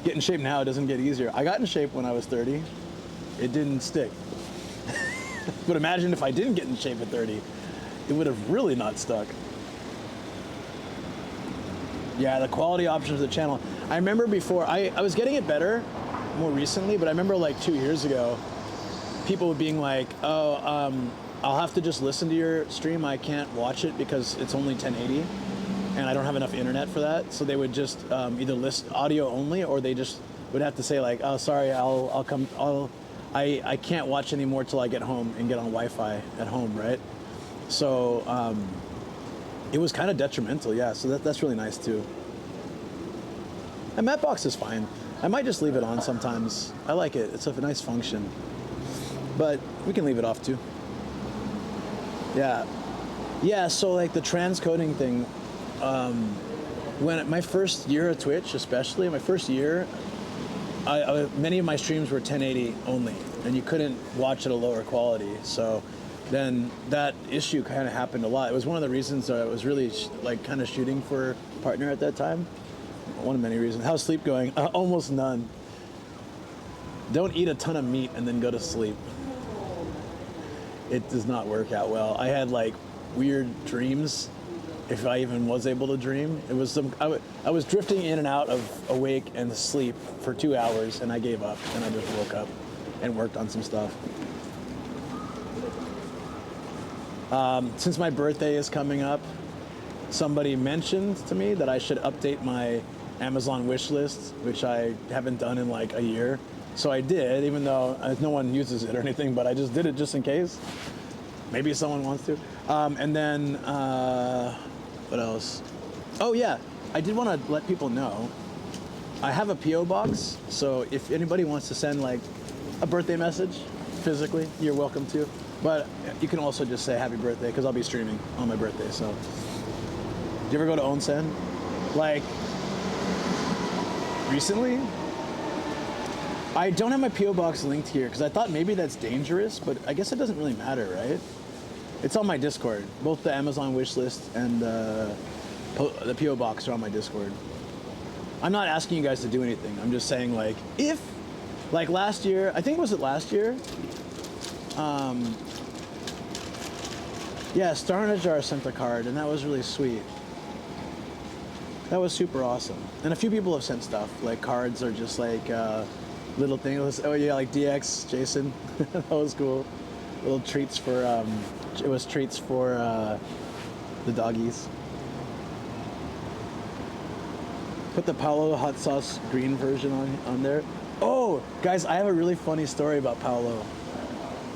Get in shape now, it doesn't get easier. I got in shape when I was 30. It didn't stick. But imagine if I didn't get in shape at 30. It would have really not stuck. Yeah, the quality options of the channel. I remember before, I was getting it better more recently, but I remember like 2 years ago, people being like, oh, I'll have to just listen to your stream. I can't watch it because it's only 1080 and I don't have enough internet for that. So they would just either list audio only, or they just would have to say like, oh, sorry, I can't watch anymore till I get home and get on Wi-Fi at home, right? So it was kind of detrimental, yeah. So that's really nice too. And Mapbox is fine. I might just leave it on sometimes. I like it. It's a nice function. But we can leave it off too. Yeah. Yeah, so like the transcoding thing, when my first year of Twitch, especially my first year, many of my streams were 1080 only. and you couldn't watch at a lower quality. So then that issue kind of happened a lot. It was one of the reasons I was really like kind of shooting for a partner at that time. One of many reasons. How's sleep going? Almost none. Don't eat a ton of meat and then go to sleep. It does not work out well. I had like weird dreams, if I even was able to dream. It was I was drifting in and out of awake and sleep for 2 hours, and I gave up, and I just woke up and worked on some stuff. Since my birthday is coming up, somebody mentioned to me that I should update my Amazon wish list, which I haven't done in like a year. So I did, even though no one uses it or anything, but I just did it just in case. Maybe someone wants to. And then, what else? Oh yeah, I did want to let people know, I have a P.O. box, so if anybody wants to send like a birthday message physically, you're welcome to. But you can also just say happy birthday, because I'll be streaming on my birthday, so. Do you ever go to Onsen? Like, recently? I don't have my P.O. box linked here because I thought maybe that's dangerous, but I guess it doesn't really matter, right? It's on my Discord. Both the Amazon wish list and the P.O. box are on my Discord. I'm not asking you guys to do anything. I'm just saying, like, if, like last year, I think, was it last year? Yeah, Star in a Jar sent a card, and that was really sweet. That was super awesome. And a few people have sent stuff, like cards or just like, little things. Oh yeah, like DX, Jason. That was cool. Little treats for, it was treats for the doggies. Put the Paolo hot sauce green version on there. Oh, guys, I have a really funny story about Paolo.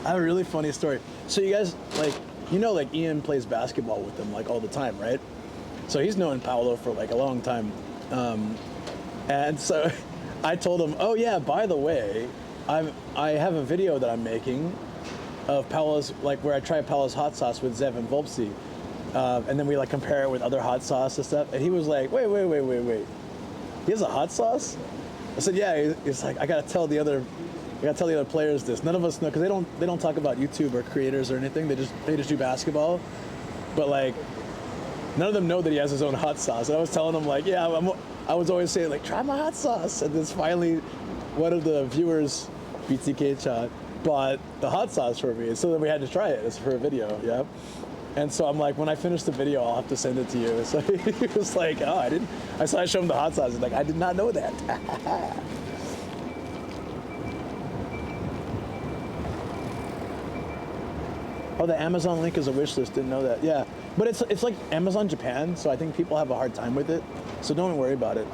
I have a really funny story. So you guys, like, you know, like Ian plays basketball with him like all the time, right? So he's known Paolo for like a long time. And so I told him, oh yeah, by the way, I have a video that I'm making of Paolo's, like where I try Paolo's hot sauce with Zev and Volpsy. And then we like compare it with other hot sauce and stuff. And he was like, wait. He has a hot sauce? I said, yeah. He's like, I gotta tell the other players this. None of us know, because they don't talk about YouTube or creators or anything. They just do basketball. But like, none of them know that he has his own hot sauce. And I was telling them like, yeah, I was always saying like, try my hot sauce. And then finally, one of the viewers, BTK-chan, bought the hot sauce for me. So then we had to try it. It's for a video, yeah. And so I'm like, when I finish the video, I'll have to send it to you. So he was like, oh, I didn't. I showed him the hot sauce. He's like, I did not know that. Oh, the Amazon link is a wish list. Didn't know that. Yeah, but it's like Amazon Japan, so I think people have a hard time with it. So don't worry about it.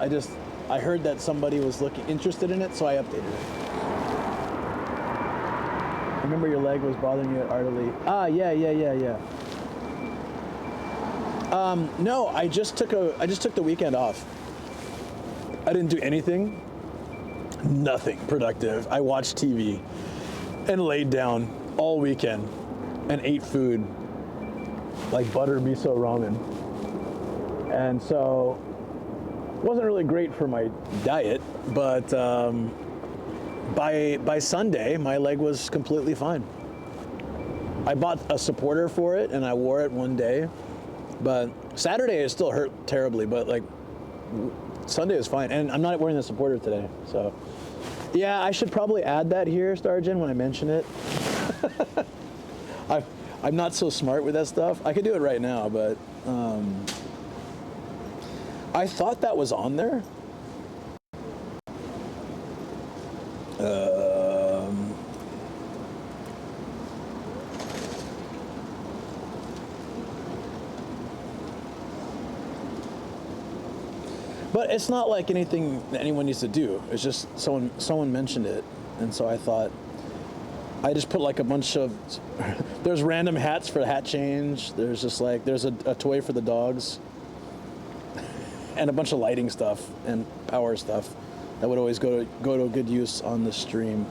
I heard that somebody was interested in it, so I updated it. I remember your leg was bothering you at Artily. Ah, yeah. No, I just took the weekend off. I didn't do anything. Nothing productive. I watched TV and laid down all weekend and ate food like butter miso ramen. And so it wasn't really great for my diet, but by Sunday, my leg was completely fine. I bought a supporter for it and I wore it one day, but Saturday it still hurt terribly, but like Sunday is fine. And I'm not wearing the supporter today, so. Yeah, I should probably add that here, Stargen, when I mention it. I'm not so smart with that stuff. I could do it right now, but I thought that was on there. But it's not like anything that anyone needs to do. It's just someone mentioned it, and so I thought I just put like a bunch of. There's random hats for hat change. There's just like there's a toy for the dogs, and a bunch of lighting stuff and power stuff that would always go to good use on the stream.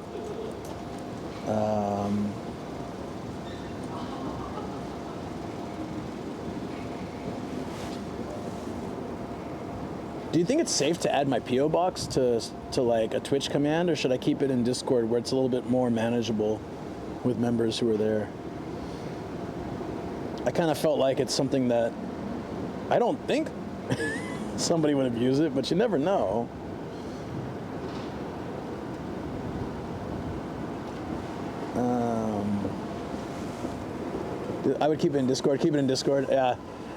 Do you think it's safe to add my PO box to like a Twitch command, or should I keep it in Discord where it's a little bit more manageable with members who are there? I kind of felt like it's something that I don't think somebody would abuse it, but you never know. I would keep it in Discord. Keep it in Discord. Yeah,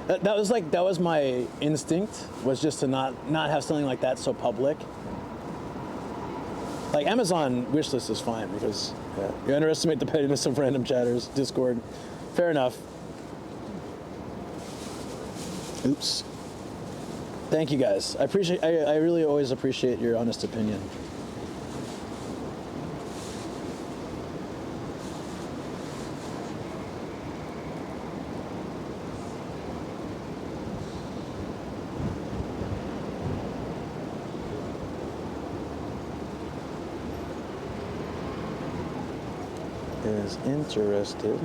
that was my instinct, was just to not have something like that so public. Like Amazon wishlist is fine because you underestimate the pettiness of random chatters. Discord, fair enough. Oops. Thank you guys. I appreciate. I really always appreciate your honest opinion. Is interested.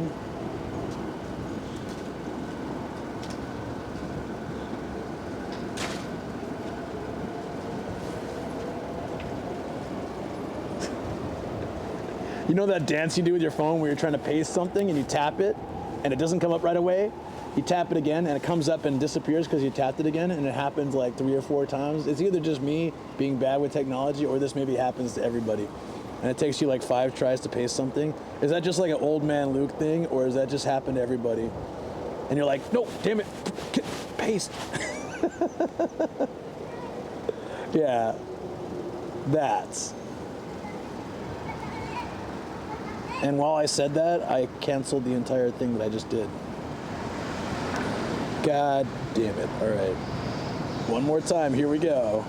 You know that dance you do with your phone where you're trying to paste something and you tap it and it doesn't come up right away? You tap it again and it comes up and disappears because you tapped it again, and it happens like 3 or 4 times. It's either just me being bad with technology, or this maybe happens to everybody. And it takes you like 5 tries to paste something. Is that just like an old man Luke thing, or does that just happen to everybody? And you're like, no, damn it, paste. Yeah, that's. And while I said that, I canceled the entire thing that I just did. God damn it. All right. One more time. Here we go.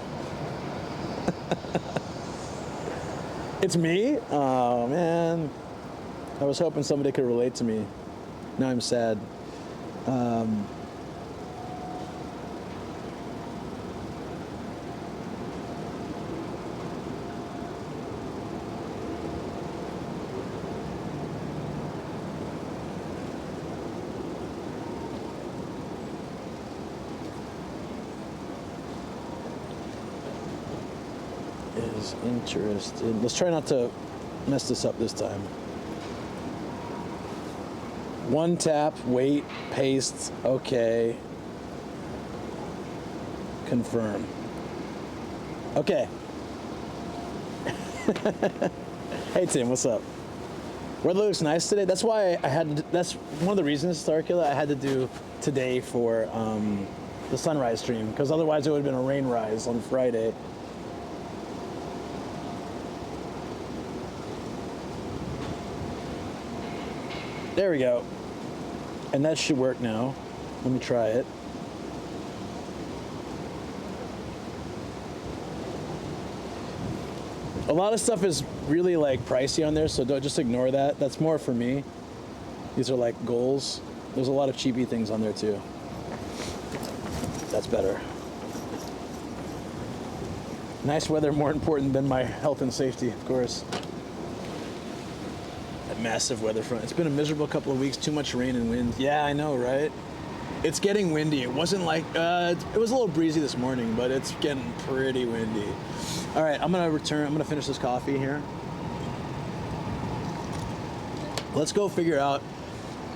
It's me? Oh, man. I was hoping somebody could relate to me. Now I'm sad. Is interested. Let's try not to mess this up this time. One tap, wait, paste, okay. Confirm. Okay. Hey Tim, what's up? Weather looks nice today. That's why I had to, that's one of the reasons, Starkiller, I had to do today for the sunrise stream, because otherwise it would have been a rain rise on Friday. There we go. And that should work now. Let me try it. A lot of stuff is really like pricey on there, so don't just ignore that. That's more for me. These are like goals. There's a lot of cheapy things on there too. That's better. Nice weather, more important than my health and safety, of course. Massive weather front. It's been a miserable couple of weeks. Too much rain and wind. Yeah, I know, right? It's getting windy. It wasn't like it was a little breezy this morning, but it's getting pretty windy. All right, I'm gonna finish this coffee here. Let's go figure out.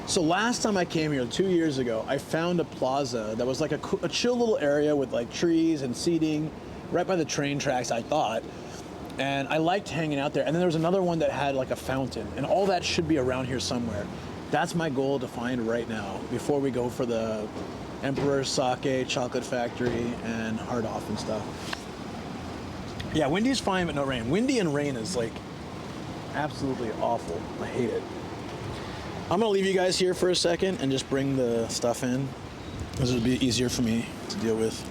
So last time I came here 2 years ago, I found a plaza that was like a chill little area with like trees and seating right by the train tracks, I thought. And I liked hanging out there. And then there was another one that had like a fountain, and all that should be around here somewhere. That's my goal to find right now before we go for the Emperor's Sake, Chocolate Factory, and Hard Off and stuff. Yeah, windy's fine, but no rain. Windy and rain is like absolutely awful. I hate it. I'm gonna leave you guys here for a second and just bring the stuff in, because it'll be easier for me to deal with.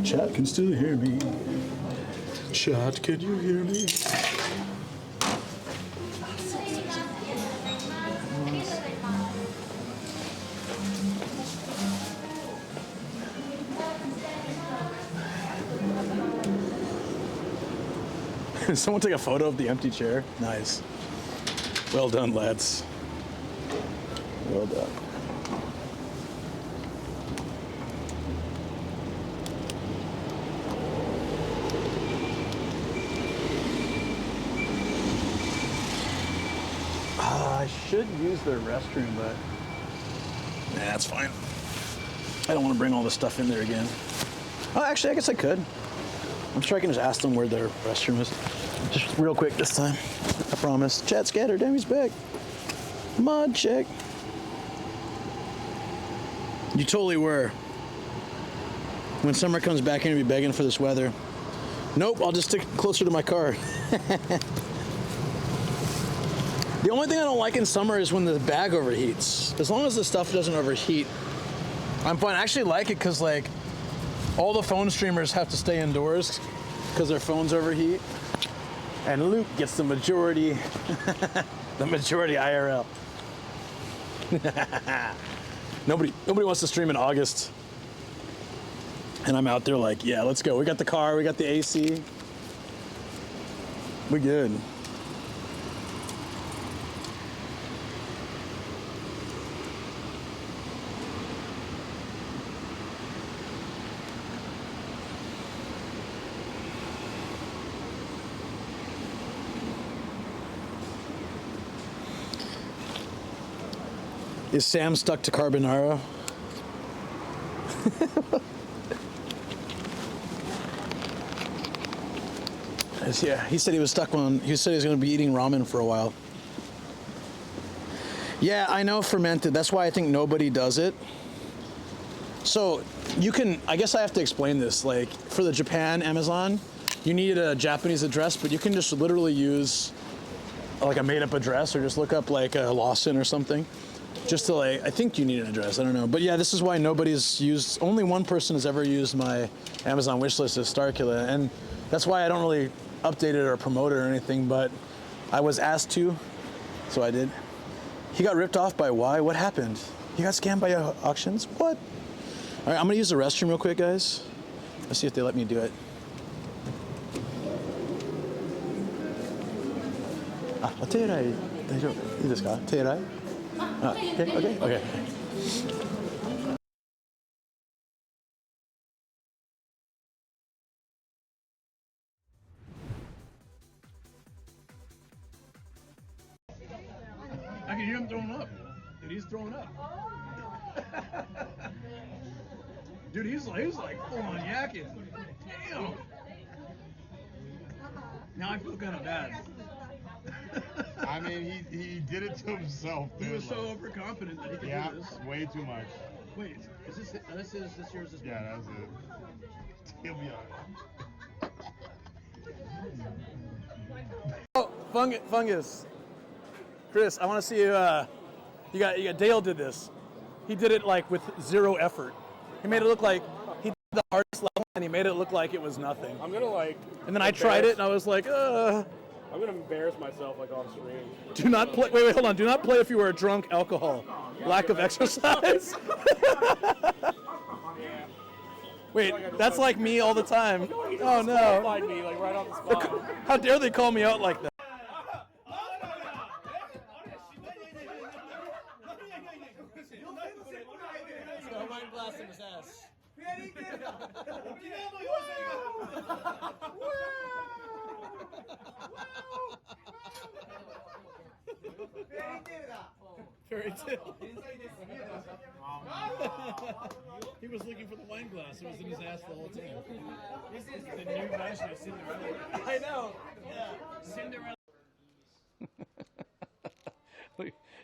Chat can still hear me. Chat, can you hear me? Someone take a photo of the empty chair. Nice. Well done, lads. Well done. I should use their restroom, but nah, that's fine. I don't want to bring all this stuff in there again. Oh, actually, I guess I could. I'm sure I can just ask them where their restroom is. Just real quick this time. I promise. Chat scatter, Demi's back. Mod check. You totally were. When summer comes back, I'm gonna be begging for this weather. Nope, I'll just stick closer to my car. The only thing I don't like in summer is when the bag overheats. As long as the stuff doesn't overheat, I'm fine. I actually like it because like all the phone streamers have to stay indoors because their phones overheat. And Luke gets the majority, the majority IRL. Nobody wants to stream in August. And I'm out there like, yeah, let's go. We got the car, we got the AC. We good. Is Sam stuck to carbonara? Yeah, he said he was stuck on, he said he was going to be eating ramen for a while. Yeah, I know fermented. That's why I think nobody does it. So you can, I guess I have to explain this. Like for the Japan Amazon, you need a Japanese address, but you can just literally use like a made up address or just look up like a Lawson or something. Just to like, I think you need an address, I don't know. But yeah, this is why nobody's used, only one person has ever used my Amazon wishlist as Starkula. And that's why I don't really update it or promote it or anything, but I was asked to, so I did. He got ripped off by why? What happened? He got scammed by auctions? What? All right, I'm gonna use the restroom real quick, guys. Let's see if they let me do it. Ah, お手洗い大丈夫？いいですか？手洗い？Ah, okay, okay, okay. I can hear him throwing up. Dude, he's throwing up. Dude, he's like full on yakking. Damn. Now I feel kind of bad. I mean, he did it to himself. He was so overconfident that he could do this. Way too much. Wait, is this yours? This yeah, that's it. He'll be alright. Oh, fungus. Chris, I want to see you. You got Dale did this. He did it like with zero effort. He made it look like he did the hardest level, and he made it look like it was nothing. I'm gonna like. And then I tried it, and I was like, I'm gonna embarrass myself like on screen. Do not play. Wait, hold on. Do not play if you are drunk. Alcohol, lack of exercise. Wait, that's like me all the time. Oh no! Me, like, right on the spot. How dare they call me out like that? Wine glass in his ass. Fairy tale. He was looking for the wine glass. It was in his ass the whole time. This is the new version of Cinderella. I know. Yeah. Cinderella.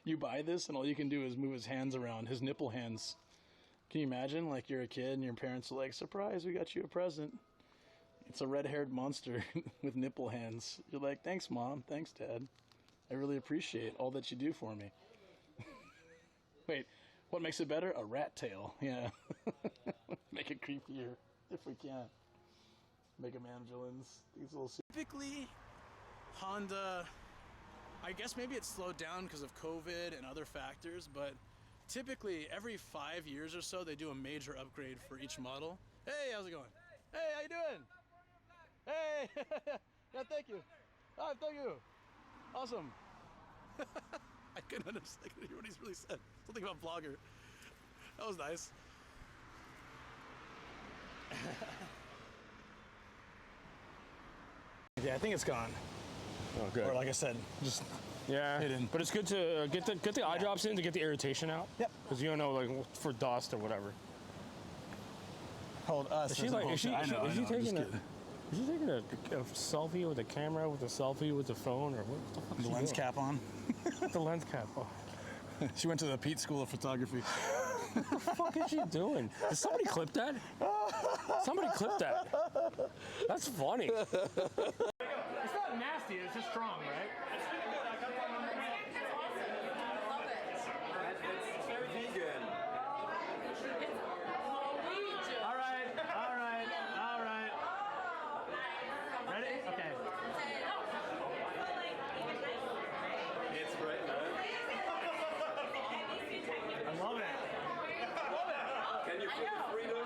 You buy this and all you can do is move his hands around, his nipple hands. Can you imagine? Like you're a kid and your parents are like, surprise, we got you a present. It's a red-haired monster with nipple hands. You're like, thanks, Mom. Thanks, Dad. I really appreciate all that you do for me. Wait, what makes it better? A rat tail. Yeah. Make it creepier if we can. Mega Man villains. These little. Typically, Honda. I guess maybe it's slowed down because of COVID and other factors, but typically every 5 years or so they do a major upgrade for each model. Hey, how's it going? Hey, how you doing? Hey, yeah, thank you. Ah, thank you. Awesome. I couldn't understand. I couldn't hear what he's really said. Something about vlogger. That was nice. Yeah, I think it's gone. Oh, good. Or like I said, just hidden. But it's good to get the eye drops in to get the irritation out. Yep. Because you don't know, like, for dust or whatever. Hold us. Is she taking a selfie with a camera, with a selfie with the phone, or what the fuck? The lens cap on. The lens cap on. She went to the Pete School of Photography. What the fuck is she doing? Did somebody clip that? Somebody clip that. That's funny. It's not nasty, it's just strong, right? It's very vegan. All right. Ready? Okay. It's right now. I love it. Can you feel the freedom?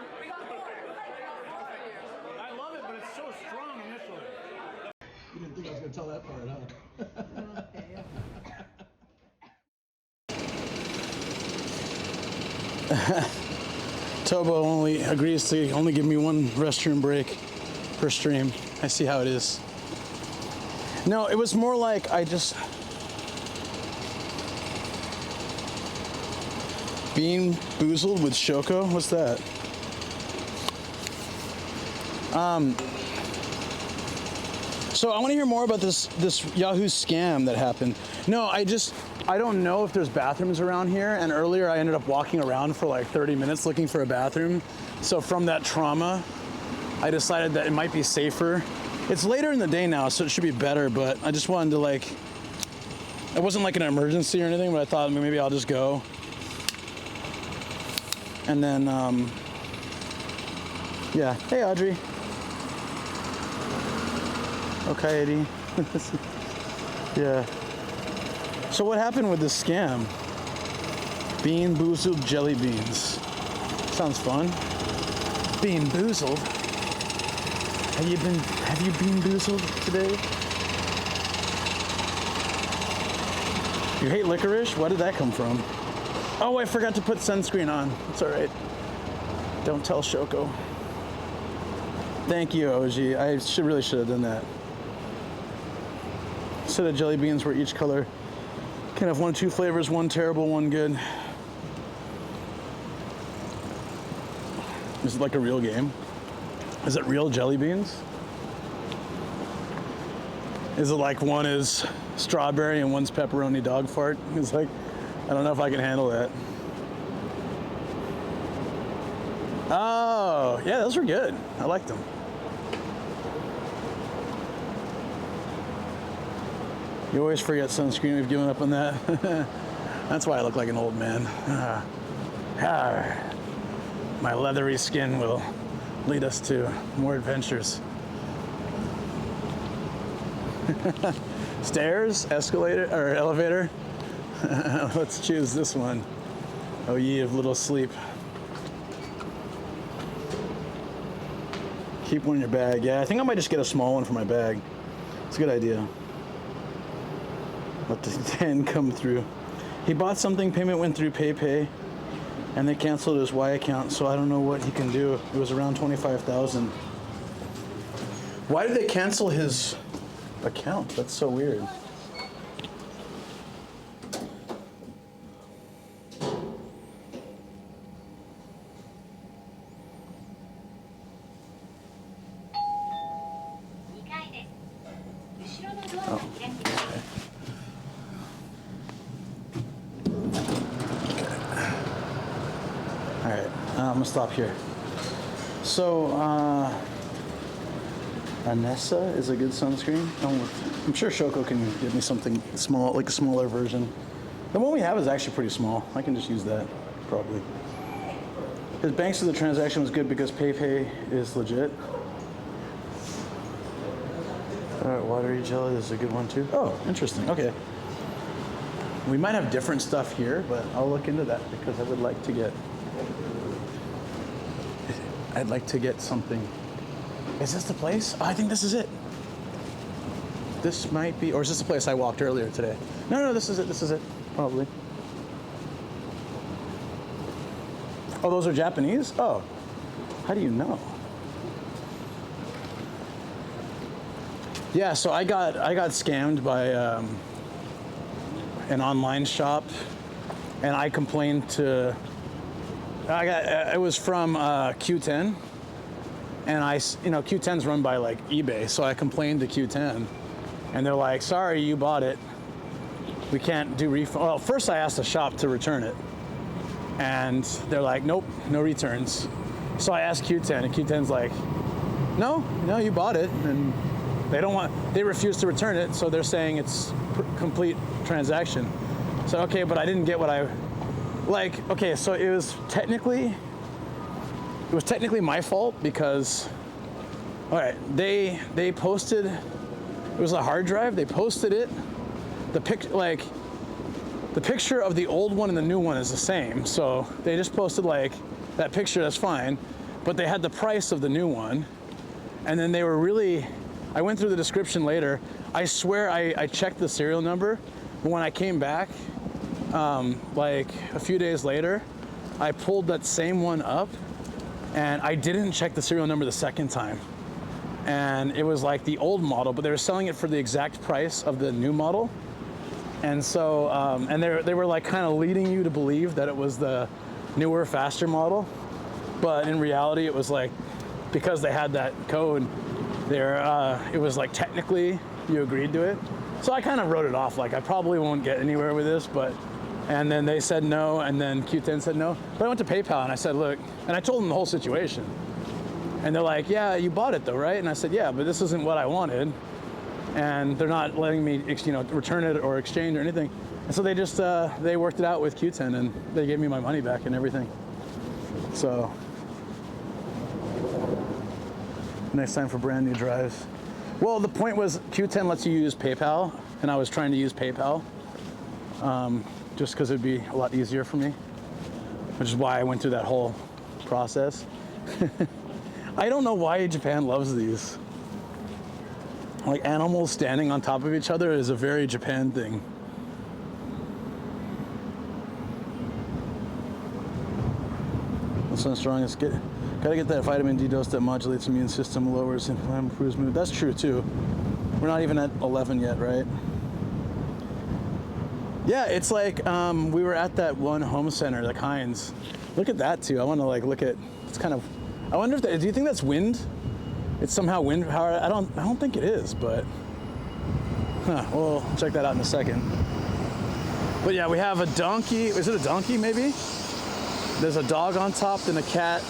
I love it, but it's so strong initially. You didn't think I was going to tell that part, huh? Tobo only agrees to only give me one restroom break per stream. I see how it is. No, it was more like I just... Bean boozled with Shoko? What's that? So I want to hear more about this Yahoo scam that happened. No, I don't know if there's bathrooms around here, and earlier I ended up walking around for like 30 minutes looking for a bathroom. So from that trauma, I decided that it might be safer. It's later in the day now, so it should be better, but I just wanted to it wasn't like an emergency or anything, but I thought maybe I'll just go. And then, yeah. Hey, Audrey. Okay, Eddie. Yeah. So what happened with this scam? Bean boozled jelly beans. Sounds fun. Bean boozled? Have you been boozled today? You hate licorice? Where did that come from? Oh, I forgot to put sunscreen on. It's all right. Don't tell Shoko. Thank you, OG. I really should have done that. Said of jelly beans where each color can have 1 or 2 flavors, one terrible, one good. Is it like a real game? Is it real jelly beans? Is it like one is strawberry and one's pepperoni dog fart? It's like, I don't know if I can handle that. Oh, yeah, those were good. I liked them. You always forget sunscreen. We've given up on that. That's why I look like an old man. My leathery skin will lead us to more adventures. Stairs, escalator, or elevator? Let's choose this one. Oh, ye of little sleep. Keep one in your bag. Yeah, I think I might just get a small one for my bag. It's a good idea. Let the 10 come through. He bought something, payment went through PayPay, and they canceled his Y account, so I don't know what he can do. It was around 25,000. Why did they cancel his account? That's so weird. I'm gonna stop here. So, Anessa is a good sunscreen. I'm sure Shoko can give me something small, like a smaller version. The one we have is actually pretty small. I can just use that, probably. His banks of the transaction was good because PayPay is legit. Alright, watery jelly is a good one too. Oh, interesting. Okay. We might have different stuff here, but I'll look into that because I would like to get... I'd like to get something. Is this the place? Oh, I think this is it. This might be, or is this the place I walked earlier today? No, this is it. This is it, probably. Oh, those are Japanese? Oh, how do you know? Yeah, so I got scammed by an online shop, and I complained to. It was from Q10, and Q10's run by like eBay, so I complained to Q10, and they're like, "Sorry, you bought it. We can't do refund." Well, first I asked the shop to return it, and they're like, "Nope, no returns." So I asked Q10, and Q10's like, "No, you bought it," and they refuse to return it, so they're saying it's complete transaction. So okay, but I didn't get what I like. Okay, so it was technically my fault because, all right, they posted, it was a hard drive. They posted it. The picture of the old one and the new one is the same. So they just posted like that picture. That's fine, but they had the price of the new one, and then they were really. I went through the description later. I swear I checked the serial number, but when I came back, like a few days later, I pulled that same one up, and I didn't check the serial number the second time. And it was like the old model, but they were selling it for the exact price of the new model. And so, and they were like kind of leading you to believe that it was the newer, faster model. But in reality, it was like, because they had that code, it was like technically you agreed to it. So I kind of wrote it off, like I probably won't get anywhere with this, and then they said no, and then Q10 said no. But I went to PayPal and I said, look, and I told them the whole situation. And they're like, yeah, you bought it though, right? And I said, yeah, but this isn't what I wanted. And they're not letting me, return it or exchange or anything. And so they just, they worked it out with Q10 and they gave me my money back and everything. So. Next time for brand new drives. Well, the point was Q10 lets you use PayPal, and I was trying to use PayPal just because it'd be a lot easier for me, which is why I went through that whole process. I don't know why Japan loves these. Like animals standing on top of each other is a very Japan thing. What's so strong is gotta get that vitamin D dose that modulates the immune system, lowers and improves mood. That's true too. We're not even at 11 yet, right? Yeah, it's like we were at that one home center, like Heinz. Look at that too. I want to like look at. It's kind of. I wonder if do you think that's wind? It's somehow wind power. I don't think it is, but. We'll check that out in a second. But yeah, we have a donkey. Is it a donkey maybe? There's a dog on top, then a cat,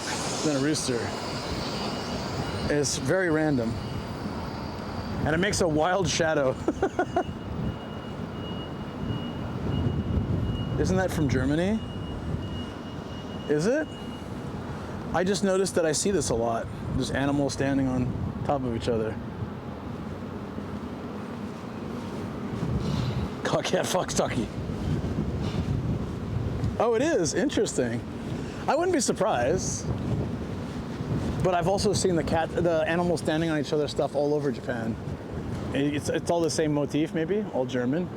then a rooster. It's very random. And it makes a wild shadow. Isn't that from Germany? Is it? I just noticed that I see this a lot. Just animals standing on top of each other. Cat fucks ducky. Oh, it is? Interesting. I wouldn't be surprised. But I've also seen the animals standing on each other's stuff all over Japan. It's all the same motif, maybe, all German.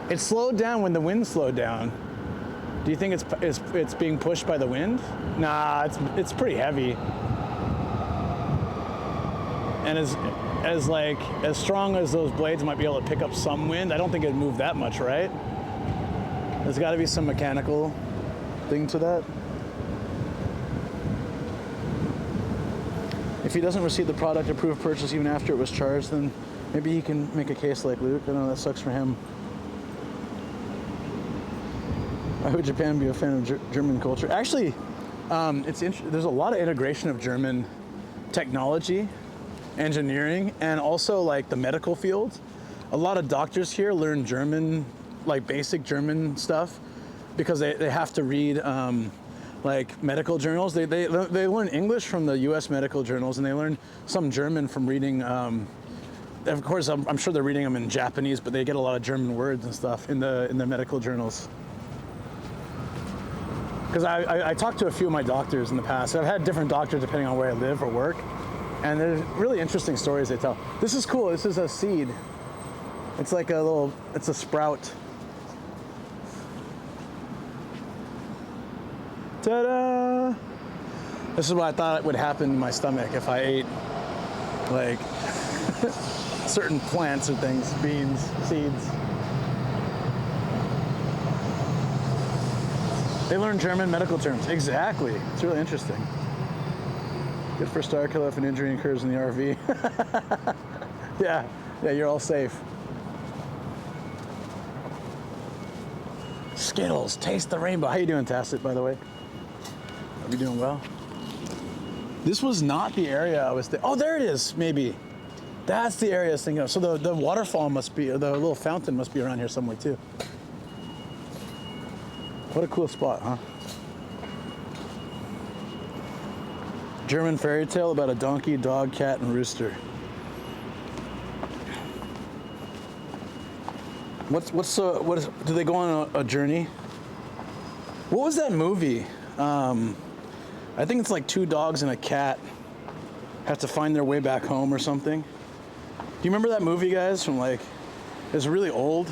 It slowed down when the wind slowed down. Do you think it's being pushed by the wind? Nah, it's pretty heavy. And as strong as those blades might be able to pick up some wind, I don't think it'd move that much, right? There's got to be some mechanical thing to that. If he doesn't receive the product approved purchase even after it was charged, then maybe he can make a case like Luke. I know that sucks for him. Why would Japan be a fan of German culture? Actually, there's a lot of integration of German technology, engineering, and also like the medical field. A lot of doctors here learn German, like basic German stuff, because they have to read like medical journals. They learn English from the U.S. medical journals, and they learn some German from reading. Of course, I'm sure they're reading them in Japanese, but they get a lot of German words and stuff in the medical journals. Because I talked to a few of my doctors in the past. I've had different doctors depending on where I live or work. And there's really interesting stories they tell. This is cool. This is a seed. It's like it's a sprout. Ta-da! This is what I thought would happen in my stomach if I ate like certain plants or things, beans, seeds. They learn German medical terms. Exactly. It's really interesting. Good for Star Killer if an injury occurs in the RV. Yeah, you're all safe. Skittles, taste the rainbow. How you doing, Tacit, by the way? Are you doing well? This was not the area I was thinking. Oh, there it is, maybe. That's the area I was thinking of. So the waterfall must be, or the little fountain must be around here somewhere too. What a cool spot, huh? German fairy tale about a donkey, dog, cat, and rooster. Do they go on a journey? What was that movie? I think it's like 2 dogs and a cat have to find their way back home or something. Do you remember that movie, guys? From like, it's really old.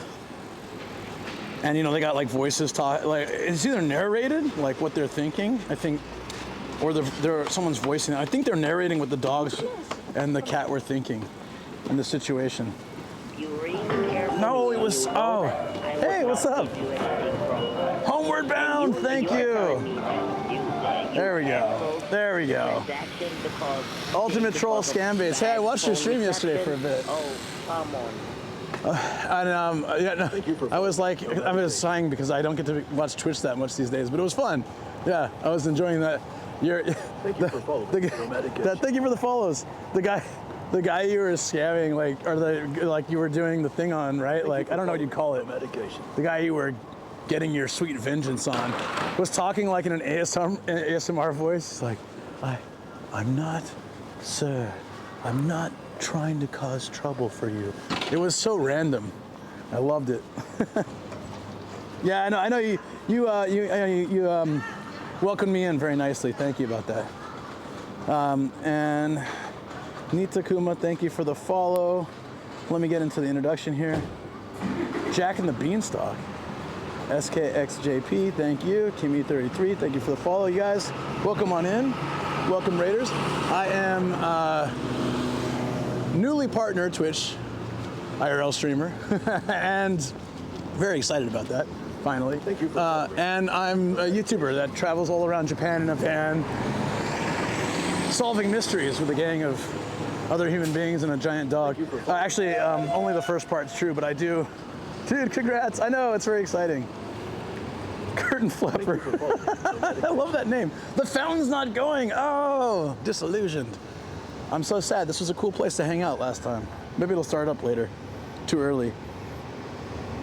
And you know, they got like voices talk, like it's either narrated, like what they're thinking, I think, or someone's voicing it. I think they're narrating what the dogs and the cat were thinking in the situation. No, it was, oh, hey, what's up? Homeward Bound, thank you. There we go. There we go. Ultimate Troll Scam Base. Hey, I watched your stream yesterday for a bit. Oh, come on. I was sighing because I don't get to watch Twitch that much these days, but it was fun. Yeah, I was enjoying that. Thank you for following. Thank you for the follows. The guy you were scamming, like you were doing the thing on, right? Like I don't know what you'd call it. Medication. The guy you were getting your sweet vengeance on was talking like in an ASMR voice, like, I'm not, sir, I'm not trying to cause trouble for you. It was so random. I loved it. Yeah, I know you welcomed me in very nicely. Thank you about that. And Nita Kuma, thank you for the follow. Let me get into the introduction here. Jack and the Beanstalk. SKXJP, thank you. Kimmy33, thank you for the follow, you guys. Welcome on in. Welcome, Raiders. I am newly partnered Twitch IRL streamer, and very excited about that, finally. Thank you. And I'm a YouTuber that travels all around Japan in a van, solving mysteries with a gang of other human beings and a giant dog. Actually, only the first part's true, but I do. Dude, congrats. I know, it's very exciting. Curtain Flapper. I love that name. The fountain's not going. Oh, disillusioned. I'm so sad. This was a cool place to hang out last time. Maybe it'll start up later. Too early.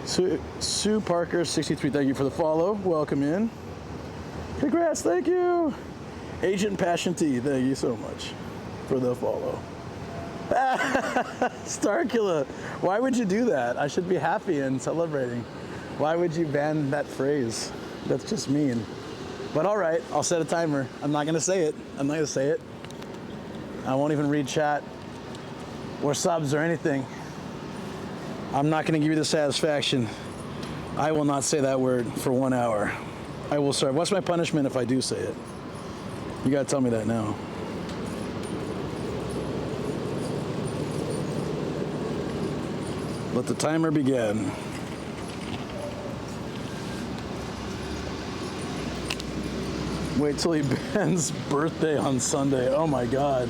Sue Parker, 63, thank you for the follow. Welcome in. Congrats, thank you. Agent Passion T, thank you so much for the follow. Starkiller, why would you do that? I should be happy and celebrating. Why would you ban that phrase? That's just mean. But all right, I'll set a timer. I'm not gonna say it. I'm not gonna say it. I won't even read chat or subs or anything. I'm not gonna give you the satisfaction. I will not say that word for 1 hour. I will start. What's my punishment if I do say it? You gotta tell me that now. Let the timer begin. Wait till he bans birthday on Sunday. Oh my God.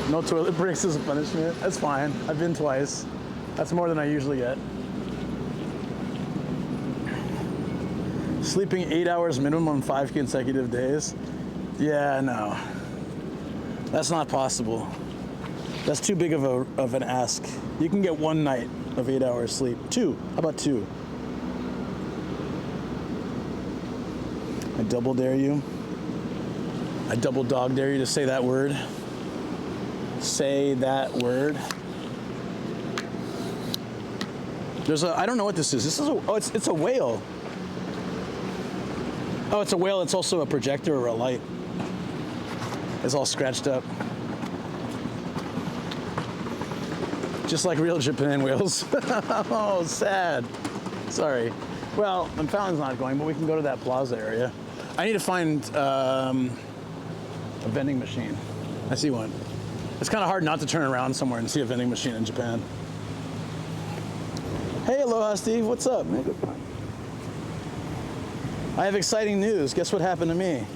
No toilet breaks as a punishment. That's fine. I've been twice. That's more than I usually get. Sleeping 8 hours minimum on 5 consecutive days. Yeah, no. That's not possible. That's too big of an ask. You can get 1 night of 8 hours sleep. 2. How about 2? I double dare you. I double dog dare you to say that word. Say that word. I don't know what this is. This is it's a whale. Oh, it's a whale. It's also a projector or a light. It's all scratched up. Just like real Japan wheels. Oh, sad. Sorry. Well, the fountain's not going, but we can go to that plaza area. I need to find a vending machine. I see one. It's kind of hard not to turn around somewhere and see a vending machine in Japan. Hey, aloha, Steve. What's up? I have exciting news. Guess what happened to me?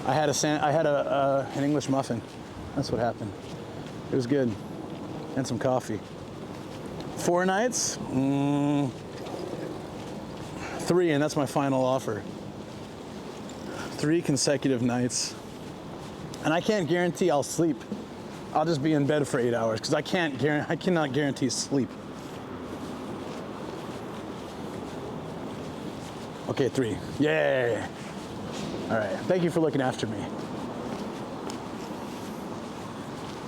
I had an English muffin. That's what happened. It was good. And some coffee. 4 nights? 3, and that's my final offer. 3 consecutive nights. And I can't guarantee I'll sleep. I'll just be in bed for 8 hours because I cannot guarantee sleep. Okay, 3. Yay! All right, thank you for looking after me.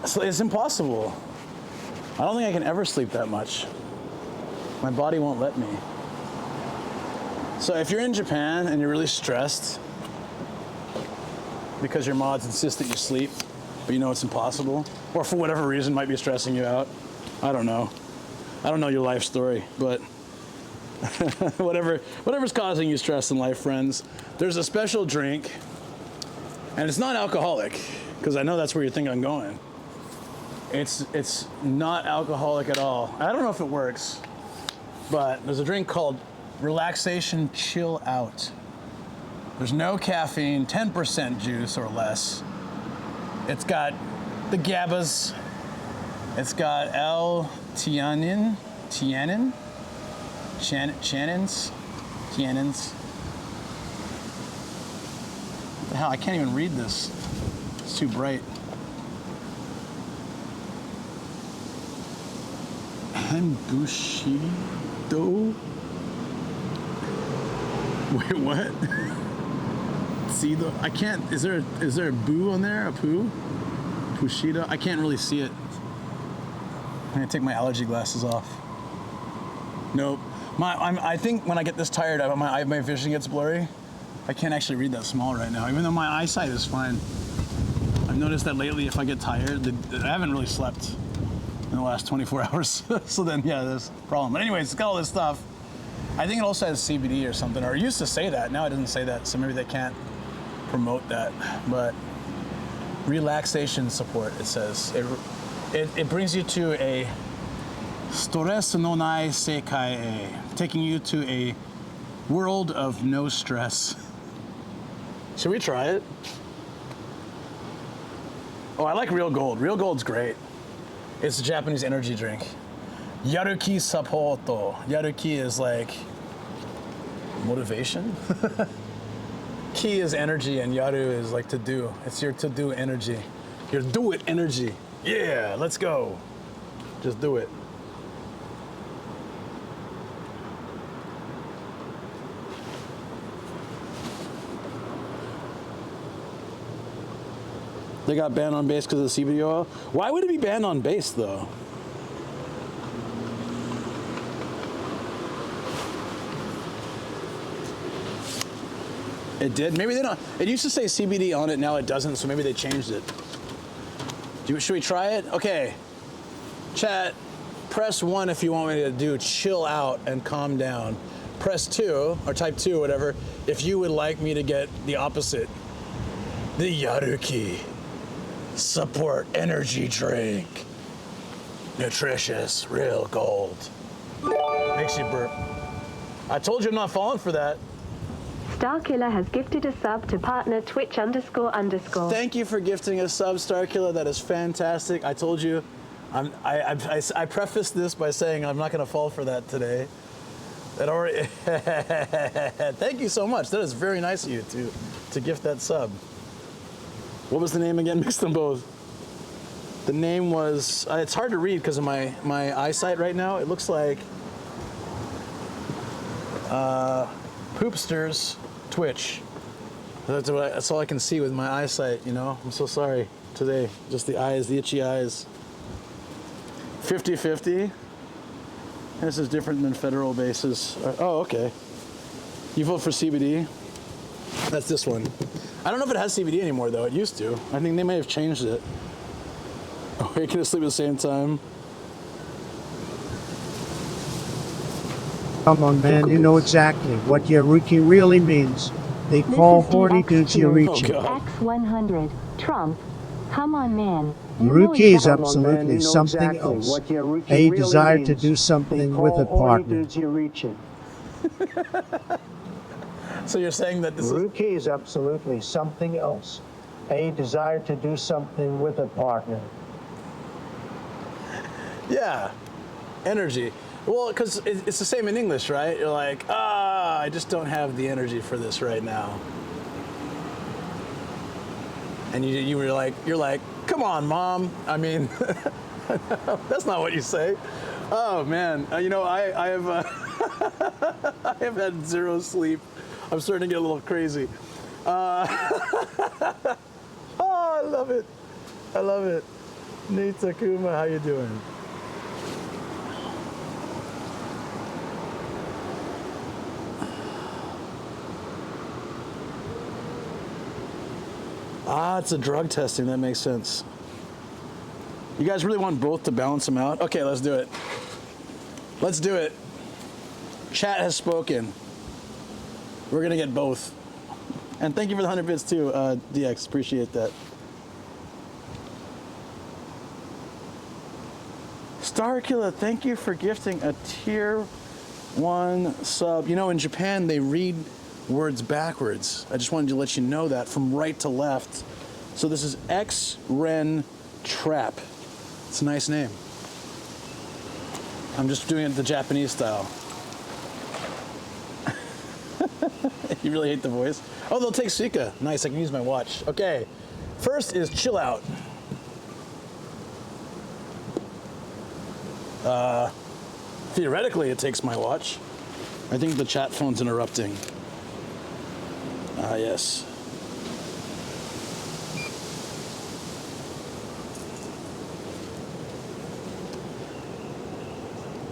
So it's impossible. I don't think I can ever sleep that much. My body won't let me. So if you're in Japan and you're really stressed because your mods insist that you sleep, but you know it's impossible, or for whatever reason might be stressing you out, I don't know. I don't know your life story, but whatever's causing you stress in life, friends, there's a special drink, and it's not alcoholic, because I know that's where you think I'm going. It's not alcoholic at all. I don't know if it works, but there's a drink called Relaxation Chill Out. There's no caffeine, 10% juice or less. It's got the GABAs. It's got L-theanine, Shannon's. What the hell, I can't even read this. It's too bright. And Bushido? Wait, what? See the? I can't. Is there a boo on there? A poo? Bushido? I can't really see it. I'm gonna take my allergy glasses off. Nope. I think when I get this tired, my vision gets blurry. I can't actually read that small right now, even though my eyesight is fine. I've noticed that lately, if I get tired, I haven't really slept in the last 24 hours. So then, yeah, there's a problem. But anyways, it's got all this stuff. I think it also has CBD or something, or it used to say that. Now it doesn't say that, so maybe they can't promote that. But relaxation support, it says. It brings you to a stress no nai sekai, taking you to a world of no stress. Should we try it? Oh, I like Real Gold. Real Gold's great. It's a Japanese energy drink. Yaruki Sapporo. Yaruki is like motivation. Ki is energy and yaru is like to do. It's your to-do energy. Your do-it energy. Yeah, let's go. Just do it. They got banned on base because of the CBD oil. Why would it be banned on base though? It did? Maybe they don't. It used to say CBD on it, now it doesn't, so maybe they changed it. Should we try it? Okay. Chat, press 1 if you want me to do chill out and calm down. Press 2, or type 2, whatever, if you would like me to get the opposite. The Yaruki Support Energy Drink. Nutritious, real gold. Makes you burp. I told you I'm not falling for that. Starkiller has gifted a sub to partner Twitch __. Thank you for gifting a sub, Starkiller. That is fantastic. I told you, I prefaced this by saying I'm not going to fall for that today. That already. Thank you so much. That is very nice of you to gift that sub. What was the name again? Mixed them both. The name was. It's hard to read because of my eyesight right now. It looks like Poopsters Twitch. That's all I can see with my eyesight, you know? I'm so sorry today. Just the eyes, the itchy eyes. 50-50. This is different than federal bases. Oh, okay. You vote for CBD? That's this one. I don't know if it has CBD anymore, though. It used to. I think they may have changed it. Oh, you're gonna sleep at the same time? Come on, man, you know exactly what Yaruki really means. They call horny dudes Yurichi. X100. Trump. Come on, man. You know Yaruki is exactly- absolutely something else. A desire to do something with a partner. So you're saying that this is... Yaruki is absolutely something else. A desire to do something with a partner. Yeah, energy. Well, because it's the same in English, right? You're like, I just don't have the energy for this right now. And you were like, you're like, come on, Mom. I mean, that's not what you say. Oh man, you know, I have I have had zero sleep. I'm starting to get a little crazy. Oh, I love it. I love it. Nate Takuma, how you doing? It's a drug testing. That makes sense. You guys really want both to balance them out? Okay, let's do it. Let's do it. Chat has spoken. We're gonna get both. And thank you for the 100 bits too, DX. Appreciate that. Starkilla, thank you for gifting a tier 1 sub. You know, in Japan, they read words backwards. I just wanted to let you know that from right to left. So this is X Ren Trap. It's a nice name. I'm just doing it the Japanese style. You really hate the voice? Oh, they'll take Suika. Nice, I can use my watch. Okay, first is chill out. Theoretically, it takes my watch. I think the chat phone's interrupting. Yes.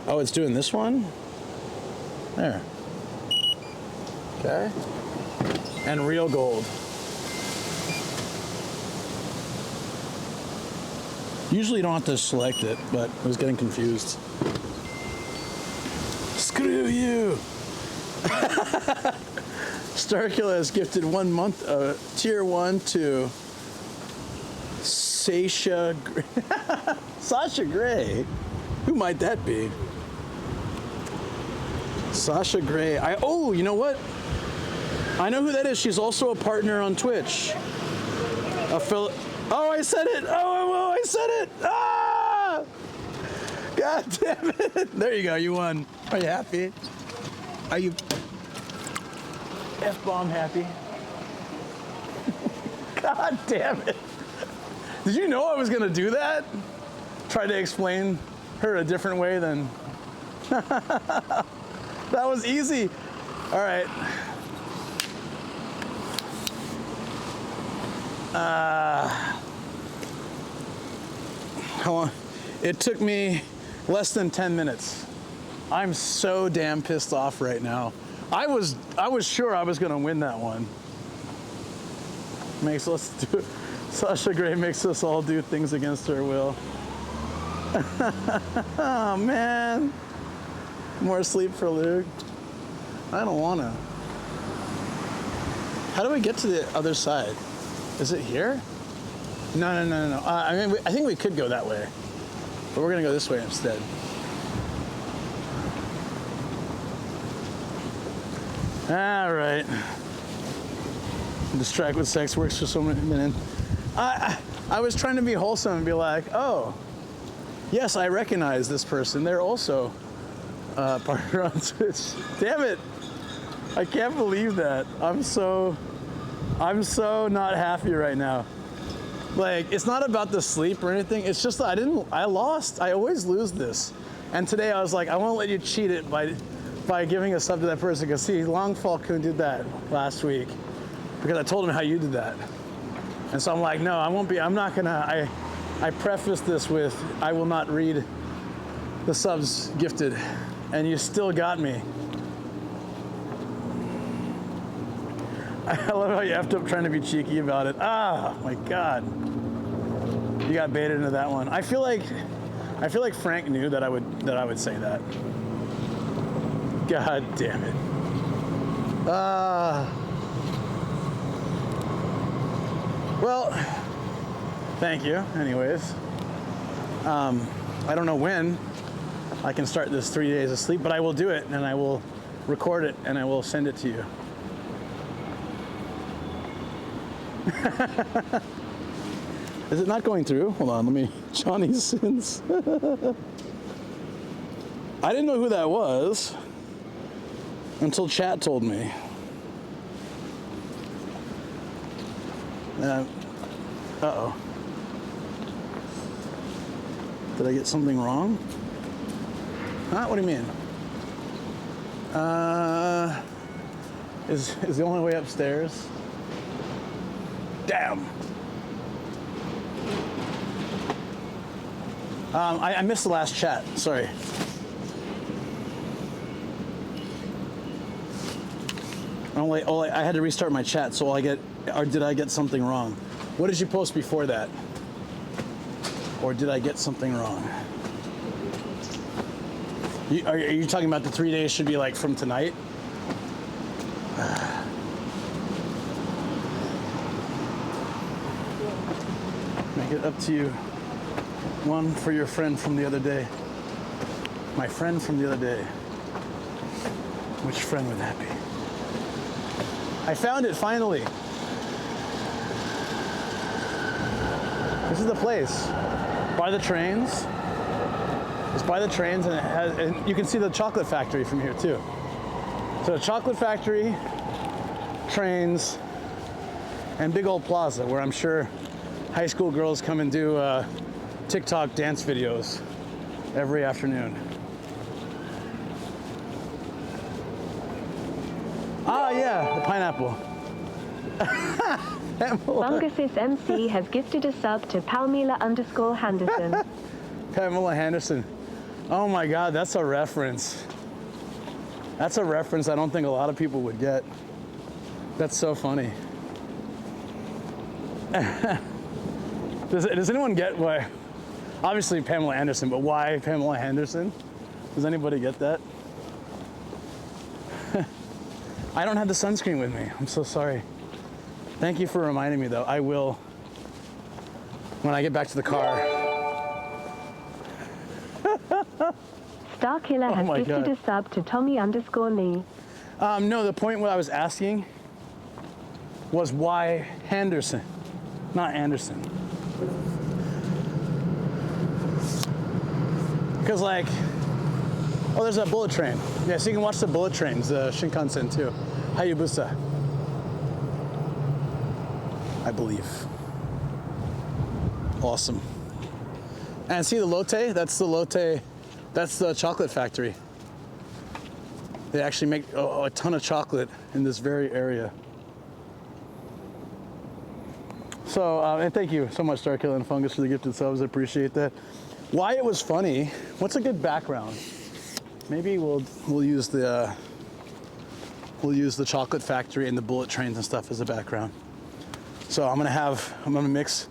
Oh, it's doing this one? There. Okay. And real gold. Usually you don't have to select it, but I was getting confused. Screw you! Starkilla has gifted 1 month tier 1 to Sasha Sasha Gray. Who might that be? Sasha Gray. Oh, you know what? I know who that is. She's also a partner on Twitch. Oh, I said it. Oh, I said it. Ah! God damn it. There you go. You won. Are you happy? Are you F-bomb happy? God damn it. Did you know I was going to do that? Try to explain her a different way than... That was easy. All right. How long? It took me less than 10 minutes. I'm so damn pissed off right now. I was sure I was gonna win that one. Sasha Gray makes us all do things against our will. Oh man. More sleep for Luke. I don't wanna. How do we get to the other side? Is it here? No. I mean, I think we could go that way, but we're gonna go this way instead. All right. Distract with sex works for so many minutes. I was trying to be wholesome and be like, oh, yes, I recognize this person. They're also partner on Twitch. Damn it! I can't believe that. I'm so not happy right now. Like, it's not about the sleep or anything. It's just that I lost. I always lose this. And today I was like, I won't let you cheat it by giving a sub to that person. Because see, Longfall-kun did that last week because I told him how you did that. And so I'm like, no, I won't be. I'm not gonna. I prefaced this with, I will not read the subs gifted, and you still got me. I love how you effed up trying to be cheeky about it. Ah, my God. You got baited into that one. I feel like Frank knew that I would say that. God damn it. Well, thank you, anyways. I don't know when I can start this 3 days of sleep, but I will do it, and I will record it, and I will send it to you. Is it not going through? Hold on, let me... Johnny's Sins. I didn't know who that was until chat told me. Uh-oh. Did I get something wrong? Huh? What do you mean? Is the only way upstairs? Damn. I missed the last chat. Sorry. I had to restart my chat, so did I get something wrong? What did you post before that? Or did I get something wrong? Are you talking about the 3 days should be like from tonight? Make it up to you. One for your friend from the other day. My friend from the other day. Which friend would that be? I found it finally. This is the place. By the trains. It's by the trains, and you can see the chocolate factory from here too. So the chocolate factory, trains, and big old plaza where I'm sure high school girls come and do TikTok dance videos every afternoon. Ah, yeah, the pineapple. Fungus MC has gifted a sub to Palmila_Henderson. Pamela Henderson. Oh my God, that's a reference. That's a reference I don't think a lot of people would get. That's so funny. Does anyone get why? Obviously Pamela Anderson, but why Pamela Henderson? Does anybody get that? I don't have the sunscreen with me. I'm so sorry. Thank you for reminding me though. I will when I get back to the car. Starkiller has gifted a sub to Tommy_Lee. No, the point what I was asking was why Henderson, not Anderson. Because like, oh, there's a bullet train. Yeah, so you can watch the bullet trains, the Shinkansen too. Hayabusa, I believe. Awesome. And see the Lotte? That's the Lotte, that's the chocolate factory. They actually make a ton of chocolate in this very area. So, and thank you so much, Starkiller and Fungus, for the gifted subs. I appreciate that. Why it was funny, what's a good background? Maybe we'll use the chocolate factory and the bullet trains and stuff as a background. So I'm gonna mix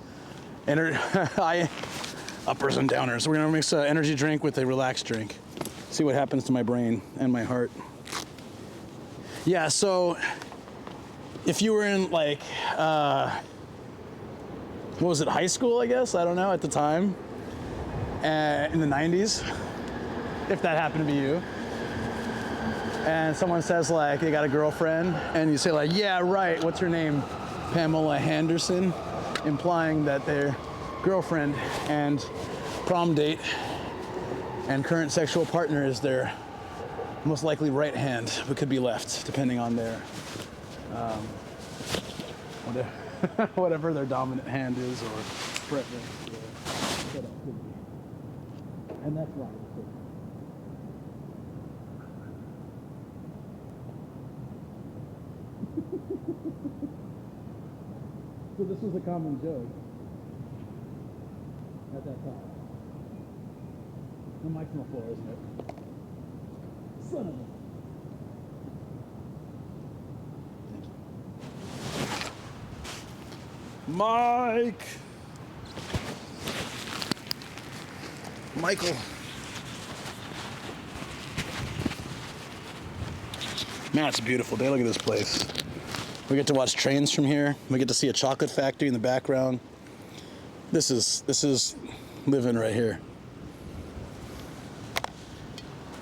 uppers and downers. We're gonna mix an energy drink with a relaxed drink. See what happens to my brain and my heart. Yeah, so if you were in like, what was it, high school, I guess? I don't know, at the time. In the 90s, if that happened to be you. And someone says like, they got a girlfriend, and you say like, yeah, right, what's her name? Pamela Henderson, implying that their girlfriend and prom date and current sexual partner is their most likely right hand, but could be left, depending on their, whatever their dominant hand is or preference. And that's right. So this was a common joke at that time. The mic's on the floor, isn't it? Son of a... Mike! Michael. Man, it's a beautiful day. Look at this place. We get to watch trains from here. We get to see a chocolate factory in the background. This is living right here.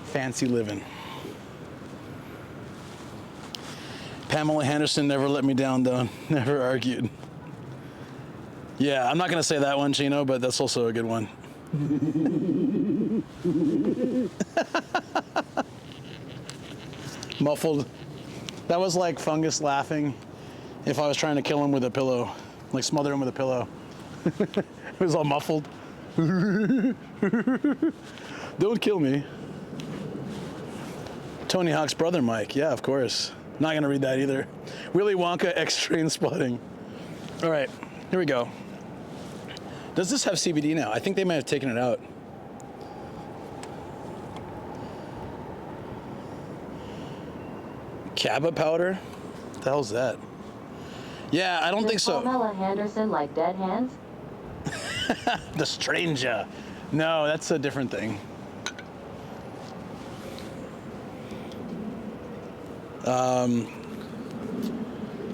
Fancy living. Pamela Henderson never let me down, though. Never argued. Yeah, I'm not gonna say that one, Chino, but that's also a good one. Muffled. That was like Fungus laughing if I was trying to kill him with a pillow, like smother him with a pillow. It was all muffled. Don't kill me. Tony Hawk's brother, Mike. Yeah, of course. Not gonna read that either. Willy Wonka X Train Spotting. All right, here we go. Does this have CBD now? I think they might have taken it out. Kaba powder? What the hell's that? Yeah, I don't think so. Pamela Henderson like dead hands? The Stranger. No, that's a different thing.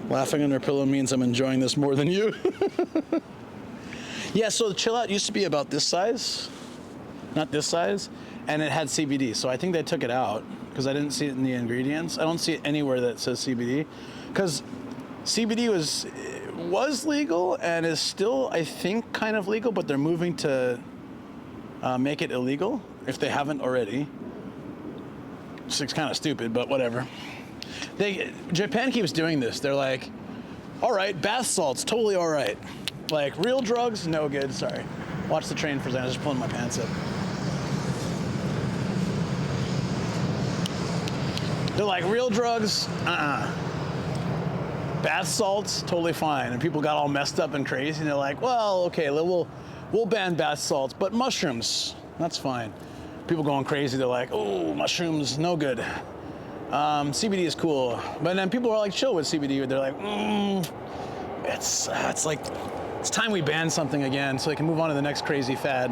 Laughing under pillow means I'm enjoying this more than you. Yeah, so the chill out used to be about this size, not this size, and it had CBD. So I think they took it out because I didn't see it in the ingredients. I don't see it anywhere that says CBD because CBD was legal and is still, I think, kind of legal, but they're moving to make it illegal if they haven't already. It's kind of stupid, but whatever. Japan keeps doing this. They're like, all right, bath salts, totally all right. Like real drugs, no good, sorry. Watch the train for a second, I was just pulling my pants up. They're like, real drugs, Bath salts, totally fine. And people got all messed up and crazy and they're like, well, okay, we'll ban bath salts, but mushrooms, that's fine. People going crazy, they're like, oh, mushrooms, no good. CBD is cool. But then people are like chill with CBD. They're like, it's like, it's time we ban something again so they can move on to the next crazy fad.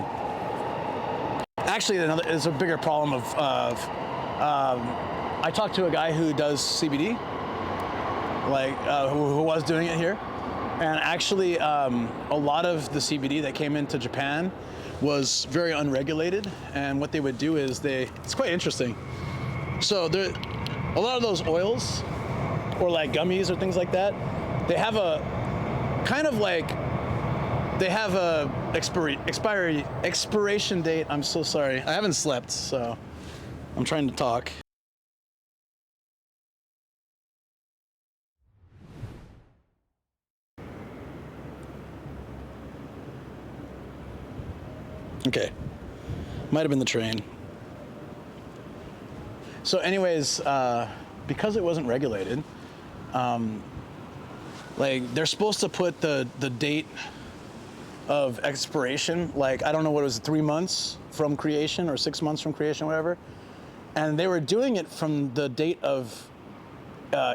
Actually, there's a bigger problem of I talked to a guy who does CBD, like who was doing it here. And actually, a lot of the CBD that came into Japan was very unregulated. And what they would do is it's quite interesting. So a lot of those oils or like gummies or things like that, they have a kind of like, they have a expiration date. I'm so sorry. I haven't slept, so I'm trying to talk. Okay, might have been the train. So anyways, because it wasn't regulated, like they're supposed to put the date of expiration, like I don't know what it was, 3 months from creation or 6 months from creation, whatever. And they were doing it from the date of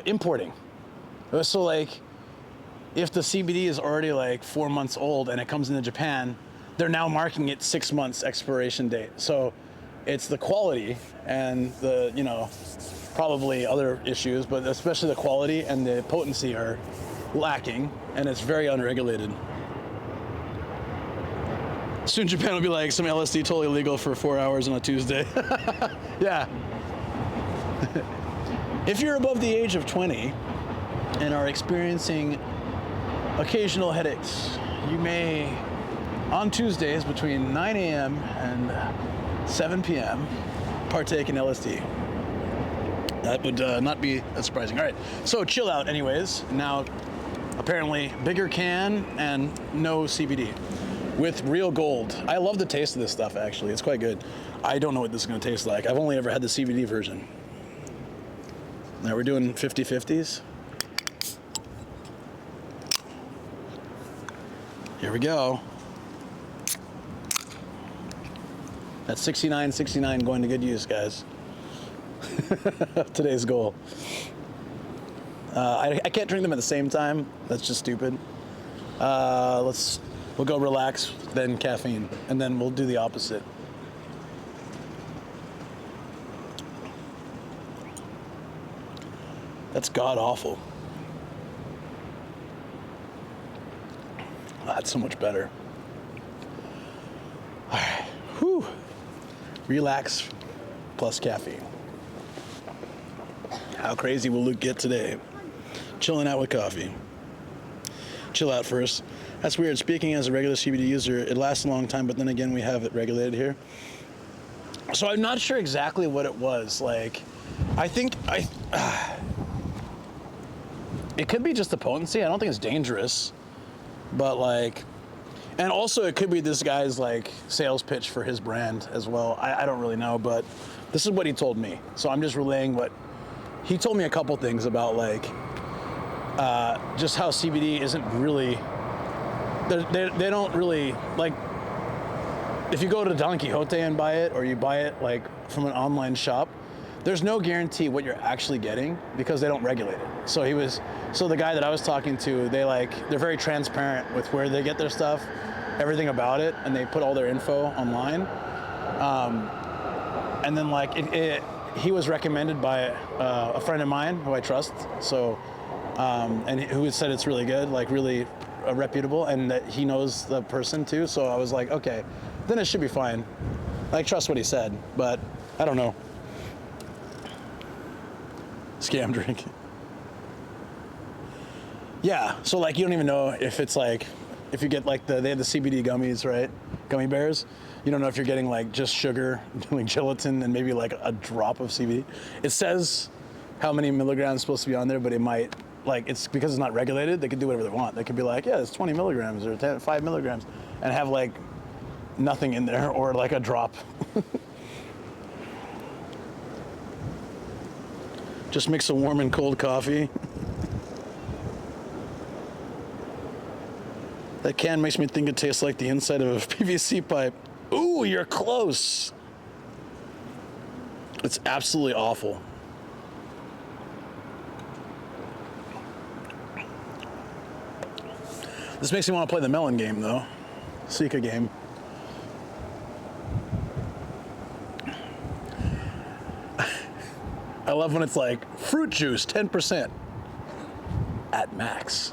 importing. So like, if the CBD is already like 4 months old and it comes into Japan, they're now marking it 6 months expiration date. So it's the quality and the, probably other issues, but especially the quality and the potency are lacking, and it's very unregulated. Soon Japan will be like, some LSD totally legal for 4 hours on a Tuesday. Yeah. If you're above the age of 20 and are experiencing occasional headaches, you may, on Tuesdays between 9 a.m. and 7 p.m., partake in LSD. That would not be that surprising. All right, so chill out anyways. Now, apparently, bigger can and no CBD with real gold. I love the taste of this stuff, actually. It's quite good. I don't know what this is gonna taste like. I've only ever had the CBD version. Now we're doing 50-50s. Here we go. That's 69.69 going to good use, guys. Today's goal. I can't drink them at the same time. That's just stupid. We'll go relax, then caffeine, and then we'll do the opposite. That's god awful. Oh, that's so much better. All right, whew. Relax plus caffeine. How crazy will Luke get today? Chilling out with coffee. Chill out first. That's weird. Speaking as a regular CBD user, it lasts a long time, but then again, we have it regulated here. So I'm not sure exactly what it was. Like, I think it could be just the potency. I don't think it's dangerous, but like, and also it could be this guy's like sales pitch for his brand as well. I don't really know, but this is what he told me. So I'm just relaying what he told me. A couple things about like just how CBD isn't really. They don't really like. If you go to Don Quixote and buy it, or you buy it like from an online shop, there's no guarantee what you're actually getting because they don't regulate it. So the guy that I was talking to, they're very transparent with where they get their stuff, everything about it, and they put all their info online. And then like he was recommended by a friend of mine who I trust. So, and who said it's really good, like really reputable, and that he knows the person too. So I was like, okay, then it should be fine. Like, trust what he said, but I don't know. Scam drink. Yeah, so like you don't even know if it's like, if you get like they have the CBD gummies, right? Gummy bears. You don't know if you're getting like just sugar, like gelatin, and maybe like a drop of CBD. It says how many milligrams is supposed to be on there, but it might, like, it's because it's not regulated, they can do whatever they want. They could be like, yeah, it's 20 milligrams or 5 milligrams, and have like nothing in there, or like a drop. Just mix a warm and cold coffee. That can makes me think it tastes like the inside of a PVC pipe. Ooh, you're close. It's absolutely awful. This makes me want to play the melon game, though. Sika game. I love when it's like, fruit juice, 10%. At max.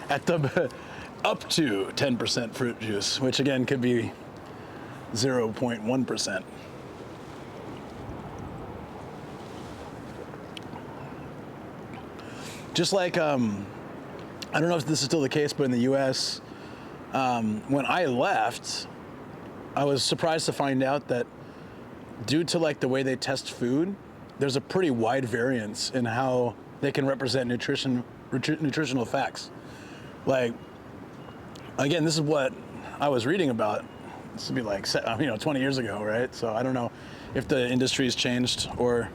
At the up to 10% fruit juice, which again could be 0.1%. Just like, I don't know if this is still the case, but in the US, when I left, I was surprised to find out that due to like the way they test food, there's a pretty wide variance in how they can represent nutritional facts. Like, again, this is what I was reading about. This would be like, 20 years ago, right? So I don't know if the industry's changed or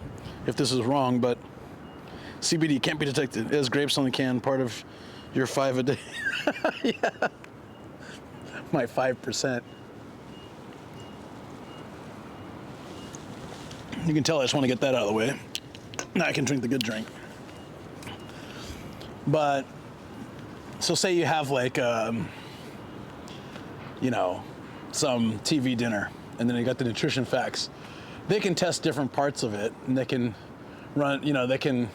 if this is wrong, but CBD can't be detected as grapes on the can, part of your 5 a day. Yeah. My 5%. You can tell I just want to get that out of the way. Now I can drink the good drink. But, so say you have like, some TV dinner, and then you got the nutrition facts. They can test different parts of it, and they can run, they can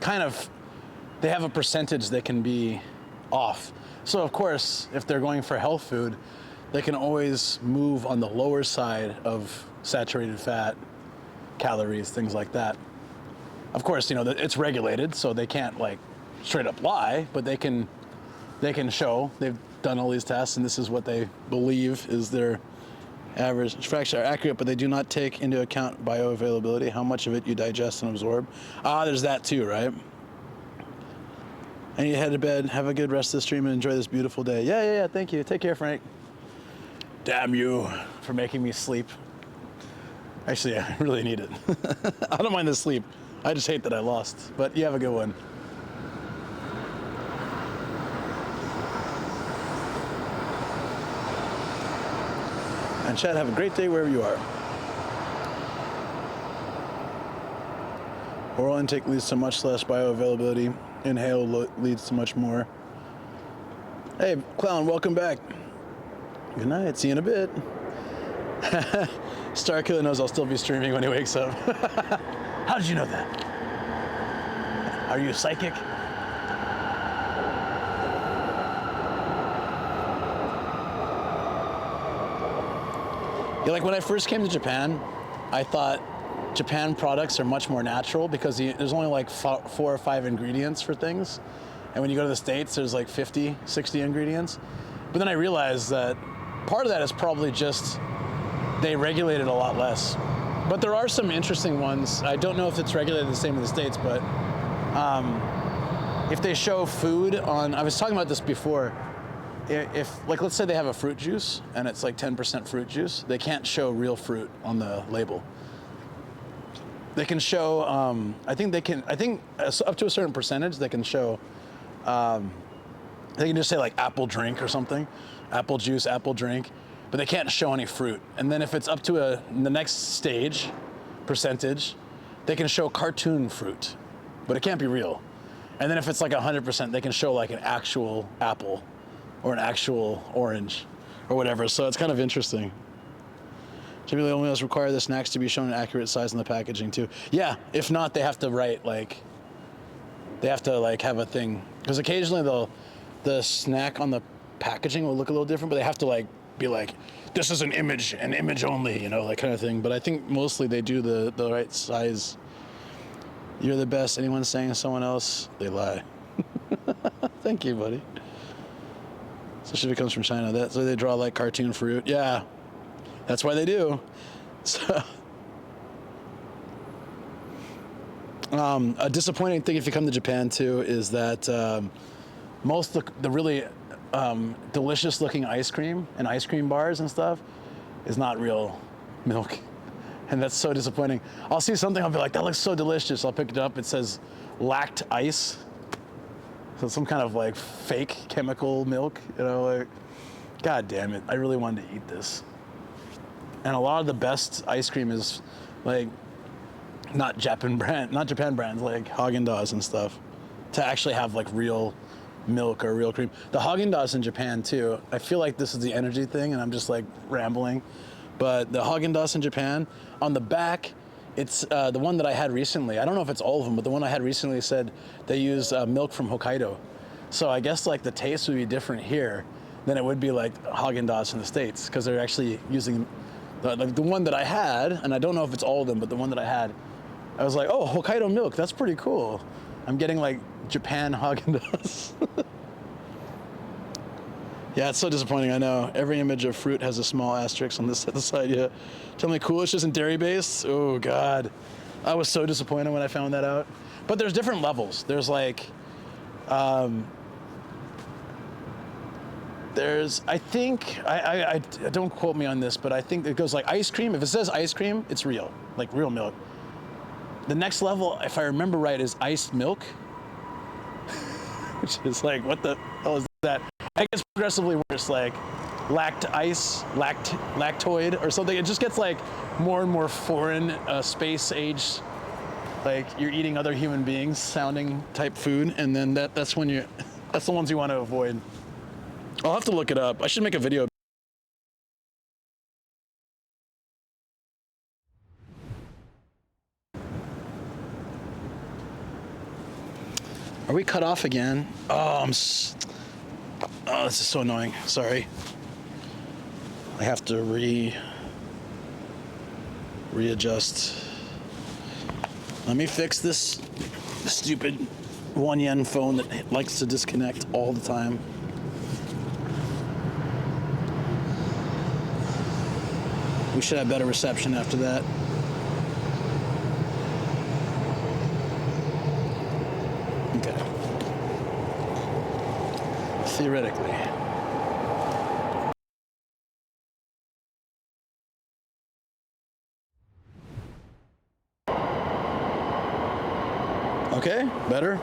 kind of, they have a percentage that can be off. So of course, if they're going for health food, they can always move on the lower side of saturated fat, calories, things like that. Of course, it's regulated, so they can't like straight up lie, but they can show they've done all these tests, and this is what they believe is their average facts are accurate, but they do not take into account bioavailability, how much of it you digest and absorb. There's that too, right? And you head to bed, have a good rest of the stream, and enjoy this beautiful day. Yeah, thank you. Take care, Frank. Damn you for making me sleep. Actually, I really need it. I don't mind the sleep. I just hate that I lost, but you have a good one. And Chad, have a great day wherever you are. Oral intake leads to much less bioavailability. Inhale leads to much more. Hey, Clown, welcome back. Good night. See you in a bit. Starkiller knows I'll still be streaming when he wakes up. How did you know that? Are you psychic? Yeah, like when I first came to Japan, I thought Japan products are much more natural because there's only like 4 or 5 ingredients for things. And when you go to the States, there's like 50, 60 ingredients. But then I realized that part of that is probably just they regulate it a lot less. But there are some interesting ones. I don't know if it's regulated the same in the States, but if they show food on, I was talking about this before, if like, let's say they have a fruit juice and it's like 10% fruit juice, they can't show real fruit on the label. They can show, I think up to a certain percentage, they can show, they can just say like apple drink or something, apple juice, apple drink, but they can't show any fruit. And then if it's up to the next stage, percentage, they can show cartoon fruit, but it can't be real. And then if it's like 100%, they can show like an actual apple or an actual orange or whatever. So it's kind of interesting. Typically only those require the snacks to be shown an accurate size in the packaging too. Yeah, if not, they have to write like, they have to like have a thing. Because occasionally the snack on the packaging will look a little different, but they have to like be like, this is an image only, you know, that kind of thing. But I think mostly they do the right size. You're the best. Anyone saying someone else, they lie. Thank you, buddy. Especially if it comes from China. That's why they draw like cartoon fruit. Yeah, that's why they do. So, a disappointing thing if you come to Japan too is that most of the really delicious looking ice cream and ice cream bars and stuff is not real milk. And that's so disappointing. I'll see something, I'll be like, that looks so delicious. I'll pick it up, it says lacked ice. So some kind of like fake chemical milk, you know, like, God damn it, I really wanted to eat this. And a lot of the best ice cream is like, not Japan brands, like Haagen-Dazs and stuff, to actually have like real milk or real cream. The Haagen-Dazs in Japan too, I feel like this is the energy thing and I'm just like rambling, but the Haagen-Dazs in Japan, on the back, it's the one that I had recently, I don't know if it's all of them, but the one I had recently said they use milk from Hokkaido. So I guess like the taste would be different here than it would be like Haagen-Dazs in the States, because they're actually using the one that I had, and I don't know if it's all of them, but the one that I had, I was like, oh, Hokkaido milk, that's pretty cool. I'm getting like Japan Haagen-Dazs. Yeah, it's so disappointing, I know. Every image of fruit has a small asterisk on this side, yeah. Tell me coolest isn't dairy-based? Oh, God. I was so disappointed when I found that out. But there's different levels. There's like, there's, I think, I don't quote me on this, but I think it goes like ice cream. If it says ice cream, it's real, like real milk. The next level, if I remember right, is iced milk, which is like, what the hell is that? It gets progressively worse, like lactoid or something. It just gets like more and more foreign, space age, like you're eating other human beings sounding type food, and then that's when that's the ones you want to avoid. I'll have to look it up. I should make a video. Are we cut off again? Oh, oh, this is so annoying. Sorry. I have to readjust. Let me fix this stupid 1 yen phone that likes to disconnect all the time. We should have better reception after that. Okay. Theoretically. Okay, better.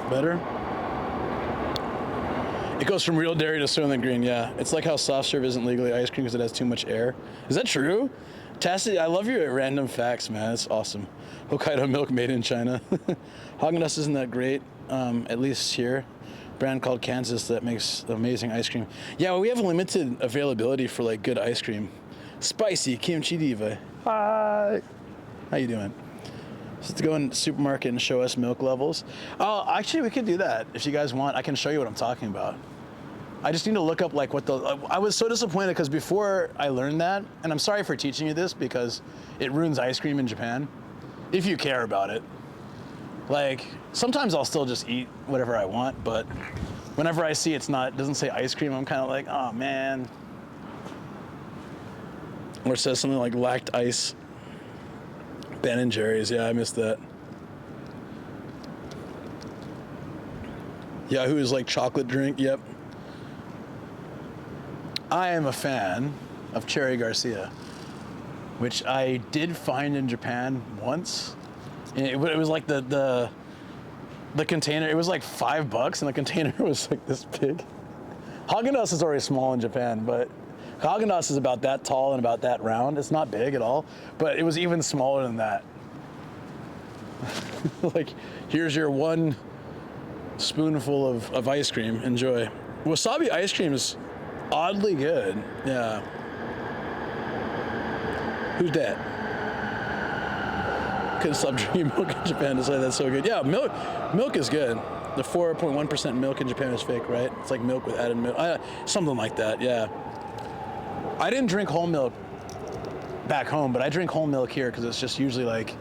It goes from real dairy to Soylent Green, yeah. It's like how soft serve isn't legally ice cream because it has too much air. Is that true? Tassie, I love your random facts, man. It's awesome. Hokkaido milk made in China. Haagen-Dazs isn't that great, at least here. Brand called Kansas that makes amazing ice cream. Yeah, well, we have limited availability for like good ice cream. Spicy Kimchi Diva. Hi. How you doing? Just to go in the supermarket and show us milk levels. Oh, actually, we could do that if you guys want. I can show you what I'm talking about. I just need to look up like what the. I was so disappointed because before I learned that, and I'm sorry for teaching you this because it ruins ice cream in Japan, if you care about it. Like sometimes I'll still just eat whatever I want, but whenever I see doesn't say ice cream, I'm kind of like, oh man. Or it says something like lacked ice. Ben & Jerry's, yeah, I missed that. Yahoo is like chocolate drink, yep. I am a fan of Cherry Garcia, which I did find in Japan once. It was like the container, it was like $5 and the container was like this big. Haagen-Dazs is already small in Japan, but Haagen-Dazs is about that tall and about that round. It's not big at all, but it was even smaller than that. Like, here's your one spoonful of ice cream. Enjoy. Wasabi ice cream is oddly good. Yeah. Who's that? Couldn't stop drinking milk in Japan to say that's so good. Yeah, milk is good. The 4.1% milk in Japan is fake, right? It's like milk with added milk. Something like that, yeah. I didn't drink whole milk back home, but I drink whole milk here because it's just usually like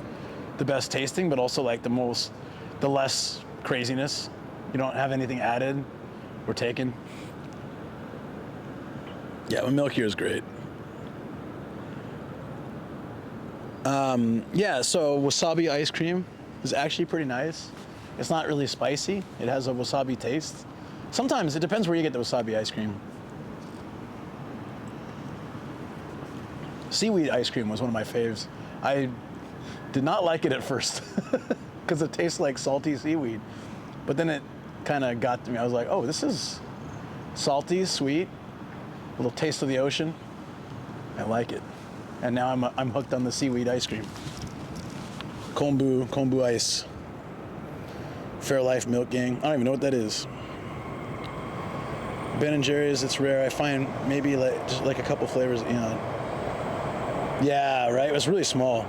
the best tasting, but also like the less craziness. You don't have anything added or taken. Yeah, the milk here is great. Yeah, so wasabi ice cream is actually pretty nice. It's not really spicy. It has a wasabi taste. Sometimes it depends where you get the wasabi ice cream. Seaweed ice cream was one of my faves. I did not like it at first because it tastes like salty seaweed. But then it kind of got to me. I was like, oh, this is salty, sweet, a little taste of the ocean. I like it. And now I'm hooked on the seaweed ice cream. Kombu ice. Fairlife Milk Gang. I don't even know what that is. Ben & Jerry's, it's rare. I find maybe just like a couple flavors, you know. Yeah, right? It was really small.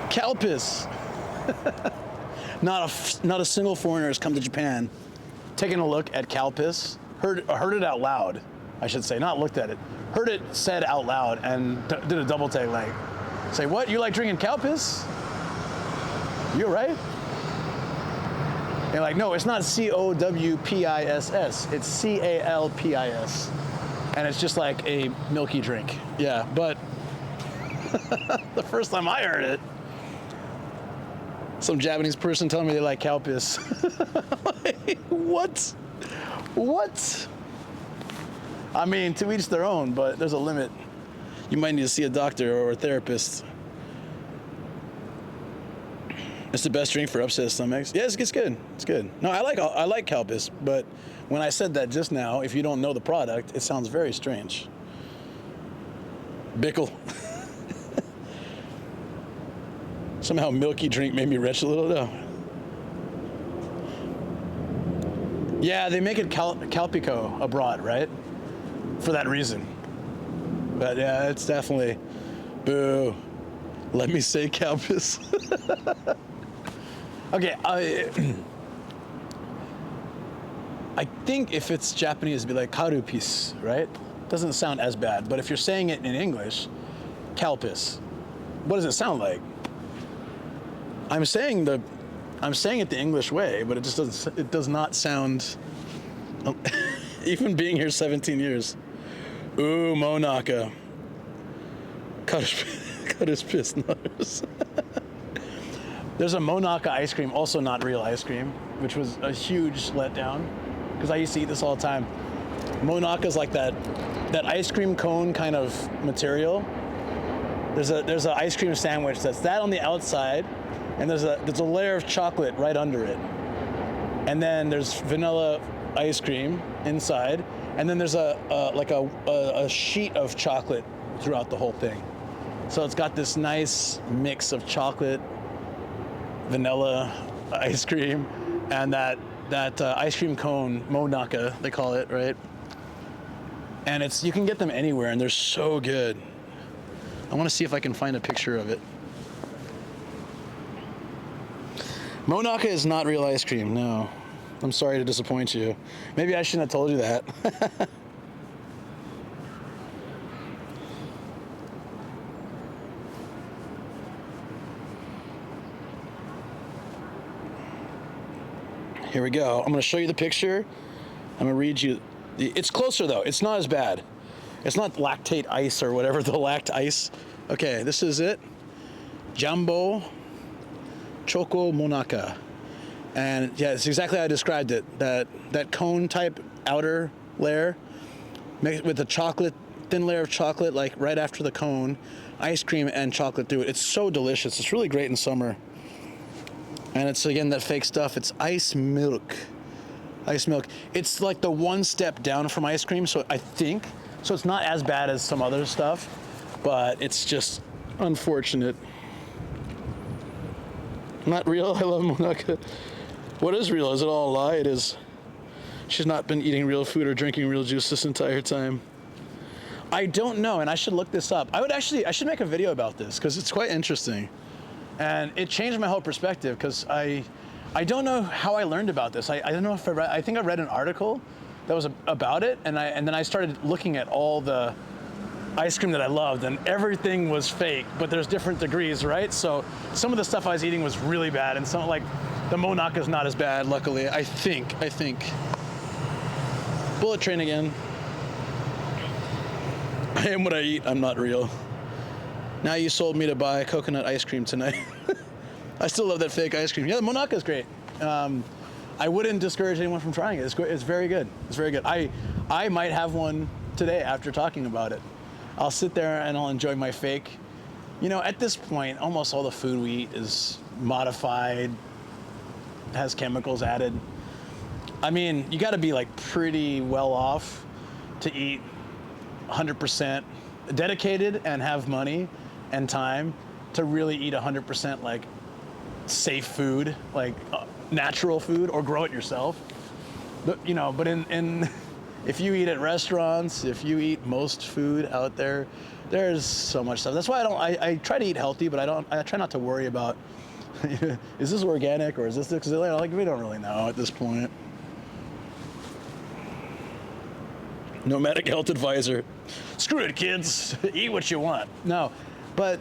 Calpis. Not a single foreigner has come to Japan, taken a look at Calpis, heard it out loud, I should say, not looked at it. Heard it said out loud and did a double take, like, say, what, you like drinking Calpis? You're right. And like, no, it's not COWPISS, it's CALPIS. And it's just like a milky drink. Yeah, but the first time I heard it, some Japanese person telling me they like Calpis. Like, what? What? I mean, to each their own, but there's a limit. You might need to see a doctor or a therapist. It's the best drink for upset stomachs. Yeah, it's good. It's good. No, I like Calpis, but when I said that just now, if you don't know the product, it sounds very strange. Bickle. Somehow milky drink made me retch a little though. Yeah, they make it Calpico abroad, right? For that reason. But yeah, it's definitely, boo. Let me say Calpis. Okay, I think if it's Japanese, it'd be like Karupis, right? Doesn't sound as bad, but if you're saying it in English, Calpis, what does it sound like? I'm saying it the English way, but it just doesn't. It does not sound. Even being here 17 years. Ooh, Monaka. Cut his piss nutters. There's a Monaka ice cream, also not real ice cream, which was a huge letdown because I used to eat this all the time. Monaka's like that ice cream cone kind of material. There's an ice cream sandwich that's that on the outside. And there's a layer of chocolate right under it. And then there's vanilla ice cream inside. And then there's a sheet of chocolate throughout the whole thing. So it's got this nice mix of chocolate, vanilla ice cream, and that ice cream cone, Monaka, they call it, right? And you can get them anywhere, and they're so good. I want to see if I can find a picture of it. Monaka is not real ice cream, no. I'm sorry to disappoint you. Maybe I shouldn't have told you that. Here we go. I'm going to show you the picture. I'm going to read you. It's closer though. It's not as bad. It's not lactate ice or whatever, the lact ice. Okay, this is it. Jumbo Choco Monaka. And yeah, it's exactly how I described it. That cone type outer layer mixed with the chocolate, thin layer of chocolate, like right after the cone, ice cream and chocolate through it. It's so delicious. It's really great in summer. And it's, again, that fake stuff. It's ice milk. Ice milk. It's like the one step down from ice cream, so I think. So it's not as bad as some other stuff, but it's just unfortunate. Not real. I love Monaka. What is real? Is it all a lie? It is. She's not been eating real food or drinking real juice this entire time. I don't know, and I should look this up. I should make a video about this because it's quite interesting. And it changed my whole perspective because I don't know how I learned about this. I don't know if I think I read an article that was about it, and then I started looking at all the ice cream that I loved, and everything was fake, but there's different degrees, right? So some of the stuff I was eating was really bad, and some, like the Monaka is not as bad, luckily. I think. Bullet train again. I am what I eat. I'm not real. Now you sold me to buy coconut ice cream tonight. I still love that fake ice cream. Yeah, the Monaka is great. I wouldn't discourage anyone from trying it. It's very good. It's very good. I might have one today after talking about it. I'll sit there and I'll enjoy my fake. You know, at this point, almost all the food we eat is modified, has chemicals added. I mean, you got to be like pretty well off to eat 100% dedicated and have money and time to really eat 100% like safe food, like natural food, or grow it yourself. But, you know, but in if you eat at restaurants, if you eat most food out there, there's so much stuff. That's why I try to eat healthy, but I try not to worry about is this organic or is this, because like we don't really know at this point. Nomadic health advisor. Screw it, kids. Eat what you want. No, but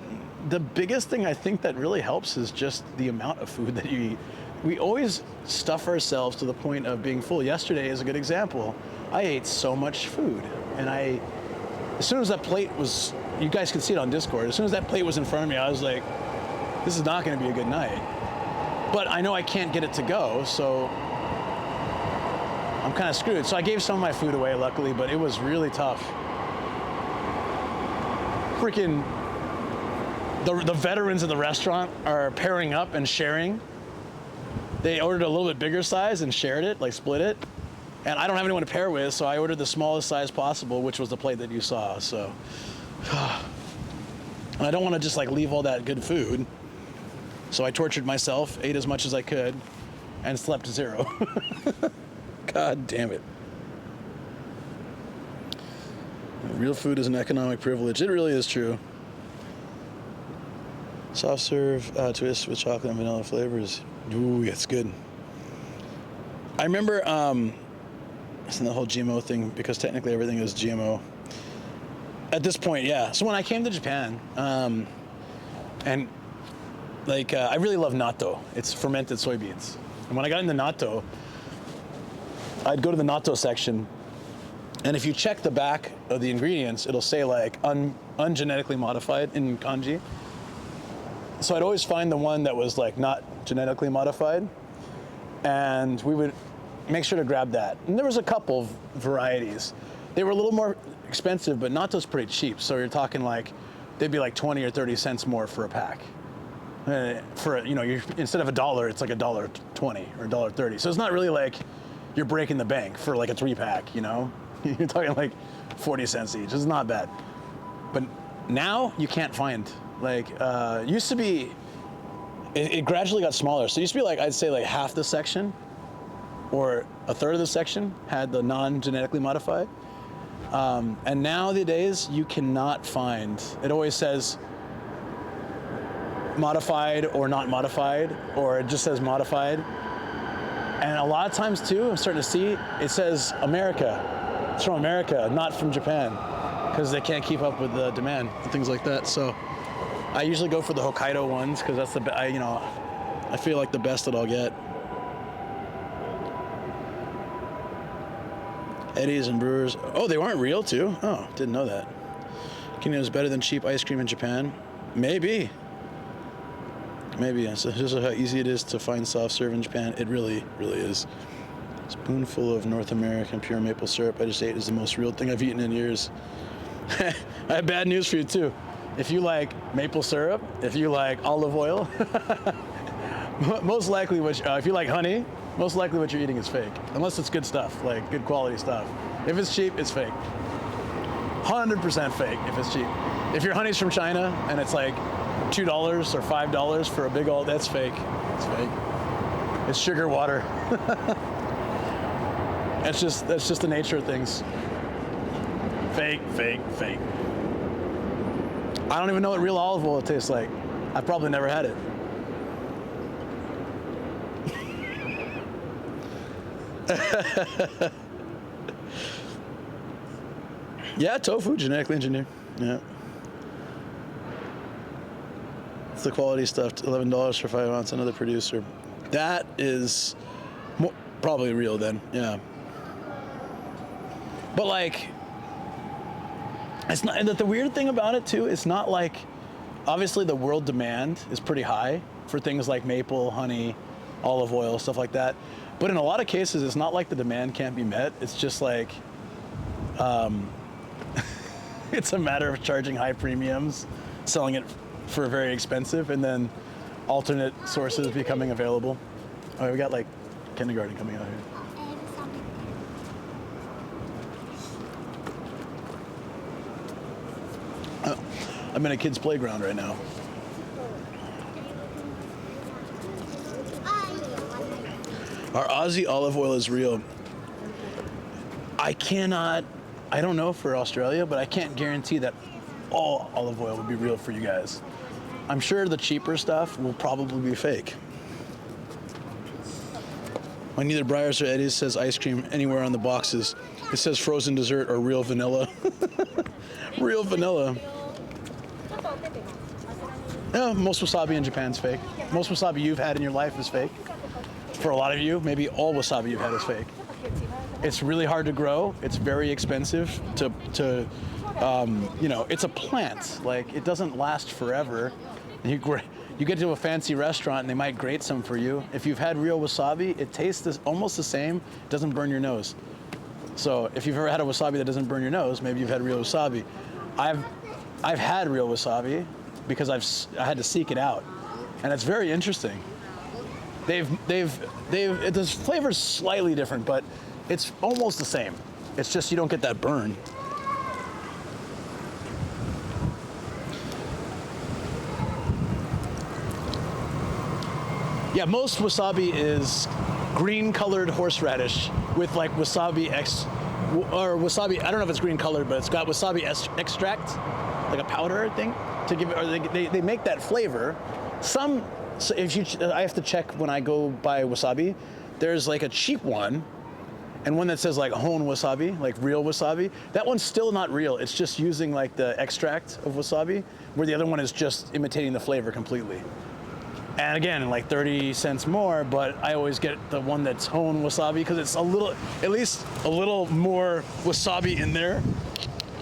the biggest thing I think that really helps is just the amount of food that you eat. We always stuff ourselves to the point of being full. Yesterday is a good example. I ate so much food, and as soon as that plate was, you guys can see it on Discord, as soon as that plate was in front of me, I was like, this is not going to be a good night. But I know I can't get it to go, so I'm kind of screwed. So I gave some of my food away, luckily, but it was really tough. Freaking, the veterans of the restaurant are pairing up and sharing. They ordered a little bit bigger size and shared it, like split it. And I don't have anyone to pair with, so I ordered the smallest size possible, which was the plate that you saw, so. I don't want to just like leave all that good food. So I tortured myself, ate as much as I could, and slept 0. God damn it. Real food is an economic privilege. It really is true. Soft serve twist with chocolate and vanilla flavors. Ooh, it's good. I remember it's the whole GMO thing, because technically everything is GMO. At this point, yeah. So when I came to Japan, and like I really love natto. It's fermented soybeans. And when I got into natto, I'd go to the natto section, and if you check the back of the ingredients, it'll say like ungenetically modified in kanji. So I'd always find the one that was like not genetically modified, and we would make sure to grab that. And there was a couple of varieties. They were a little more expensive, but natto's pretty cheap. So you're talking like, they'd be like 20 or 30 cents more for a pack. For, you know, instead of $1, it's like $1.20 or $1.30. So it's not really like you're breaking the bank for like a 3-pack, you know? You're talking like 40 cents each. It's not bad. But now you can't find, like, used to be, it gradually got smaller. So it used to be like, I'd say like half the section or a third of the section had the non-genetically modified. And nowadays you cannot find, it always says modified or not modified, or it just says modified. And a lot of times too, I'm starting to see, it says America. It's from America, not from Japan, because they can't keep up with the demand and things like that. So I usually go for the Hokkaido ones because that's I feel like the best that I'll get. Eddie's and Brewers. Oh, they weren't real too? Oh, didn't know that. Kineo is better than cheap ice cream in Japan? Maybe. Maybe. So this is how easy it is to find soft serve in Japan. It really, really is. Spoonful of North American pure maple syrup I just ate is the most real thing I've eaten in years. I have bad news for you too. If you like maple syrup, if you like olive oil, most likely, if you like honey, most likely what you're eating is fake. Unless it's good stuff, like good quality stuff. If it's cheap, it's fake. 100% fake if it's cheap. If your honey's from China and it's like $2 or $5 for a big old, that's fake. It's fake. It's sugar water. That's just the nature of things. Fake, fake, fake. I don't even know what real olive oil tastes like. I've probably never had it. Yeah, tofu, genetically engineered. Yeah. It's the quality stuff. $11 for 5 ounce. Another producer. That is probably real then. Yeah. But like, it's not. And the weird thing about it too, it's not like. Obviously, the world demand is pretty high for things like maple, honey, olive oil, stuff like that. But in a lot of cases, it's not like the demand can't be met. It's just like, it's a matter of charging high premiums, selling it for very expensive, and then alternate sources becoming available. Oh, we got like kindergarten coming out here. I'm in a kid's playground right now. Our Aussie olive oil is real. I don't know for Australia, but I can't guarantee that all olive oil would be real for you guys. I'm sure the cheaper stuff will probably be fake. When neither Breyers or Eddie's says ice cream anywhere on the boxes, it says frozen dessert or real vanilla. Real vanilla. Yeah, most wasabi in Japan's fake. Most wasabi you've had in your life is fake. For a lot of you, maybe all wasabi you've had is fake. It's really hard to grow. It's very expensive to it's a plant. Like, it doesn't last forever. You get to a fancy restaurant and they might grate some for you. If you've had real wasabi, it tastes almost the same. It doesn't burn your nose. So if you've ever had a wasabi that doesn't burn your nose, maybe you've had real wasabi. I've had real wasabi because I had to seek it out, and it's very interesting. The flavor's slightly different, but it's almost the same. It's just you don't get that burn. Yeah, most wasabi is green-colored horseradish with like wasabi wasabi. I don't know if it's green-colored, but it's got wasabi extract, like a powder thing, to give it. Or they make that flavor. So I have to check when I go buy wasabi. There's like a cheap one, and one that says like Hon wasabi, like real wasabi. That one's still not real. It's just using like the extract of wasabi, where the other one is just imitating the flavor completely. And again, like 30 cents more, but I always get the one that's Hon wasabi because it's at least a little more wasabi in there.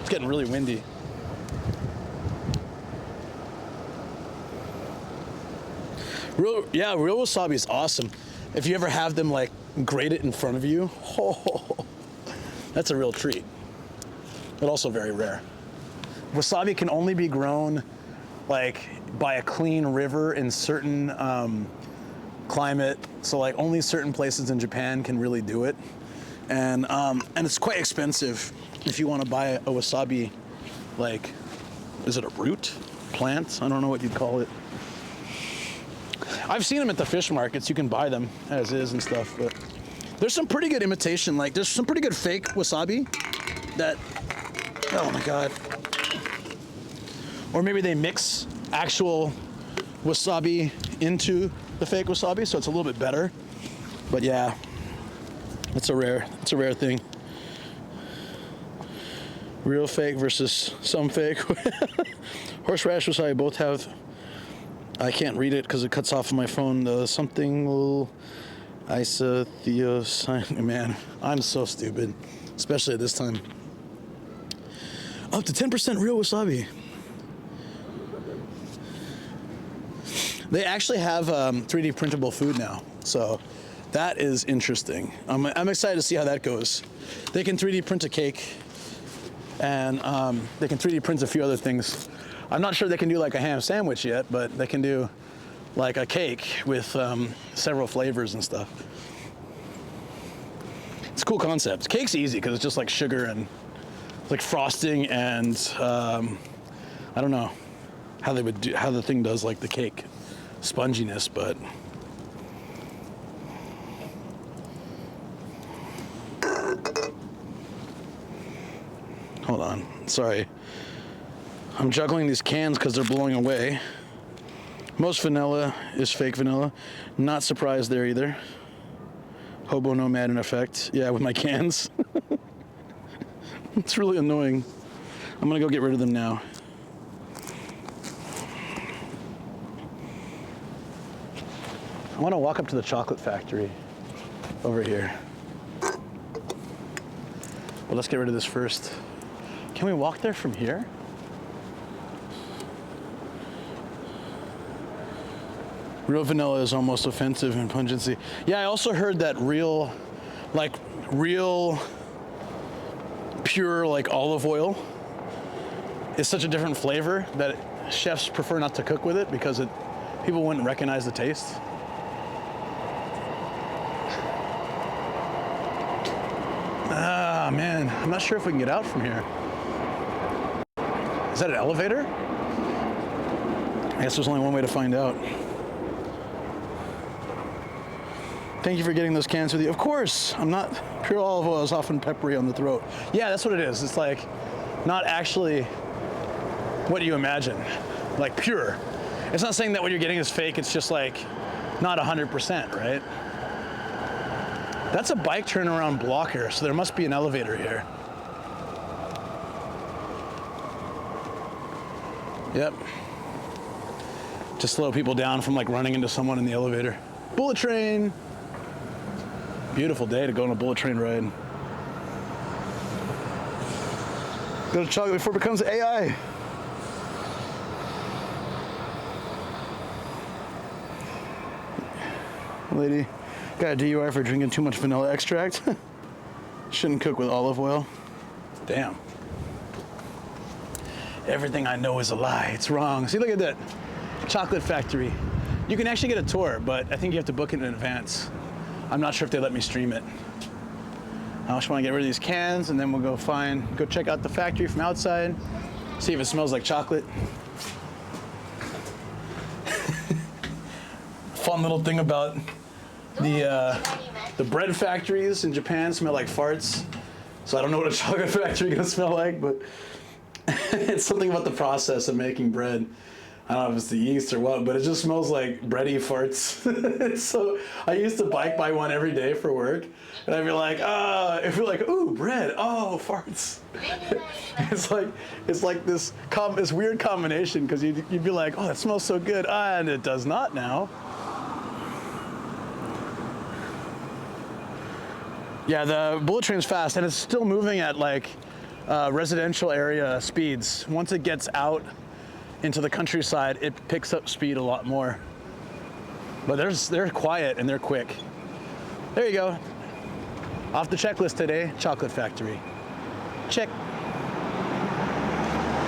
It's getting really windy. Real wasabi is awesome. If you ever have them like grate it in front of you, that's a real treat. But also very rare. Wasabi can only be grown like by a clean river in certain climate. So like only certain places in Japan can really do it. And it's quite expensive if you want to buy a wasabi, like, is it a root? Plant? I don't know what you'd call it. I've seen them at the fish markets. You can buy them as is and stuff, but there's some pretty good imitation. Like, there's some pretty good fake wasabi that, oh my God. Or maybe they mix actual wasabi into the fake wasabi, so it's a little bit better. But yeah, it's a rare thing. Real fake versus some fake. Horseradish wasabi both have, I can't read it because it cuts off of my phone, something isothiocyanate. Man, I'm so stupid, especially at this time. Up to 10% real wasabi. They actually have 3D printable food now, so that is interesting. I'm excited to see how that goes. They can 3D print a cake, and they can 3D print a few other things. I'm not sure they can do like a ham sandwich yet, but they can do like a cake with several flavors and stuff. It's a cool concept. Cake's easy because it's just like sugar and like frosting and I don't know how they would do, how the thing does like the cake sponginess, but hold on, sorry. I'm juggling these cans because they're blowing away. Most vanilla is fake vanilla. Not surprised there either. Hobo nomad in effect. Yeah, with my cans. It's really annoying. I'm gonna go get rid of them now. I want to walk up to the chocolate factory over here. But let's get rid of this first. Can we walk there from here? Real vanilla is almost offensive in pungency. Yeah, I also heard that real pure like olive oil is such a different flavor that chefs prefer not to cook with it because people wouldn't recognize the taste. Ah, man, I'm not sure if we can get out from here. Is that an elevator? I guess there's only one way to find out. Thank you for getting those cans with you. Of course, I'm not, pure olive oil is often peppery on the throat. Yeah, that's what it is. It's like not actually what you imagine, like pure. It's not saying that what you're getting is fake, it's just like not 100%, right? That's a bike turnaround blocker, so there must be an elevator here. Yep. To slow people down from like running into someone in the elevator. Bullet train. Beautiful day to go on a bullet train ride. Go to chocolate before it becomes AI. Lady got a DUI for drinking too much vanilla extract. Shouldn't cook with olive oil. Damn. Everything I know is a lie. It's wrong. See, look at that chocolate factory. You can actually get a tour, but I think you have to book it in advance. I'm not sure if they let me stream it. I just want to get rid of these cans and then we'll go check out the factory from outside, see if it smells like chocolate. Fun little thing about the bread factories in Japan smell like farts. So I don't know what a chocolate factory is gonna smell like, but it's something about the process of making bread. I don't know if it's the yeast or what, but it just smells like bready farts. So I used to bike by one every day for work, and I'd be like, if you're like, ooh, bread, oh, farts. it's like this weird combination because you'd be like, oh, that smells so good, and it does not now. Yeah, the bullet train's fast, and it's still moving at like residential area speeds. Once it gets out into the countryside, it picks up speed a lot more. But they're quiet and they're quick. There you go. Off the checklist today, chocolate factory. Check.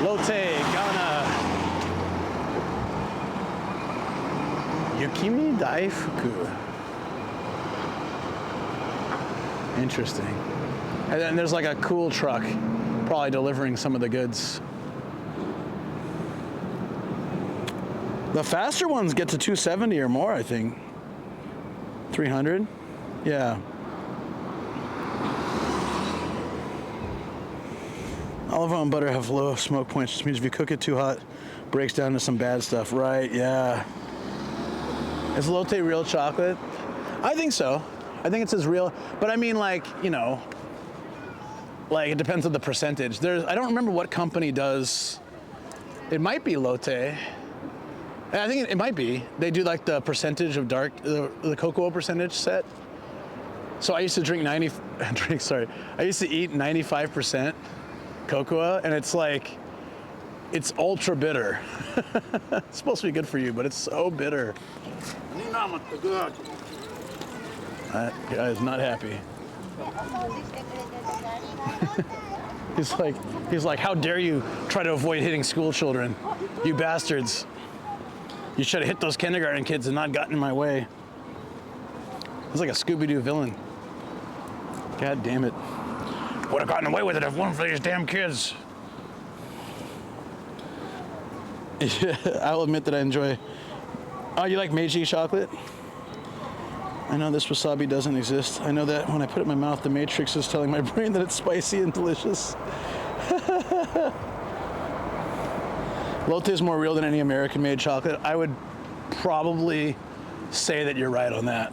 Lotte, Ghana. Yukimi Daifuku. Interesting. And then there's like a cool truck, probably delivering some of the goods. The faster ones get to 270 or more, I think. 300? Yeah. Olive oil and butter have low smoke points, which means if you cook it too hot, it breaks down to some bad stuff. Right, yeah. Is Lotte real chocolate? I think so. I think it's as real, but I mean, like, you know, like it depends on the percentage. I don't remember what company does. It might be Lotte. I think it might be. They do like the percentage of dark, the cocoa percentage set. So I used to drink I used to eat 95% cocoa, and it's like, it's ultra bitter. It's supposed to be good for you, but it's so bitter. That guy is not happy. He's like, how dare you try to avoid hitting school children, you bastards. You should have hit those kindergarten kids and not gotten in my way. It's like a Scooby-Doo villain. God damn it. Would have gotten away with it if it weren't for these damn kids. Yeah, I'll admit that I enjoy. Oh, you like Meiji chocolate? I know this wasabi doesn't exist. I know that when I put it in my mouth, the Matrix is telling my brain that it's spicy and delicious. Lotte is more real than any American-made chocolate. I would probably say that you're right on that.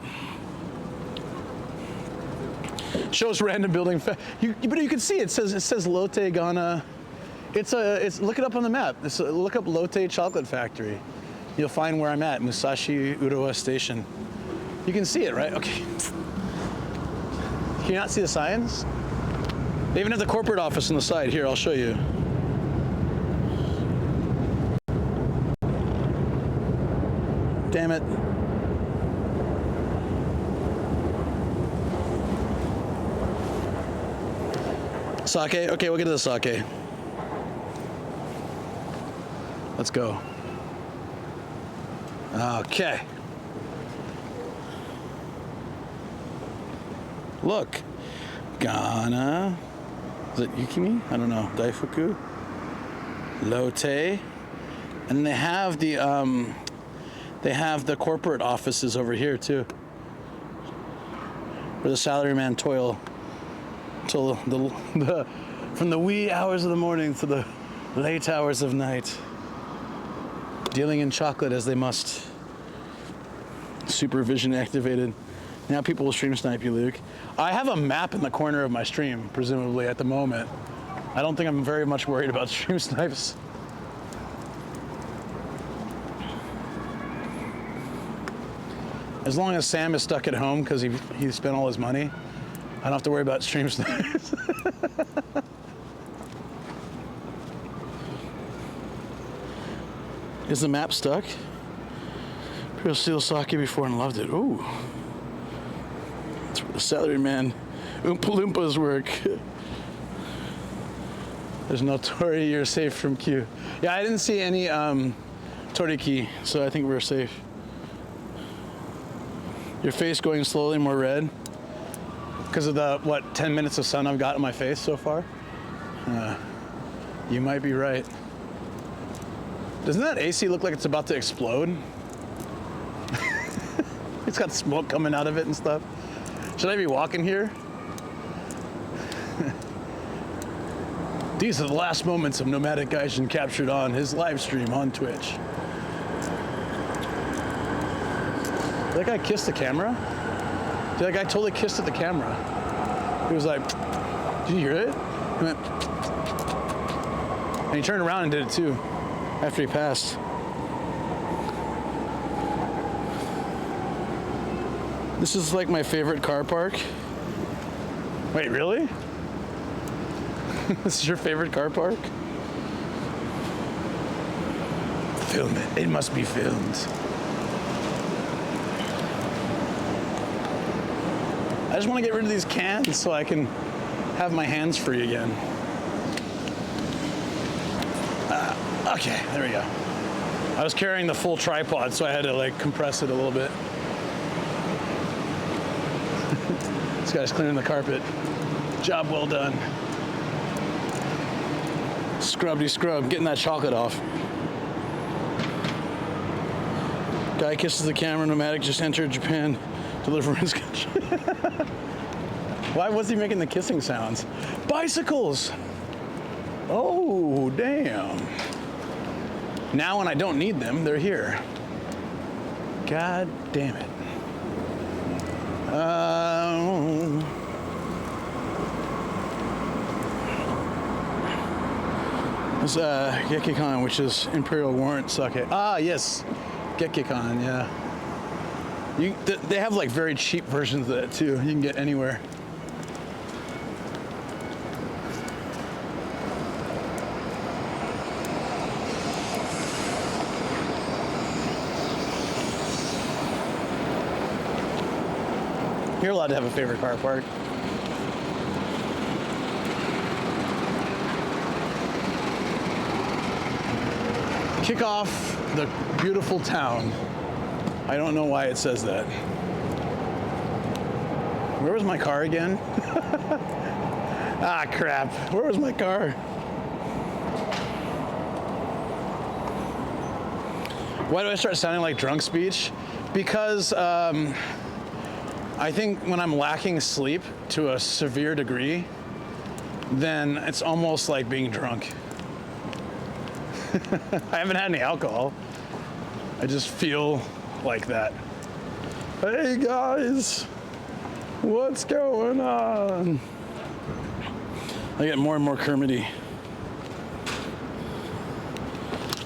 Shows random building. But you can see it says Lotte Ghana. Look it up on the map. Look up Lotte Chocolate Factory. You'll find where I'm at, Musashi-Urawa Station. You can see it, right? Okay. Can you not see the signs? They even have the corporate office on the side. Here, I'll show you. Damn it. Sake? Okay, we'll get to the sake. Let's go. Okay. Look. Ghana. Is it Yukimi? I don't know. Daifuku. Lotte. And then they have the corporate offices over here too, where the salaryman toil till from the wee hours of the morning to the late hours of night, dealing in chocolate as they must. Supervision activated. Now people will stream snipe you, Luke. I have a map in the corner of my stream, presumably at the moment. I don't think I'm very much worried about stream snipes. As long as Sam is stuck at home because he spent all his money, I don't have to worry about stream snipes. Is the map stuck? People steal sake before and loved it. Ooh. That's where the salaryman Oompa Loompas work. There's no Tori, you're safe from Q. Yeah, I didn't see any Toriki, so I think we're safe. Your face going slowly more red because of the, 10 minutes of sun I've got on my face so far? You might be right. Doesn't that AC look like it's about to explode? It's got smoke coming out of it and stuff. Should I be walking here? These are the last moments of Nomadic Gaijin captured on his live stream on Twitch. Did that guy kiss the camera? Dude, that guy totally kissed at the camera. He was like, did you hear it? He went, and he turned around and did it too, after he passed. This is like my favorite car park. Wait, really? This is your favorite car park? Film it. It must be filmed. I just want to get rid of these cans so I can have my hands free again. Okay, there we go. I was carrying the full tripod, so I had to like compress it a little bit. This guy's clearing the carpet. Job well done. Scrubby scrub, getting that chocolate off. Guy kisses the camera, Nomadic just entered Japan. Deliverance country. Why was he making the kissing sounds? Bicycles! Oh, damn. Now when I don't need them, they're here. God damn it. This Gekkeikan, which is Imperial Warrant Sake. Ah, yes. Gekkeikan, yeah. They have like very cheap versions of that too. You can get anywhere. You're allowed to have a favorite car park. Kick off the beautiful town. I don't know why it says that. Where was my car again? Ah, crap. Where was my car? Why do I start sounding like drunk speech? Because I think when I'm lacking sleep to a severe degree, then it's almost like being drunk. I haven't had any alcohol. I just feel like that. Hey guys, what's going on? I get more and more Kermity.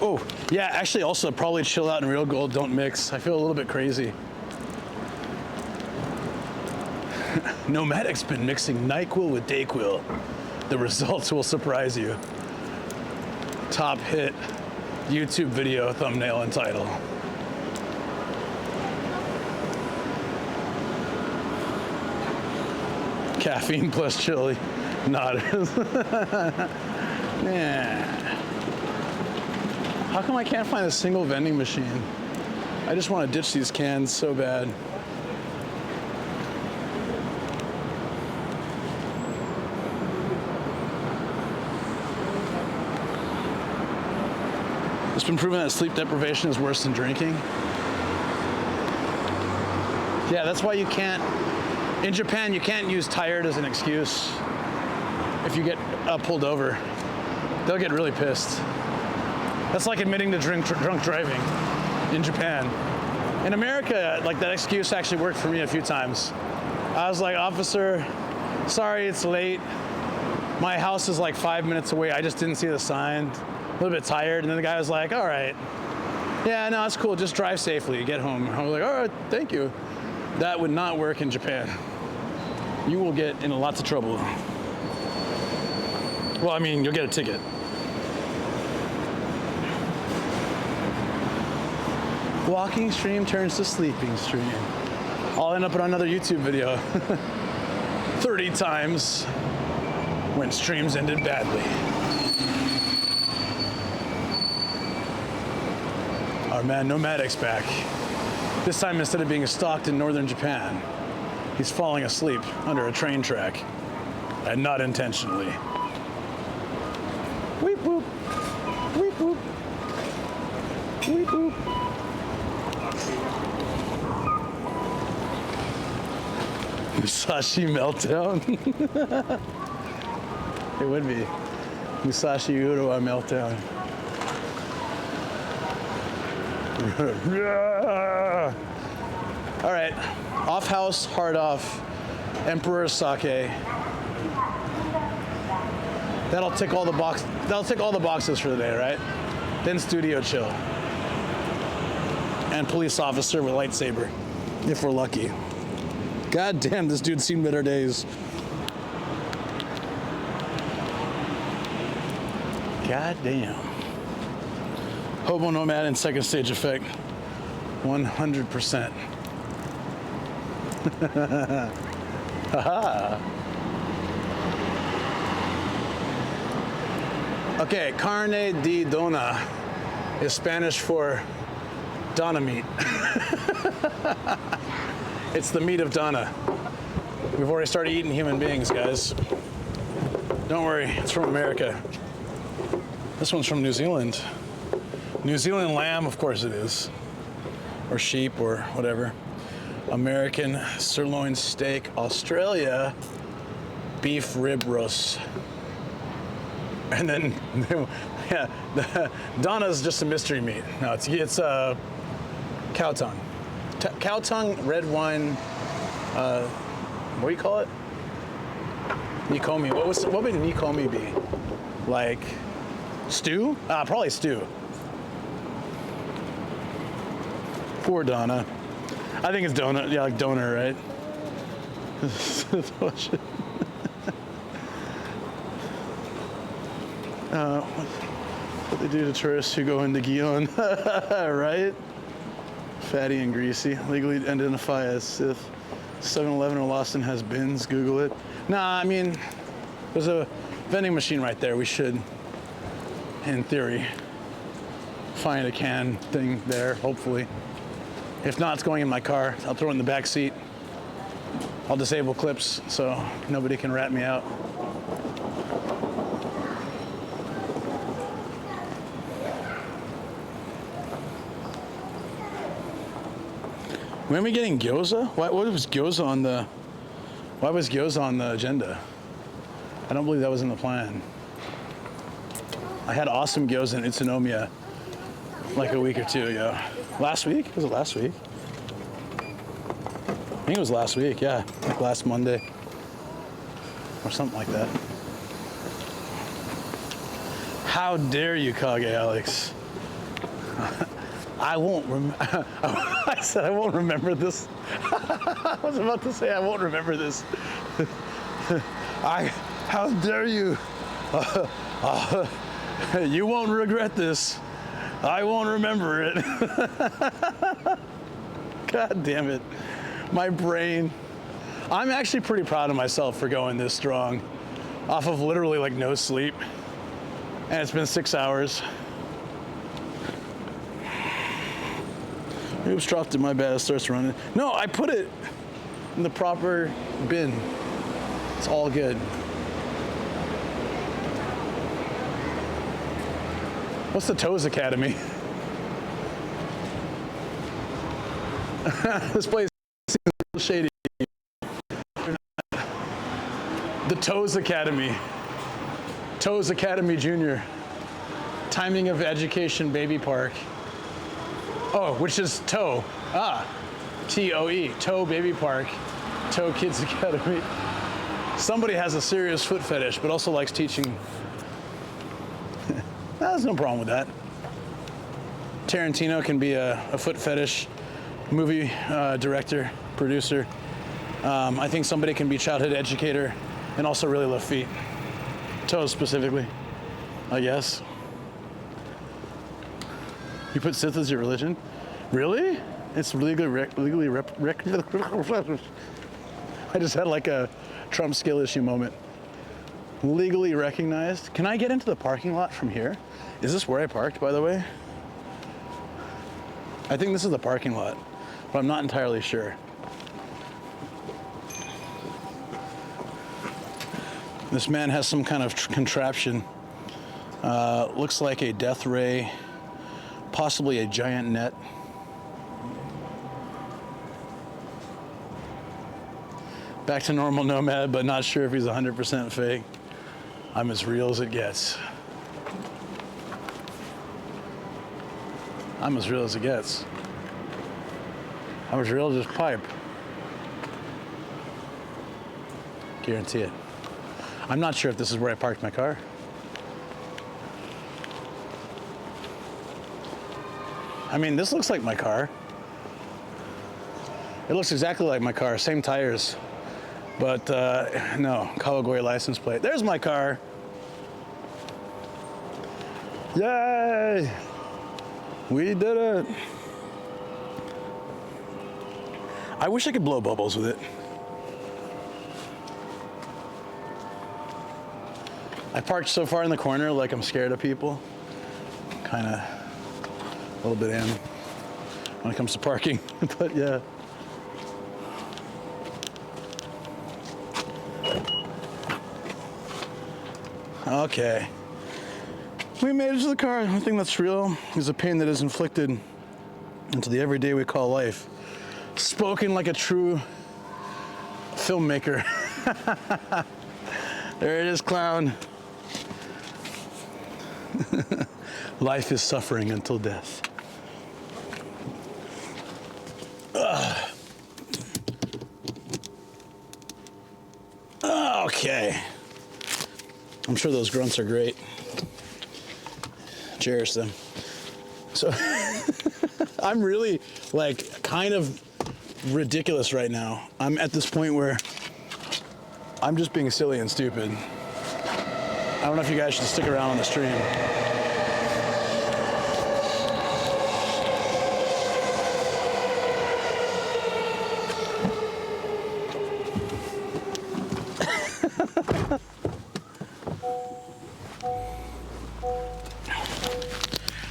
Oh, yeah, actually also probably chill out and real gold don't mix. I feel a little bit crazy. Nomadic's been mixing NyQuil with DayQuil. The results will surprise you. Top hit YouTube video thumbnail and title. Caffeine plus chili. Not. Yeah. How come I can't find a single vending machine? I just want to ditch these cans so bad. It's been proven that sleep deprivation is worse than drinking. Yeah, that's why you can't, in Japan, you can't use tired as an excuse if you get pulled over. They'll get really pissed. That's like admitting to drunk driving in Japan. In America, like that excuse actually worked for me a few times. I was like, officer, sorry it's late. My house is like 5 minutes away. I just didn't see the sign. A little bit tired, and then the guy was like, all right. Yeah, no, it's cool, just drive safely, get home. I was like, all right, thank you. That would not work in Japan. You will get in lots of trouble. Well, I mean, you'll get a ticket. Walking stream turns to sleeping stream. I'll end up on another YouTube video. 30 times when streams ended badly. Our man Nomadic's back. This time, instead of being stalked in northern Japan, he's falling asleep under a train track, and not intentionally. Weep boop. Weep boop. Weep boop. Musashi meltdown. It would be. Musashi-Urawa meltdown. All right, off house, hard off, Emperor Sake. That'll tick all the boxes for the day, right? Then studio chill. And police officer with lightsaber, if we're lucky. God damn, this dude's seen better days. God damn. Hobo Nomad and second stage effect. 100%. Haha. Okay, carne de dona is Spanish for Donna meat. It's the meat of Donna. We've already started eating human beings, guys. Don't worry, it's from America. This one's from New Zealand. New Zealand lamb, of course it is. Or sheep, or whatever. American sirloin steak. Australia, beef rib roast. And then, yeah, Donna's just a mystery meat. No, it's cow tongue. cow tongue, red wine. What do you call it? Nikomi. What would Nikomi be? Like stew? Probably stew. Poor Donna. I think it's donut. Yeah, like donor, right? What they do to tourists who go into Gion, right? Fatty and greasy. Legally identify as Sith. 7-Eleven or Lawson has bins. Google it. Nah, I mean, there's a vending machine right there. We should, in theory, find a can thing there, hopefully. If not, it's going in my car. I'll throw it in the back seat. I'll disable clips so nobody can rat me out. When are we getting gyoza? Why was gyoza on the agenda? I don't believe that was in the plan. I had awesome gyoza in Utsunomiya like a week or two ago. Last week? Was it last week? I think it was last week, yeah. Like last Monday. Or something like that. How dare you, Kage Alex? I won't I said I won't remember this. I was about to say I won't remember this. How dare you? You won't regret this. I won't remember it. God damn it. My brain. I'm actually pretty proud of myself for going this strong. Off of literally like no sleep. And it's been 6 hours. Oops, dropped it, my bad, it starts running. No, I put it in the proper bin. It's all good. What's the Toes Academy? This place seems a little shady. The Toes Academy. Toes Academy Junior. Timing of Education Baby Park. Oh, which is Toe. T-O-E. Toe Baby Park. Toe Kids Academy. Somebody has a serious foot fetish, but also likes teaching. There's no problem with that. Tarantino can be a foot fetish movie director, producer. I think somebody can be childhood educator and also really love feet. Toes specifically, I guess. You put Sith as your religion? Really? It's legally I just had like a Trump skill issue moment. Legally recognized. Can I get into the parking lot from here? Is this where I parked, by the way? I think this is the parking lot, but I'm not entirely sure. This man has some kind of contraption. Looks like a death ray. Possibly a giant net. Back to normal nomad, but not sure if he's 100% fake. I'm as real as it gets. I'm as real as it gets. I'm as real as this pipe. Guarantee it. I'm not sure if this is where I parked my car. I mean, this looks like my car. It looks exactly like my car, same tires. But no, Kawagoi license plate. There's my car. Yay! We did it. I wish I could blow bubbles with it. I parked so far in the corner like I'm scared of people. Kind of. A little bit am when it comes to parking, but yeah. Okay. We made it to the car. The only thing that's real is the pain that is inflicted into the everyday we call life. Spoken like a true filmmaker. There it is, clown. Life is suffering until death. Ugh. Okay. I'm sure those grunts are great. Cherish them. So I'm really like kind of ridiculous right now. I'm at this point where I'm just being silly and stupid. I don't know if you guys should stick around on the stream.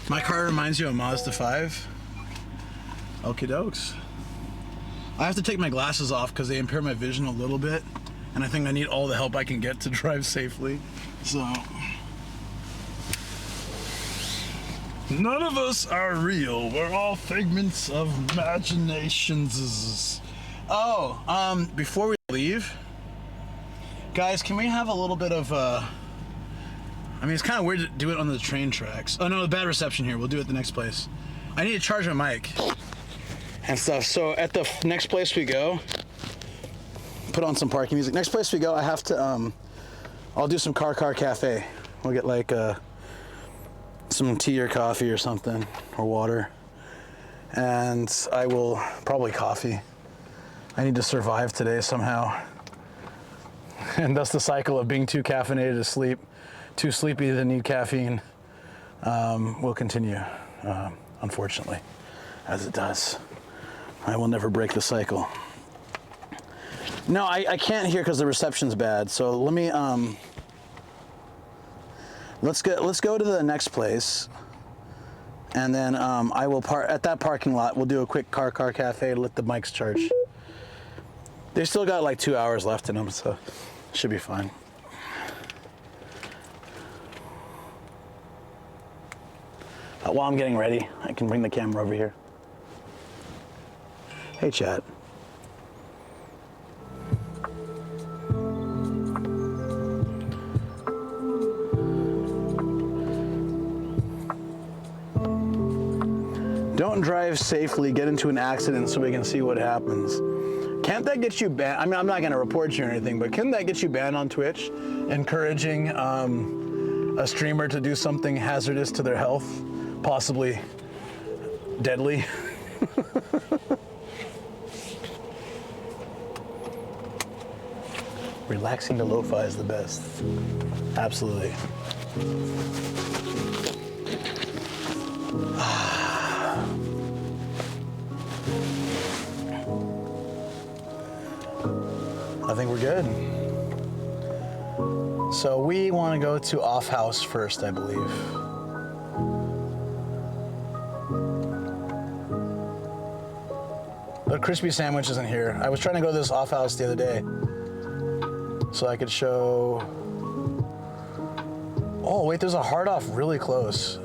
My car reminds you of Mazda 5. Okie dokes. I have to take my glasses off because they impair my vision a little bit, and I think I need all the help I can get to drive safely. So, none of us are real. We're all figments of imaginations. Oh, before we leave, guys, can we have a little bit of I mean, it's kind of weird to do it on the train tracks. Oh no, the bad reception here. We'll do it at the next place. I need to charge my mic and stuff. So at the next place we go, put on some parking music. Next place we go, I have to, I'll do some car cafe. We'll get like some tea or coffee or something, or water. And I will, probably coffee. I need to survive today somehow. And thus the cycle of being too caffeinated to sleep. Too sleepy to need caffeine will continue, unfortunately, as it does. I will never break the cycle. No, I can't hear because the reception's bad. So let me let's go to the next place, and then I will park at that parking lot. We'll do a quick car cafe to let the mics charge. They still got like 2 hours left in them, so should be fine. While I'm getting ready, I can bring the camera over here. Hey, chat. Don't drive safely, get into an accident so we can see what happens. Can't that get you banned? I mean, I'm not going to report you or anything, but can that get you banned on Twitch? Encouraging a streamer to do something hazardous to their health? Possibly deadly. Relaxing to lo-fi is the best. Absolutely. I think we're good. So we want to go to Off House first, I believe. The crispy sandwich isn't here. I was trying to go to this Off House the other day so I could show. Oh wait, there's a Hard Off really close.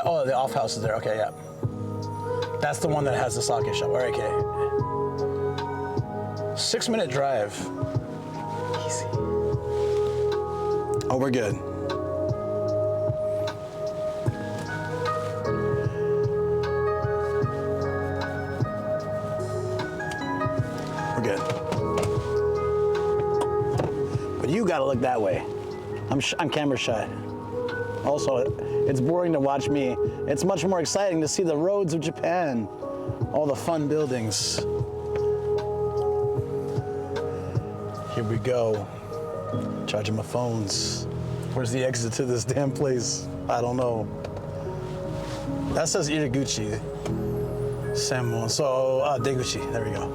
Oh, the Off House is there. Okay, yeah. That's the one that has the sake shop. All right, okay. 6-minute drive. Easy. Oh, we're good. We're good. But you gotta look that way. I'm camera shy. Also, it's boring to watch me. It's much more exciting to see the roads of Japan. All the fun buildings. Here we go. Charging my phones. Where's the exit to this damn place? I don't know. That says Iraguchi. Samon. So, Deguchi. There we go.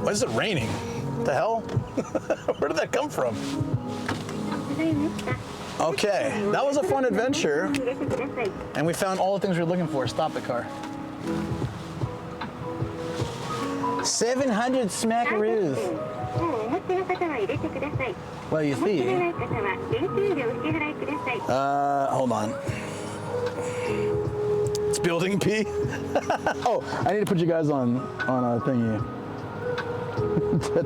Why is it raining? What the hell? Where did that come from? Okay, that was a fun adventure. And we found all the things we were looking for. Stop the car. 700 smackaroos. Well, you see. Hold on. It's building P. Oh, I need to put you guys on a thingy.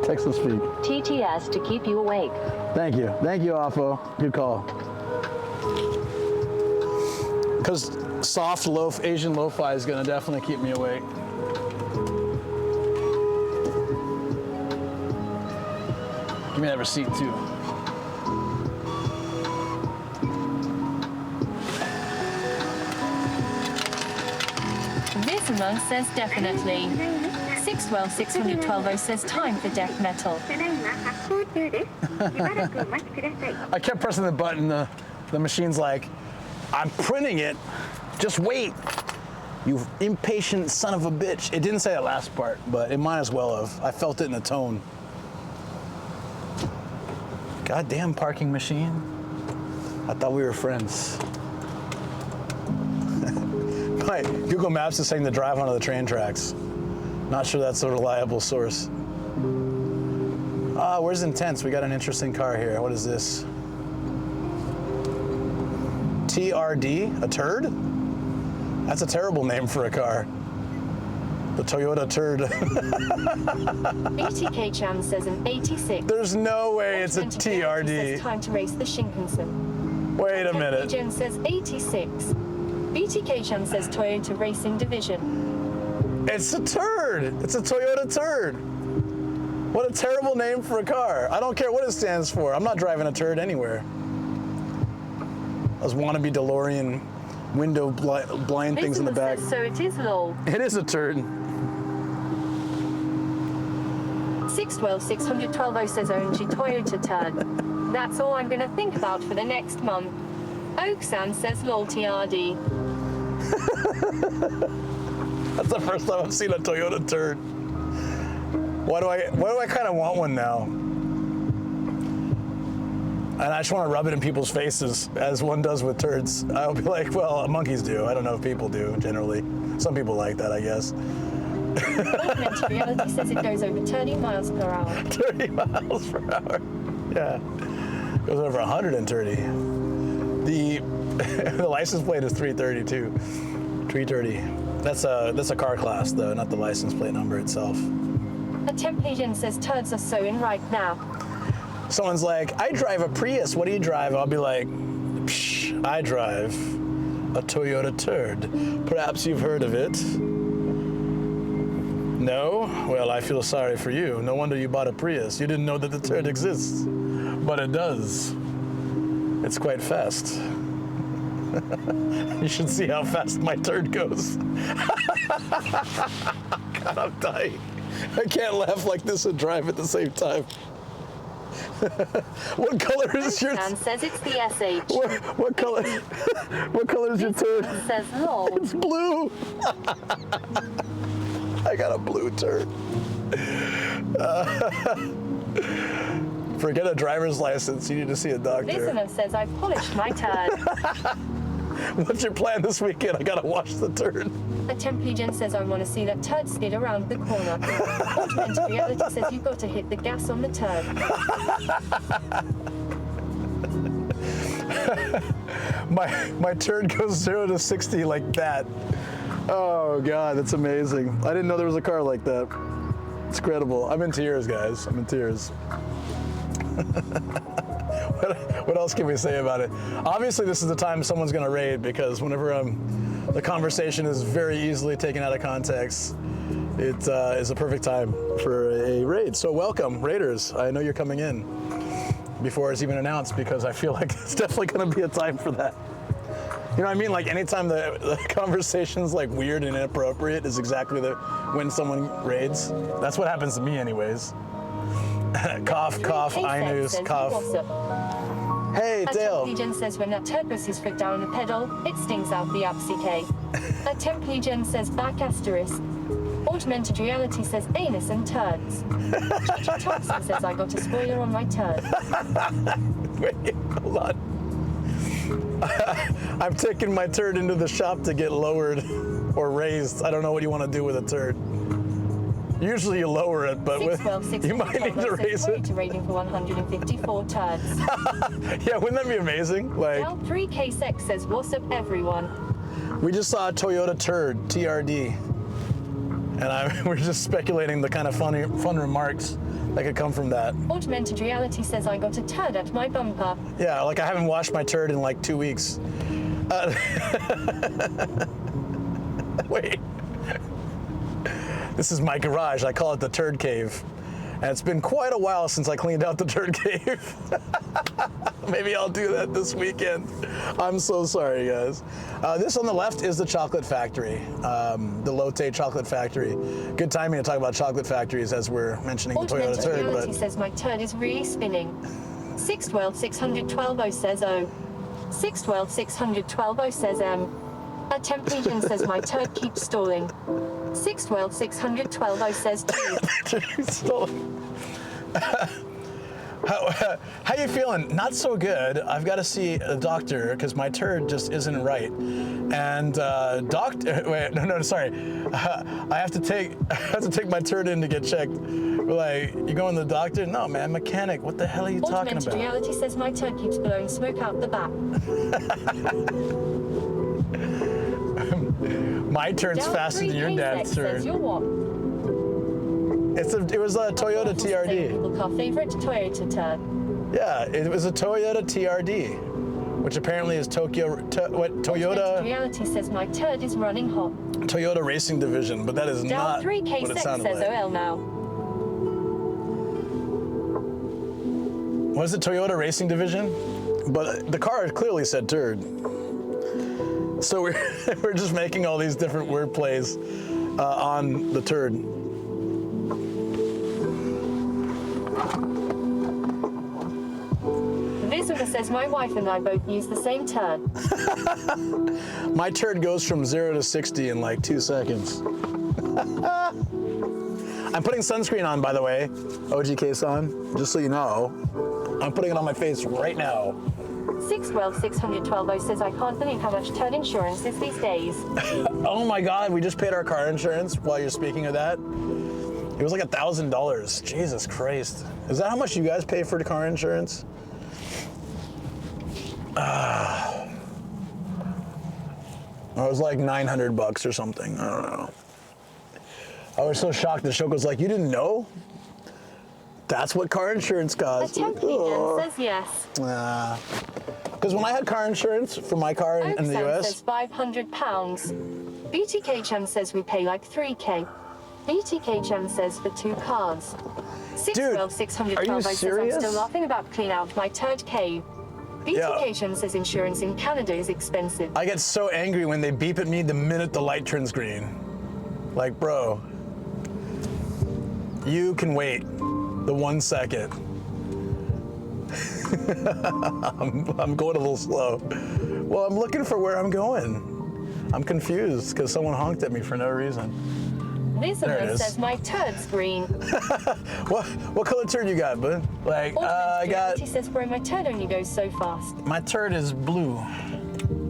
Text to speak. TTS to keep you awake. Thank you, Afo. Good call. Because soft Asian lo-fi is gonna definitely keep me awake. You may have a seat too. This month says definitely. 612 says time for death metal. I kept pressing the button. The machine's like, I'm printing it. Just wait. You impatient son of a bitch. It didn't say that last part, but it might as well have. I felt it in the tone. Goddamn parking machine. I thought we were friends. My Google Maps is saying to drive onto the train tracks. Not sure that's a reliable source. Where's Intense? We got an interesting car here. What is this? TRD? A turd? That's a terrible name for a car. The Toyota Turd. BTK Chan says an 86. There's no way it's a TRD. Says time to race the Shinkansen. Wait a minute. Jen says 86. BTK Chan says Toyota Racing Division. It's a turd. It's a Toyota Turd. What a terrible name for a car. I don't care what it stands for. I'm not driving a turd anywhere. Those wannabe DeLorean window blind things in the back. So it is lol. It is a turd. 612 says OMG Toyota turd. That's all I'm gonna think about for the next month. Oaksan says lol TRD. That's the first time I've seen a Toyota Turd. Why do I kind of want one now? And I just want to rub it in people's faces, as one does with turds. I'll be like, well, monkeys do. I don't know if people do, generally. Some people like that, I guess. Augmented reality says it goes over 30 miles per hour. 30 miles per hour. Yeah. Goes over 130. The license plate is 332. 330. That's a car class, though, not the license plate number itself. A temp agent says turds are so in right now. Someone's like, I drive a Prius. What do you drive? I'll be like, psh, I drive a Toyota Turd. Perhaps you've heard of it. No? Well, I feel sorry for you. No wonder you bought a Prius. You didn't know that the turd exists. But it does. It's quite fast. You should see how fast my turd goes. God, I'm dying. I can't laugh like this and drive at the same time. What color is your? Dan says it's the SH. What color? What color is your turd? It says lol. It's blue. I got a blue turd. Forget a driver's license. You need to see a doctor. Listener says I polished my turd. What's your plan this weekend? I gotta wash the turd. A temp agent says I want to see that turd skid around the corner. Augmented reality says you've got to hit the gas on the turd. My turd goes 0 to 60 like that. Oh God, that's amazing. I didn't know there was a car like that. It's incredible. I'm in tears, guys. I'm in tears. What else can we say about it? Obviously, this is the time someone's going to raid, because whenever the conversation is very easily taken out of context, it is a perfect time for a raid. So welcome, raiders. I know you're coming in before it's even announced, because I feel like it's definitely going to be a time for that. You know what I mean? Like anytime the conversation's like weird and inappropriate is exactly when someone raids. That's what happens to me anyways. Cough, cough, Inus, cough. Hey, Dale. A temp agent says when that turd puts his foot down on the pedal, it stings out the upsie. A temp agent says back asterisk. Augmented reality says anus and turds. Gigi Thompson says I got a spoiler on my turd. Wait, hold on. I'm taking my turd into the shop to get lowered or raised. I don't know what you want to do with a turd. Usually you lower it, but you might need to raise it. Rating for 154 turds. Yeah, wouldn't that be amazing? Like L3K6 says, what's up, everyone? We just saw a Toyota Turd, TRD. And we're just speculating the kind of fun remarks that could come from that. Augmented reality says I got a turd at my bumper. Yeah, like I haven't washed my turd in like 2 weeks. Wait. This is my garage. I call it the turd cave. And it's been quite a while since I cleaned out the turd cave. Maybe I'll do that this weekend. I'm so sorry, guys. This on the left is the chocolate factory, the Lotte chocolate factory. Good timing to talk about chocolate factories as we're mentioning the Toyota turd. Reality But says my turd is really spinning. 612 612 says O. 612 612 says M. A temp region says my turd keeps stalling. 612 612 says T. Stalling. How you feeling? Not so good. I've got to see a doctor because my turd just isn't right. And sorry. I have to take my turd in to get checked. We're like, you going to the doctor? No, man, mechanic. What the hell are you talking about? Reality says my turd keeps blowing smoke out the back. My turd's faster than your dad's turd. It was a Toyota TRD. People car favorite Toyota turd. Yeah, it was a Toyota TRD, which apparently is Toyota. Reality says my turd is running hot. Toyota Racing Division, but that is not 3K what it sounded says like. OL now. Was it Toyota Racing Division? But the car clearly said turd. So we're just making all these different word plays on the turd. This one says my wife and I both use the same turd. My turd goes from 0 to 60 in like 2 seconds. I'm putting sunscreen on, by the way. OGK son, just so you know. I'm putting it on my face right now. 612 612 says I can't believe how much turd insurance is these days. Oh my God, we just paid our car insurance while you're speaking of that. It was like $1,000. Jesus Christ. Is that how much you guys pay for the car insurance? It was like $900 or something. I don't know. I was so shocked that Shoko's like, you didn't know? That's what car insurance costs. A temp agent says yes. Because when I had car insurance for my car in the US, says £500. BTK Chem says we pay like 3K. BTK Chem says for 2 cars. 612 612 says I'm still laughing about clean out my turd cave. BTK Chem says insurance in Canada is expensive. I get so angry when they beep at me the minute the light turns green. Like, bro, you can wait the 1 second. I'm going a little slow. Well, I'm looking for where I'm going. I'm confused because someone honked at me for no reason. This one says my turd's green. What color turd you got, bud? Like, I got. He says, bro, my turd only goes so fast. My turd is blue.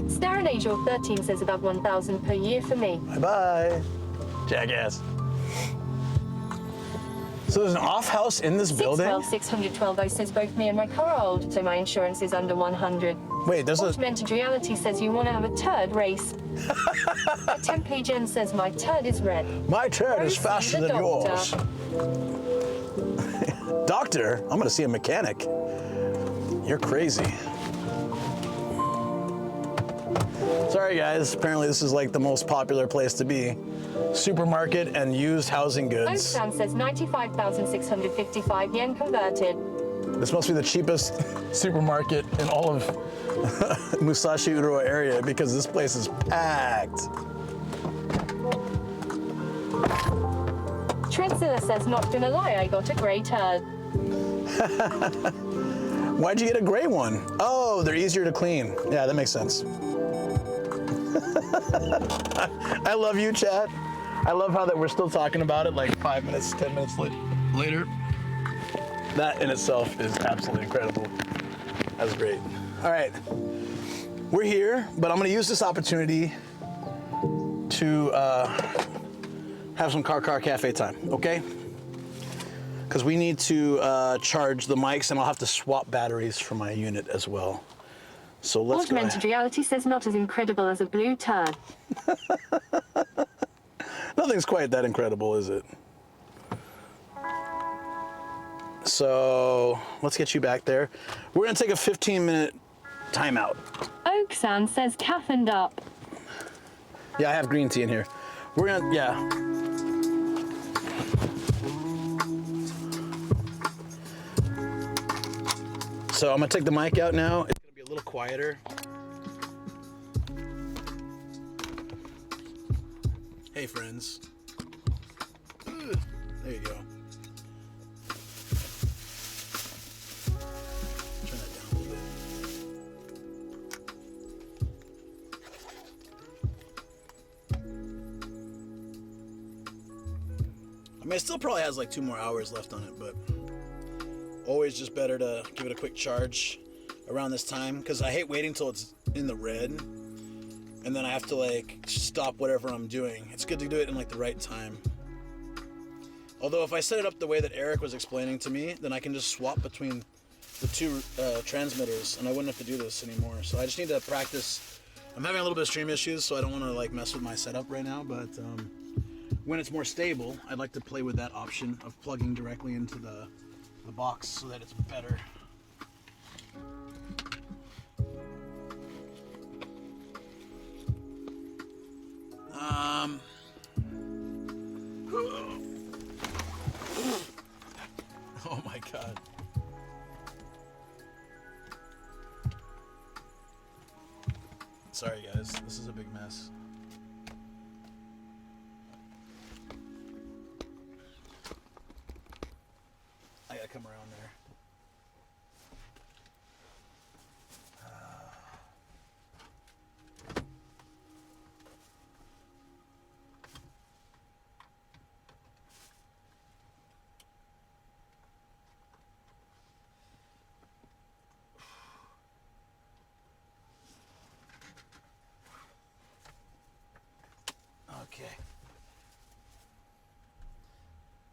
Star and Angel 13 says about 1,000 per year for me. Bye-bye, jackass. So there's an off house in this building? 612 says both me and my car are old, so my insurance is under 100. Wait, there's Augmented Reality says you want to have a turd race. A Tempe Jen says my turd is red. My turd is faster than yours. Doctor? I'm gonna see a mechanic. You're crazy. Sorry guys, apparently this is like the most popular place to be. Supermarket and used housing goods. Oaktown says 95,655 yen converted. This must be the cheapest supermarket in all of Musashi-Urawa area because this place is packed. Tredzilla says, not gonna lie, I got a grey turd. Why'd you get a gray one? Oh, they're easier to clean. Yeah, that makes sense. I love you, chat. I love how that we're still talking about it like 5 minutes, 10 minutes later. That in itself is absolutely incredible. That's great. All right, we're here, but I'm gonna use this opportunity to have some car cafe time, okay? Because we need to charge the mics and I'll have to swap batteries for my unit as well. So let's go. Augmented Reality says not as incredible as a blue turd. Nothing's quite that incredible, is it? So let's get you back there. We're gonna take a 15-minute timeout. Oaksan says caffeined up. Yeah, I have green tea in here. We're gonna, yeah. So I'm gonna take the mic out now. It's gonna be a little quieter. Hey friends. There you go. Turn that down a little bit. I mean, it still probably has like 2 more hours left on it, but always just better to give it a quick charge around this time, because I hate waiting till it's in the red and then I have to like stop whatever I'm doing. It's good to do it in like the right time. Although if I set it up the way that Eric was explaining to me, then I can just swap between the 2 transmitters and I wouldn't have to do this anymore. So I just need to practice. I'm having a little bit of stream issues, so I don't want to like mess with my setup right now, but when it's more stable, I'd like to play with that option of plugging directly into the box so that it's better. Oh my god. Sorry guys, this is a big mess. I gotta come around there. Okay.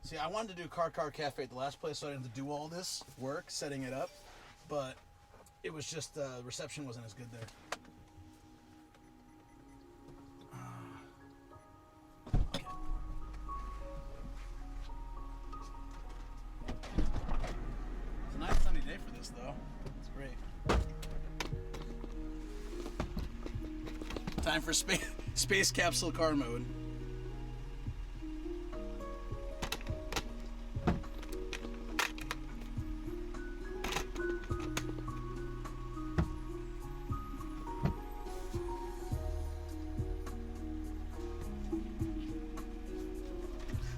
See, I wanted to do Car Cafe at the last place, so I didn't have to do all this work setting it up, but it was just reception wasn't as good there. Okay. It's a nice sunny day for this, though. It's great. Time for space capsule car mode.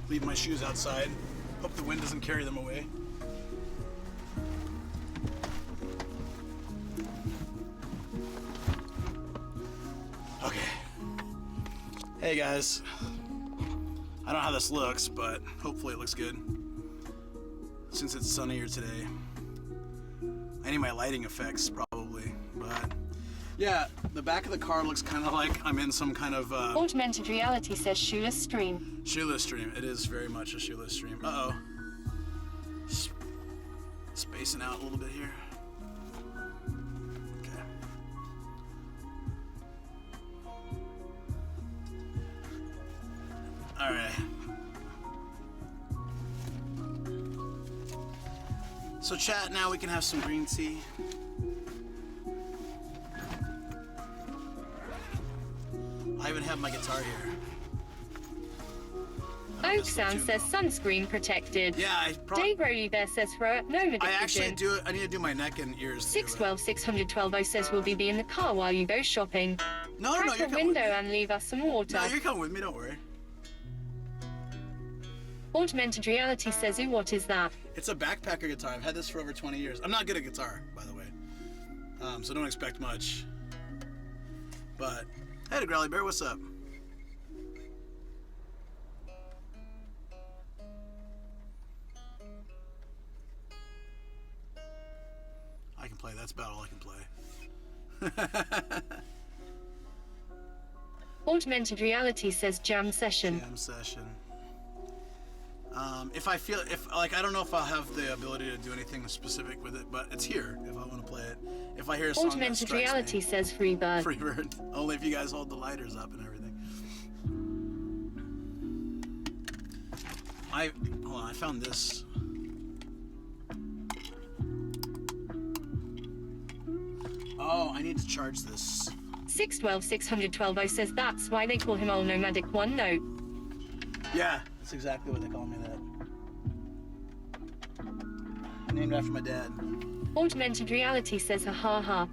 Leave my shoes outside. Hope the wind doesn't carry them away. Okay. Hey guys. I don't know how this looks, but hopefully it looks good. Since it's sunnier today. I need my lighting effects probably, but yeah, the back of the car looks kind of like I'm in some kind of Augmented reality says shoeless stream. Shoeless stream. It is very much a shoeless stream. Uh-oh. Spacing out a little bit here. Okay. All right. So chat, now we can have some green tea. I even have my guitar here. Oak Sound says sunscreen protected. Yeah, I Dave Rody there says for Nomad I actually do it. I need to do my neck and ears. 612 612 says we'll be in the car while you go shopping. No, Crack no, you're the coming window with me. and leave us some water. No, you're coming with me. Don't worry. Augmented reality says, ooh, what is that? It's a backpacker guitar. I've had this for over 20 years. I'm not good at guitar, by the way. So don't expect much. But, hey, Growly Bear, what's up? I can play. That's about all I can play. Augmented reality says jam session. Jam session. If I feel, like, I don't know if I'll have the ability to do anything specific with it, but it's here if I want to play it. If I hear a song that Augmented strikes reality me. says Freebird. Freebird. Only if you guys hold the lighters up and everything. Hold on, I found this. Oh, I need to charge this. 612 612 says that's why they call him Old Nomadic One Note. Yeah, that's exactly what they call me that. Named after my dad. Augmented reality says ha ha ha.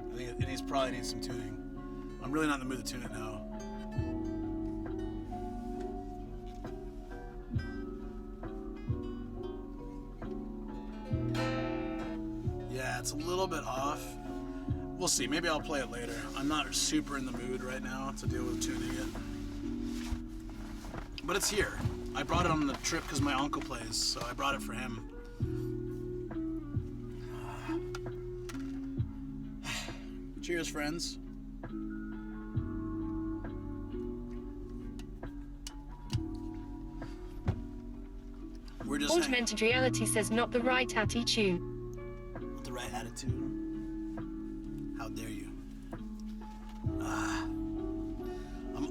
I think probably needs some tuning. I'm really not in the mood to tune it now. Yeah, it's a little bit off. We'll see. Maybe I'll play it later. I'm not super in the mood right now to deal with tuning it. But it's here. I brought it on the trip because my uncle plays, so I brought it for him. Cheers, friends. We're just Augmented reality says not the right attitude. Not the right attitude? How dare you?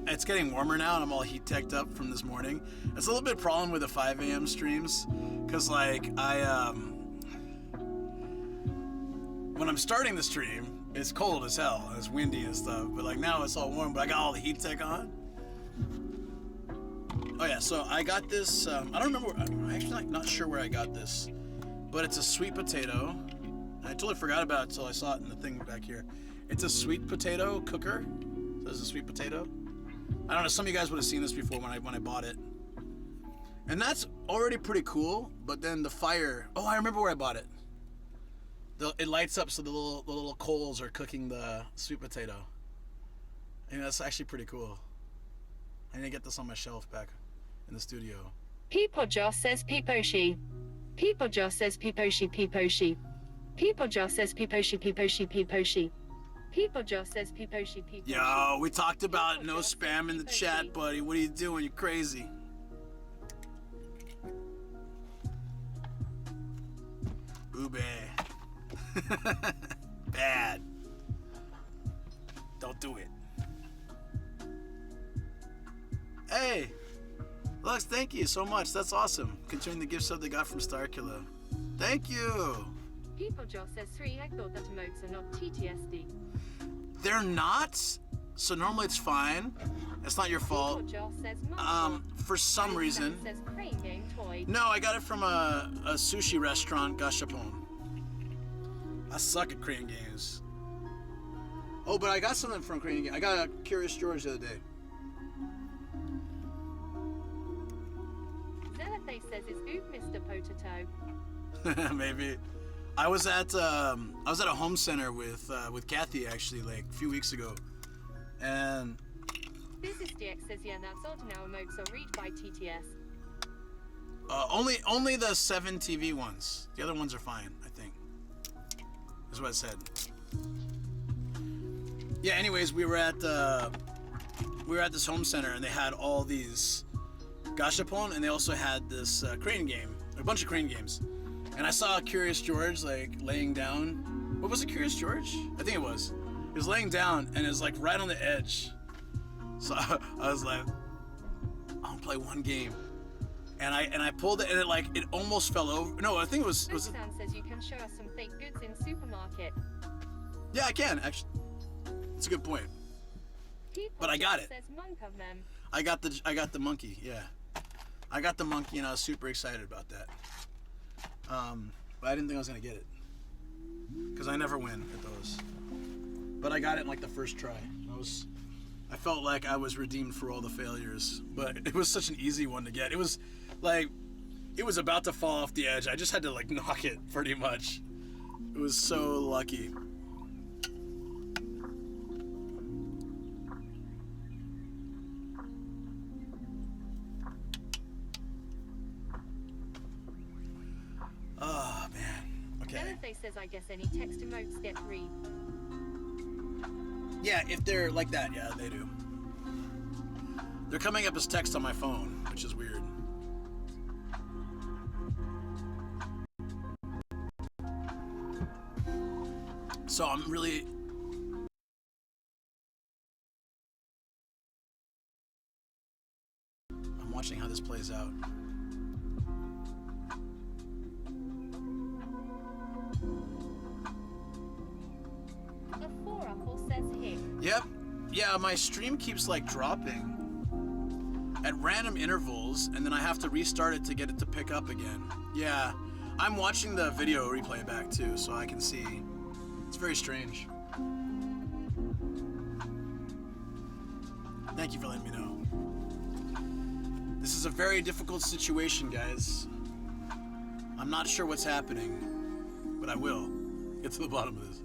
It's getting warmer now and I'm all heat teched up from this morning. It's a little bit problem with the 5 a.m. streams because like when I'm starting the stream, it's cold as hell and it's windy and stuff, but like now it's all warm, but I got all the heat tech on. Oh yeah, so I got this, I don't remember, I'm actually like not sure where I got this, but it's a sweet potato. I totally forgot about it until I saw it in the thing back here. It's a sweet potato cooker. So it's a sweet potato. I don't know, some of you guys would have seen this before when I bought it. And that's already pretty cool, but then the fire, oh, I remember where I bought it. It lights up so the little coals are cooking the sweet potato. And that's actually pretty cool. I need to get this on my shelf back in the studio. Peepoja says Peeposhi. Peepoja says Peeposhi Peeposhi. Peepoja says Peeposhi Peeposhi Peeposhi. Peepoja says Peeposhi Peeposhi. Yo, we talked about no spam in the chat, buddy. What are you doing? You're crazy. Ube. Bad. Don't do it. Hey, Lux, thank you so much. That's awesome. Continuing the gift sub they got from Starkiller. Thank you. Peepoja says 3. I thought that emotes are not TTSD. They're not. So normally it's fine. It's not your fault. For some reason. No, I got it from a sushi restaurant, Gashapon. I suck at Korean games. Oh, but I got something from Korean game. I got a Curious George the other day. Zenathay says it's oop, Mr. Potato. Maybe. I was at a home center with Kathy actually like a few weeks ago, and Business DX says yeah, that's odd now. Emotes are read by TTS. only the 7 TV ones. The other ones are fine, I think. That's what I said. Yeah. Anyways, we were at this home center and they had all these gashapon and they also had this Korean game, a bunch of Korean games. And I saw Curious George like laying down. What was it, Curious George? I think it was. He was laying down and it was like right on the edge. So I was like, I'll play one game. And I pulled it and it almost fell over. No, I think it was it? Says you can show us some fake goods in supermarket. Yeah, I can actually. That's a good point. But I got it. Says monk of them. I got the monkey. Yeah, I got the monkey and I was super excited about that. But I didn't think I was gonna get it because I never win at those. But I got it in like the first try. I felt like I was redeemed for all the failures. But it was such an easy one to get. It was like it was about to fall off the edge. I just had to like knock it pretty much. It was so lucky. Oh man. Okay. Zenathay says I guess any text emotes get read. Yeah, if they're like that, yeah, they do. They're coming up as text on my phone, which is weird. So I'm watching how this plays out. Yep. Yeah, my stream keeps like dropping at random intervals, and then I have to restart it to get it to pick up again. Yeah, I'm watching the video replay back too, so I can see. It's very strange. Thank you for letting me know. This is a very difficult situation, guys. I'm not sure what's happening, but I will get to the bottom of this.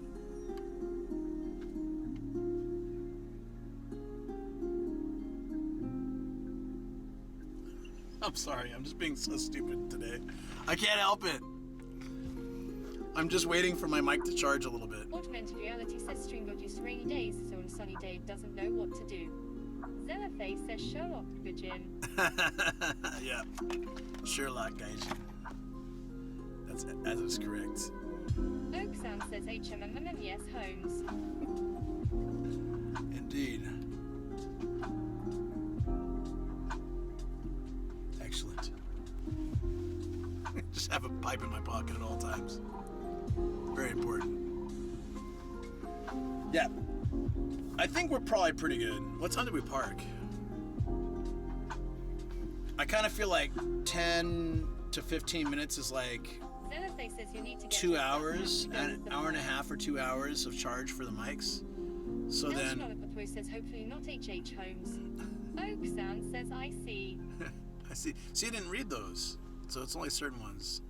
I'm sorry, I'm just being so stupid today. I can't help it. I'm just waiting for my mic to charge a little bit. Augmented reality says stream got used to rainy days, so on a sunny day doesn't know what to do. Zellaface says Sherlock Gajin. Yeah, Sherlock Gaijin. That is correct. Oaksound says HMMMMS Holmes. Indeed. Excellent. Just have a pipe in my pocket at all times. Very important. Yeah. I think we're probably pretty good. What time did we park? I kind of feel like 10 to 15 minutes is like Zellaface says you need to get 2 hours, an hour and a half or 2 hours of charge for the mics. So then... Elshmolopatoi says hopefully not H.H. Holmes. Oaksound says I see. I see. See, I didn't read those, so it's only certain ones.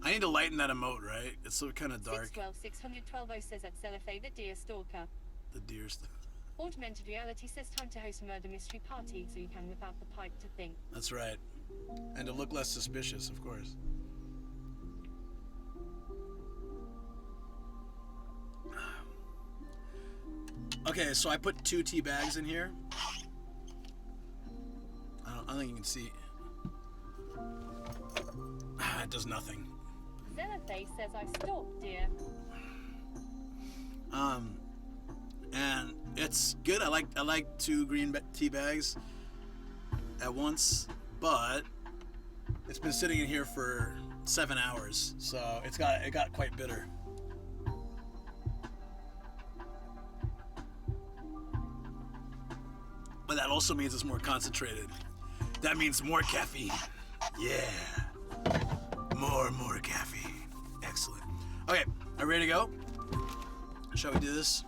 I need to lighten that emote, right? It's so kind of dark. 612 says at Zellaface the deer stalker. The deer stuff. Augmented reality says time to host a murder mystery party so you can whip out the pipe to think. That's right. And to look less suspicious, of course. Okay, so I put 2 tea bags in here. I don't think you can see. It does nothing. Zellaface says I stalked deer. And it's good. I like 2 green tea bags at once, but it's been sitting in here for 7 hours, so it got quite bitter. But that also means it's more concentrated. That means more caffeine. Yeah. More caffeine. Excellent. Okay, are we ready to go? Shall we do this?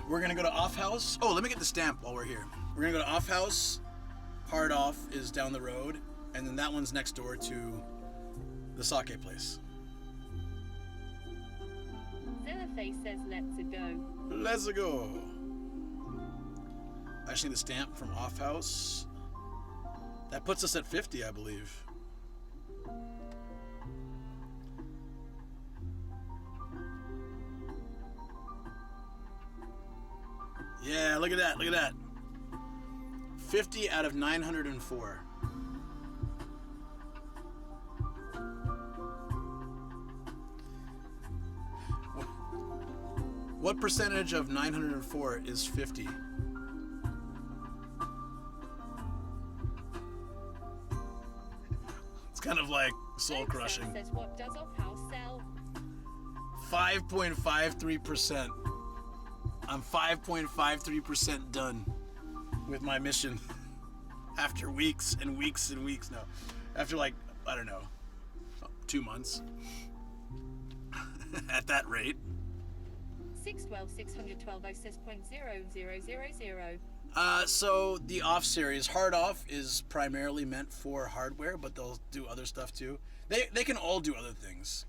We're gonna go to Off House. Oh, let me get the stamp while we're here. We're gonna go to Off House. Hard Off is down the road, and then that one's next door to the sake place. Zellaface says let's go. Let's go. I just need the stamp from Off House. That puts us at 50, I believe. Yeah, look at that, look at that. 50 out of 904. What percentage of 904 is 50? It's kind of like soul crushing. Says what does Off House sell? 5.53%. I'm 5.53% done with my mission after weeks and weeks and weeks. No, after like, I don't know, 2 months at that rate. 612 says 0.00000. So the Off series, Hard Off is primarily meant for hardware, but they'll do other stuff too. They can all do other things,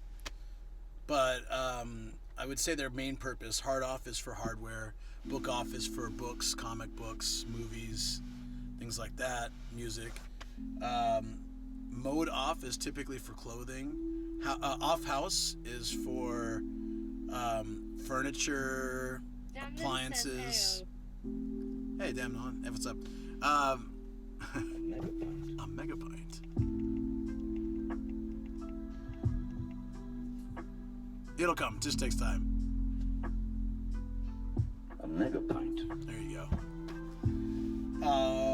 but I would say their main purpose, Hard Off is for hardware, Book Off is for books, comic books, movies, things like that, music. Mode Off is typically for clothing. Off House is for furniture, appliances. Hey, damn non, hey, what's up? A megapint. It'll come, just takes time. A megapint. There you go.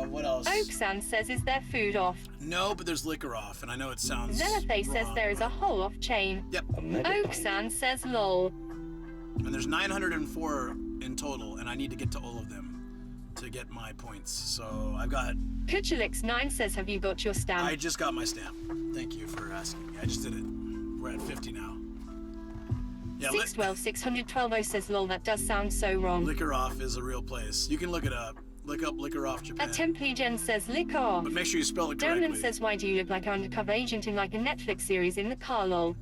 What else? Oaksan says is there food off? No, but there's liquor off, and I know it sounds Zellaface says there is a whole off chain. Yep. Oaksan says lol. And there's 904 in total, and I need to get to all of them to get my points. So I've got... Kuchelix9 says, have you got your stamp? I just got my stamp. Thank you for asking me. I just did it. We're at 50 now. Yeah, 612 says, lol, that does sound so wrong. Liquor Off is a real place. You can look it up. Look up Liquor Off Japan. A Templegen says, lick off. But make sure you spell it correctly. Doman says, why do you look like an undercover agent in like a Netflix series in the car, lol.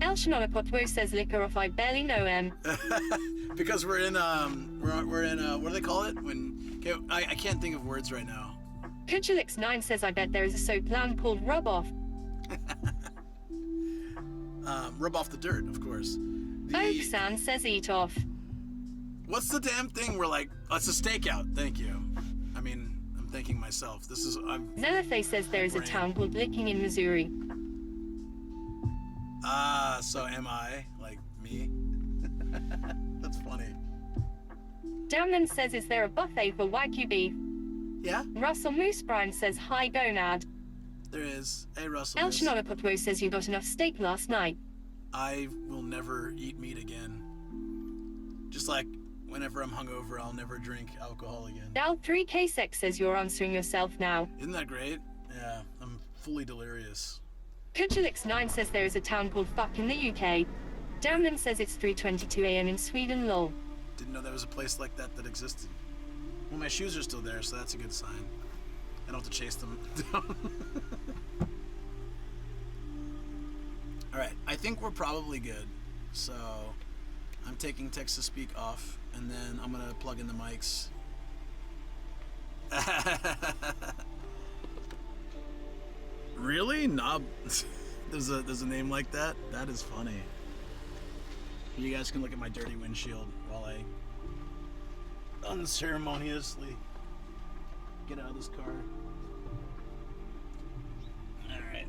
El Shmonapotwo says, liquor off, I barely know him. Because we're in, what do they call it? When, okay, I can't think of words right now. Kuchelix9 says, I bet there is a soap land called Rub Off. Rub off the dirt, of course. Oaksan says, eat off. What's the damn thing where like, oh, it's a stakeout, thank you. I mean, I'm thanking myself. This is, Xenothay says there is a town called Licking in Missouri. So am I, like me? That's funny. Damnan says, is there a buffet for Wagyu beef? Yeah. Russell Moosebrine says, hi gonad. There is. Hey, Russell. El Shmonapotwo says, you got enough steak last night. I will never eat meat again. Just like whenever I'm hungover, I'll never drink alcohol again. Dal3K6 says, you're answering yourself now. Isn't that great? Yeah, I'm fully delirious. Kuchelix9 says there is a town called Fuck in the UK. Damnan says it's 3:22 a.m. in Sweden, lol. Didn't know there was a place like that that existed. Well, my shoes are still there, so that's a good sign. I don't have to chase them down. Alright, I think we're probably good. So, I'm taking text-to-speak off, and then I'm gonna plug in the mics. Really? Knob? There's a name like that? That is funny. You guys can look at my dirty windshield while I unceremoniously get out of this car. Alright.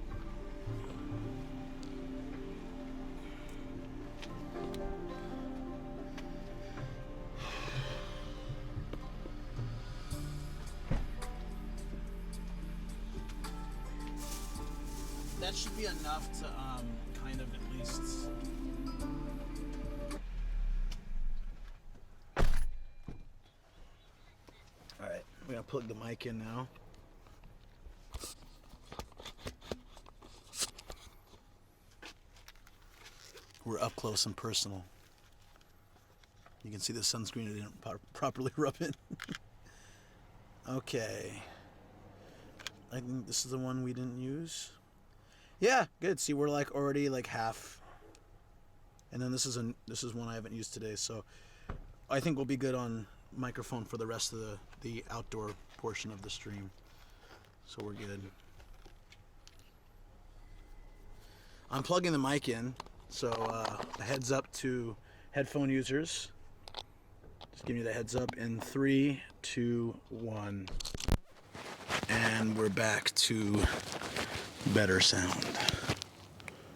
That should be enough to kind of at least Alright, we're gonna plug the mic in now. We're up close and personal. You can see the sunscreen didn't properly rub in. Okay. I think this is the one we didn't use. Yeah, good. See, we're like already like half. And then this is one I haven't used today, so I think we'll be good on microphone for the rest of the outdoor portion of the stream. So we're good. I'm plugging the mic in, so a heads up to headphone users. Just giving you the heads up in 3, 2, 1. And we're back to better sound.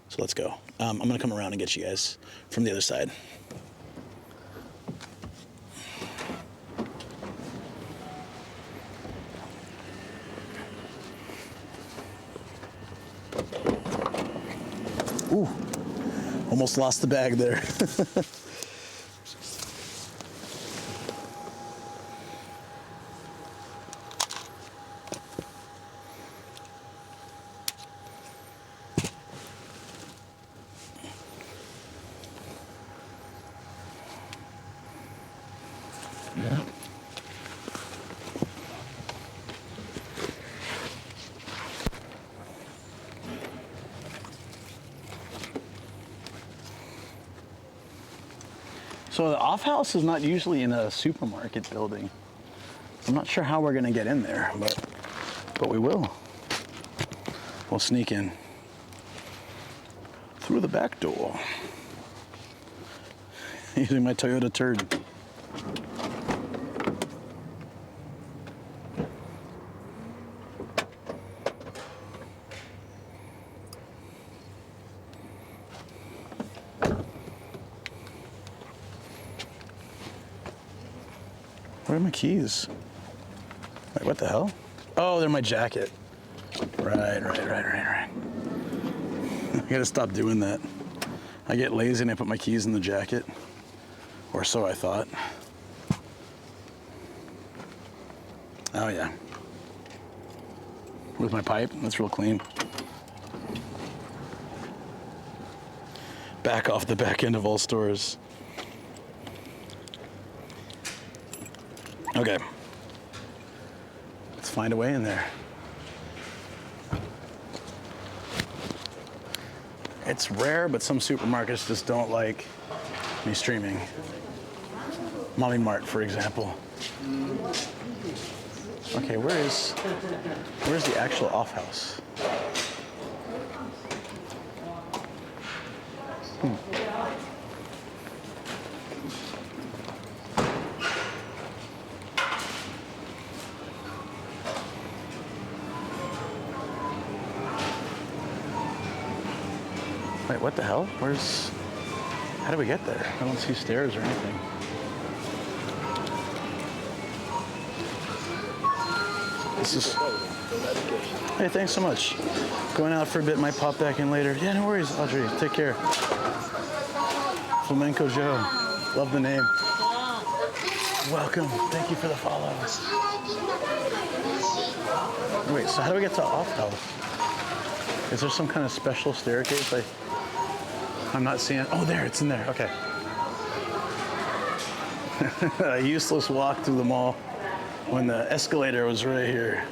So let's go. I'm gonna come around and get you guys from the other side. Ooh, almost lost the bag there. So the off house is not usually in a supermarket building. I'm not sure how we're gonna get in there, but we will. We'll sneak in through the back door using my Toyota turd. Where are my keys? Wait, what the hell? Oh, they're my jacket. Right. I gotta stop doing that. I get lazy and I put my keys in the jacket. Or so I thought. Oh yeah. With my pipe, that's real clean. Back off the back end of all stores. Okay. Let's find a way in there. It's rare, but some supermarkets just don't like me streaming. Mommy Mart, for example. Okay, where's the actual off house? Wait, what the hell? How do we get there? I don't see stairs or anything. This is... Hey, thanks so much. Going out for a bit, might pop back in later. Yeah, no worries, Audrey. Take care. Flamenco Joe. Love the name. Welcome. Thank you for the follow. Wait, so how do we get to off house? Is there some kind of special staircase? I'm not seeing it. Oh, there, it's in there. Okay. A useless walk through the mall when the escalator was right here.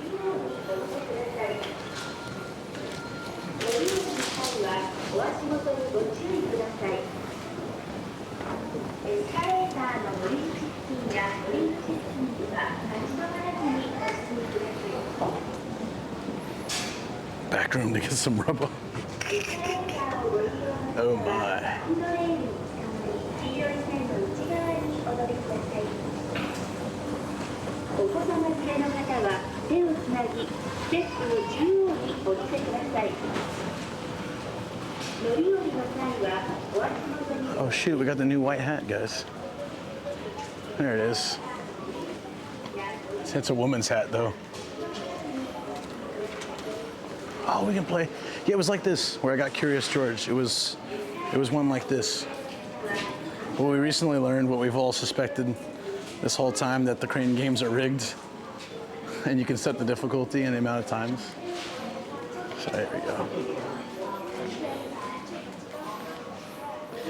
Back room to get some rubber. Oh my. Oh shoot, we got the new white hat, guys. There it is. It's a woman's hat though. Oh, we can play. Yeah, it was like this where I got Curious George. It was one like this. Well, we recently learned what we've all suspected this whole time, that the crane games are rigged. And you can set the difficulty and the amount of times. So there we go.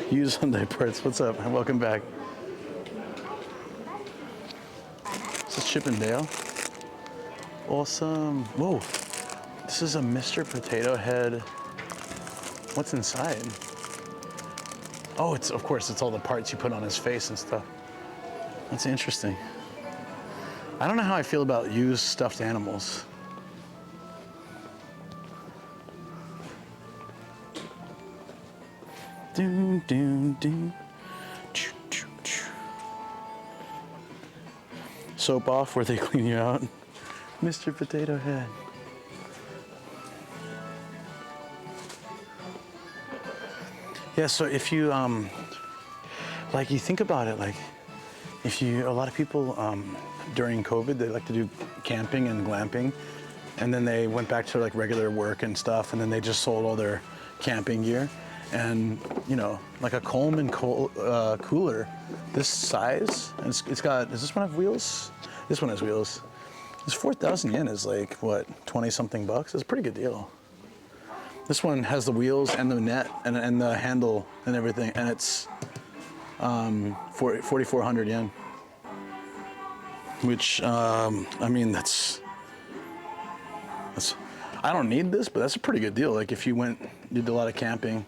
Use Hyundai parts. What's up? Welcome back. Is this Chip and Dale? Awesome. Whoa. This is a Mr. Potato Head. What's inside? Oh, of course, it's all the parts you put on his face and stuff. That's interesting. I don't know how I feel about used stuffed animals. Doom, doom, doom. Soap off where they clean you out. Mr. Potato Head. Yeah, so if you, like you think about it, like a lot of people during COVID, they like to do camping and glamping, and then they went back to like regular work and stuff, and then they just sold all their camping gear. And you know, like a Coleman cooler, this size, and it's got, does this one have wheels? This one has wheels. This 4,000 yen is like, what, 20 something bucks? It's a pretty good deal. This one has the wheels and the net and the handle and everything, and it's 4,400 yen. Which, I mean, that's, I don't need this, but that's a pretty good deal. Like if you did a lot of camping.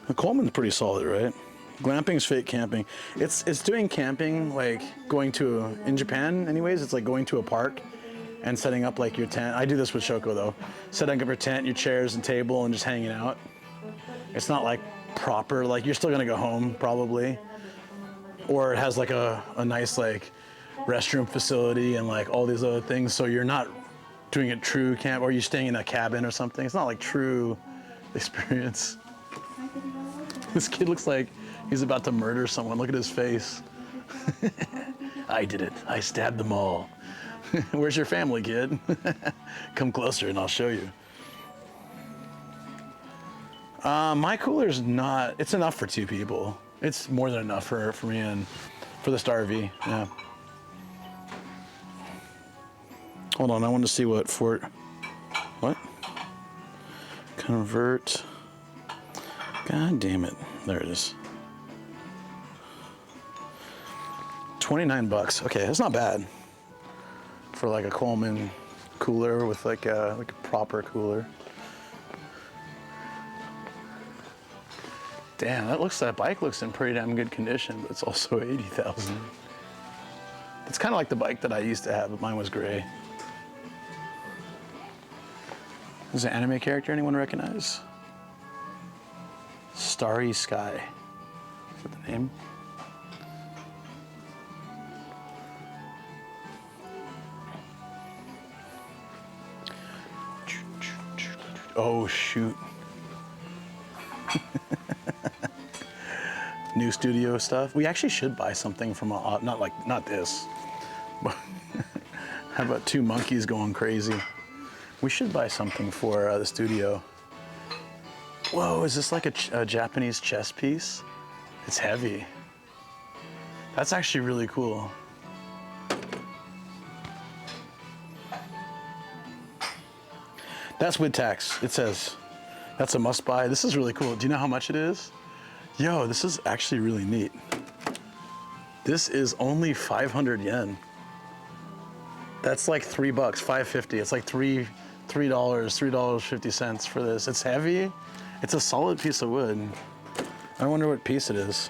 The Coleman's pretty solid, right? Glamping's fake camping. It's doing camping like in Japan anyways, it's like going to a park and setting up like your tent. I do this with Shoko though. Setting up your tent, your chairs and table and just hanging out. It's not like proper, like you're still gonna go home probably. Or it has like a nice like restroom facility and like all these other things. So you're not doing a true camp, or you're staying in a cabin or something. It's not like true experience. This kid looks like he's about to murder someone. Look at his face. I did it. I stabbed them all. Where's your family, kid? Come closer and I'll show you. My cooler's not, it's enough for 2 people. It's more than enough for me and for the Star V. Yeah. Hold on, I want to see what what? Convert. God damn it. There it is. 29 bucks. Okay, that's not bad for like a Coleman cooler with like a proper cooler. Damn, that bike looks in pretty damn good condition, but it's also 80,000. It's kind of like the bike that I used to have, but mine was gray. Is an anime character anyone recognize? Starry Sky. Is that the name? Oh shoot. New studio stuff. We actually should buy something from not this, but how about two monkeys going crazy? We should buy something for the studio. Whoa, is this like a Japanese chess piece? It's heavy. That's actually really cool. That's with tax, it says. That's a must buy. This is really cool. Do you know how much it is? Yo, this is actually really neat. This is only 500 yen. That's like $3, $5.50. It's like $3.50 for this. It's heavy. It's a solid piece of wood. I wonder what piece it is.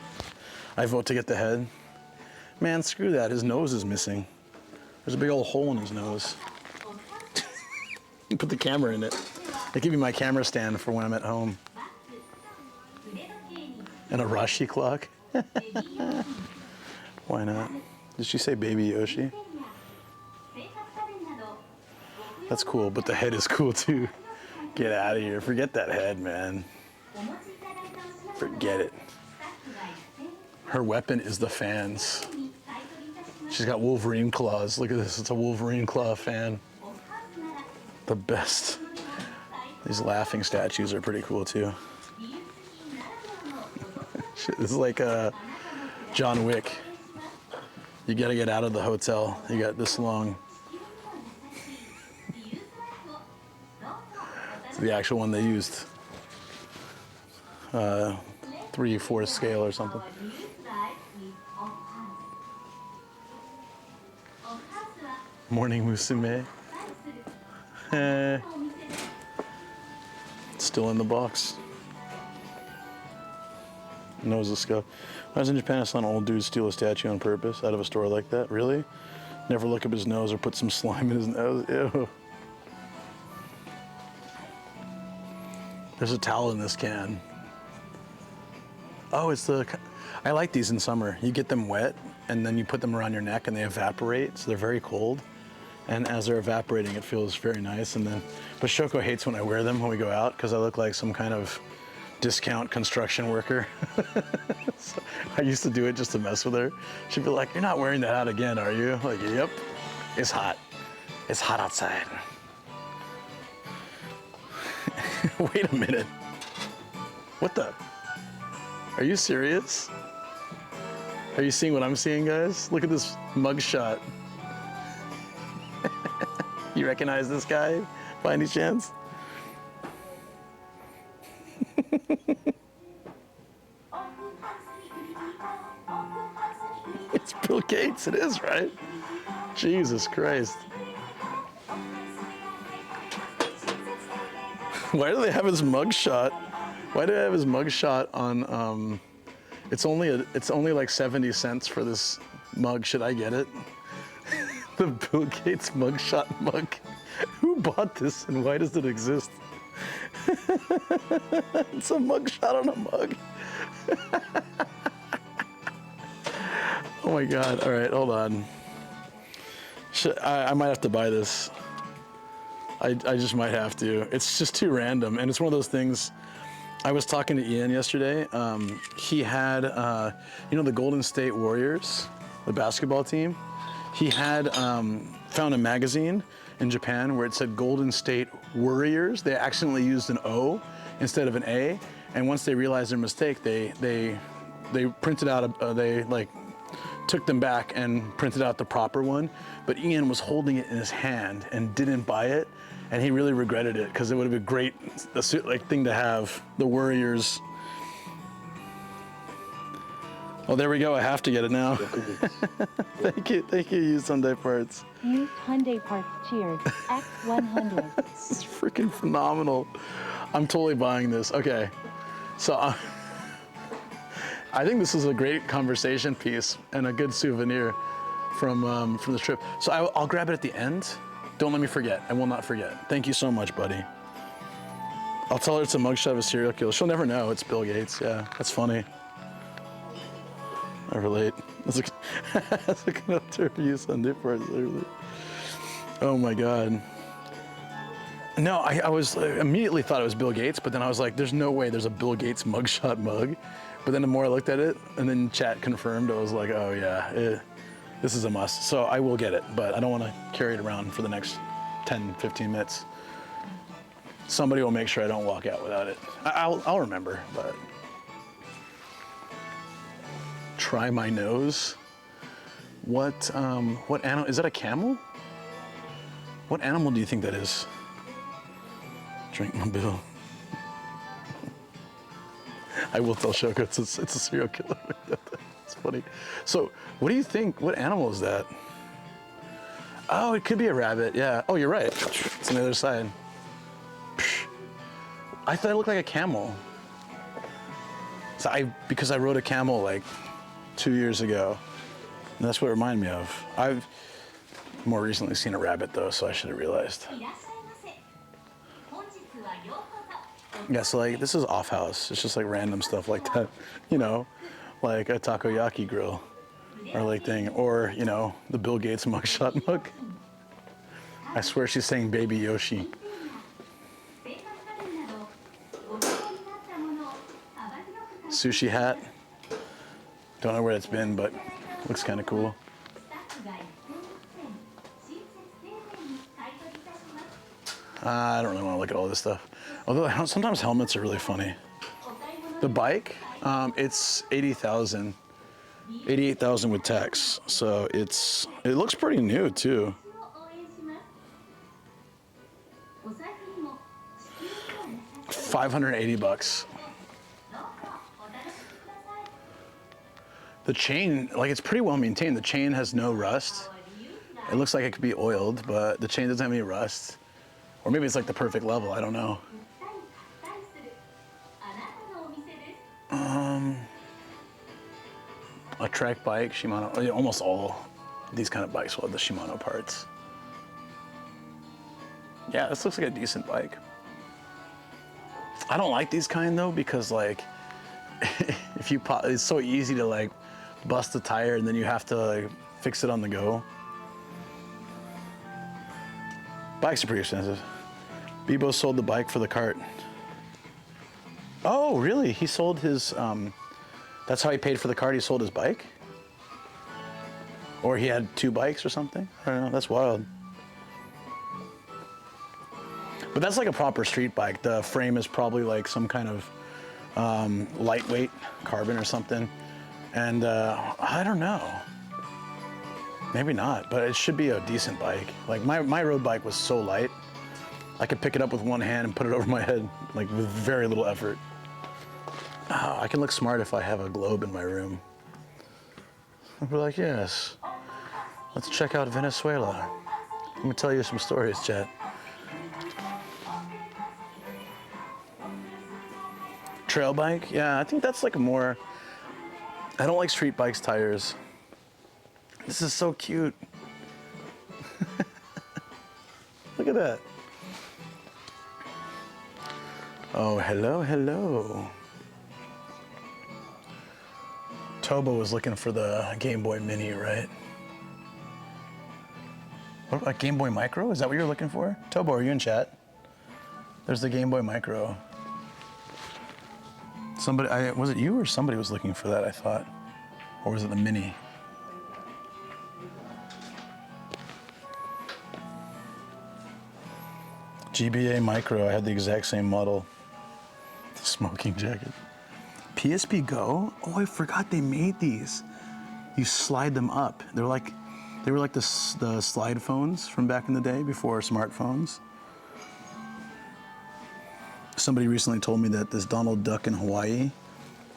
I vote to get the head. Man, screw that. His nose is missing. There's a big old hole in his nose. You put the camera in it. They give me my camera stand for when I'm at home. And a Rashi clock. Why not? Did she say Baby Yoshi? That's cool, but the head is cool too. Get out of here. Forget that head, man. Forget it. Her weapon is the fans. She's got Wolverine claws. Look at this. It's a Wolverine claw fan. The best. These laughing statues are pretty cool too. This is like John Wick. You gotta get out of the hotel. You got this long. It's the actual one they used. 3/4 scale or something. Morning Musume. Still in the box. Nose is scuffed. When I was in Japan, I saw an old dude steal a statue on purpose out of a store like that. Really? Never look up his nose or put some slime in his nose. Ew. There's a towel in this can. Oh, I like these in summer. You get them wet and then you put them around your neck and they evaporate, so they're very cold. And as they're evaporating, it feels very nice. But Shoko hates when I wear them when we go out because I look like some kind of discount construction worker. So I used to do it just to mess with her. She'd be like, "You're not wearing that out again, are you?" I'm like, "Yep, it's hot. It's hot outside." Wait a minute. What the? Are you serious? Are you seeing what I'm seeing, guys? Look at this mugshot. You recognize this guy by any chance? It's Bill Gates, it is, right? Jesus Christ. Why do they have his mugshot? Why do they have his mugshot on, it's only like 70 cents for this mug. Should I get it? The Bill Gates mugshot mug. Who bought this and why does it exist? It's a mugshot on a mug. Oh my God. All right, hold on. I might have to buy this. I just might have to. It's just too random. And it's one of those things. I was talking to Ian yesterday. He had, you know, the Golden State Warriors, the basketball team. He had found a magazine in Japan where it said Golden State Warriors. They accidentally used an O instead of an A. And once they realized their mistake, they they printed out, they like took them back and printed out the proper one, but Ian was holding it in his hand and didn't buy it, and he really regretted it because it would have been great, like thing to have. The Warriors. Oh, there we go. I have to get it now. Thank you, Used Hyundai Parts. Used Hyundai Parts cheered. X100. This is freaking phenomenal. I'm totally buying this. Okay, so I think this is a great conversation piece and a good souvenir from this trip. So I'll grab it at the end. Don't let me forget. I will not forget. Thank you so much, buddy. I'll tell her it's a mugshot of a serial killer. She'll never know it's Bill Gates. Yeah, that's funny. I relate. That's looking up to review Sunday Parts. Oh my God. No, I was immediately thought it was Bill Gates, but then I was like, there's no way there's a Bill Gates mugshot mug. But then the more I looked at it, and then chat confirmed, I was like, oh yeah, this is a must. So I will get it, but I don't want to carry it around for the next 10, 15 minutes. Somebody will make sure I don't walk out without it. I'll remember, but. Try my nose. What animal, is that a camel? What animal do you think that is? Drink my bill. I will tell Shoko it's a serial killer. It's funny. So what do you think, what animal is that? Oh, it could be a rabbit, yeah. Oh, you're right, it's on the other side. I thought it looked like a camel. So because I rode a camel like 2 years ago. And that's what it reminded me of. I've more recently seen a rabbit though, so I should have realized. Yeah, so like this is off house. It's just like random stuff like that, you know, like a takoyaki grill or like thing, or you know, the Bill Gates mugshot mug. I swear she's saying Baby Yoshi. Sushi hat. Don't know where it's been, but looks kind of cool. I don't really want to look at all this stuff. Although sometimes helmets are really funny. The bike, it's 80,000, 88,000 with tax. So it looks pretty new too. $580. The chain, like it's pretty well maintained. The chain has no rust. It looks like it could be oiled, but the chain doesn't have any rust. Or maybe it's like the perfect level, I don't know. A track bike, Shimano, almost all these kind of bikes will have the Shimano parts. Yeah, this looks like a decent bike. I don't like these kind though, because like, if you pop, it's so easy to like bust a tire and then you have to like fix it on the go. Bikes are pretty expensive. Bebo sold the bike for the cart. Oh, really? He sold his, that's how he paid for the cart, he sold his bike? Or he had two bikes or something? I don't know, that's wild. But that's like a proper street bike. The frame is probably like some kind of lightweight carbon or something. And I don't know. Maybe not, but it should be a decent bike. Like my road bike was so light, I could pick it up with one hand and put it over my head, like with very little effort. Oh, I can look smart if I have a globe in my room. I'll be like, yes, let's check out Venezuela. Let me tell you some stories, chat. Trail bike, yeah, I think that's like a more, I don't like street bikes tires. This is so cute. Look at that. Oh, hello, hello. Tobo was looking for the Game Boy Mini, right? What about Game Boy Micro? Is that what you're looking for? Tobo, are you in chat? There's the Game Boy Micro. Somebody, was it you or somebody was looking for that, I thought? Or was it the Mini? GBA Micro, I had the exact same model. Smoking jacket. PSP Go? Oh, I forgot they made these. You slide them up. They were like the slide phones from back in the day before smartphones. Somebody recently told me that this Donald Duck in Hawaii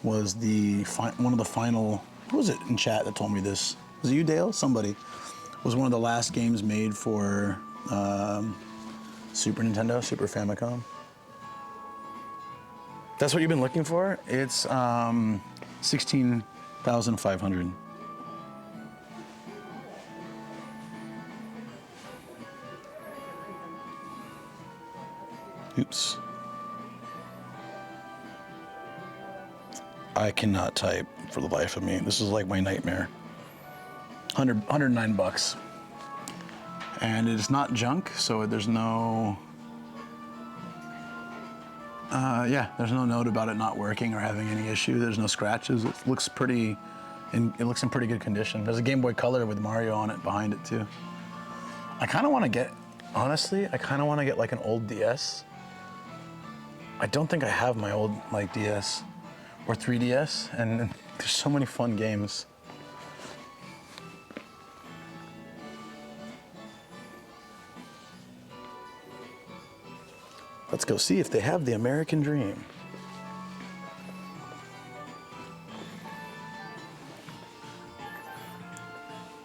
was one of the final. Who was it in chat that told me this? Was it you, Dale? Somebody. Was one of the last games made for Super Nintendo, Super Famicom. That's what you've been looking for? It's 16,500. Oops. I cannot type for the life of me. This is like my nightmare. 109 bucks. And it's not junk, so there's no there's no note about it not working or having any issue. There's no scratches. It looks in pretty good condition. There's a Game Boy Color with Mario on it behind it too. I kind of want to get like an old DS. I don't think I have my old like DS or 3DS, and there's so many fun games. Let's go see if they have the American Dream.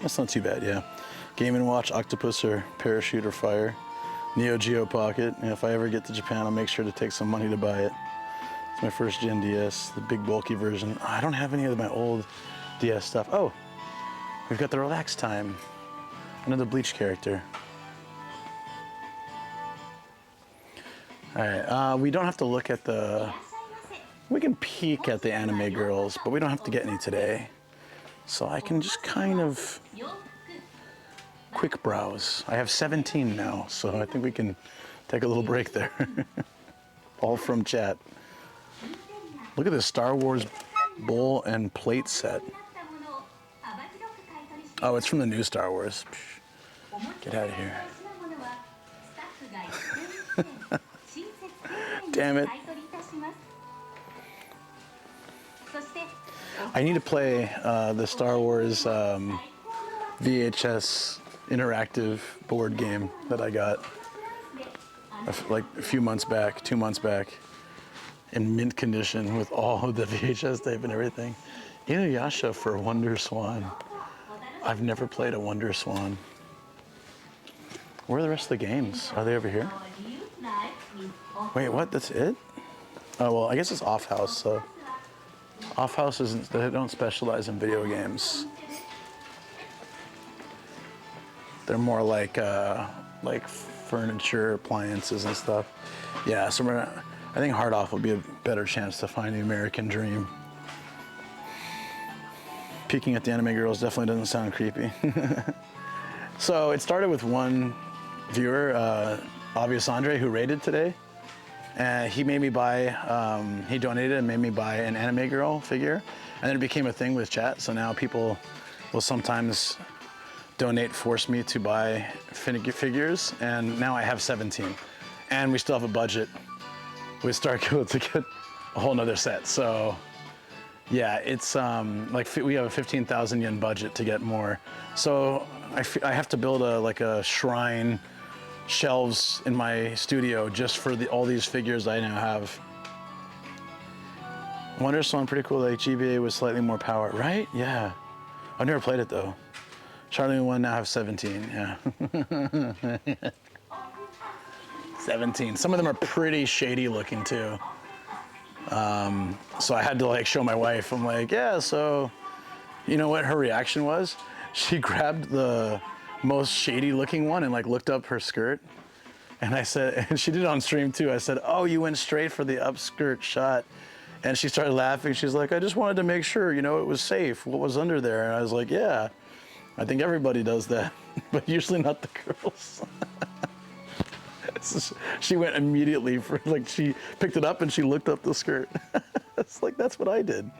That's not too bad, yeah. Game & Watch, Octopus, or Parachute or Fire. Neo Geo Pocket. And if I ever get to Japan, I'll make sure to take some money to buy it. It's my first gen DS, the big bulky version. I don't have any of my old DS stuff. Oh, we've got the Relax Time. Another Bleach character. All right, we don't have to look at we can peek at the anime girls, but we don't have to get any today. So I can just kind of quick browse. I have 17 now, so I think we can take a little break there. All from chat. Look at this Star Wars bowl and plate set. Oh, it's from the new Star Wars. Get out of here. Damn it. I need to play the Star Wars VHS interactive board game that I got like a few months back, 2 months back, in mint condition with all of the VHS tape and everything. Inuyasha for Wonder Swan. I've never played a Wonder Swan. Where are the rest of the games? Are they over here? Wait, what? That's it? Oh, well, I guess it's Off House, so. Off House isn't, they don't specialize in video games. They're more like furniture, appliances and stuff. Yeah, so I think Hard Off will be a better chance to find the American Dream. Peeking at the anime girls definitely doesn't sound creepy. So it started with one viewer, Obvious Andre, who rated today. And he made me buy, he donated and made me buy an anime girl figure. And then it became a thing with chat. So now people will sometimes force me to buy figures. And now I have 17. And we still have a budget with Starco to get a whole nother set. So yeah, it's like we have a 15,000 yen budget to get more. So I have to build a shrine shelves in my studio just for all these figures I now have. Wonder Swan, pretty cool. Like GBA with slightly more power, right? Yeah. I've never played it though. Charlie 1 now have 17. Yeah. 17. Some of them are pretty shady looking too. So I had to show my wife. I'm like, yeah. So, you know what her reaction was? She grabbed the most shady looking one and looked up her skirt, and I said, and she did it on stream too. I said, "Oh, you went straight for the upskirt shot," and she started laughing. She's like, "I just wanted to make sure, it was safe. What was under there?" And I was like, "Yeah, I think everybody does that, but usually not the girls." So she went immediately for she picked it up and she looked up the skirt. It's like that's what I did.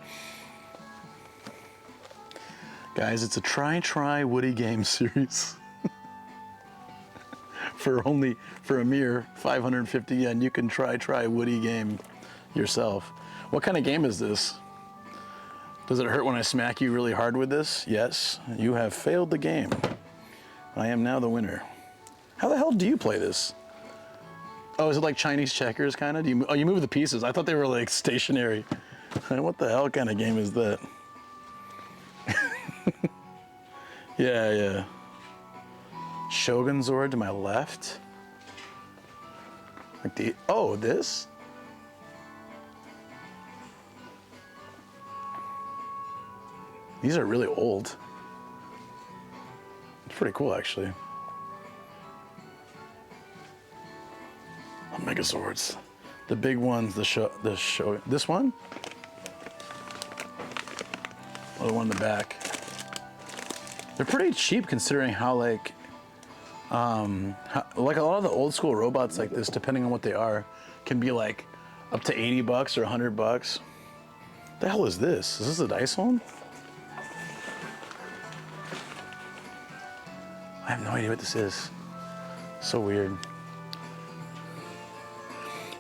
Guys, it's a try Woody game series. For a mere 550 yen, you can try Woody game yourself. What kind of game is this? Does it hurt when I smack you really hard with this? Yes, you have failed the game. I am now the winner. How the hell do you play this? Oh, is it like Chinese checkers kind of? Oh, you move the pieces. I thought they were like stationary. What the hell kind of game is that? Yeah. Shogun Zord to my left. Like this? These are really old. It's pretty cool, actually. Megazords. The big ones, the show, this one? Or the one in the back. They're pretty cheap considering how like a lot of the old school robots like this, depending on what they are, can be like up to $80 or $100. The hell is this? Is this a dice home? I have no idea what this is. So weird.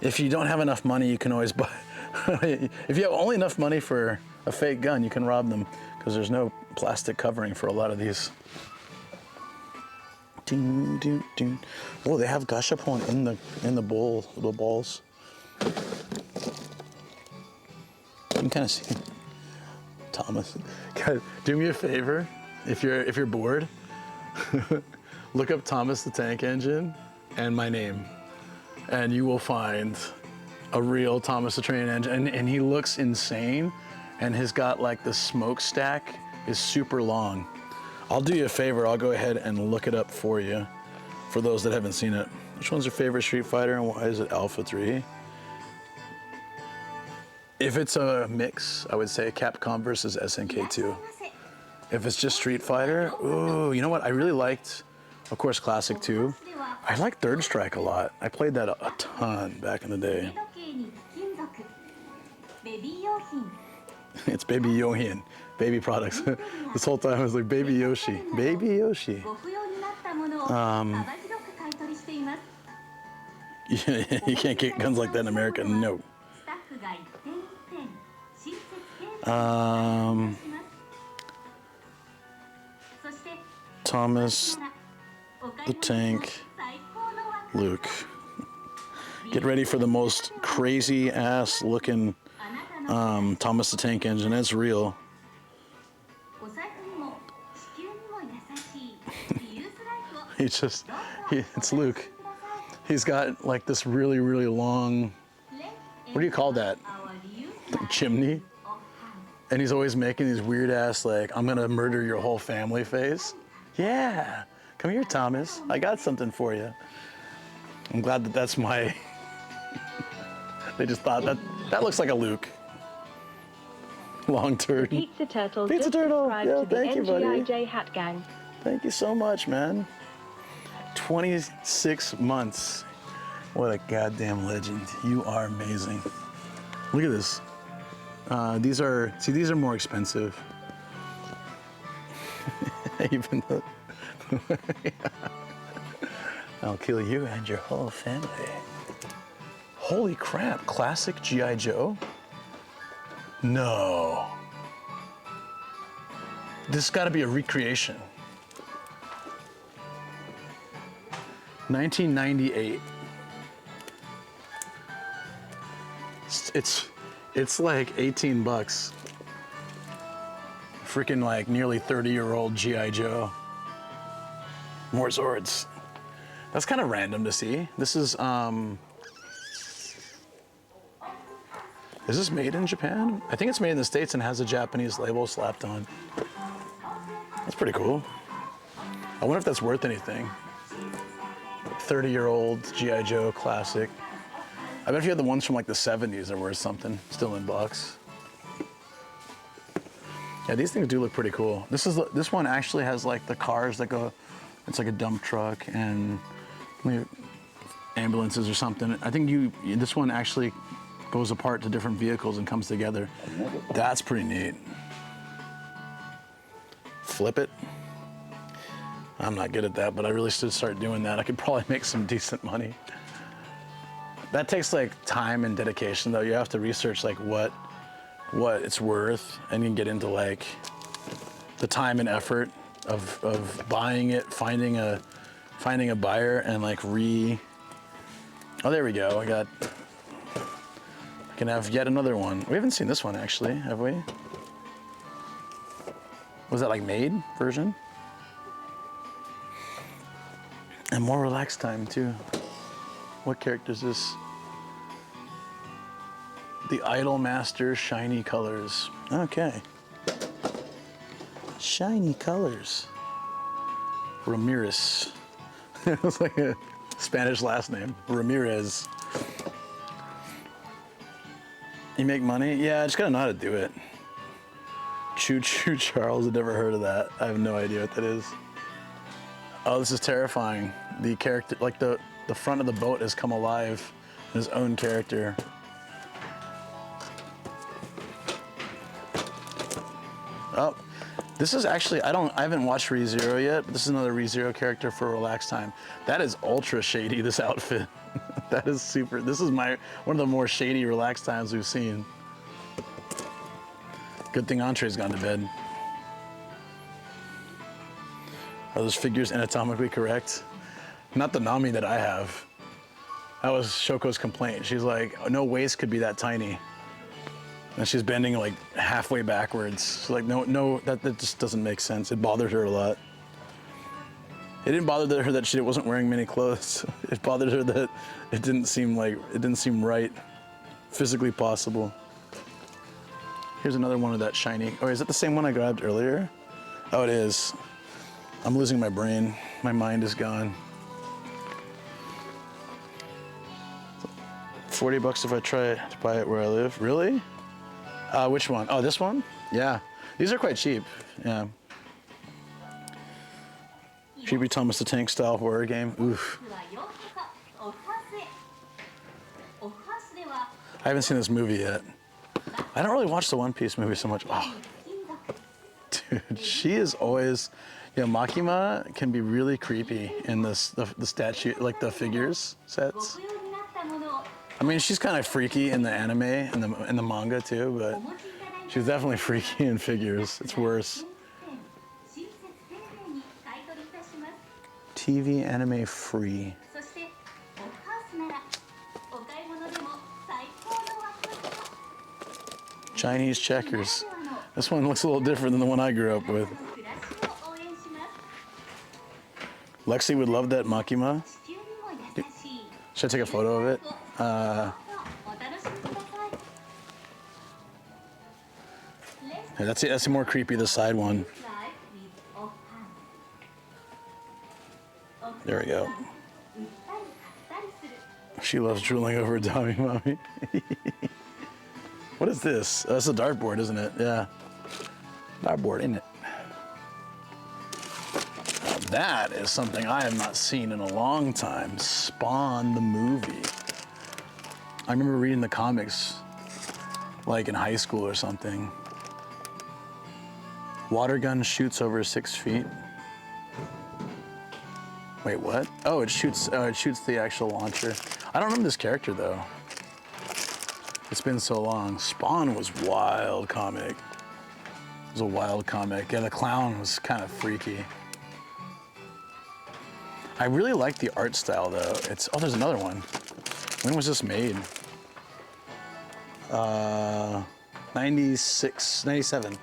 If you don't have enough money, you can always buy. If you have only enough money for a fake gun, you can rob them because there's no plastic covering for a lot of these. Ding, ding, ding. Oh, they have gashapon in the bowl, little balls. You can kind of see. Thomas, guys, do me a favor. If you're bored, look up Thomas the Tank Engine and my name, and you will find a real Thomas the Train Engine. And he looks insane, and he's got like the smokestack is super long. I'll do you a favor. I'll go ahead and look it up for you, for those that haven't seen it. Which one's your favorite Street Fighter, and why is it Alpha 3? If it's a mix, I would say Capcom versus SNK 2. If it's just Street Fighter, ooh, you know what? I really liked, of course, Classic 2. I like Third Strike a lot. I played that a ton back in the day. It's Baby Yohin, baby products. This whole time I was like, Baby Yoshi, Baby Yoshi. You can't get guns like that in America, no. Thomas the Tank Luke. Get ready for the most crazy ass looking Thomas the Tank Engine. It's real. It's Luke. He's got like this really, really long, what do you call that? Like chimney? And he's always making these weird ass like, I'm gonna murder your whole family face. Yeah, come here, Thomas. I got something for you. I'm glad that that's my, they just thought that looks like a Luke. Long turd. Pizza Turtle. Pizza Turtle. Yo, thank you, buddy. NGIJ Hat Gang. Thank you so much, man. 26 months. What a goddamn legend. You are amazing. Look at this. These are more expensive. Even though I'll kill you and your whole family. Holy crap, classic G.I. Joe? No. This gotta be a recreation. 1998. It's like 18 bucks. Freaking like nearly 30-year-old G.I. Joe. More Zords. That's kind of random to see. This is this made in Japan? I think it's made in the States and has a Japanese label slapped on. That's pretty cool. I wonder if that's worth anything. 30-year-old G.I. Joe classic. I bet if you had the ones from like the 70s, they're worth something, still in box. Yeah, these things do look pretty cool. This one actually has like the cars that go, it's like a dump truck and ambulances or something. I think this one actually goes apart to different vehicles and comes together. That's pretty neat. Flip it. I'm not good at that, but I really should start doing that. I could probably make some decent money. That takes like time and dedication though. You have to research like what what it's worth, and you can get into like the time and effort of buying it, finding a buyer, and like oh, there we go. I can have yet another one. We haven't seen this one actually, have we? Was that like made version? And more relaxed time too. What character is this? The Idol Master Shiny Colors. Okay. Shiny Colors. Ramirez. It was like a Spanish last name. Ramirez. You make money? Yeah, I just gotta know how to do it. Choo Choo Charles, I've never heard of that. I have no idea what that is. Oh, this is terrifying. The character, like the front of the boat has come alive in his own character. Oh, this is actually, I haven't watched ReZero yet, but this is another ReZero character for relaxed time. That is ultra shady, this outfit. That is super, this is one of the more shady relaxed times we've seen. Good thing Entree's gone to bed. Are those figures anatomically correct? Not the Nami that I have. That was Shoko's complaint. She's like, no waist could be that tiny. And she's bending like halfway backwards. She's like, no, that just doesn't make sense. It bothered her a lot. It didn't bother her that she wasn't wearing many clothes. It bothered her that it didn't seem right, physically possible. Here's another one of that shiny. Oh, is that the same one I grabbed earlier? Oh, it is. I'm losing my brain. My mind is gone. $40 if I try to buy it where I live. Really? Which one? Oh, this one? Yeah. These are quite cheap. Yeah. Chibi Thomas the Tank style horror game. Oof. I haven't seen this movie yet. I don't really watch the One Piece movie so much. Oh. Dude, she is always, Makima can be really creepy in the statue, like the figures sets. I mean, she's kind of freaky in the anime and the manga too, but she's definitely freaky in figures. It's worse. TV anime free. Chinese checkers. This one looks a little different than the one I grew up with. Lexi would love that Makima. Should I take a photo of it? Yeah, that's more creepy, the side one. There we go. She loves drooling over a dummy mommy. What is this? That's a dartboard, isn't it? Yeah. Dartboard, isn't it? Now that is something I have not seen in a long time. Spawn the movie. I remember reading the comics, like in high school or something. Water gun shoots over 6 feet. Wait, what? Oh, it shoots the actual launcher. I don't remember this character though. It's been so long. Spawn was wild comic. It was a wild comic. Yeah, the clown was kind of freaky. I really like the art style though. Oh, there's another one. When was this made? 96, 97.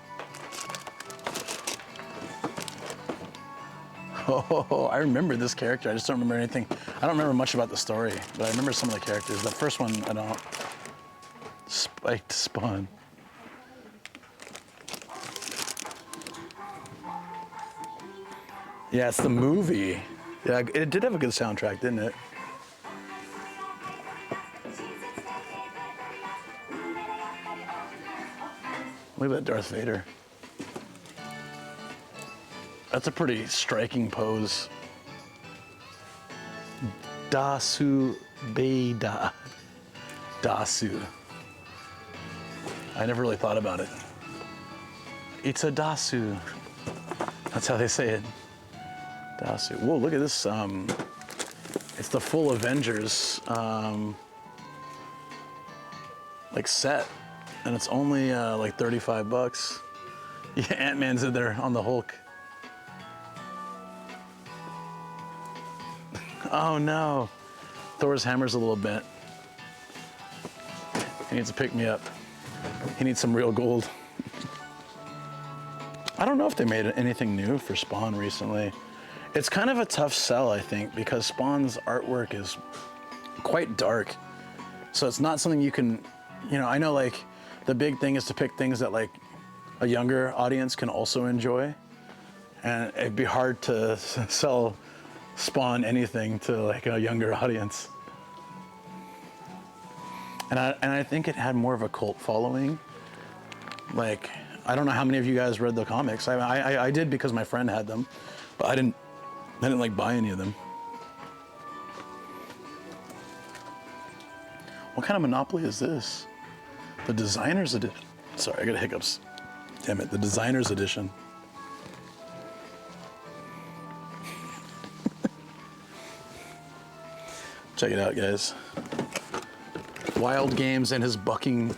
Oh, I remember this character. I just don't remember anything. I don't remember much about the story, but I remember some of the characters. The first one, I don't. Spiked Spawn. Yeah, it's the movie. Yeah, it did have a good soundtrack, didn't it? Look at that Darth Vader. That's a pretty striking pose. Dasu Beida. Dasu. I never really thought about it. It's a Dasu. That's how they say it. Dasu. Whoa, look at this. It's the full Avengers like set. And it's only like 35 bucks. Yeah, Ant-Man's in there on the Hulk. Oh no. Thor's hammer's a little bent. He needs to pick me up. He needs some real gold. I don't know if they made anything new for Spawn recently. It's kind of a tough sell, I think, because Spawn's artwork is quite dark. So it's not something you can, you know, I know like the big thing is to pick things that like a younger audience can also enjoy. And it'd be hard to sell Spawn anything to like a younger audience. And I think it had more of a cult following. Like, I don't know how many of you guys read the comics. I did because my friend had them, but I didn't like buy any of them. What kind of Monopoly is this? The Designer's Edition. Sorry, I got hiccups. Damn it, the Designer's Edition. Check it out, guys. Wild Games and his bucking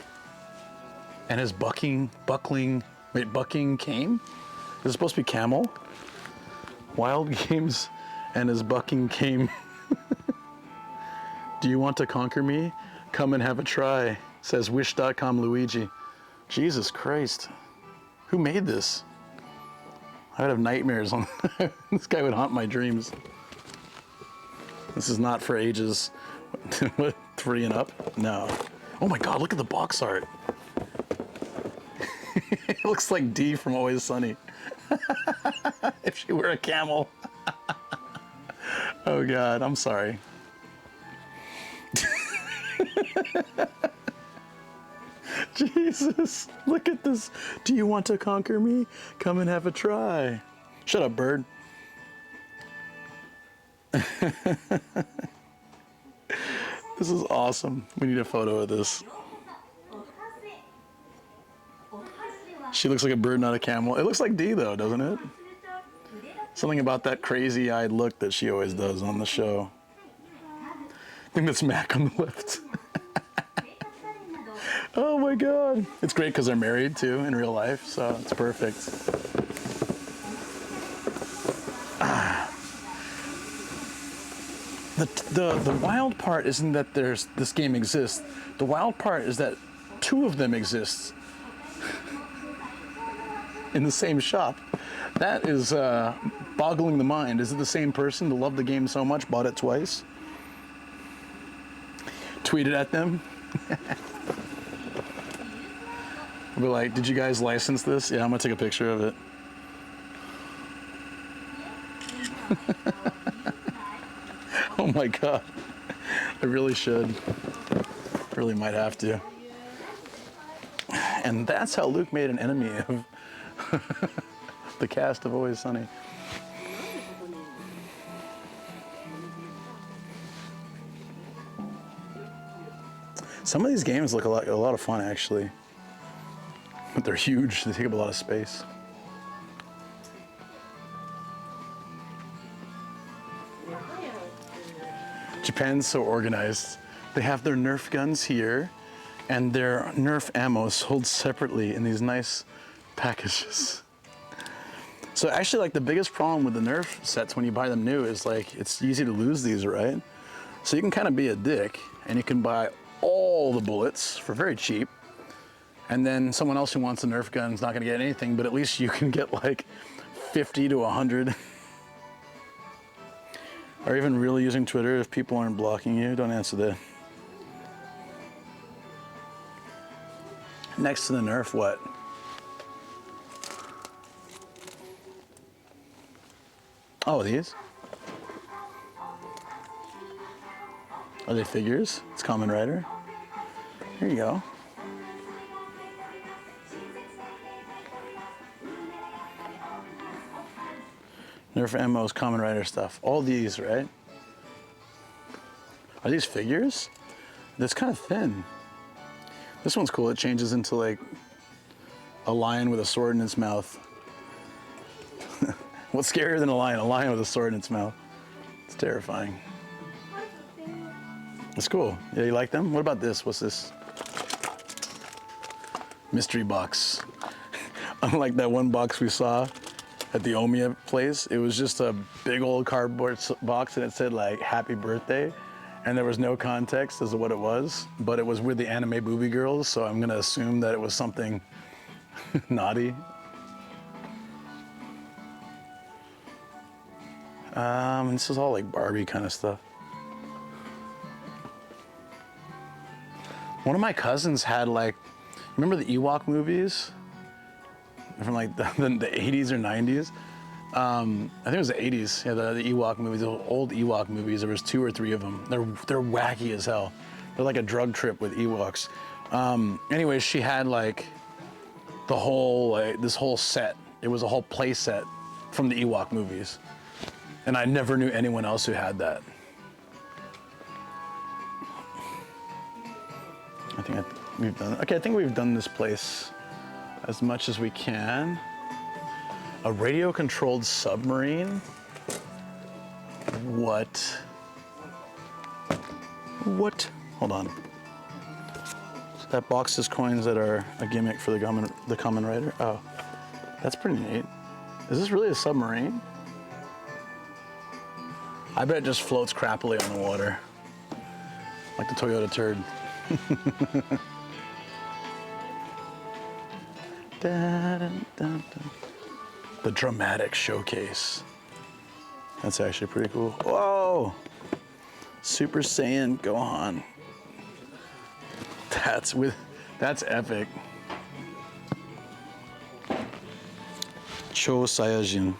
cane? Is it supposed to be camel? Wild Games and his bucking cane. Do you want to conquer me? Come and have a try, says wish.com Luigi. Jesus Christ. Who made this? I would have nightmares on this guy would haunt my dreams. This is not for ages 3 and up? No. Oh my God, look at the box art. It looks like Dee from Always Sunny. If she were a camel. Oh God, I'm sorry. Jesus, look at this. Do you want to conquer me? Come and have a try. Shut up, bird. This is awesome. We need a photo of this. She looks like a bird, not a camel. It looks like Dee though, doesn't it? Something about that crazy-eyed look that she always does on the show. I think that's Mac on the left. Oh my God. It's great because they're married too in real life, so it's perfect. The wild part isn't that this game exists. The wild part is that 2 of them exist in the same shop. That is boggling the mind. Is it the same person who loved the game so much, bought it twice? Tweeted at them. I'll be like, did you guys license this? Yeah, I'm gonna take a picture of it. Oh my God. I really should. Really might have to. And that's how Luke made an enemy of the cast of Always Sunny. Some of these games look a lot of fun actually. But they're huge, they take up a lot of space. Japan's so organized. They have their Nerf guns here, and their Nerf ammo sold separately in these nice packages. So actually, like, the biggest problem with the Nerf sets when you buy them new is like, it's easy to lose these, right? So you can kind of be a dick, and you can buy all the bullets for very cheap, and then someone else who wants a Nerf gun is not gonna get anything, but at least you can get like 50 to 100. Are you even really using Twitter if people aren't blocking you? Don't answer that. Next to the Nerf, what? Oh, these? Are they figures? It's Kamen Rider. Here you go. Nerf ammo's Kamen Rider stuff. All these, right? Are these figures? That's kind of thin. This one's cool. It changes into like a lion with a sword in its mouth. What's scarier than a lion? A lion with a sword in its mouth. It's terrifying. It's cool. Yeah, you like them? What about this? What's this? mystery box. Unlike that one box we saw at the Omiya place, it was just a big old cardboard box and it said like happy birthday. And there was no context as to what it was, but it was with the anime booby girls, so I'm gonna assume that it was something naughty. This is all like Barbie kind of stuff. One of my cousins had like, remember the Ewok movies? From like the 80s or 90s? I think it was the 80s, yeah, the Ewok movies, the old Ewok movies. There was 2 or 3 of them. They're wacky as hell. They're like a drug trip with Ewoks. Anyways, she had like the whole, like, this whole set. It was a whole play set from the Ewok movies. And I never knew anyone else who had that. I think we've done this place as much as we can. A radio-controlled submarine? What? What? Hold on. That box is coins that are a gimmick for the common writer. Oh, that's pretty neat. Is this really a submarine? I bet it just floats crappily on the water. Like the Toyota turd. Dun, dun, dun, dun. The dramatic showcase. That's actually pretty cool. Whoa! Super Saiyan Gohan. That's epic. Cho Saiyajin.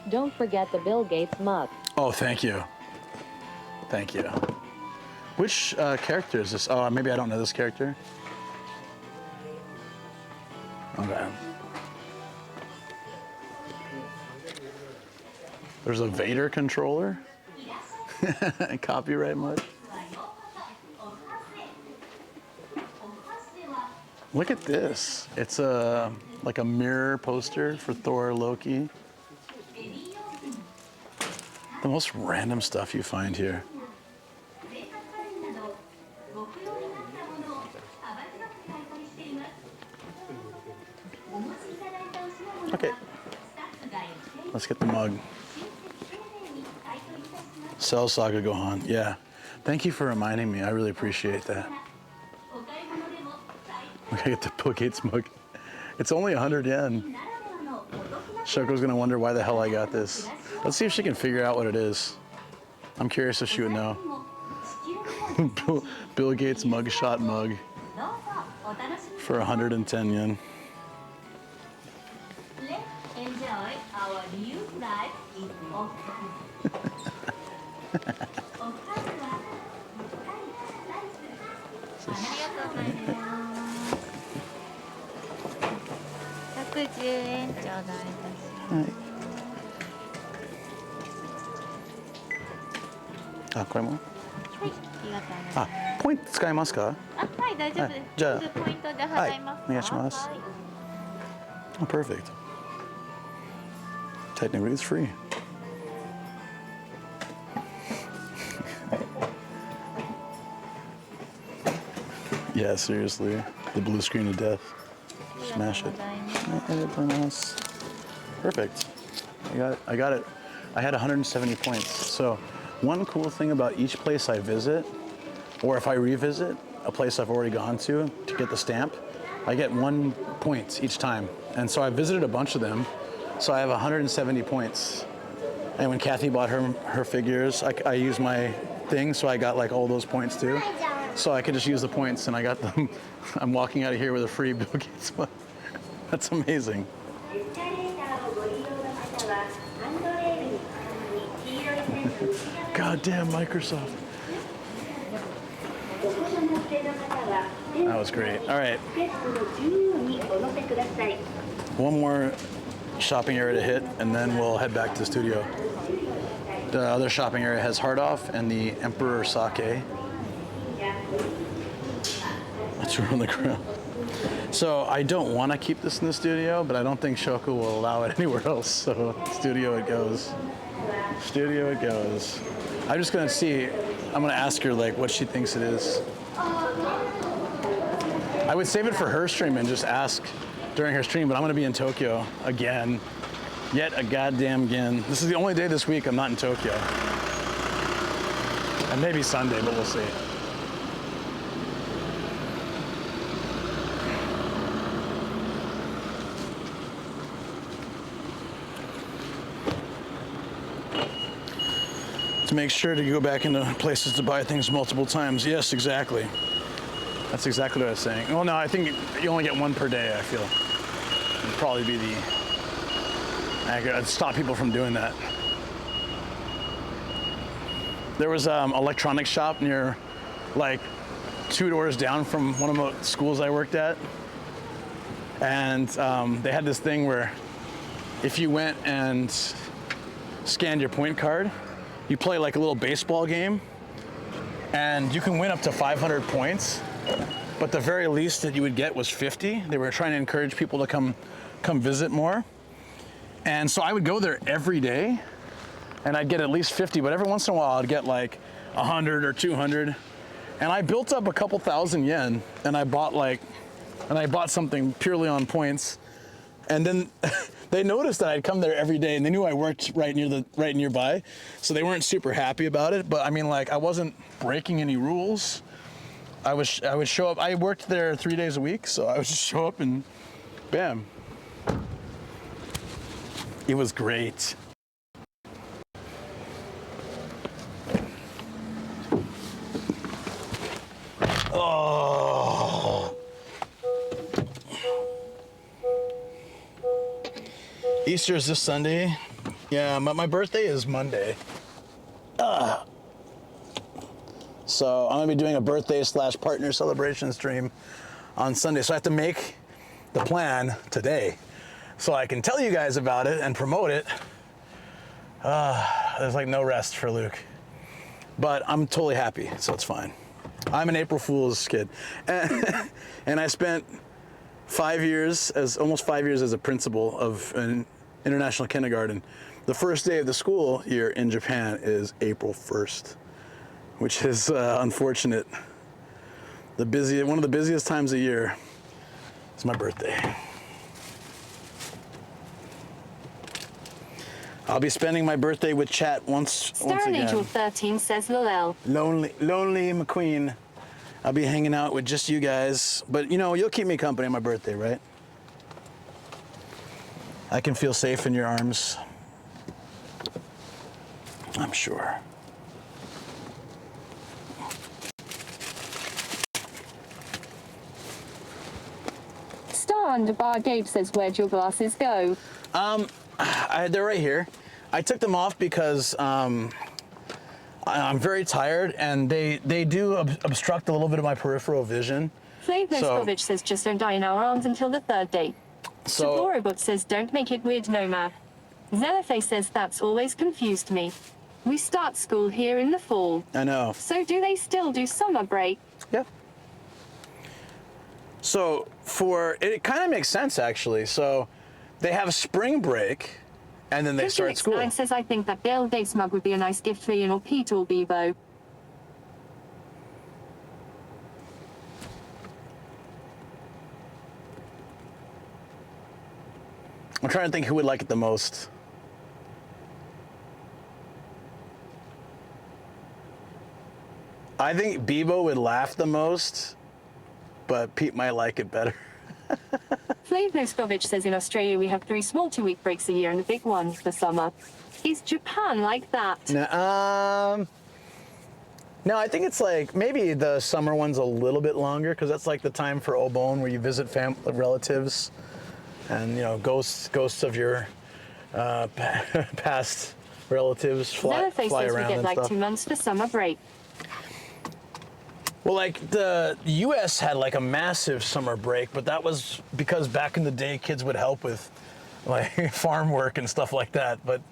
Don't forget the Bill Gates mug. Oh, thank you. Thank you. Which character is this? Oh, maybe I don't know this character. Okay. There's a Vader controller. Copyright mode. Look at this. It's like a mirror poster for Thor, Loki. The most random stuff you find here. Okay, let's get the mug. Cell Saga Gohan, yeah. Thank you for reminding me, I really appreciate that. We gotta get the Bill Gates mug. It's only 100 yen. Shoko's gonna wonder why the hell I got this. Let's see if she can figure out what it is. I'm curious if she would know. Bill Gates mugshot mug for 110 yen. Enjoy our new flight in Ah, これも? あ、ポイント使えますか? あ、はい、大丈夫です。じゃあ、ポイントで払いますか？お願いします。Oh, perfect. Technically, it's free. Yeah, seriously. The blue screen of death. Smash it. Perfect. I got it. I had 170 points. So one cool thing about each place I visit, or if I revisit a place I've already gone to get the stamp, I get 1 point each time. And so I visited a bunch of them. So I have 170 points. And when Kathy bought her figures, I used my thing, so I got like all those points too. So I could just use the points and I got them. I'm walking out of here with a free Bill Gates one. That's amazing. Goddamn Microsoft. That was great. All right. One more shopping area to hit, and then we'll head back to the studio. The other shopping area has Hard Off and the Emperor Sake. Let's roll on the ground. So I don't want to keep this in the studio, but I don't think Shoko will allow it anywhere else. So studio it goes. Studio it goes. I'm just gonna see. I'm gonna ask her like what she thinks it is. I would save it for her stream and just ask during her stream, but I'm gonna be in Tokyo again. Yet a goddamn again. This is the only day this week I'm not in Tokyo. And maybe Sunday, but we'll see. To make sure to go back into places to buy things multiple times. Yes, exactly. That's exactly what I was saying. Well, no, I think you only get one per day, I feel. It'd probably be the... I'd stop people from doing that. There was an electronics shop near, like, 2 doors down from one of the schools I worked at. And they had this thing where if you went and scanned your point card, you play like a little baseball game, and you can win up to 500 points, but the very least that you would get was 50. They were trying to encourage people to come visit more. And so I would go there every day, and I'd get at least 50, but every once in a while I'd get like 100 or 200. And I built up a couple thousand yen, and I bought something purely on points. And then they noticed that I'd come there every day, and they knew I worked right nearby, so they weren't super happy about it. But I mean, like, I wasn't breaking any rules. I would show up. I worked there 3 days a week, so I would just show up and bam. It was great. Oh. Easter is this Sunday. Yeah, my birthday is Monday. So I'm gonna be doing a birthday / partner celebration stream on Sunday. So I have to make the plan today so I can tell you guys about it and promote it. There's like no rest for Luke. But I'm totally happy, so it's fine. I'm an April Fool's kid. And I spent almost 5 years as a principal of an international kindergarten. The first day of the school year in Japan is April 1st, which is unfortunate. One of the busiest times of year is my birthday. I'll be spending my birthday with chat once again. Angel 13 says Lolel. Lonely McQueen. I'll be hanging out with just you guys. But, you know, you'll keep me company on my birthday, right? I can feel safe in your arms. I'm sure. _Gabe says, where'd your glasses go? They're right here. I took them off because I'm very tired, and they do obstruct a little bit of my peripheral vision. Flav Moscovich says, just don't die in our arms until the 3rd day. So Saborobot says, don't make it weird, Nomad. Xenofe says, that's always confused me. We start school here in the fall. I know. So do they still do summer break? Yeah. So it kind of makes sense, actually. So they have a spring break, and then they start school. Christian says, I think that Bill Dates mug would be a nice gift for you or Pete or Bebo. I'm trying to think who would like it the most. I think Bebo would laugh the most, but Pete might like it better. Flav Moscovich says, in Australia we have 3 small 2-week breaks a year and a big one for summer. Is Japan like that? No, I think it's like maybe the summer one's a little bit longer because that's like the time for Obon where you visit relatives and, you know, ghosts of your past relatives fly around says we get and like stuff. 2 months for summer break. Well, like the U.S. had like a massive summer break, but that was because back in the day, kids would help with like farm work and stuff like that. But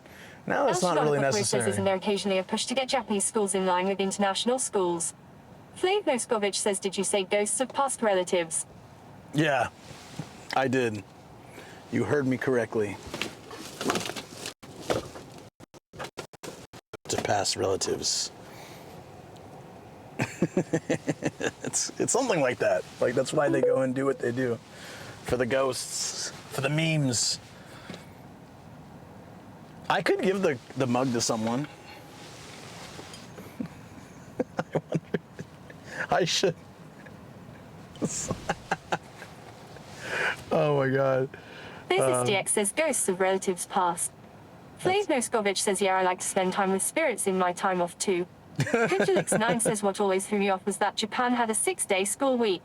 now it's not really necessary. Isn't there occasionally a push to get Japanese schools in line with international schools? Flav Moscovich says, did you say ghosts of past relatives? Yeah, I did. You heard me correctly. to past relatives. It's something like that. Like that's why they go and do what they do. For the ghosts, for the memes. I could give the mug to someone. I should. Oh my god. This is DX says ghosts of relatives past. Flav Noskovich says, yeah, I like to spend time with spirits in my time off too. Kujulix9 says what always threw me off was that Japan had a 6-day school week.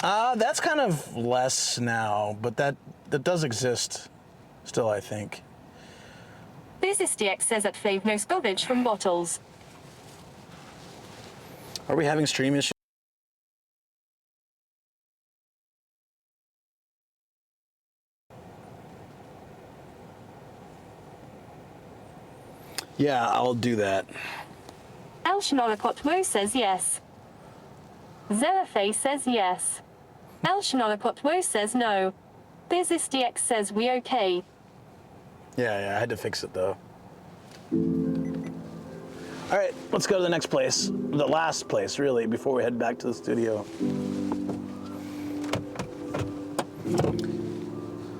That's kind of less now, but that does exist still, I think. This is DX says at Flav Noskovich from Bottles. Are we having stream issues? Yeah, I'll do that. El Shanolakotwo says yes. Zelaface says yes. El Shanolakotwo says no. This is DX says we okay. Yeah, I had to fix it though. All right, let's go to the next place. The last place, really, before we head back to the studio.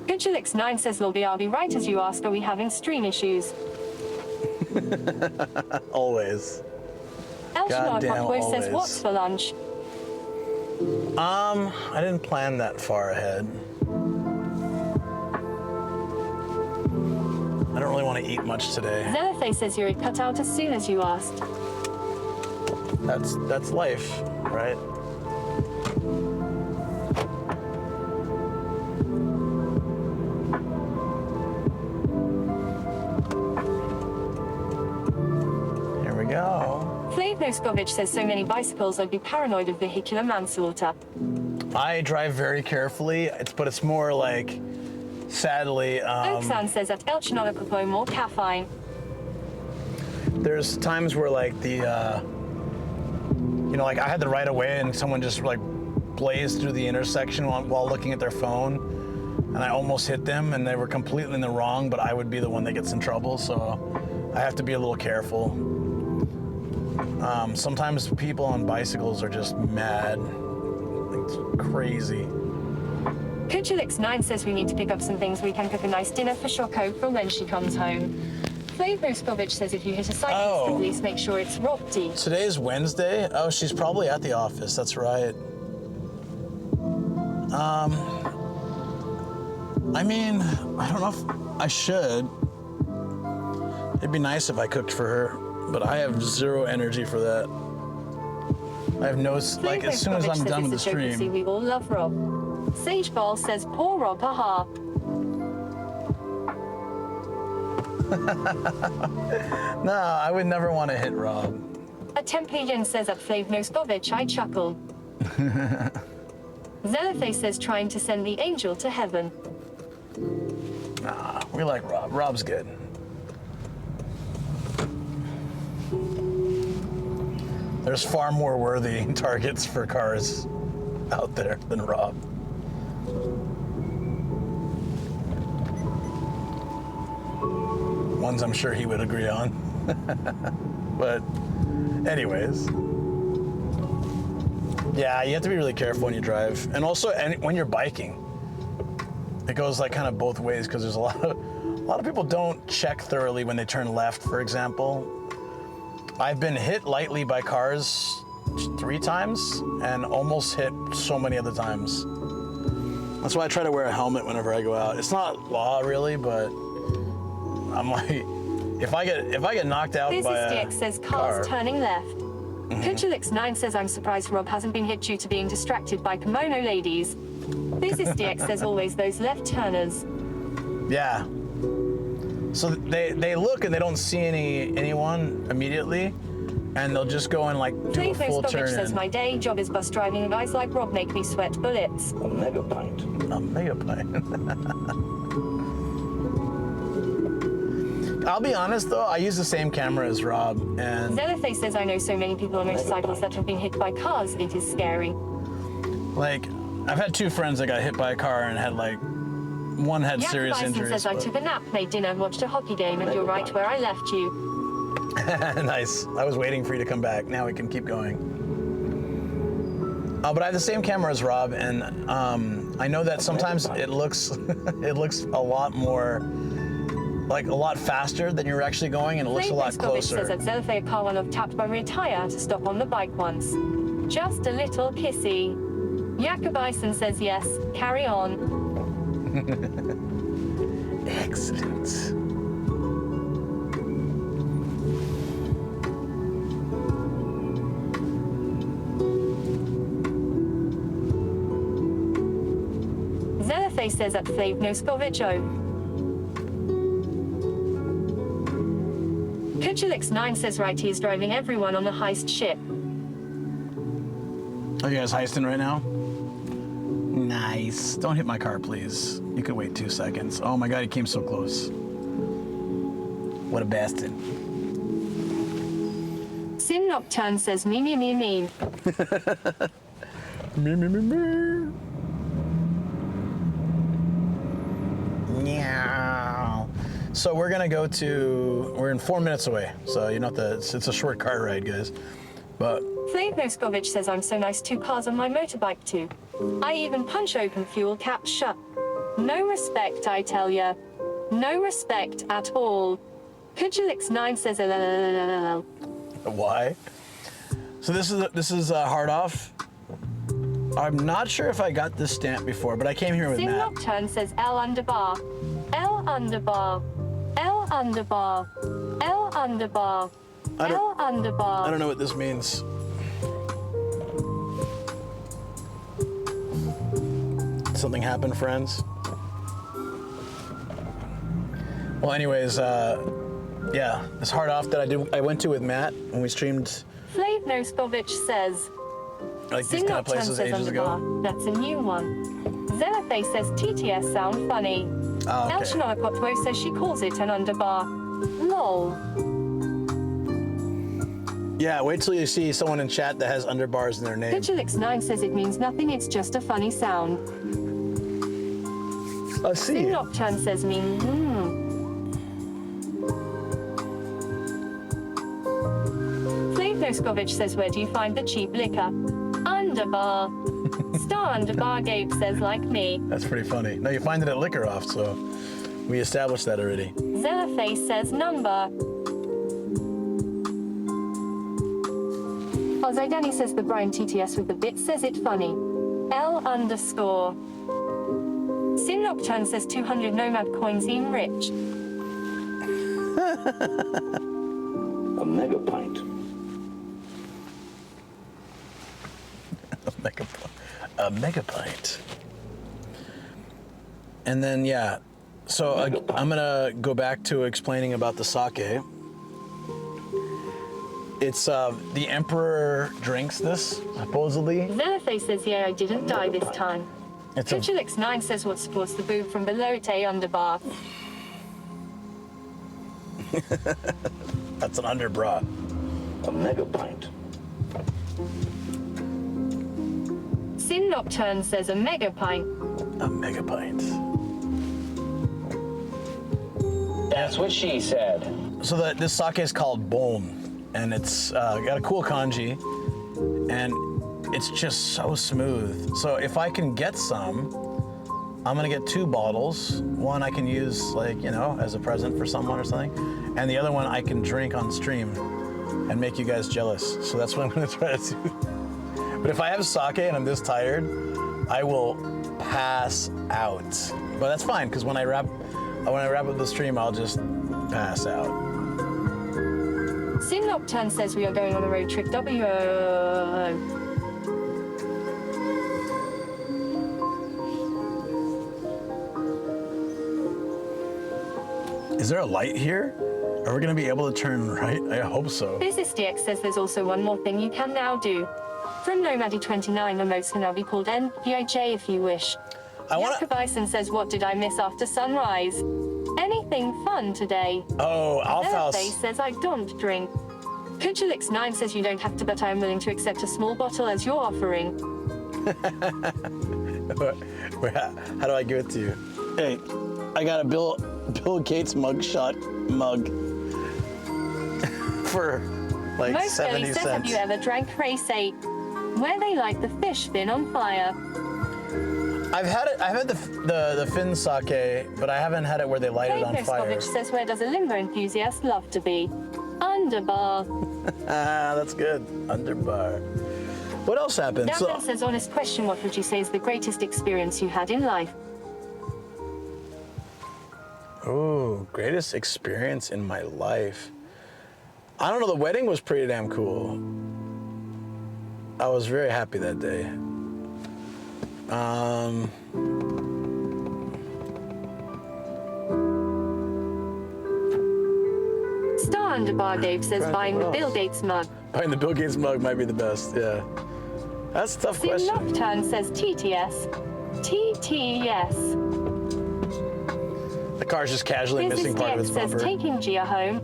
Kujulix9 says, Lobby, I'll be right as you ask, are we having stream issues? Always. El Goddamn Shanolakotwo says, always. what's for lunch? I didn't plan that far ahead. I don't really want to eat much today. Zelaface says you're cut out as soon as you asked. That's life, right? Here we go. Flav Noskovich says so many bicycles I'd be paranoid of vehicular manslaughter. I drive very carefully, but it's more like, sadly, Oaksan says at El Shanolakotwo more caffeine. there's times where like like I had the right of way and someone just like blazed through the intersection while looking at their phone, and I almost hit them and they were completely in the wrong, but I would be the one that gets in trouble, so I have to be a little careful. Sometimes people on bicycles are just mad. It's crazy. Kujulix9 says we need to pick up some things we can cook a nice dinner for Shoko for when she comes home. Flav Noskovich says if you hit a site at least make sure it's Rotti. Today's Wednesday? Oh, she's probably at the office, that's right. I mean, I don't know if I should. It'd be nice if I cooked for her, but I have zero energy for that. I have no, like, as soon as I'm done with the stream. We all love Rob. Sage Ball says poor Rob, haha. No, I would never want to hit Rob. A Tempadian says at Flav Noskovich, I chuckle. Zelaface says trying to send the angel to heaven. Nah, we like Rob. Rob's good. There's far more worthy targets for cars out there than Rob. Ones I'm sure he would agree on. But anyways. Yeah, you have to be really careful when you drive. And also when you're biking. It goes like kind of both ways because there's a lot of people don't check thoroughly when they turn left, for example. I've been hit lightly by cars 3 times and almost hit so many other times. That's why I try to wear a helmet whenever I go out. It's not law really, but I'm like, if I get knocked out This by is a DX says cars car, turning left. Kujulix9 says I'm surprised Rob hasn't been hit due to being distracted by kimono ladies. This is DX says always those left turners. yeah. So they look and they don't see anyone immediately, and they'll just go and like do a full turn. says my day job is bus driving and guys like Rob make me sweat bullets. A mega pint. A mega pint. I'll be honest though, I use the same camera as Rob, and Zelaface says I know so many people on motorcycles that have been hit by cars, it is scary. like I've had 2 friends that got hit by a car and had like one had Yak serious Bison injuries. says I took a nap, made dinner, watched a hockey game, and you're right where I left you. Nice. I was waiting for you to come back. Now we can keep going. But I have the same camera as Rob, and I know that sometimes it looks it looks a lot more, like a lot faster than you're actually going, and it looks a lot closer. Says that Zelfay Karwanov tapped my rear tire to stop on the bike once. Just a little kissy. Yak Bison says yes, carry on. Excellent. Zelafay says at Flav Noskovicho. Kuchelix9 says right he's driving everyone on a heist ship. Are you guys heisting right now? Nice. Don't hit my car, please. You could wait 2 seconds. Oh my god, he came so close. What a bastard. Sin Nocturne says me. Me. Meow. So we're gonna go to, we're in 4 minutes away. So you know, it's a short car ride, guys. But Flav Noskovich says I'm so nice, 2 cars on my motorbike too. I even punch open fuel cap shut. No respect, I tell ya. No respect at all. Kuchelix9 says why? So this is hard off. I'm not sure if I got this stamp before, but I came here with Sin Matt. Nocturne says L underbar. L underbar. L underbar. L underbar. L underbar. I don't know what this means. Something happened, friends? Well, anyways, yeah, this hard off that I went to with Matt when we streamed. Flav Noskovich says Like these kind of places ages ago. That's a new one. Zelafay says TTS sound funny. Oh, okay. Elshana Kotwo says she calls it an underbar. Lol. Yeah, wait till you see someone in chat that has underbars in their name. Kuchelix9 says it means nothing, it's just a funny sound. I see. Sin Nocturne says me. Flav Noskovich says where do you find the cheap liquor? Underbar. Star Underbar Gabe says like me. That's pretty funny. No, you find it at Liquor Off, so we established that already. Zelafay says number. Ozaidani says the Brian TTS with the bit says it funny. L underscore. Sin Nocturne says 200 Nomad coins in rich. A mega pint. A mega pint. And then, yeah. So I'm gonna go back to explaining about the sake. It's the Emperor drinks this, supposedly. Zelafay says yeah, I didn't die this time. Kuchelix9 says what supports the boob from below Tay underbar. That's an underbra. A mega pint. Sin Nocturne says a mega pint. A mega pint. That's what she said. So this sake is called Bone, and it's got a cool kanji, and it's just so smooth. So if I can get some, I'm gonna get 2 bottles. One I can use, like, you know, as a present for someone or something, and the other one I can drink on stream and make you guys jealous. So that's what I'm gonna try to do. But if I have sake and I'm this tired, I will pass out. But that's fine, because when I wrap up the stream, I'll just pass out. Sin Nocturne says we are going on a road trip. Is there a light here? Are we gonna be able to turn right? I hope so. Business DX says there's also one more thing you can now do. From Nomady29, the modes can now be called NPIJ if you wish. Bison says, what did I miss after sunrise? Anything fun today? Oh, Alphaus. Zelafay says I don't drink. Kuchelix9 says you don't have to, but I'm willing to accept a small bottle as your offering. How do I give it to you? Hey, I got a Bill Gates mugshot mug for like Most 70 Billy says, have cents. you ever drank race 8, where they light the fish fin on fire? I've had the fin sake, but I haven't had it where they light it on fire. Skovich says, where does a limbo enthusiast love to be? Underbar. Ah, that's good. Underbar. What else happened? Damon says, honest question, what would you say is the greatest experience you had in life? Ooh, greatest experience in my life. I don't know, the wedding was pretty damn cool. I was very happy that day. Star Underbar Dave says, buying the Bill Gates mug. Buying the Bill Gates mug might be the best, yeah. That's a tough Sin question. Nocturne says TTS. TTS. The car's just casually missing part of its says, bumper. taking Gia home.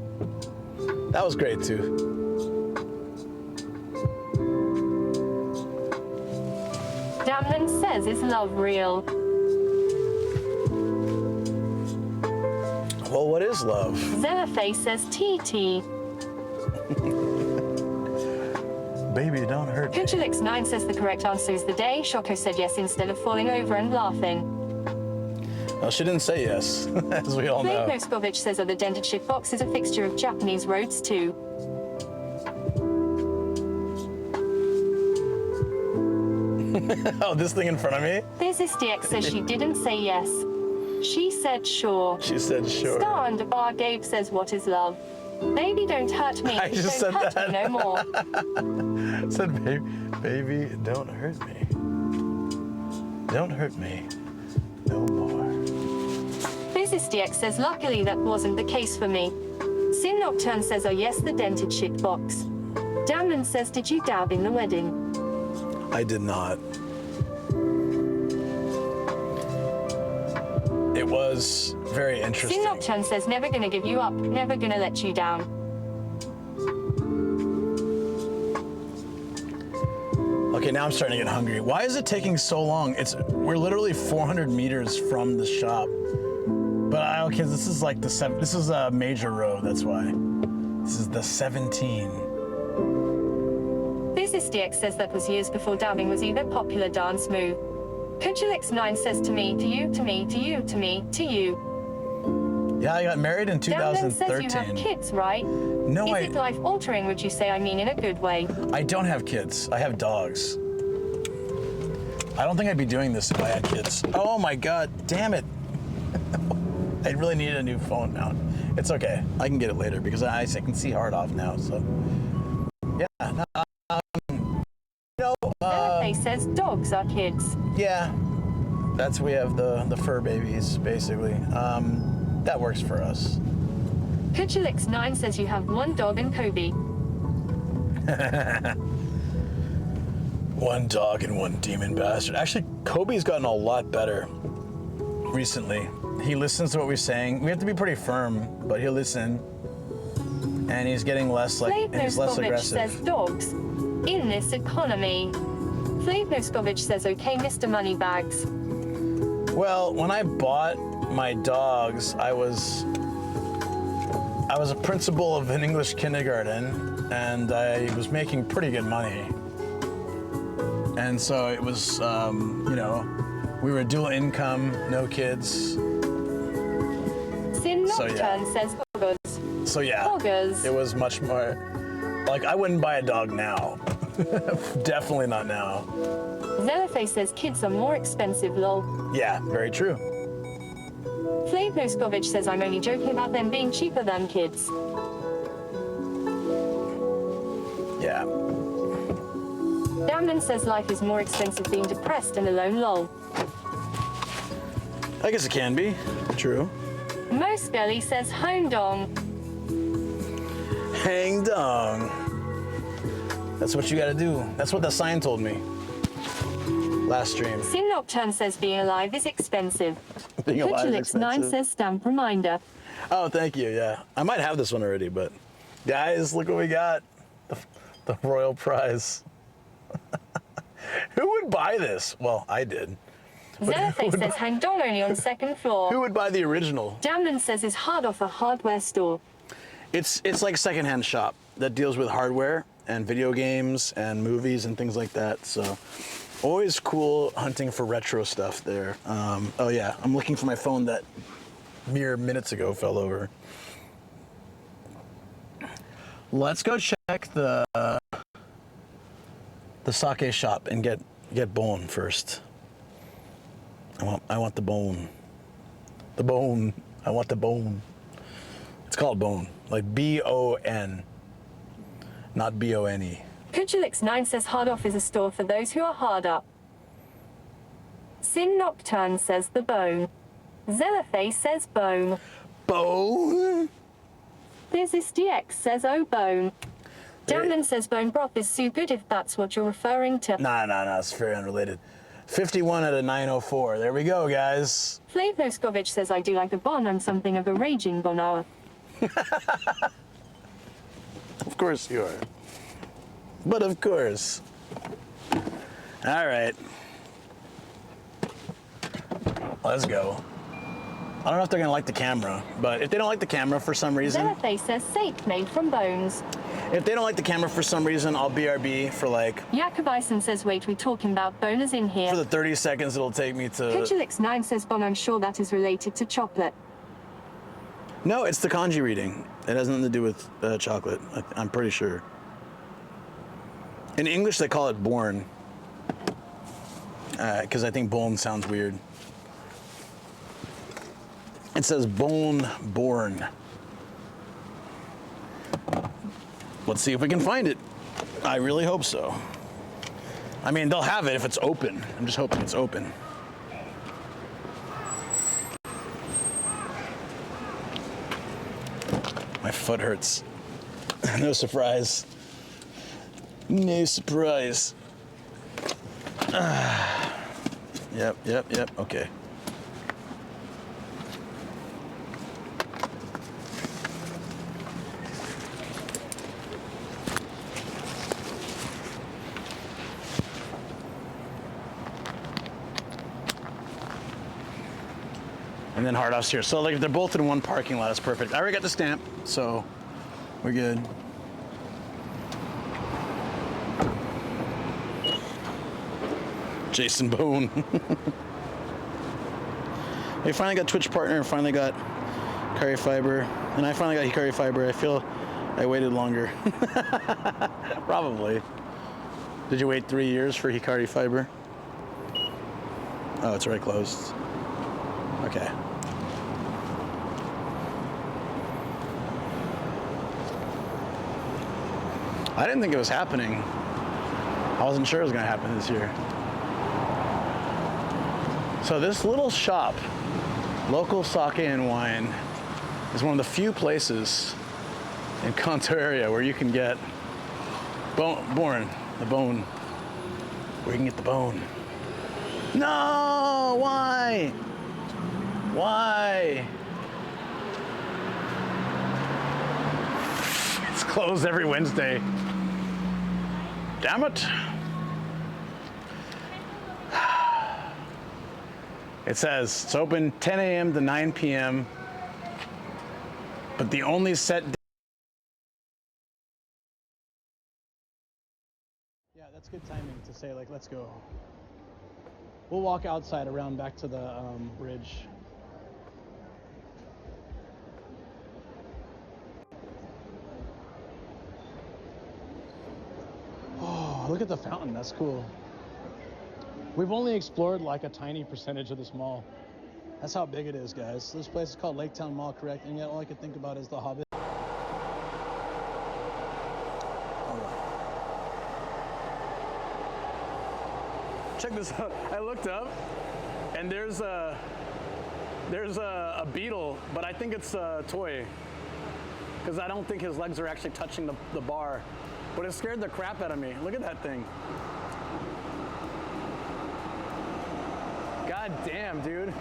That was great too. Damlin says, is love real? Well, what is love? Zelaface says TT. Baby, don't hurt me. Kuchelix9 says the correct answer is the day. Shoko said yes instead of falling over and laughing. Well, she didn't say yes, as we all know. Flake Noskovich says, are the dented shift boxes a fixture of Japanese roads too? Oh, this thing in front of me? This is DX says she didn't say yes. She said sure. She said sure. Star Underbar Gabe says, what is love? Baby, don't hurt me. I just don't said hurt that. me no more. Said, baby, don't hurt me. Don't hurt me no more. Business DX says, luckily that wasn't the case for me. Sin Nocturne says, oh yes, the dented shit box. Damlin says, did you dab in the wedding? I did not. It was very interesting. Sin Nocturne says, never gonna give you up, never gonna let you down. Okay, now I'm starting to get hungry. Why is it taking so long? We're literally 400 meters from the shop. But okay, this is like this is a major road, that's why. This is the 17. Business DX says that was years before dabbing was either popular dance move. Kuchelix9 says, to me, to you, to me, to you, to me, to you. Yeah, I got married in Damlin 2013. says you have kids, right? No, Is it life altering, would you say? I mean, in a good way. I don't have kids. I have dogs. I don't think I'd be doing this if I had kids. Oh my God, damn it. I really needed a new phone mount. It's okay. I can get it later because I can see hard off now, so. Yeah, Face says dogs are kids. Yeah, we have the fur babies, basically. That works for us. Kuchelix9 says you have one dog and Kobe. One dog and one demon bastard. Actually, Kobe's gotten a lot better recently. He listens to what we're saying. We have to be pretty firm, but he'll listen. And he's getting less he's less aggressive. Says dogs in this economy. Flav Noskovich says, okay, Mr. Moneybags. Well, when I bought my dogs, I was a principal of an English kindergarten, and I was making pretty good money. And so it was, we were dual income, no kids. Sin Nocturne says doggers. So yeah, Doggers. It was much more, I wouldn't buy a dog now. Definitely not now. Zelaface says kids are more expensive, lol. Yeah, very true. Flav Noskovich says I'm only joking about them being cheaper than kids. Yeah. Damlin says life is more expensive being depressed and alone, lol. I guess it can be. True. Most Belly says home dong. Hang dong. That's what you gotta do. That's what the sign told me. Last stream. Sin Nocturne says being alive is expensive. Being alive is Kuchelix9 expensive. says stamp reminder. Oh, thank you, yeah. I might have this one already, but guys, look what we got. The royal prize. Who would buy this? Well, I did. Zerface says hang dong only on second floor. Who would buy the original? Damlin says is hard off a hardware store. It's like a secondhand shop that deals with hardware and video games and movies and things like that. So always cool hunting for retro stuff there. Oh yeah, I'm looking for my phone that mere minutes ago fell over. Let's go check the sake shop and get bone first. I want the bone. The bone. I want the bone. It's called bone, like B-O-N, not B-O-N-E. Pugilix9 says hard off is a store for those who are hard up. Sin Nocturne says the bone. Zellaface says bone. Bone? Thesis DX says oh bone. Damlin says bone broth is so good if that's what you're referring to. Nah, it's very unrelated. 51 out of 904. There we go, guys. Flav Noskovich says I do like a bon. I'm something of a raging bonhour. Of course you are. But of course. All right. Let's go. I don't know if they're gonna like the camera, but if they don't like the camera for some reason... Zellaface says sake made from bones. If they don't like the camera for some reason, I'll BRB for like... Yakubison says wait, we talking about boners in here. For the 30 seconds it'll take me to... Pugilix9 says bon, I'm sure that is related to chocolate. No, it's the kanji reading. It has nothing to do with chocolate, I'm pretty sure. In English they call it born. Because I think bone sounds weird. It says bone born. Let's see if we can find it. I really hope so. I mean, they'll have it if it's open. I'm just hoping it's open. My foot hurts. No surprise. No surprise. Yep, okay. And then hard offs here. So like if they're both in one parking lot, it's perfect. I already got the stamp, so we're good. Jason Bone. We finally got Twitch partner, finally got Hikari Fiber, and I finally got Hikari Fiber. I feel I waited longer. Probably. Did you wait 3 years for Hikari Fiber? Oh, it's already closed. Okay. I didn't think it was happening. I wasn't sure it was going to happen this year. So this little shop, local sake and wine, is one of the few places in Kanto area where you can get the bone, where you can get the bone. No, why? Why? It's closed every Wednesday. Damn it. It says it's open 10 a.m. to 9 p.m. But the only set... Yeah, that's good timing to say, like, let's go. We'll walk outside around back to the bridge. Oh, look at the fountain. That's cool. We've only explored like a tiny percentage of this mall. That's how big it is, guys. This place is called Lake Town Mall, correct? And yet all I could think about is The Hobbit. Check this out. I looked up, and there's a beetle, but I think it's a toy, because I don't think his legs are actually touching the bar. But it scared the crap out of me. Look at that thing. God damn, dude.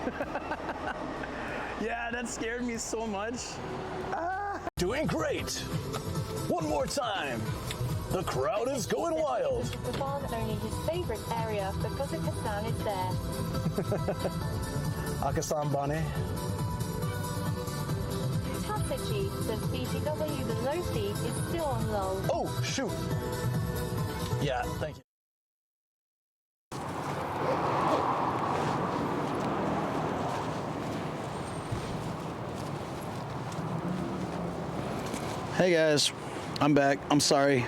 Yeah, that scared me so much. Ah. Doing great. One more time. The crowd is going wild. This is the bar that's only his favourite area because Akasan is there. Akasan Bane. Tasechi says BTW, the low fee is still on low. Oh, shoot. Yeah, thank you. Hey guys, I'm back. I'm sorry.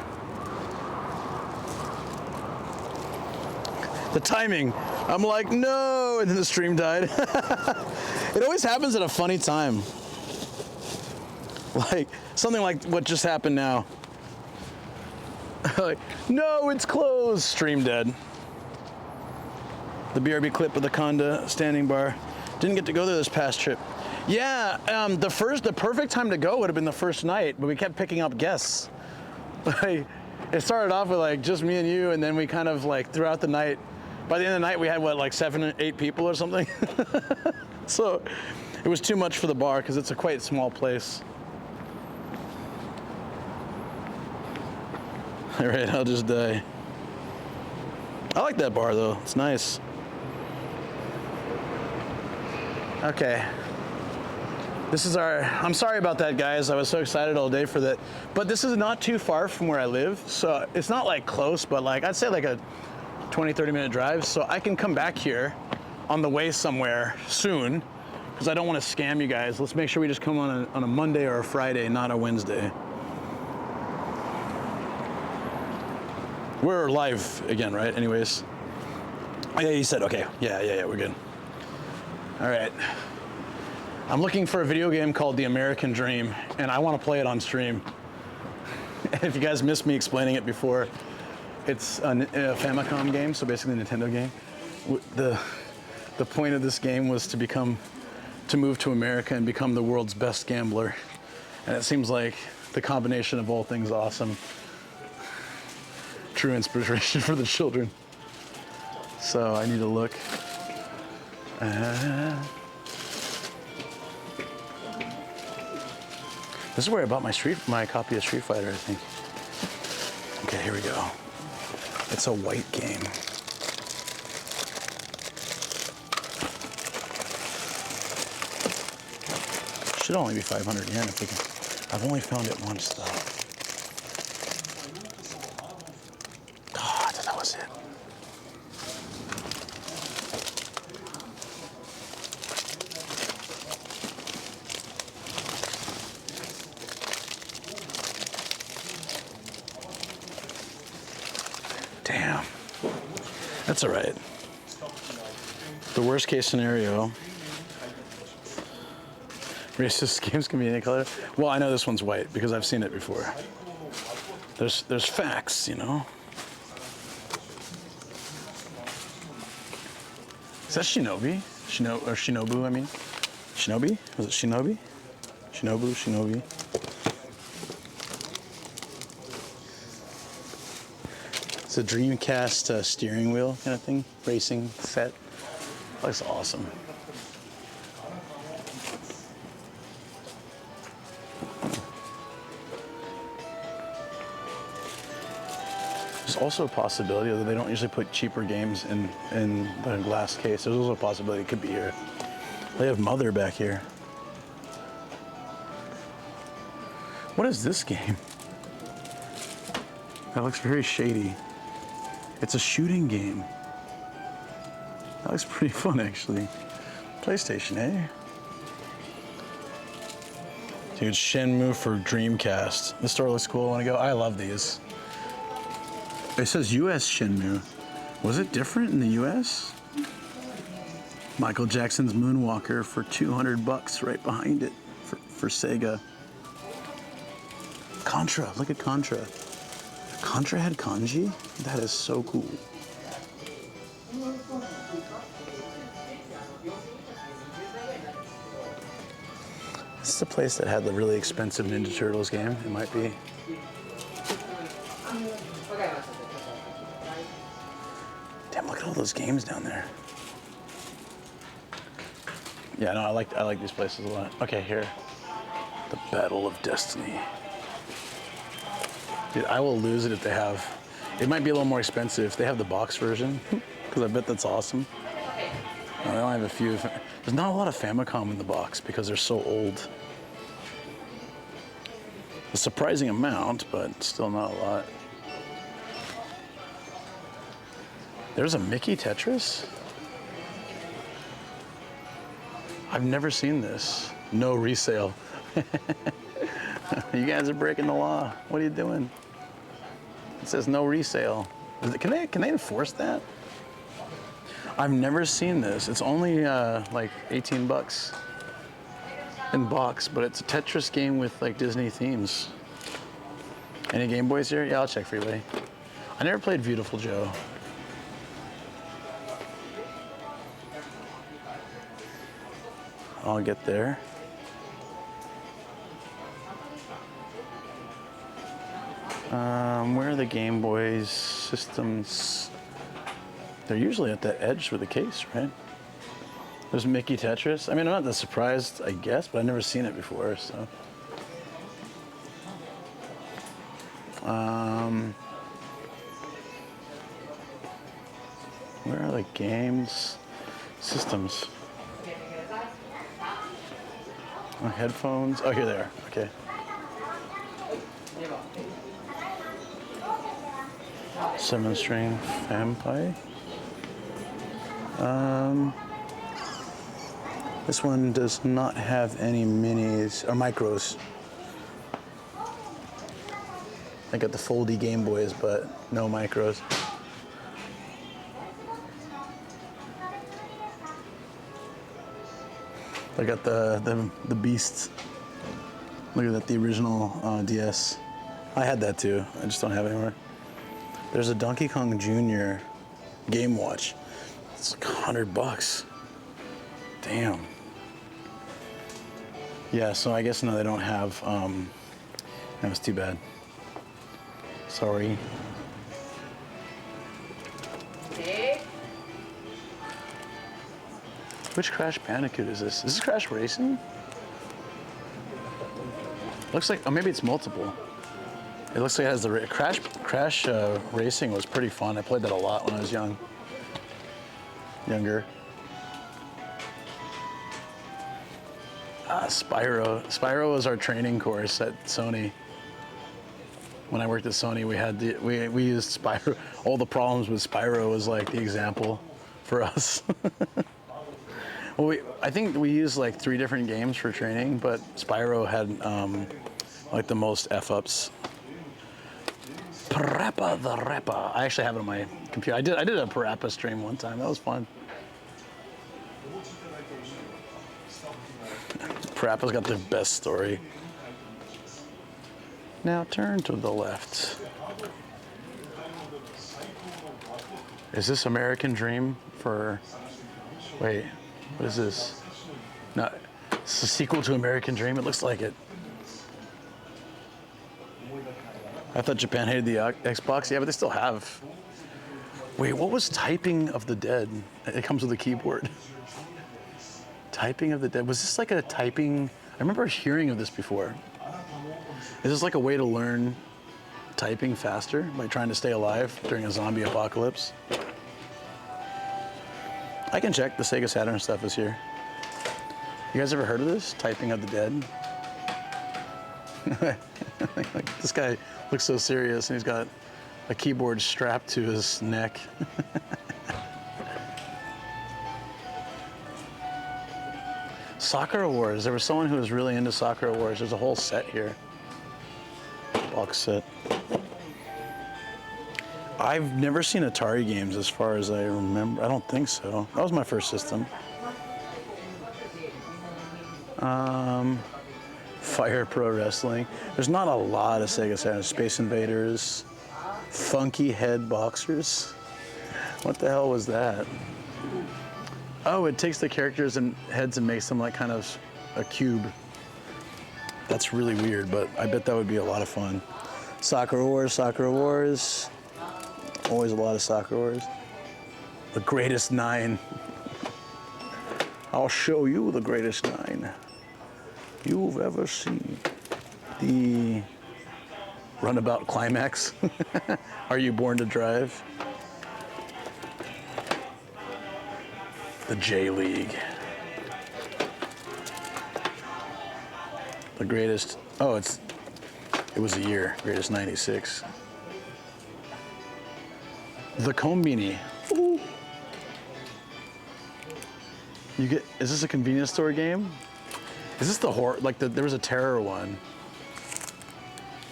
The timing. I'm like, no, and then the stream died. It always happens at a funny time. Like, something like what just happened now. Like, no, it's closed. Stream dead. The BRB clip of the Conda standing bar. Didn't get to go there this past trip. Yeah, the perfect time to go would have been the first night, but we kept picking up guests. Like, it started off with like just me and you, and then we kind of like throughout the night, by the end of the night we had what, like 7 or 8 people or something. So it was too much for the bar because it's a quite small place. All right, I'll just die. I like that bar though, it's nice. Okay. This is I'm sorry about that, guys. I was so excited all day for that. But this is not too far from where I live. So it's not like close, but like I'd say like a 20, 30 minute drive. So I can come back here on the way somewhere soon because I don't want to scam you guys. Let's make sure we just come on a Monday or a Friday, not a Wednesday. We're live again, right? Anyways. Yeah, you said, okay. Yeah, we're good. All right. I'm looking for a video game called The American Dream, and I want to play it on stream. If you guys missed me explaining it before, it's a Famicom game, so basically a Nintendo game. The point of this game was to move to America and become the world's best gambler. And it seems like the combination of all things awesome. True inspiration for the children. So I need to look. This is where I bought my copy of Street Fighter, I think. Okay, here we go. It's a white game. Should only be 500 yen if we can. I've only found it once though. God, that was it. Damn. That's all right. The worst case scenario. Racist games can be any color. Well, I know this one's white because I've seen it before. There's facts, you know. Is that Shinobi? Or Shinobu, I mean. Shinobi? Was it Shinobi? Shinobi. It's a Dreamcast steering wheel kind of thing, racing set. Looks awesome. There's also a possibility, although they don't usually put cheaper games in the glass case, there's also a possibility it could be here. They have Mother back here. What is this game? That looks very shady. It's a shooting game. That looks pretty fun, actually. PlayStation, eh? Dude, Shenmue for Dreamcast. This store looks cool. I want to go. I love these. It says US Shenmue. Was it different in the US? Michael Jackson's Moonwalker for $200 right behind it for Sega. Contra, look at Contra. Contra had kanji? That is so cool. This is the place that had the really expensive Ninja Turtles game. It might be. Damn, look at all those games down there. Yeah, no, I like these places a lot. Okay, here. The Battle of Destiny. Dude, I will lose it if they have. It might be a little more expensive if they have the box version, because I bet that's awesome. No, they only have a few. There's not a lot of Famicom in the box because they're so old. A surprising amount, but still not a lot. There's a Mickey Tetris? I've never seen this. No resale. You guys are breaking the law. What are you doing? It says no resale. Can they enforce that? I've never seen this. It's only like 18 bucks in box, but it's a Tetris game with like Disney themes. Any Game Boys here? Yeah, I'll check Freeway. I never played Beautiful Joe. I'll get there. Where are the Game Boys systems? They're usually at the edge with the case, right? There's Mickey Tetris. I mean, I'm not that surprised, I guess, but I've never seen it before, so. Where are the games systems? Oh, headphones. Oh, here they are. Okay. Seven-string Fampi. This one does not have any minis or micros. I got the foldy Game Boys, but no micros. I got the Beast. Look at that, the original DS. I had that too. I just don't have it anymore. There's a Donkey Kong Jr. Game Watch. It's like $100. Damn. Yeah, so I guess no, they don't have. That was too bad. Sorry. Which Crash Bandicoot is this? Is this Crash Racing? Looks like, oh, maybe it's multiple. It looks like it has the Crash Racing was pretty fun. I played that a lot when I was younger. Spyro. Spyro was our training course at Sony. When I worked at Sony, we used Spyro. All the problems with Spyro was like the example for us. Well, I think we used like 3 different games for training, but Spyro had like the most F-ups. Parappa the Rappa. I actually have it on my computer. I did a Parappa stream one time. That was fun. Parappa's got the best story. Now turn to the left. Is this American Dream for... Wait, what is this? No, it's a sequel to American Dream. It looks like it. I thought Japan hated the Xbox. Yeah, but they still have. Wait, what was Typing of the Dead? It comes with a keyboard. Typing of the Dead. Was this like a typing? I remember hearing of this before. Is this like a way to learn typing faster by trying to stay alive during a zombie apocalypse? I can check. The Sega Saturn stuff is here. You guys ever heard of this? Typing of the Dead? Like, this guy looks so serious and he's got a keyboard strapped to his neck. Sakura Wars. There was someone who was really into Sakura Wars. There's a whole set here. Box set. I've never seen Atari games as far as I remember. I don't think so. That was my first system. Fire Pro Wrestling. There's not a lot of Sega Saturn. Space Invaders. Funky Head Boxers. What the hell was that? Oh, it takes the characters and heads and makes them like kind of a cube. That's really weird, but I bet that would be a lot of fun. Sakura Wars, Sakura Wars. Always a lot of Sakura Wars. The Greatest 9. I'll show you the Greatest 9 you've ever seen. The Runabout Climax. Are You Born to Drive? The J League. The greatest. Oh, it was a year. Greatest 96. The Combini. You get. Is this a convenience store game? Is this the horror? Like there was a terror one.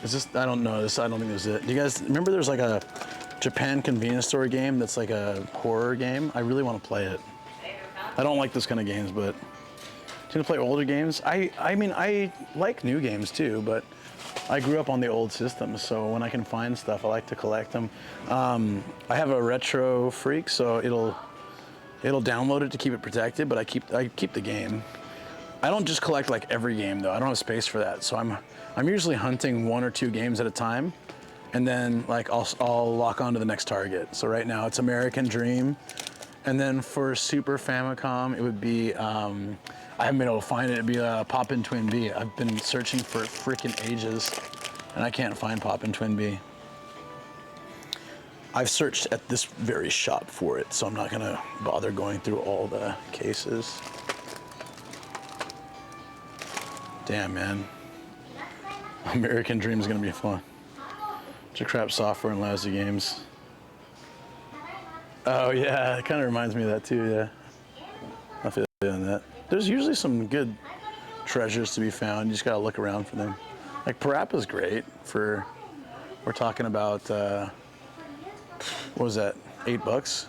Is this? I don't know. I don't think this is it. Do you guys remember? There's like a Japan convenience store game that's like a horror game. I really want to play it. I don't like this kind of games, but do you want to play older games? I mean, I like new games too, but I grew up on the old systems, so when I can find stuff, I like to collect them. I have a retro freak, so it'll download it to keep it protected, but I keep the game. I don't just collect like every game though. I don't have space for that, so I'm usually hunting 1 or 2 games at a time, and then like I'll lock on to the next target. So right now it's American Dream, and then for Super Famicom it would be I haven't been able to find it. It'd be Poppin' Twin B. I've been searching for it freaking ages, and I can't find Poppin' Twin B. I've searched at this very shop for it, so I'm not gonna bother going through all the cases. Damn, man. American Dream is gonna be fun. Bunch of crap software and lousy games. Oh yeah, it kind of reminds me of that too, yeah. I feel you on that. There's usually some good treasures to be found. You just gotta look around for them. Like Parappa's great for, we're talking about, what was that, $8?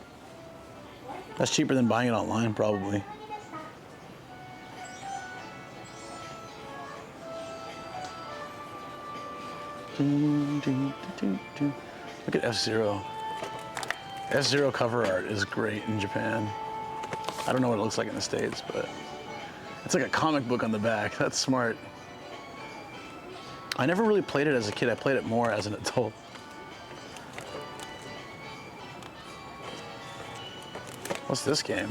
That's cheaper than buying it online, probably. Look at F-Zero. F-Zero cover art is great in Japan. I don't know what it looks like in the States, but it's like a comic book on the back. That's smart. I never really played it as a kid. I played it more as an adult. What's this game?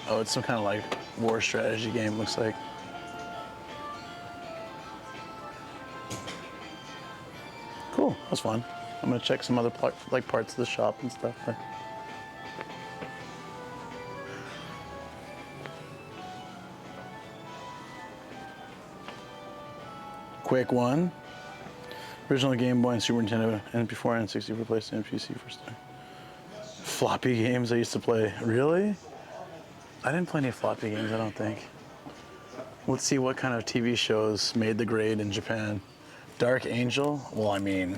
Oh, it's some kind of like war strategy game, looks like. Cool, that's fun. I'm gonna check some other parts of the shop and stuff. Quick one. Original Game Boy and Super Nintendo, MP4 and 60 replaced PC first time. Floppy games I used to play. Really? I didn't play any floppy games, I don't think. Let's see what kind of TV shows made the grade in Japan. Dark Angel? Well, I mean,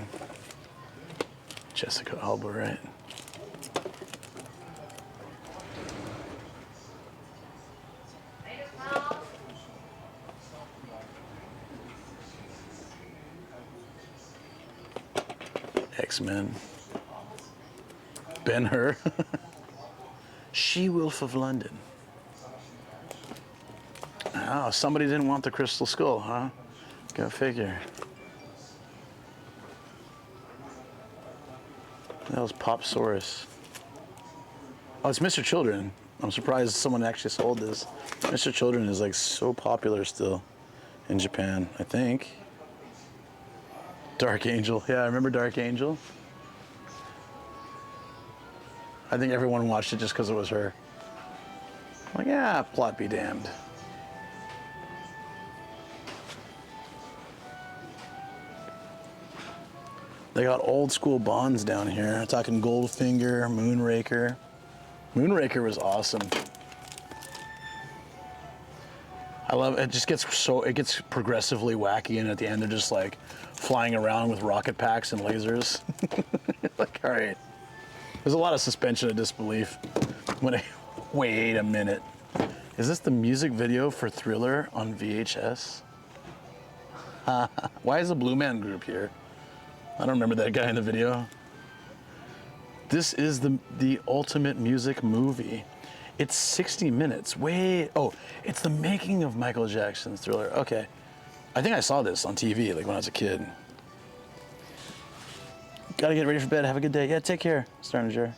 Jessica Alba, right? X-Men. Ben-Hur. She-Wolf of London. Oh, somebody didn't want the Crystal Skull, huh? Go figure. That was Popsaurus. Oh, it's Mr. Children. I'm surprised someone actually sold this. Mr. Children is like so popular still in Japan, I think. Dark Angel. Yeah, I remember Dark Angel. I think everyone watched it just because it was her. Like, yeah, plot be damned. They got old school Bonds down here. I'm talking Goldfinger, Moonraker. Moonraker was awesome. I love it. It just gets progressively wacky, and at the end they're just like flying around with rocket packs and lasers. Like, all right. There's a lot of suspension of disbelief. Wait a minute. Is this the music video for Thriller on VHS? Why is the Blue Man Group here? I don't remember that guy in the video. This is the ultimate music movie. It's 60 minutes. Oh, it's the making of Michael Jackson's Thriller. Okay. I think I saw this on TV, like when I was a kid. Gotta get ready for bed. Have a good day. Yeah, take care. Starting to share.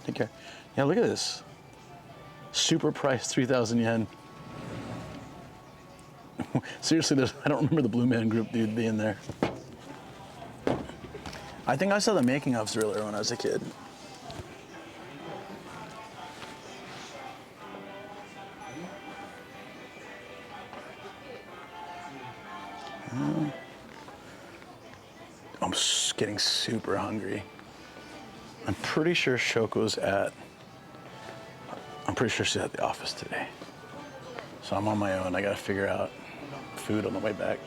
Take care. Yeah, look at this. Super price, 3,000 yen. Seriously, I don't remember the Blue Man Group dude being there. I think I saw the making of Thriller when I was a kid. I'm getting super hungry. I'm pretty sure Shoko's I'm pretty sure she's at the office today. So I'm on my own. I gotta figure out food on the way back.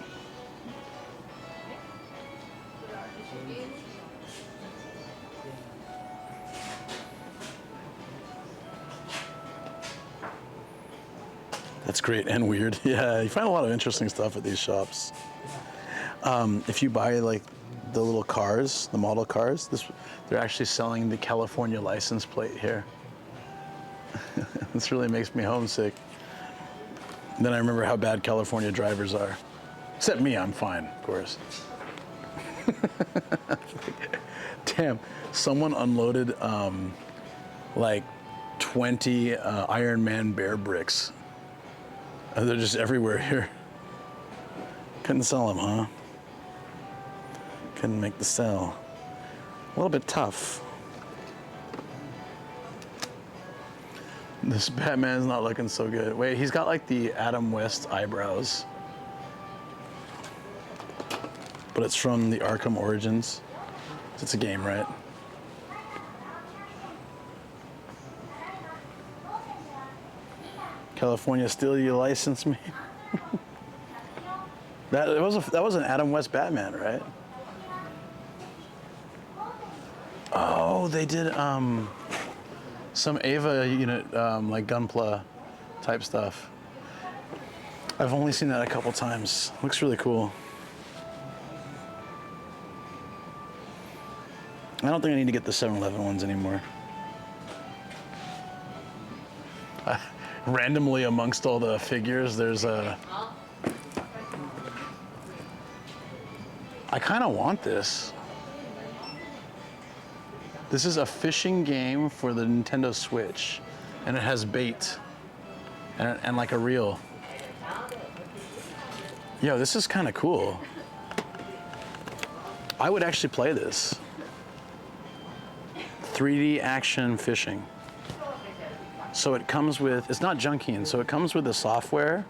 That's great and weird. Yeah, you find a lot of interesting stuff at these shops. If you buy like the little cars, the model cars, they're actually selling the California license plate here. This really makes me homesick. And then I remember how bad California drivers are. Except me, I'm fine, of course. Damn, someone unloaded like 20 Iron Man bear bricks. They're just everywhere here. Couldn't sell them, huh? Couldn't make the sell. A little bit tough. This Batman's not looking so good. Wait, he's got like the Adam West eyebrows. But it's from the Arkham Origins. It's a game, right? California, still you license me? that was an Adam West Batman, right? Oh, they did some Ava unit like Gunpla type stuff. I've only seen that a couple times. Looks really cool. I don't think I need to get the 7-Eleven ones anymore. Randomly amongst all the figures, there's a... I kind of want this. This is a fishing game for the Nintendo Switch, and it has bait and like a reel. Yo, this is kind of cool. I would actually play this. 3D action fishing. So it comes with, it's not Junkion, so it comes with the software,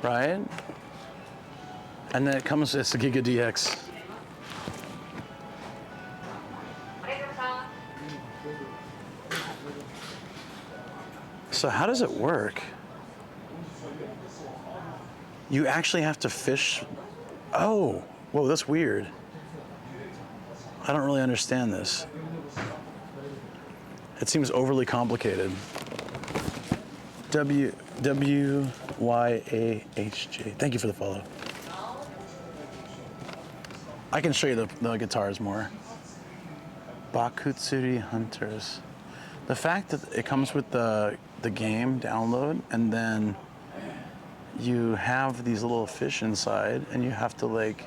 right? And then it comes, it's a Giga DX. So how does it work? You actually have to fish. Oh, whoa, that's weird. I don't really understand this. It seems overly complicated. WYAHJ. Thank you for the follow. I can show you the guitars more. Bakutsuri Hunters. The fact that it comes with the game download, and then you have these little fish inside, and you have to like,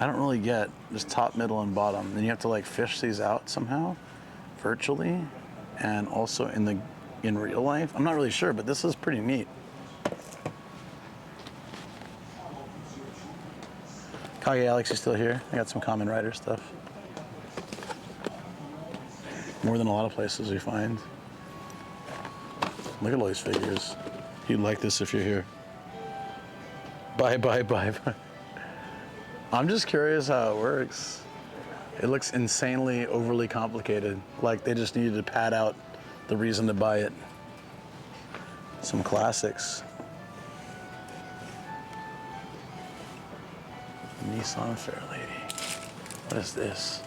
I don't really get just top, middle, and bottom. Then you have to like fish these out somehow, virtually, and also in real life. I'm not really sure, but this is pretty neat. Kage Alex is still here. I got some Kamen Rider stuff. More than a lot of places we find. Look at all these figures. You'd like this if you're here. Bye, bye, bye, bye. I'm just curious how it works. It looks insanely overly complicated. Like they just needed to pad out the reason to buy it. Some classics. Nissan Fairlady. What is this?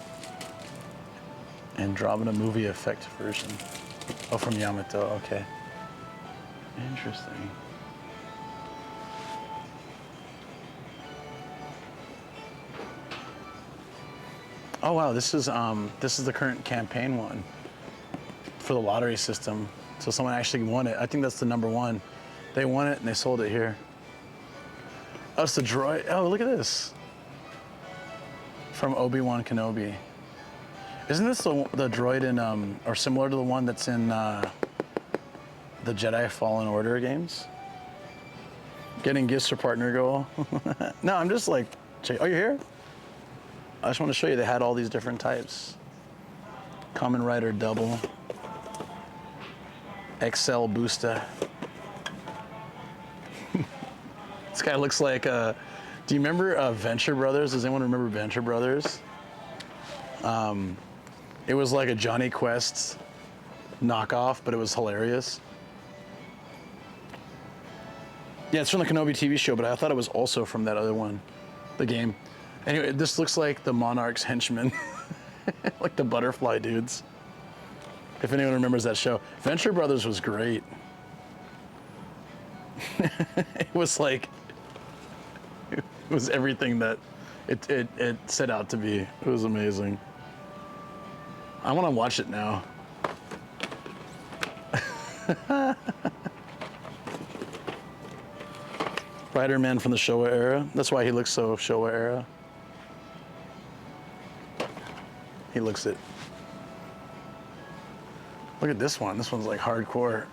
Andromeda movie effect version. Oh, from Yamato, okay. Interesting. Oh wow, this is the current campaign one for the lottery system. So someone actually won it. I think that's the #1. They won it and they sold it here. Oh, it's the droid. Oh, look at this. From Obi-Wan Kenobi. Isn't this the droid in, or similar to the one that's in the Jedi Fallen Order games? Getting gifts for partner goal. No, I'm just like, oh, you're here? I just want to show you they had all these different types. Kamen Rider Double. XL Booster. This guy looks like, do you remember Venture Brothers? Does anyone remember Venture Brothers? It was like a Johnny Quest knockoff, but it was hilarious. Yeah, it's from the Kenobi TV show, but I thought it was also from that other one, the game. Anyway, this looks like the Monarch's henchmen, like the butterfly dudes. If anyone remembers that show. Venture Brothers was great. It was like, it was everything that it set out to be. It was amazing. I want to watch it now. Spider-Man from the Showa era. That's why he looks so Showa era. He looks it. Look at this one. This one's like hardcore.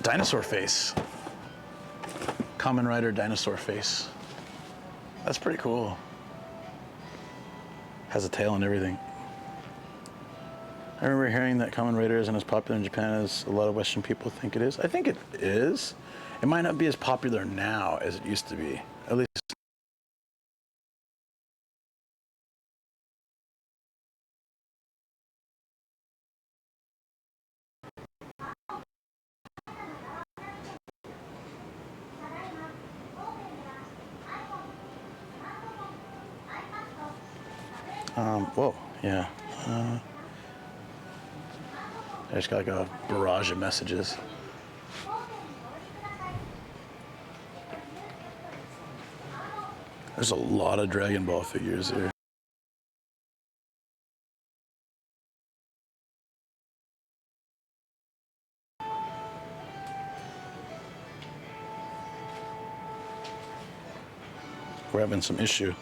Dinosaur face. Kamen Rider dinosaur face. That's pretty cool. Has a tail and everything. I remember hearing that Kamen Rider isn't as popular in Japan as a lot of Western people think it is. I think it is. It might not be as popular now as it used to be. At least. Whoa, yeah. I just got like a barrage of messages. There's a lot of Dragon Ball figures here. We're having some issue.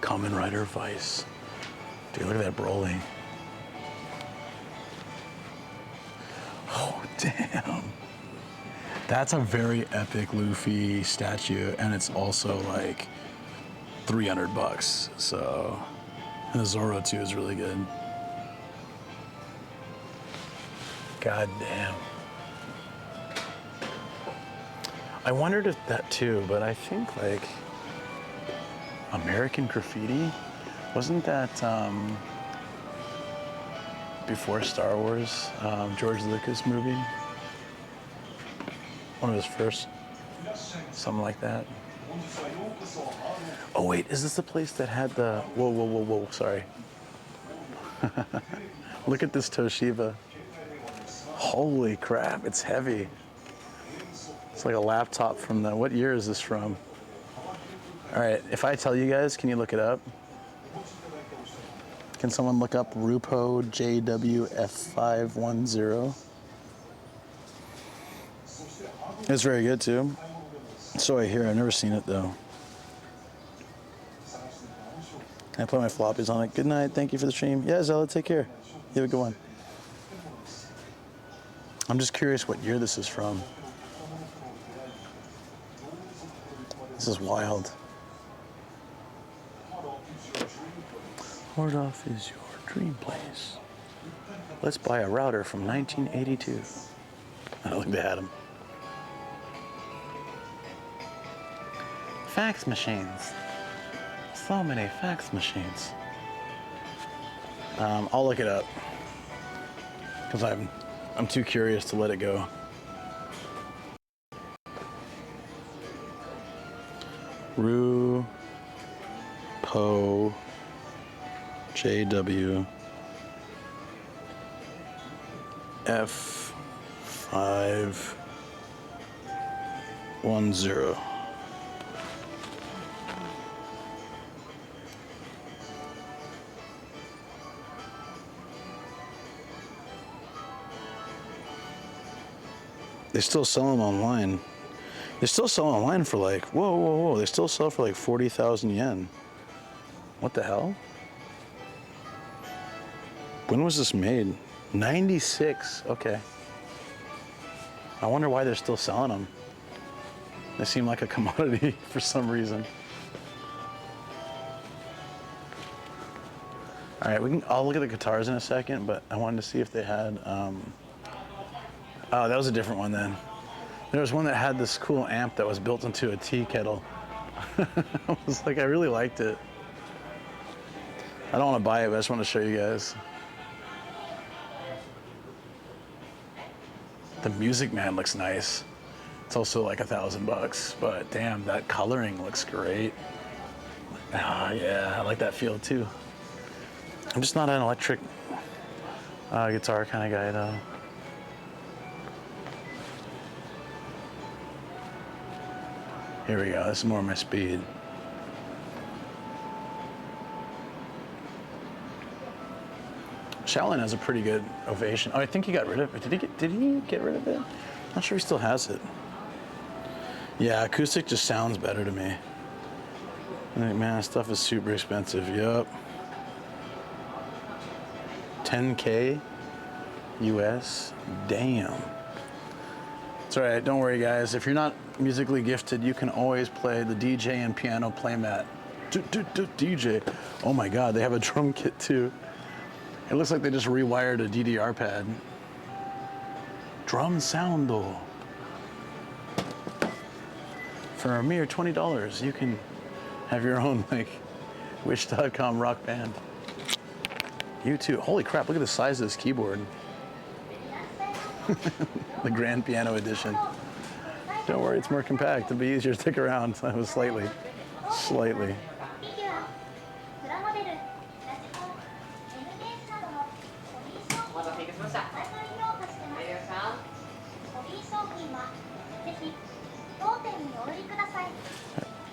Kamen Rider Vice. Dude, look at that Broly. Oh, damn. That's a very epic Luffy statue, and it's also like $300. So, and the Zoro too is really good. God damn. I wondered if that too, but I think like American Graffiti, wasn't that before Star Wars, George Lucas movie? One of his first, something like that. Oh wait, is this the place that had the, whoa, sorry. Look at this Toshiba. Holy crap, it's heavy. It's like a laptop from the, what year is this from? All right, if I tell you guys, can you look it up? Can someone look up Rupo JWF510? It's very good too. So I hear, I've never seen it though. Can I put my floppies on it? Good night, thank you for the stream. Yeah, Zella, take care. You have a good one. I'm just curious what year this is from. This is wild. Hordorf is your dream place. Let's buy a router from 1982. I don't think they had them. Fax machines. So many fax machines. I'll look it up because I'm too curious to let it go. Rupo JW F510. They still sell them online. They still sell online for like, whoa. They still sell for like 40,000 yen. What the hell? When was this made? 96, okay. I wonder why they're still selling them. They seem like a commodity for some reason. All right, I'll look at the guitars in a second, but I wanted to see if they had, oh, that was a different one then. There was one that had this cool amp that was built into a tea kettle. I was like, I really liked it. I don't want to buy it, but I just want to show you guys. The Music Man looks nice. It's also like $1,000, but damn, that coloring looks great. Ah, yeah, I like that feel too. I'm just not an electric guitar kind of guy though. Here we go, this is more my speed. Shaolin has a pretty good Ovation. Oh, I think he got rid of it. Did he get rid of it? Not sure he still has it. Yeah, acoustic just sounds better to me. I think, man, this stuff is super expensive. Yup. 10K US. Damn. It's all right. Don't worry, guys. If you're not musically gifted, you can always play the DJ and piano playmat. DJ. Oh my God, they have a drum kit too. It looks like they just rewired a DDR pad. Drum soundo. For a mere $20, you can have your own like Wish.com rock band. You too. Holy crap! Look at the size of this keyboard. The Grand Piano Edition. Don't worry, it's more compact. It'll be easier to stick around. Slightly.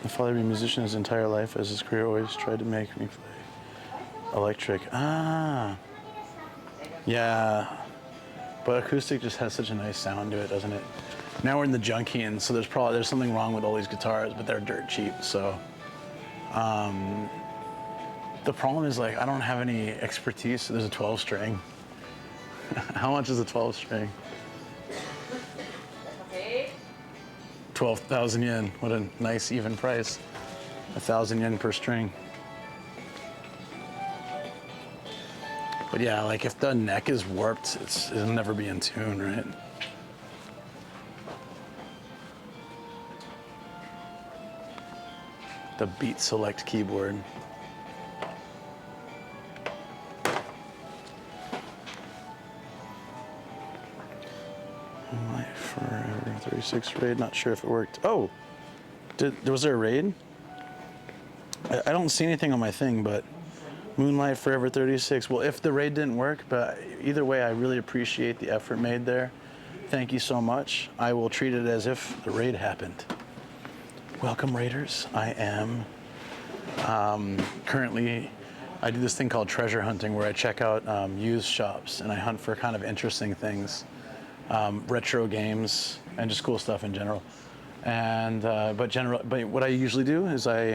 My father was a musician his entire life. As his career always tried to make me play electric. Ah, yeah. But acoustic just has such a nice sound to it, doesn't it? Now we're in the Junkians, so there's something wrong with all these guitars, but they're dirt cheap. So the problem is like I don't have any expertise. So there's a 12 string. How much is a 12 string? 12,000 yen. What a nice even price. 1,000 yen per string. But yeah, like if the neck is warped, it'll never be in tune, right? The Beat Select keyboard. Moonlight Forever 36 raid. Not sure if it worked. Oh, was there a raid? I don't see anything on my thing, but Moonlight Forever 36. Well, if the raid didn't work, but either way, I really appreciate the effort made there. Thank you so much. I will treat it as if the raid happened. Welcome, raiders. I am currently, I do this thing called treasure hunting where I check out used shops and I hunt for kind of interesting things, retro games and just cool stuff in general. And but what I usually do is I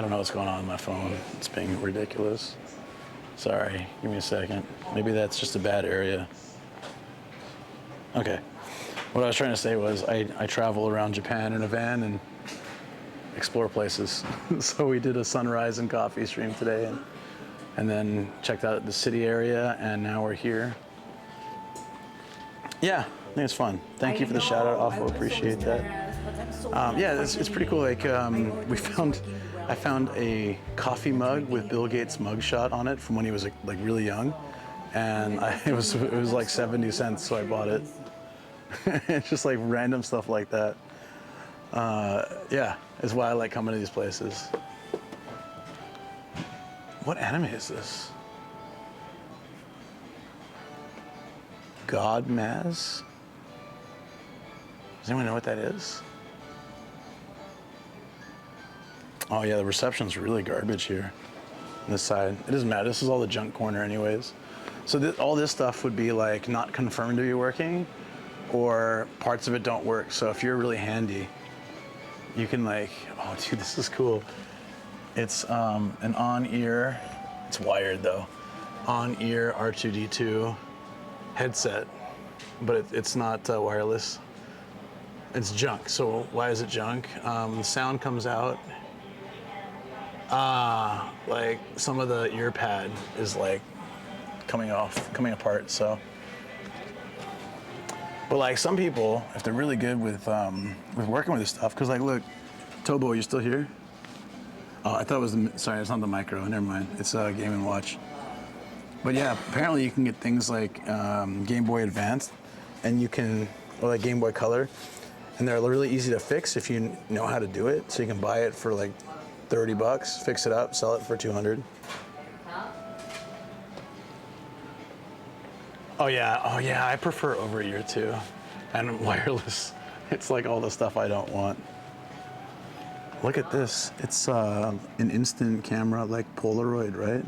don't know what's going on my phone. It's being ridiculous. Sorry, give me a second. Maybe that's just a bad area. Okay. What I was trying to say was I travel around Japan in a van and explore places. So we did a sunrise and coffee stream today and then checked out the city area and now we're here. Yeah, I think it's fun. Thank you for the shout out, Awful. Appreciate that. Yeah, it's pretty cool. Like I found a coffee mug with Bill Gates' mugshot on it from when he was like really young, and it was like 70 cents, so I bought it. It's just like random stuff like that. Yeah, is why I like coming to these places. What anime is this? God Maz? Does anyone know what that is? Oh yeah, the reception's really garbage here on this side. It doesn't matter, this is all the junk corner anyways. So all this stuff would be like not confirmed to be working or parts of it don't work. So if you're really handy, you can like, oh dude, this is cool. It's an on-ear, it's wired though, on-ear R2D2 headset, but it's not wireless. It's junk. So why is it junk? The sound comes out. Like some of the ear pad is like coming apart. So, but like some people, if they're really good with working with this stuff, because like look, Tobo, you still here? Oh, I thought it was sorry, it's not the micro. Never mind. It's a Game & Watch. But yeah, apparently you can get things like Game Boy Advance, and you can, or like Game Boy Color. And they're really easy to fix if you know how to do it. So you can buy it for like 30 bucks, fix it up, sell it for 200. Oh yeah, I prefer over-ear too. And wireless. It's like all the stuff I don't want. Look at this. It's an instant camera like Polaroid, right?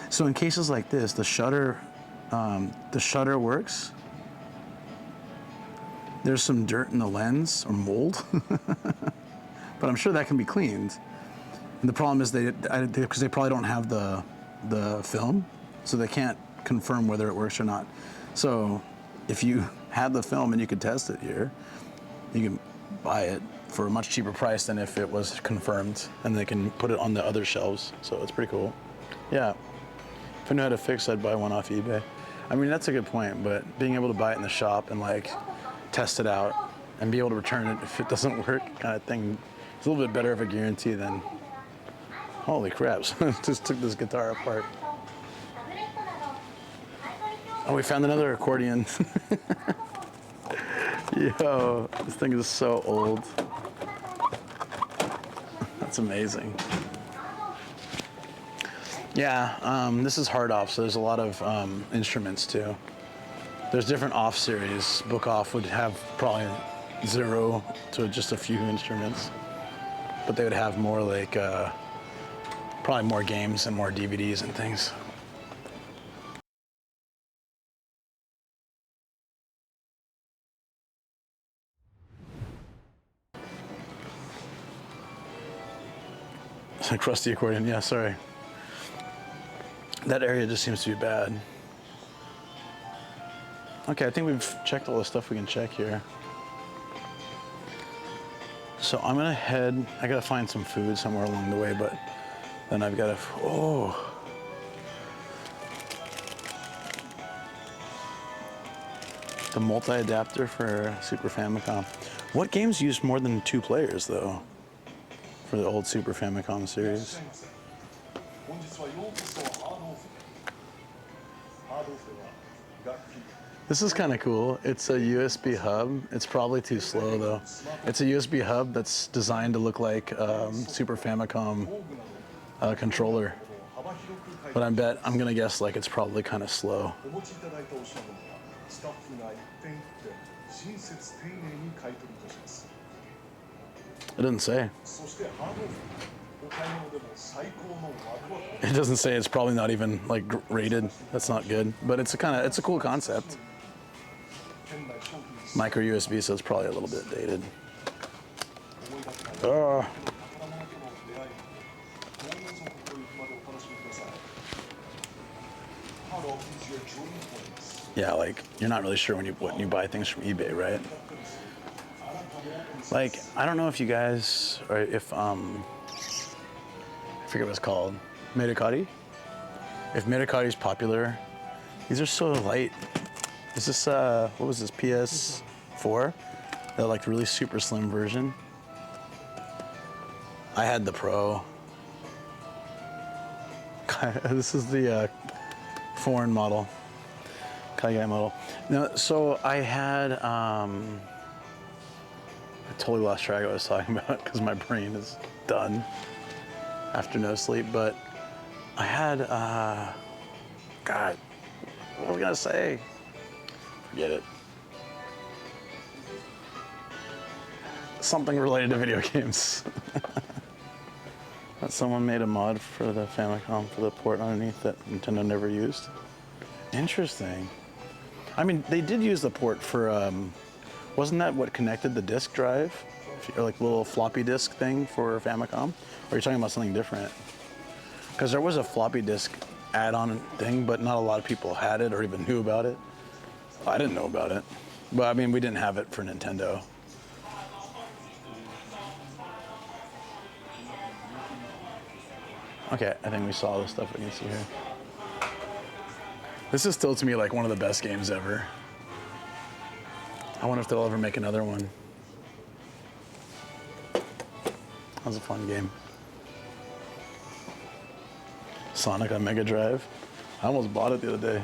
So in cases like this, the shutter works. There's some dirt in the lens or mold, but I'm sure that can be cleaned. And the problem is because they probably don't have the film, so they can't confirm whether it works or not. So if you had the film and you could test it here, you can buy it for a much cheaper price than if it was confirmed, and they can put it on the other shelves. So it's pretty cool. Yeah. If I knew how to fix, I'd buy one off eBay. I mean, that's a good point, but being able to buy it in the shop and like test it out and be able to return it if it doesn't work kind of thing, it's a little bit better of a guarantee than, holy crap, just took this guitar apart. Oh, we found another accordion. Yo, this thing is so old. That's amazing. Yeah, this is hard off, so there's a lot of instruments too. There's different off series. Book off would have probably 0 to just a few instruments, but they would have more like probably more games and more DVDs and things. It's a crusty accordion, yeah, sorry. That area just seems to be bad. Okay, I think we've checked all the stuff we can check here. So I'm gonna head, I gotta find some food somewhere along the way, but then I've gotta, oh. The multi-adapter for Super Famicom. What games used more than 2 players though? For the old Super Famicom series. This is kind of cool. It's a USB hub. It's probably too slow though. It's a USB hub that's designed to look like Super Famicom controller. But I'm gonna guess like it's probably kind of slow. It doesn't say. It doesn't say. It's probably not even like rated. That's not good. But it's a cool concept. Micro USB, so it's probably a little bit dated. Yeah, like you're not really sure when you buy things from eBay, right? Like I don't know if you guys or if I forget what it's called, Medicati. If Medicati's popular, these are so light. Is this what was this, PS4? The like really super slim version. I had the Pro. This is the foreign model, Kaigai model. Now, so I had I totally lost track of what I was talking about because my brain is done after no sleep. But I had God, what was I gonna say? Forget it. Something related to video games. That someone made a mod for the Famicom for the port underneath that Nintendo never used. Interesting. I mean, they did use the port for, wasn't that what connected the disk drive? Or like little floppy disk thing for Famicom? Or are you talking about something different? Because there was a floppy disk add-on thing, but not a lot of people had it or even knew about it. I didn't know about it. But I mean, we didn't have it for Nintendo. Okay, I think we saw the stuff we can see here. This is still to me like one of the best games ever. I wonder if they'll ever make another one. That was a fun game. Sonic on Mega Drive. I almost bought it the other day.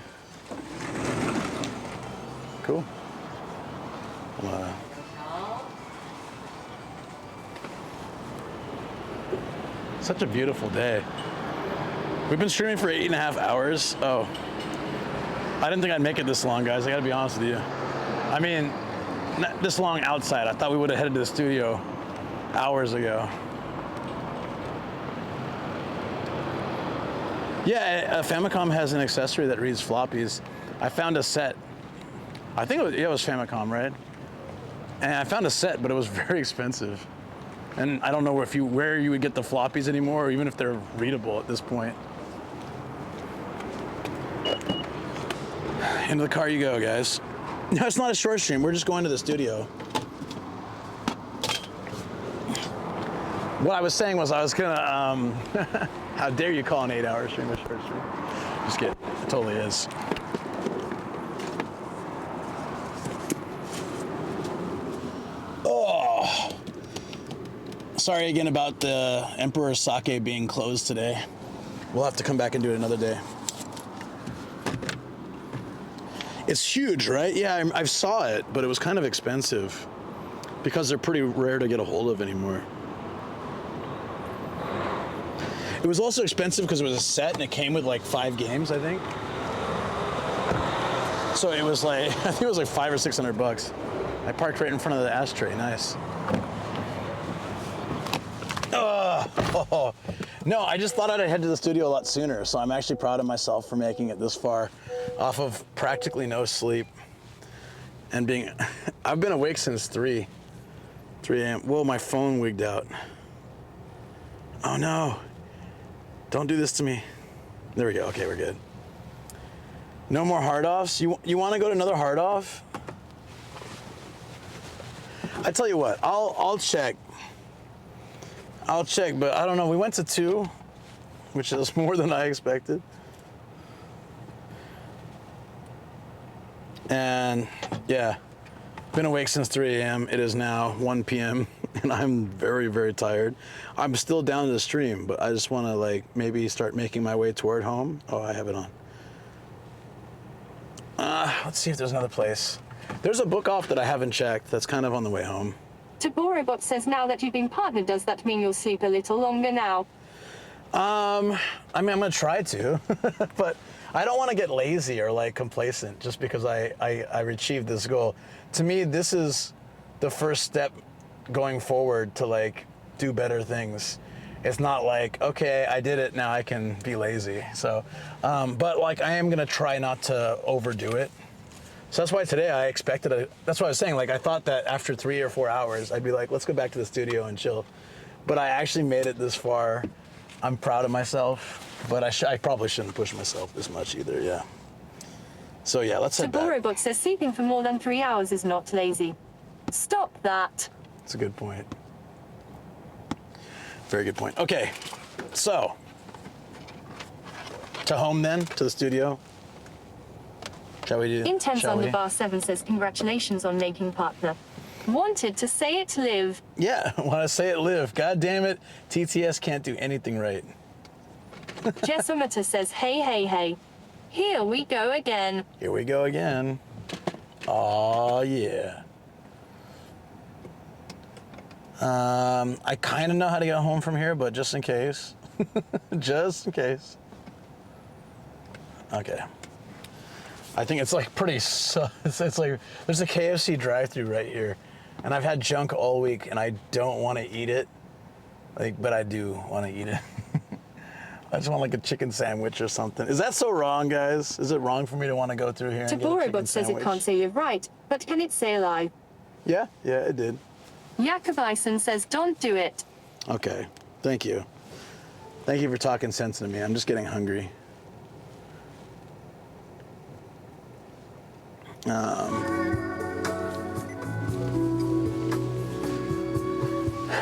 Cool. Such a beautiful day. We've been streaming for 8.5 hours. Oh, I didn't think I'd make it this long, guys. I gotta be honest with you. I mean, not this long outside. I thought we would have headed to the studio hours ago. Yeah, Famicom has an accessory that reads floppies. I found a set. I think it was Famicom, right? And I found a set, but it was very expensive. And I don't know where you would get the floppies anymore, or even if they're readable at this point. Into the car you go, guys. No, it's not a short stream. We're just going to the studio. What I was saying was I was gonna, how dare you call an 8-hour stream a short stream? Just kidding, it totally is. Oh, sorry again about the Emperor Sake being closed today. We'll have to come back and do it another day. It's huge, right? Yeah, I saw it, but it was kind of expensive because they're pretty rare to get a hold of anymore. It was also expensive because it was a set and it came with like 5 games, I think. So it was like, I think it was like $500 or $600. I parked right in front of the ashtray, nice. Oh. No, I just thought I'd head to the studio a lot sooner, so I'm actually proud of myself for making it this far off of practically no sleep. And I've been awake since 3 a.m. Whoa, my phone wigged out. Oh no. Don't do this to me. There we go. Okay, we're good. No more hard offs. You want to go to another hard off? I tell you what. I'll check. I'll check, but I don't know. We went to 2, which is more than I expected. And yeah, been awake since 3 a.m. It is now 1 p.m. and I'm very, very tired. I'm still down to the stream, but I just want to like maybe start making my way toward home. Oh, I have it on. Let's see if there's another place. There's a book off that I haven't checked that's kind of on the way home. Taborobot says, now that you've been partnered, does that mean you'll sleep a little longer now? I mean, I'm gonna try to, but I don't want to get lazy or like complacent just because I achieved this goal. To me, this is the first step going forward to like do better things. It's not like, okay, I did it, now I can be lazy. So, but like I am gonna try not to overdo it. So that's why today I expected that's what I was saying, like I thought that after 3 or 4 hours, I'd be like, let's go back to the studio and chill. But I actually made it this far. I'm proud of myself, but I probably shouldn't push myself this much either, yeah. So yeah, let's head back. Taborobot says sleeping for more than 3 hours is not lazy. Stop that. That's a good point. Very good point. Okay, so to home then, to the studio. Shall we do? Intense shall on we? the bar 7 says congratulations on making partner. Wanted to say it live. Yeah, want to say it live. God damn it, TTS can't do anything right. Jessamata says, hey. Here we go again. Here we go again. Aw, yeah. I kind of know how to get home from here, but just in case. Just in case. Okay. I think it's like pretty, it's like, there's a KFC drive-thru right here. And I've had junk all week and I don't want to eat it. Like, but I do want to eat it. I just want like a chicken sandwich or something. Is that so wrong, guys? Is it wrong for me to want to go through here and get a chicken Taborobot says sandwich? it can't say you're right, but can it say alive? Yeah, it did. Yakobison says don't do it. Okay, thank you. Thank you for talking sense to me. I'm just getting hungry.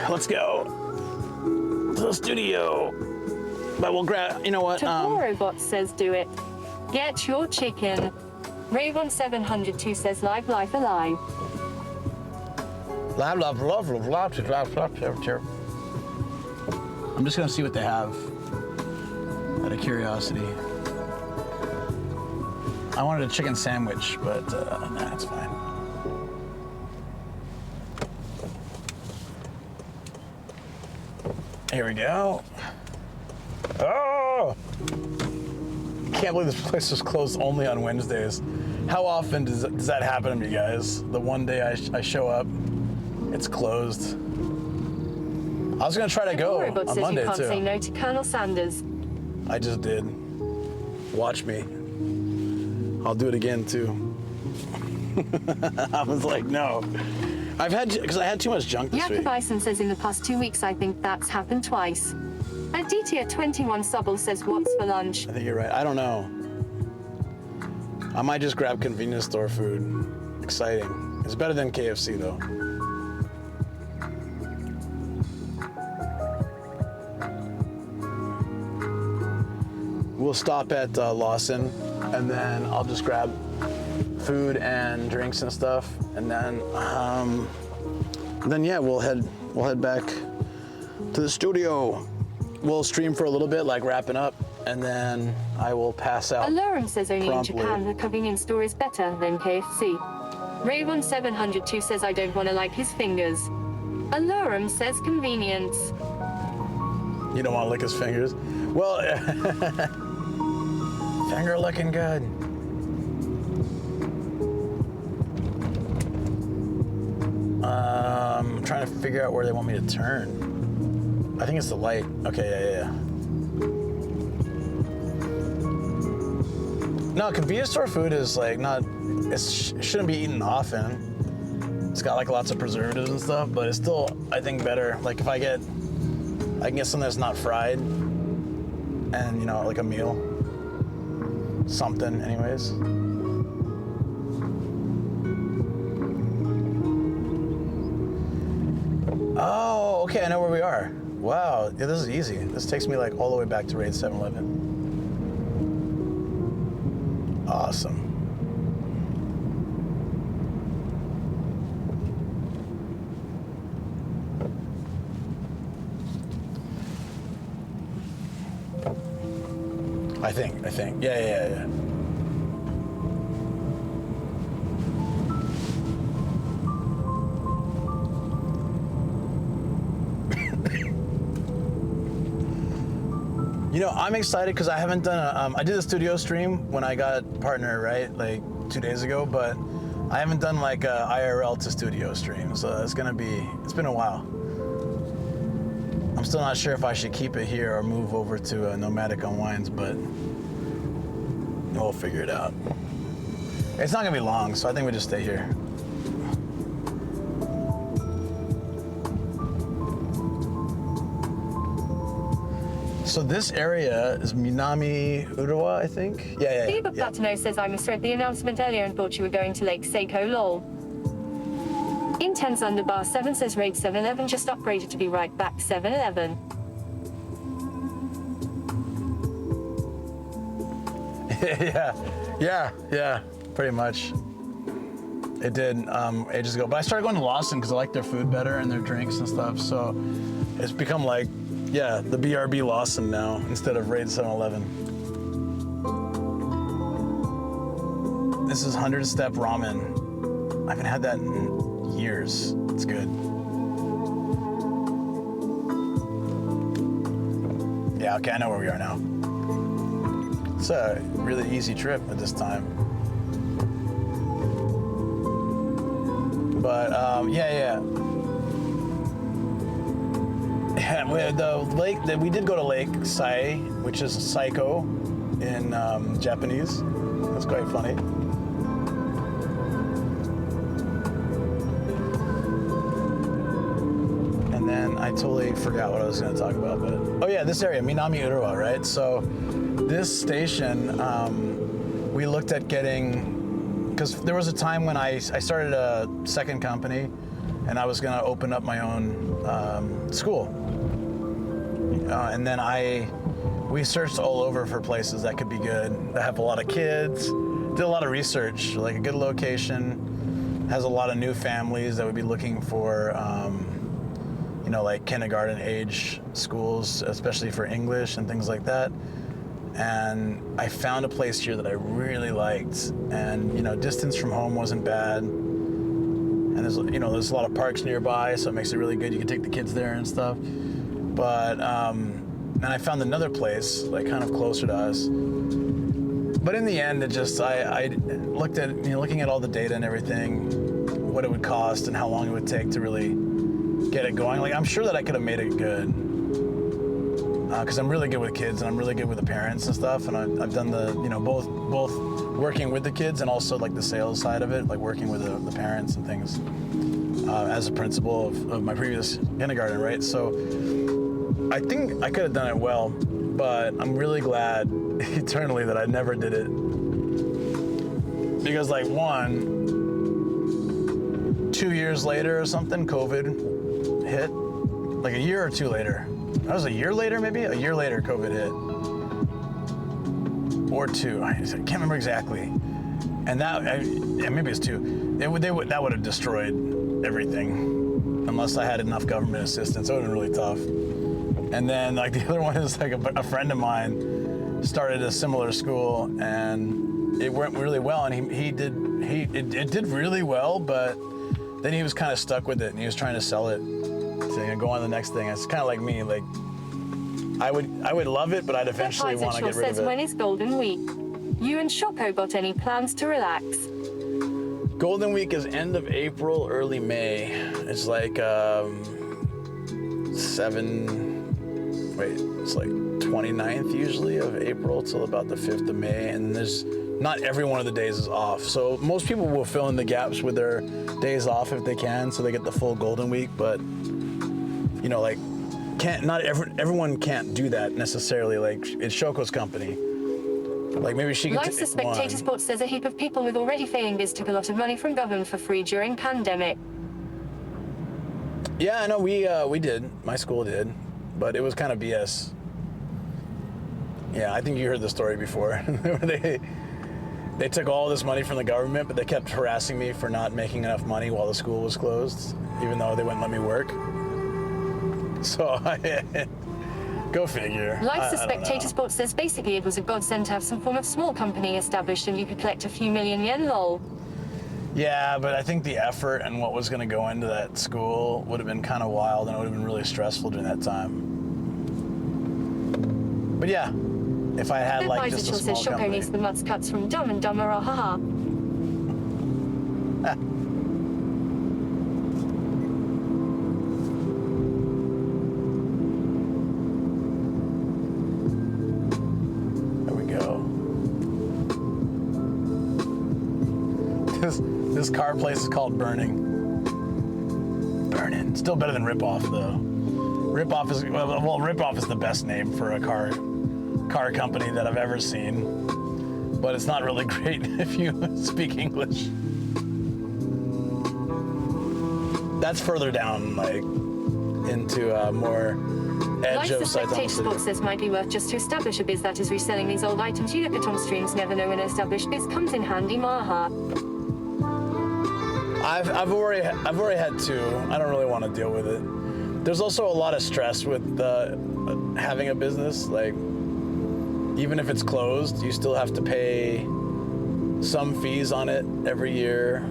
Let's go to the studio. But we'll grab, you know what? Taborobot says do it. Get your chicken. Ray1702 says live life alive. I'm just gonna see what they have. Out of curiosity. I wanted a chicken sandwich, but nah, it's fine. Here we go. Oh! Can't believe this place was closed only on Wednesdays. How often does that happen to you guys? The one day I show up, it's closed. I was gonna try to go Taborobot on says Monday you can't too. say no to Colonel Sanders. I just did. Watch me. I'll do it again too. I was like, no. Because I had too much junk this week. Yakobison says in the past 2 weeks I think that's happened twice. Aditya 21 Subble says what's for lunch? I think you're right. I don't know. I might just grab convenience store food. Exciting. It's better than KFC though. We'll stop at Lawson, and then I'll just grab food and drinks and stuff, and then yeah, we'll head back to the studio. We'll stream for a little bit, like wrapping up, and then I will pass out. Alarum says only promptly. in Japan the convenience store is better than KFC. Ray1702 says I don't want to like his fingers. Alarum says convenience. You don't want to lick his fingers? Well, finger looking good. I'm trying to figure out where they want me to turn. I think it's the light. Okay, yeah. No, convenience store food is like not, it shouldn't be eaten often. It's got like lots of preservatives and stuff, but it's still, I think, better. Like if I can get something that's not fried and, you know, like a meal. Something, anyways. Oh, okay, I know where we are. Wow, yeah, this is easy. This takes me like all the way back to Raid 7-Eleven. Awesome. I think. Yeah. You know, I'm excited because I haven't done I did a studio stream when I got partner, right? Like 2 days ago, but I haven't done like a IRL to studio stream. So it's been a while. I'm still not sure if I should keep it here or move over to Nomadic Unwinds, but we'll figure it out. It's not gonna be long, so I think we just stay here. So this area is Minami-Urawa, I think? Yeah. Steve Platino says I misread the announcement earlier and thought you were going to Lake Seiko, lol. Intense Underbar 7 says Raid 7-Eleven just upgraded to be right back 7-Eleven. Yeah, pretty much. It did ages ago. But I started going to Lawson because I like their food better and their drinks and stuff. So it's become like, yeah, the BRB Lawson now instead of Raid 7-Eleven. This is 100 Step Ramen. I haven't had that in years. It's good. Yeah, okay, I know where we are now. It's a really easy trip at this time. But, yeah. Yeah, we did go to Lake Sai, which is Psycho in Japanese. That's quite funny. And then I totally forgot what I was going to talk about. But oh yeah, this area, Minami-Urawa, right? So this station, we looked at getting, because there was a time when I started a second company, and I was going to open up my own school. And then we searched all over for places that could be good, that have a lot of kids, did a lot of research, like a good location, has a lot of new families that would be looking for, like kindergarten age schools, especially for English and things like that. And I found a place here that I really liked, and distance from home wasn't bad. And there's a lot of parks nearby, so it makes it really good. You can take the kids there and stuff. But and I found another place like kind of closer to us. But in the end, it just I looked at looking at all the data and everything, what it would cost and how long it would take to really get it going. Like I'm sure that I could have made it good, because I'm really good with kids and I'm really good with the parents and stuff. And I've done the both working with the kids and also like the sales side of it, like working with the parents and things as a principal of my previous kindergarten, right? So I think I could have done it well, but I'm really glad eternally that I never did it. Because like 2 years later or something, COVID hit. Like a year or two later. That was a year later, maybe? A year later, COVID hit. Or two. I can't remember exactly. And maybe it's two. That would have destroyed everything. Unless I had enough government assistance. It would have been really tough. And then like the other one is like a friend of mine started a similar school, and it went really well, and it did really well, but then he was kind of stuck with it, and he was trying to sell it to go on to the next thing. It's kind of like me, like I would love it, but I'd eventually want to get rid of it. When is Golden Week? You and Shoko got any plans to relax? Golden Week is end of April, early May. It's like it's like 29th usually of April till about the 5th of May, and there's not every one of the days is off. So most people will fill in the gaps with their days off if they can, so they get the full Golden Week. But everyone can't do that necessarily. Like it's Shoko's company. Like maybe she can Life Spectator Sports says a heap of people with already failing biz took a lot of money from government for free during pandemic. Yeah, I know we did. My school did, but it was kind of BS. Yeah, I think you heard the story before. They took all this money from the government, but they kept harassing me for not making enough money while the school was closed, even though they wouldn't let me work. So go figure. Life Spectator Sports says basically it was a godsend to have some form of small company established and you could collect a few million yen, lol. Yeah, but I think the effort and what was going to go into that school would have been kind of wild, and it would have been really stressful during that time. But yeah, if I had like just a small says Shoko needs the mud's cuts from Dumb and Dumber, haha. There we go. This car place is called Burning. Burning. Still better than Rip-Off though. Rip-Off is Rip-Off is the best name for a car company that I've ever seen. But it's not really great if you speak English. That's further down, like into more edge of Saitama City. Sports says might be worth just to establish a biz that is reselling these old items. You look at on streams, never know when an established biz comes in handy, maha. I've already had two. I don't really want to deal with it. There's also a lot of stress with having a business. Like, even if it's closed, you still have to pay some fees on it every year.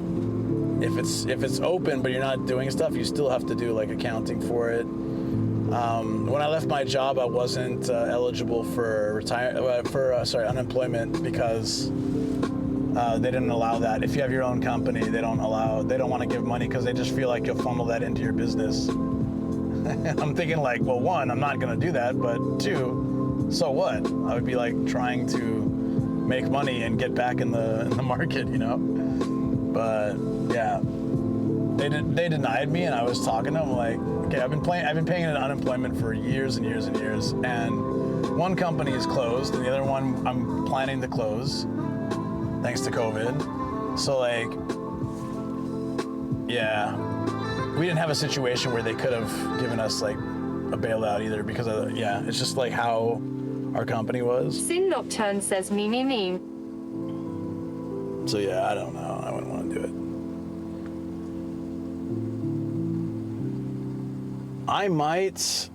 If it's open but you're not doing stuff, you still have to do like accounting for it. When I left my job, I wasn't eligible for unemployment because they didn't allow that. If you have your own company, they don't want to give money because they just feel like you'll funnel that into your business. I'm thinking like, well, one, I'm not gonna do that, but two, so what? I would be like trying to make money and get back in the market, you know? But yeah, they denied me, and I was talking to them like, okay, I've been paying unemployment for years and years and years, and one company is closed, and the other one I'm planning to close, thanks to COVID. So like, yeah, we didn't have a situation where they could have given us like a bailout either, because of, yeah, it's just like how our company was. Sin Nocturne says me. So yeah, I don't know. I wouldn't want to do it. I might.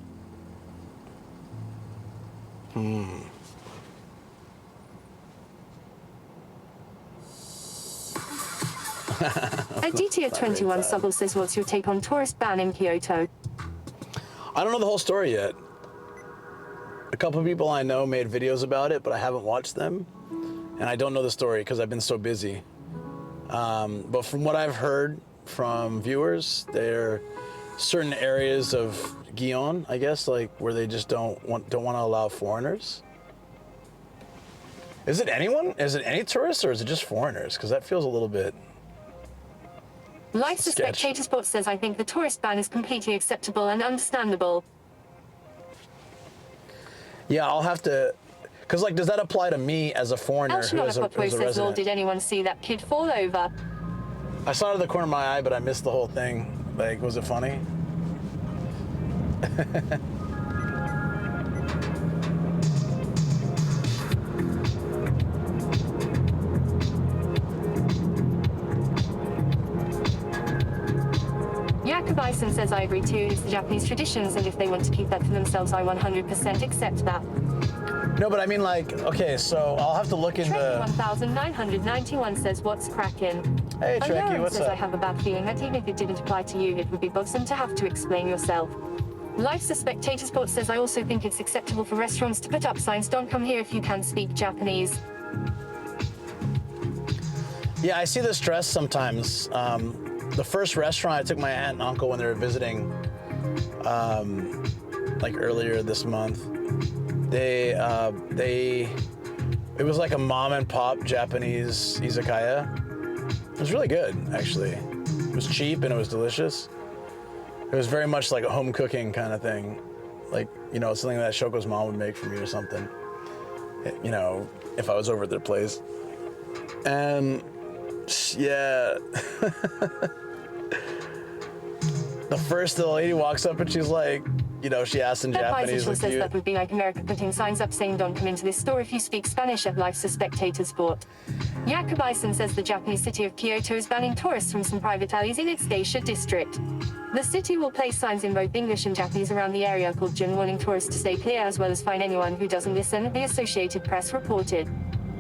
Aditya 21 Subble says, what's your take on tourist ban in Kyoto? I don't know the whole story yet. A couple of people I know made videos about it, but I haven't watched them. And I don't know the story because I've been so busy. But from what I've heard from viewers, there are certain areas of Gion, I guess, like where they just don't want to allow foreigners. Is it anyone? Is it any tourists, or is it just foreigners? Because that feels a little bit. Life's a Spectator Sport says, I think the tourist ban is completely acceptable and understandable. Yeah, I'll have to, because like, does that apply to me as a foreigner who is a says, nor resident? did anyone see that kid fall over? I saw it out of the corner of my eye, but I missed the whole thing. Like, was it funny? Bison says, I agree too. It's the Japanese traditions, and if they want to keep that for themselves, I 100% accept that. No, but I mean, like, okay, so I'll have to look into. 1991 says, what's cracking? Hey, Trekkie, what's says, up? I have a bad feeling that even if it didn't apply to you, it would be bothersome to have to explain yourself. Life's a Spectator Sport says, I also think it's acceptable for restaurants to put up signs, don't come here if you can speak Japanese. Yeah, I see this dress sometimes. The first restaurant I took my aunt and uncle when they were visiting, like earlier this month, it was like a mom and pop Japanese izakaya. It was really good, actually. It was cheap and it was delicious. It was very much like a home cooking kind of thing. Like, you know, something that Shoko's mom would make for me or something. You know, if I was over at their place. And yeah. The lady walks up and she's like, you know, she asks in Japanese. Like, says that would be like America putting signs up saying don't come into this store if you speak Spanish at Life's a Spectator Sport. Yakubison says the Japanese city of Kyoto is banning tourists from some private alleys in its Geisha district. The city will place signs in both English and Japanese around the area called Jun, warning tourists to stay clear, as well as fine anyone who doesn't listen, the Associated Press reported.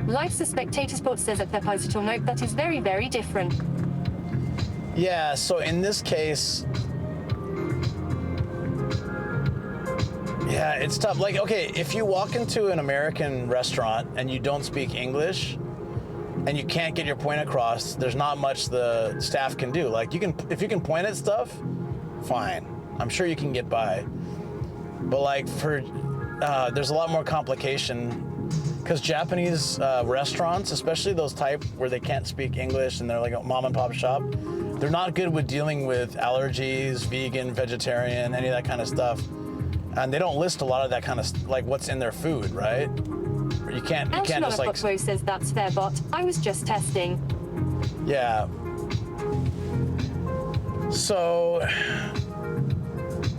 Life's a Spectator Sport says at their positive note that is very, very different. Yeah, so in this case, yeah, it's tough. Like, okay, if you walk into an American restaurant and you don't speak English and you can't get your point across, there's not much the staff can do. Like, if you can point at stuff, fine. I'm sure you can get by. But like there's a lot more complication because Japanese restaurants, especially those type where they can't speak English and they're like a mom and pop shop, they're not good with dealing with allergies, vegan, vegetarian, any of that kind of stuff. And they don't list a lot of that kind of, like, what's in their food, right? You can't just, like... Elshimon says that's fair, bot. I was just testing. Yeah. So,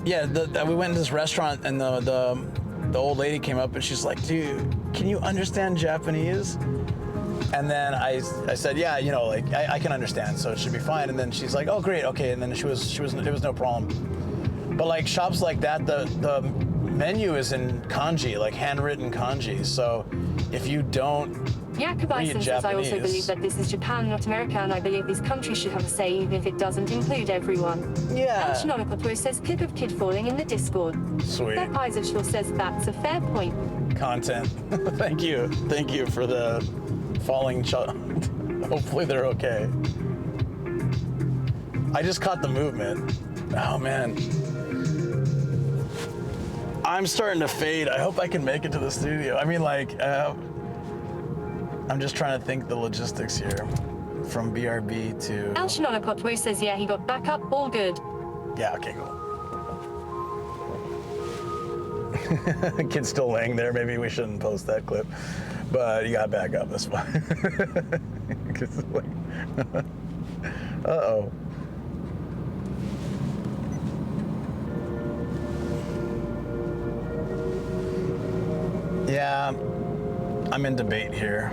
yeah, we went to this restaurant, and the old lady came up, and she's like, dude, can you understand Japanese? And then I said, yeah, you know, like, I can understand, so it should be fine. And then she's like, oh, great, okay. And then it was no problem. But like shops like that, the menu is in kanji, like handwritten kanji. So if you don't read Japanese... says, I also believe that this is Japan, not America, and I believe these countries should have a say, even if it doesn't include everyone. Yeah. Elshinonokoto says, clip of kid falling in the Discord. Sweet. Pepizachel says, that's a fair point. Content. Thank you. Thank you for the falling child. Hopefully they're okay. I just caught the movement. Oh, man. time's starting to fade. I hope I can make it to the studio. I mean, like, I'm just trying to think the logistics here. From BRB to... El Shanonakotwo says, yeah, he got back up, all good. Yeah, okay, cool. Kid's still laying there. Maybe we shouldn't post that clip. But you got back up, that's fine. Uh-oh. Yeah, I'm in debate here.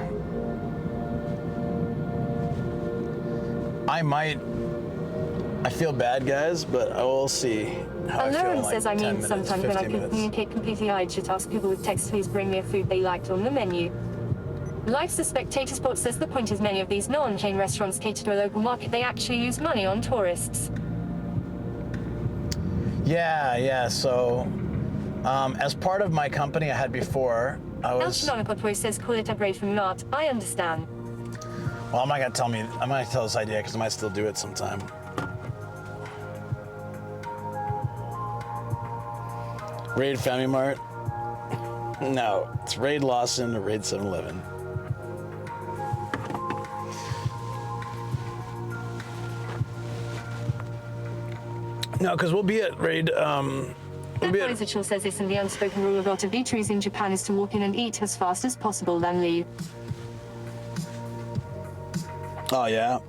I feel bad, guys, but I will see how I feel in like says, 10 I mean, minutes, sometimes when I 15 minutes. communicate completely, I just ask people with text, please bring me a food they liked on the menu. Life's a Spectator Sport says the point is many of these non-chain restaurants cater to a local market. They actually use money on tourists. Yeah, so as part of my company I had before, I was... El Shanonakotwo says, call it a break from art. I understand. Well, I'm not gonna tell this idea because I might still do it sometime. Raid Family Mart? No, it's Raid Lawson or Raid 7-Eleven. No, because we'll be at Raid, Izuchil says this, and the unspoken rule of a lot of eateries in Japan is to walk in and eat as fast as possible, then leave. Oh, yeah?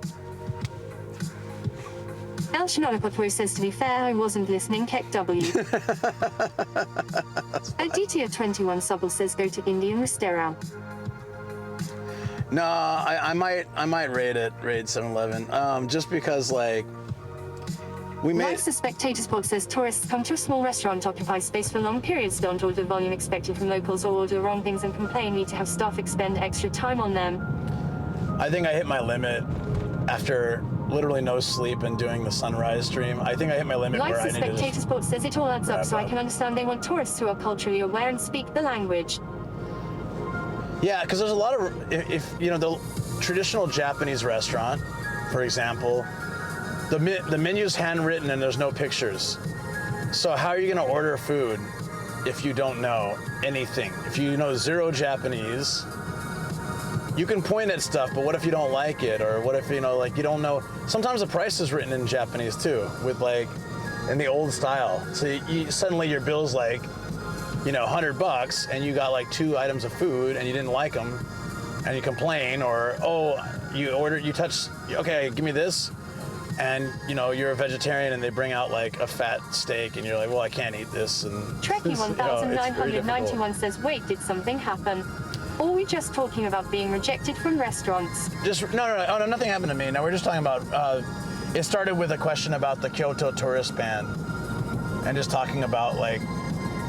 El Shanonakotwo says, to be fair, I wasn't listening, Kek W. Aditya 21 Subble says, go to Indian restaurant. No, I might raid it, Raid 7-Eleven, just because, like, we made... Life's a Spectator Sport says, tourists come to a small restaurant, occupy space for long periods, don't order the volume expected from locals, or order the wrong things and complain, need to have staff expend extra time on them. I think I hit my limit after literally no sleep and doing the sunrise stream. I think I hit my limit where I Life's a needed to... Spectator Sport says it all adds up, so I can understand they want tourists who are culturally aware and speak the language. Yeah, because there's a lot of... If you know, the traditional Japanese restaurant, for example, the menu's handwritten and there's no pictures. So how are you going to order food if you don't know anything? If you know zero Japanese, you can point at stuff, but what if you don't like it? Or what if, you know, like, you don't know? Sometimes the price is written in Japanese too, with like, in the old style. So suddenly your bill's like, you know, $100, and you got like 2 items of food and you didn't like them, and you complain, or, oh, okay, give me this. And, you know, you're a vegetarian and they bring out like a fat steak and you're like, well, I can't eat this. And Trekkie 1991 says, wait, did something happen? Or are we just talking about being rejected from restaurants? No, nothing happened to me. No, we're just talking about, it started with a question about the Kyoto tourist ban and just talking about like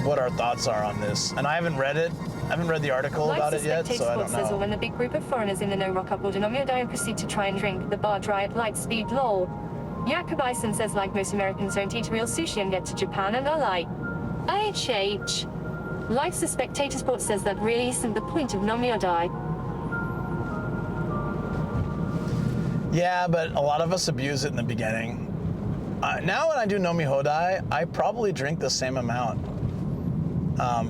what our thoughts are on this. And I haven't read it. I haven't read the article about it yet, so I don't know. Says, or when the big group of foreigners in the no-rock up order Nomiodai and proceed to try and drink the bar dry at light speed, lol. Yakubison says, like most Americans don't eat real sushi and get to Japan and are like, IHH. Life's a Spectator Sport says that really isn't the point of Nomiodai. Yeah, but a lot of us abuse it in the beginning. Now when I do Nomi Hodai, I probably drink the same amount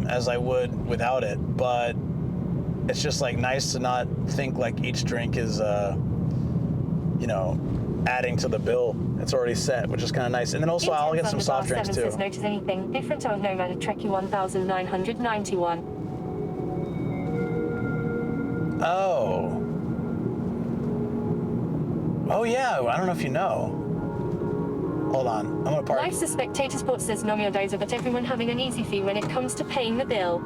as I would without it, but it's just like nice to not think like each drink is, you know, adding to the bill. It's already set, which is kind of nice. And then also I'll get some soft drinks too. Says, notice anything different on Nomad at Trekkie 1991. Oh yeah, I don't know if you know. Hold on, I'm gonna park. Life's a Spectator Sport says Nomiodoza, but everyone having an easy fee when it comes to paying the bill.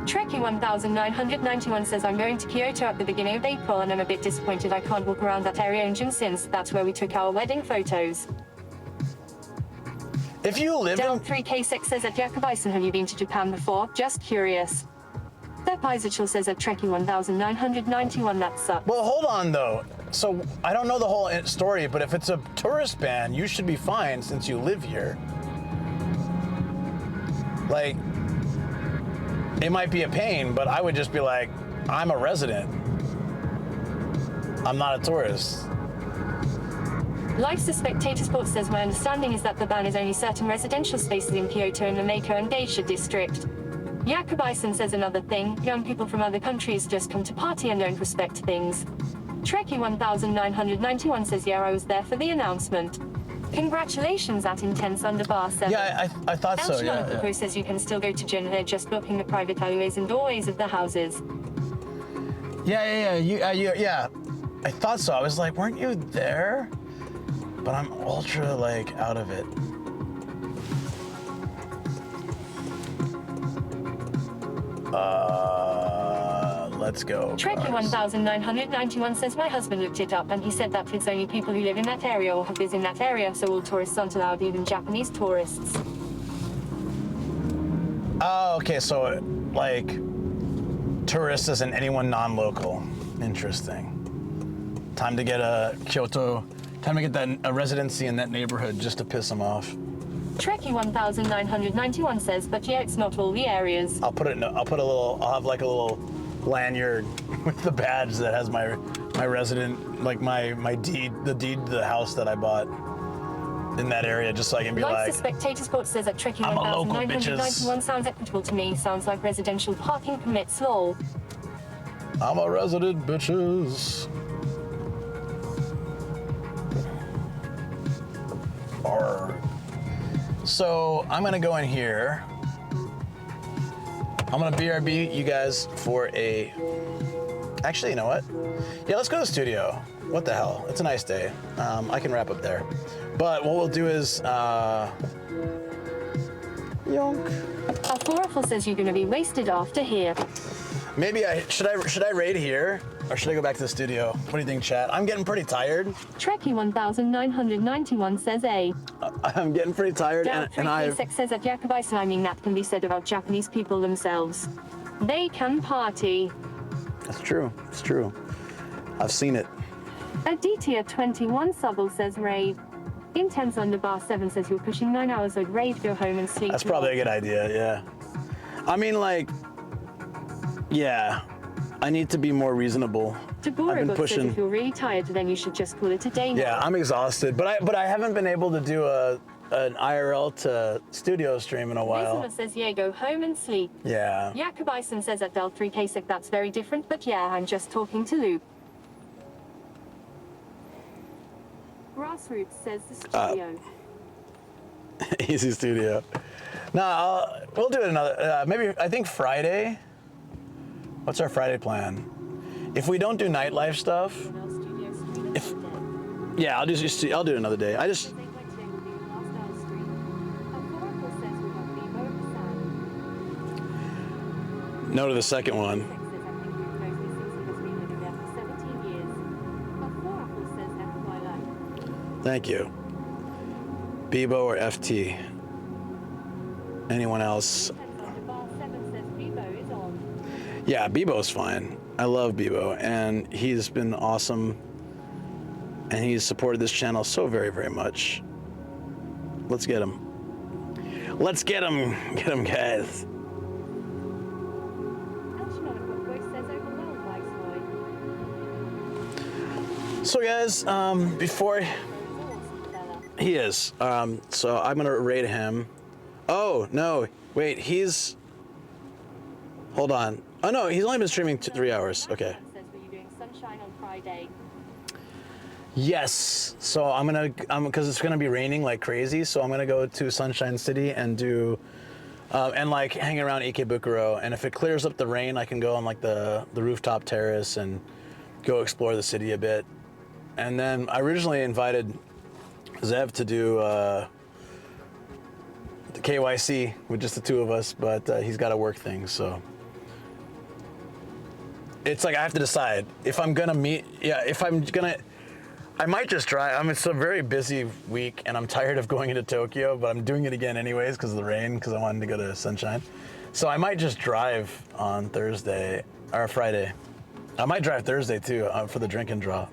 Trekkie 1991 says, I'm going to Kyoto at the beginning of April and I'm a bit disappointed I can't walk around that area in June since that's where we took our wedding photos. If you live Down 3K6 says, at Yakubison, have you been to Japan before? Just curious. Their Paizuchil says at Trekkie 1991, that sucks. Well, hold on though. So I don't know the whole story, but if it's a tourist ban, you should be fine since you live here. Like, it might be a pain, but I would just be like, I'm a resident. I'm not a tourist. Life Spectator Sports says, my understanding is that the ban is only certain residential spaces in Kyoto and the Meiko and Geisha district. Yakubison says another thing, young people from other countries just come to party and don't respect things. Trekkie 1991 says, yeah, I was there for the announcement. Congratulations at Intense under bar 7. Yeah, I thought so, yeah. Who says you can still go to gym, they're just blocking the private alleyways and doorways of the houses. Yeah. I thought so. I was like, weren't you there? But I'm ultra, like, out of it. Let's go. Trekkie 1991 says, my husband looked it up and he said that it's only people who live in that area or have visited that area, so all tourists aren't allowed, even Japanese tourists. Oh, okay, so, like, tourists isn't anyone non-local. Interesting. Time to get a residency in that neighborhood just to piss them off. Trekkie 1991 says, but yeah, it's not all the areas. I'll have like a little lanyard with the badge that has my resident, like my deed, the deed to the house that I bought in that area, just so I can be like, The Spectator Sports says that Trekkie I'm a local, 1991 sounds equitable to me, sounds like residential parking permits, lol. I'm a resident, bitches. So I'm gonna go in here. I'm gonna BRB you guys for a. Actually, you know what? Yeah, let's go to the studio. What the hell? It's a nice day. I can wrap up there. But what we'll do is. Yonk. Alphoraffle says you're gonna be wasted after here. Maybe should I raid here or should I go back to the studio? What do you think, chat? I'm getting pretty tired. Trekkie 1991 says A. I'm getting pretty tired, and I. says at Yakubison, I mean that can be said about Japanese people themselves. They can party. That's true. It's true. I've seen it. Aditya 21 Subble says raid. Intense under bar 7 says you're pushing 9 hours of raid, go home and sleep. That's probably a good idea. Yeah. I mean, like. Yeah, I need to be more reasonable. I've been pushing. Says if you're really tired, then you should just call it a day now. Yeah, I'm exhausted, but I haven't been able to do an IRL to studio stream in a while. Lizima says yeah, go home and sleep. Yeah. Yakubison says at Del 3 Kasich that's very different, but yeah, I'm just talking to Luke. Grassroots says the studio. Easy studio. No, we'll do it another. Maybe I think Friday. What's our Friday plan? If we don't do nightlife stuff, I'll do it another day. No to the second one. Thank you. Bebo or FT? Anyone else? Yeah, Bebo's fine. I love Bebo, and he's been awesome, and he's supported this channel so very, very much. Let's get him. Let's get him. Get him, guys. So, guys, before he is, so I'm gonna raid him. Oh no, wait, he's. Hold on. Oh no, he's only been streaming 3 hours. Okay. Yes. So I'm gonna, because it's gonna be raining like crazy. So I'm gonna go to Sunshine City and do, and like hang around Ikebukuro. And if it clears up the rain, I can go on like the rooftop terrace and go explore the city a bit. And then I originally invited Zev to do the KYC with just the two of us, but he's got to work things, so. It's like I have to decide if I'm gonna meet. Yeah, if I'm gonna, I might just drive. It's a very busy week, and I'm tired of going into Tokyo, but I'm doing it again anyways because of the rain. Because I wanted to go to Sunshine, so I might just drive on Thursday or Friday. I might drive Thursday too for the drink and draw.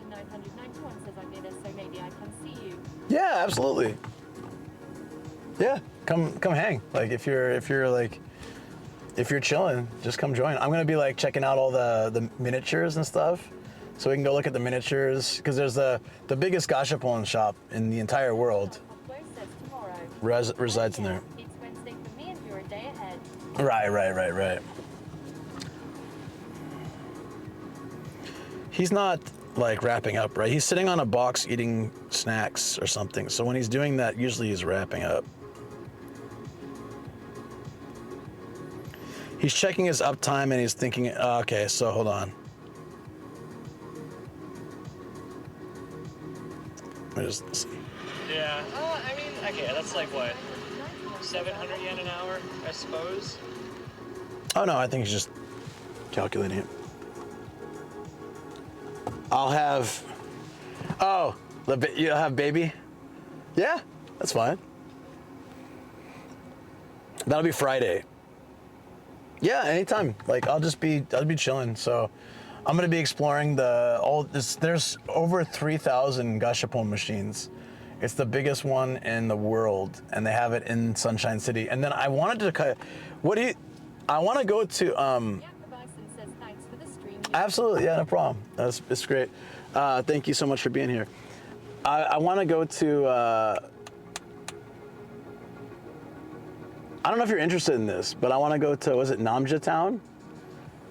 Yeah, absolutely. Yeah, come hang. Like if you're chilling, just come join. I'm gonna be like checking out all the miniatures and stuff. so we can go look at the miniatures, because there's the biggest gashapon shop in the entire world. Resides in there. It's Wednesday for me and you're a day ahead. Right. He's not like wrapping up, right? He's sitting on a box eating snacks or something. So when he's doing that, usually he's wrapping up. He's checking his uptime and he's thinking, okay, so hold on. Let me just see. Yeah, I mean, okay, that's like what? 700 yen an hour, I suppose? Oh no, I think he's just calculating it. I'll have, you'll have baby? Yeah, that's fine. That'll be Friday. Yeah, anytime. Like I'll be chilling. So I'm gonna be exploring there's over 3,000 gashapon machines. It's the biggest one in the world, and they have it in Sunshine City. And then I wanted to I want to go to Absolutely, yeah, no problem. It's great. Thank you so much for being here. I want to go to. I don't know if you're interested in this, but I want to go to. Was it Namja Town?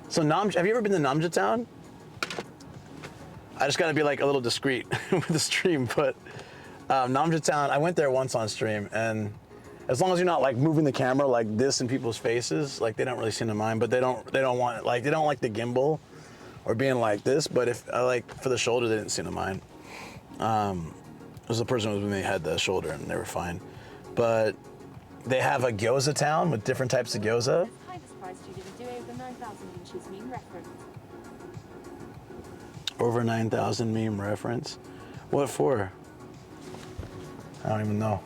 So have you ever been to Namja Town? I just got to be like a little discreet with the stream, but Namja Town. I went there once on stream, and as long as you're not like moving the camera like this in people's faces, like they don't really seem to mind. But they don't want like they don't like the gimbal or being like this. But if for the shoulder, they didn't seem to mind. It was the person with me had the shoulder, and they were fine. But they have a gyoza town with different types of gyoza. Over 9,000 meme reference. What for? I don't even know.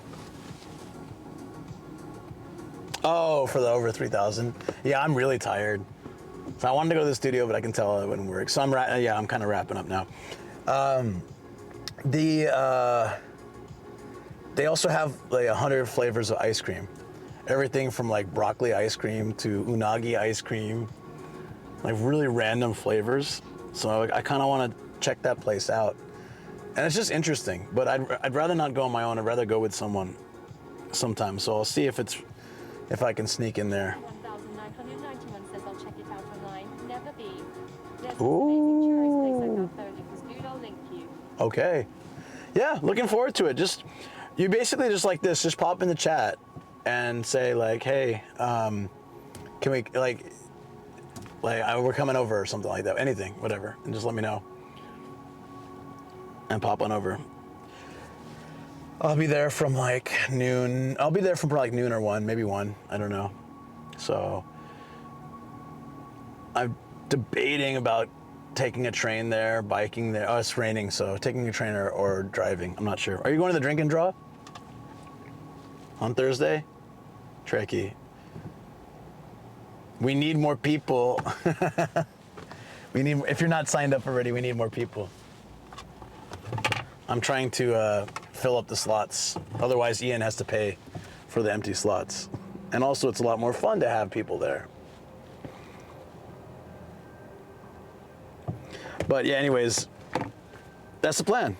Oh, for the over 3,000. Yeah, I'm really tired. So I wanted to go to the studio, but I can tell it wouldn't work. So I'm kind of wrapping up now. They also have like 100 flavors of ice cream. Everything from like broccoli ice cream to unagi ice cream, like really random flavors. So I kind of want to check that place out. And it's just interesting, but I'd rather not go on my own. I'd rather go with someone sometime. So I'll see if I can sneak in there. 1,991 says I'll check it out online. Never be. There's Ooh. I'll link you. Okay. Yeah, looking forward to it. You basically just like this, just pop in the chat and say like, hey, can we we're coming over or something like that. Anything, whatever, and just let me know. And pop on over. I'll be there from like noon. I'll be there from like noon or 1, maybe 1. I don't know. So I'm debating about taking a train there, biking there. Oh, it's raining, so taking a train or driving. I'm not sure. Are you going to the drink and draw on Thursday? Trekkie. We need more people. If you're not signed up already, we need more people. I'm trying to fill up the slots. Otherwise, Ian has to pay for the empty slots. And also, it's a lot more fun to have people there. But yeah, anyways, that's the plan.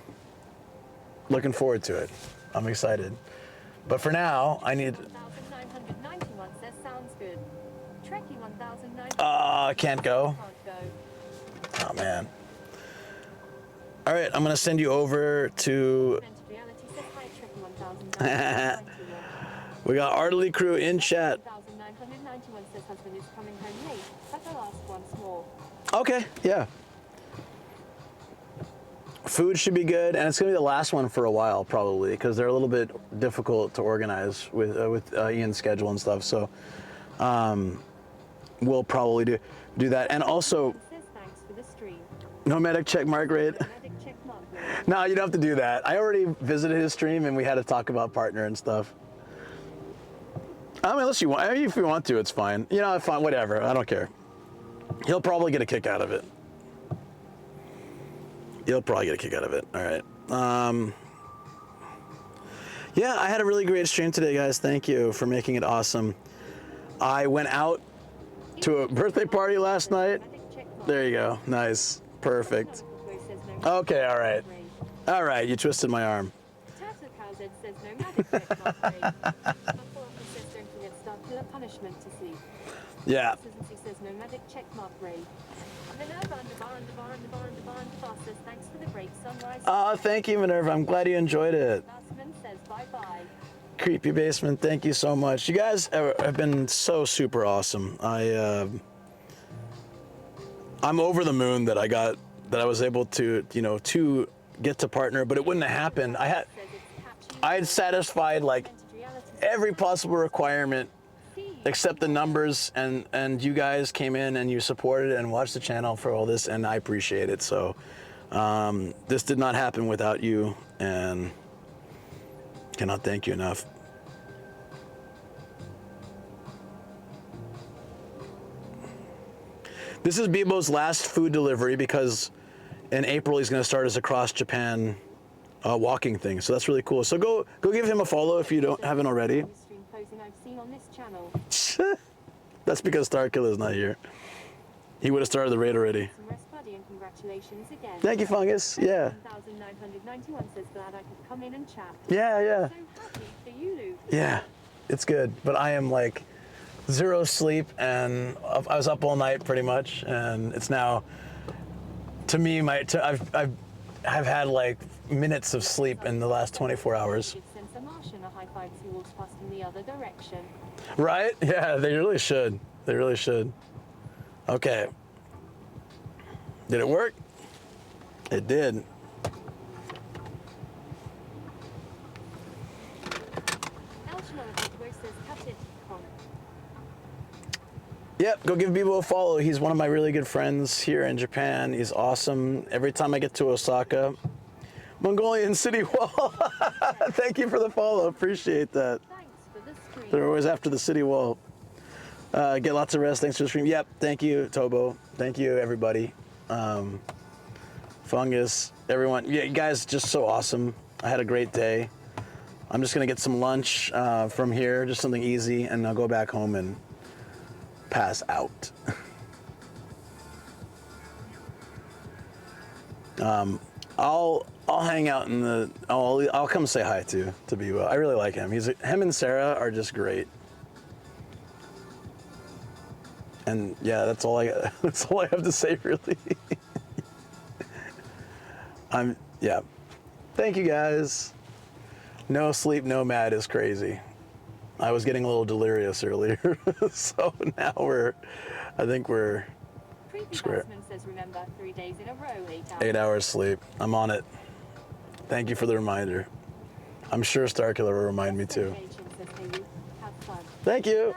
Looking forward to it. I'm excited. But for now, I need... 1,991 says sounds good. Trekkie 1,991. I can't go. Oh, man. All right, I'm going to send you over to... We got Artily Crew in chat. 1,991 says husband is coming home late, but I'll ask once more. Okay, yeah. Food should be good, and it's going to be the last one for a while, probably, because they're a little bit difficult to organize with Ian's schedule and stuff. So we'll probably do that. And also, Thanks for the stream. Nomadic check Margaret. No, you don't have to do that. I already visited his stream, and we had to talk about partner and stuff. I mean, unless you want, if you want to, it's fine. You know, fine, whatever. I don't care. He'll probably get a kick out of it. You'll probably get a kick out of it. All right. Yeah, I had a really great stream today, guys. Thank you for making it awesome. I went out to a birthday party last night. There you go. Nice. Perfect. Okay, all right. All right, you twisted my arm. Turtle Cowzed says no magic trick, not great. Buffalo says don't forget Starkiller punishment to see. Yeah. Susan says no magic check mark Ray. Minerva underbar says thanks for the great sunrise. Thank you, Minerva. I'm glad you enjoyed it. Lastman says bye bye. Creepy Basement, thank you so much. You guys have been so super awesome. I'm over the moon that I was able to, you know, to get to partner, but it wouldn't have happened. I had satisfied like every possible requirement except the numbers, and you guys came in and you supported and watched the channel for all this, and I appreciate it. So this did not happen without you, and cannot thank you enough. This is Bibo's last food delivery because in April he's going to start his across Japan walking thing. So that's really cool. So go give him a follow if you haven't already. That's because Starkiller's not here. He would have started the raid already. Thank you, Fungus. Yeah. 1991 says glad I could come in and chat. Yeah, yeah. So happy for you, Luke. Yeah, it's good. But I am like zero sleep, and I was up all night pretty much, and it's now, to me, I've had like minutes of sleep in the last 24 hours. Send some Martian a high five as he walks past in the other direction. Right? Yeah, they really should. They really should. Okay. Did it work? It did. Yep, go give Bibo a follow. He's one of my really good friends here in Japan. He's awesome. Every time I get to Osaka, Mongolian City Wall. Thank you for the follow. Appreciate that. They're always after the City Wall. Get lots of rest. Thanks for the stream. Yep, thank you, Tobo. Thank you, everybody. Fungus, everyone. Yeah, you guys just so awesome. I had a great day. I'm just going to get some lunch from here, just something easy, and I'll go back home and pass out. I'll hang out in the. I'll come say hi to Bibo. I really like him. Him and Sarah are just great. And yeah, that's all I have to say really. Yeah. Thank you guys. No sleep, no mad is crazy. I was getting a little delirious earlier, so now I think we're square. Says remember 3 days in a row, 8 hours. 8 hours sleep. I'm on it. Thank you for the reminder. I'm sure Starkiller will remind me too. Thank you.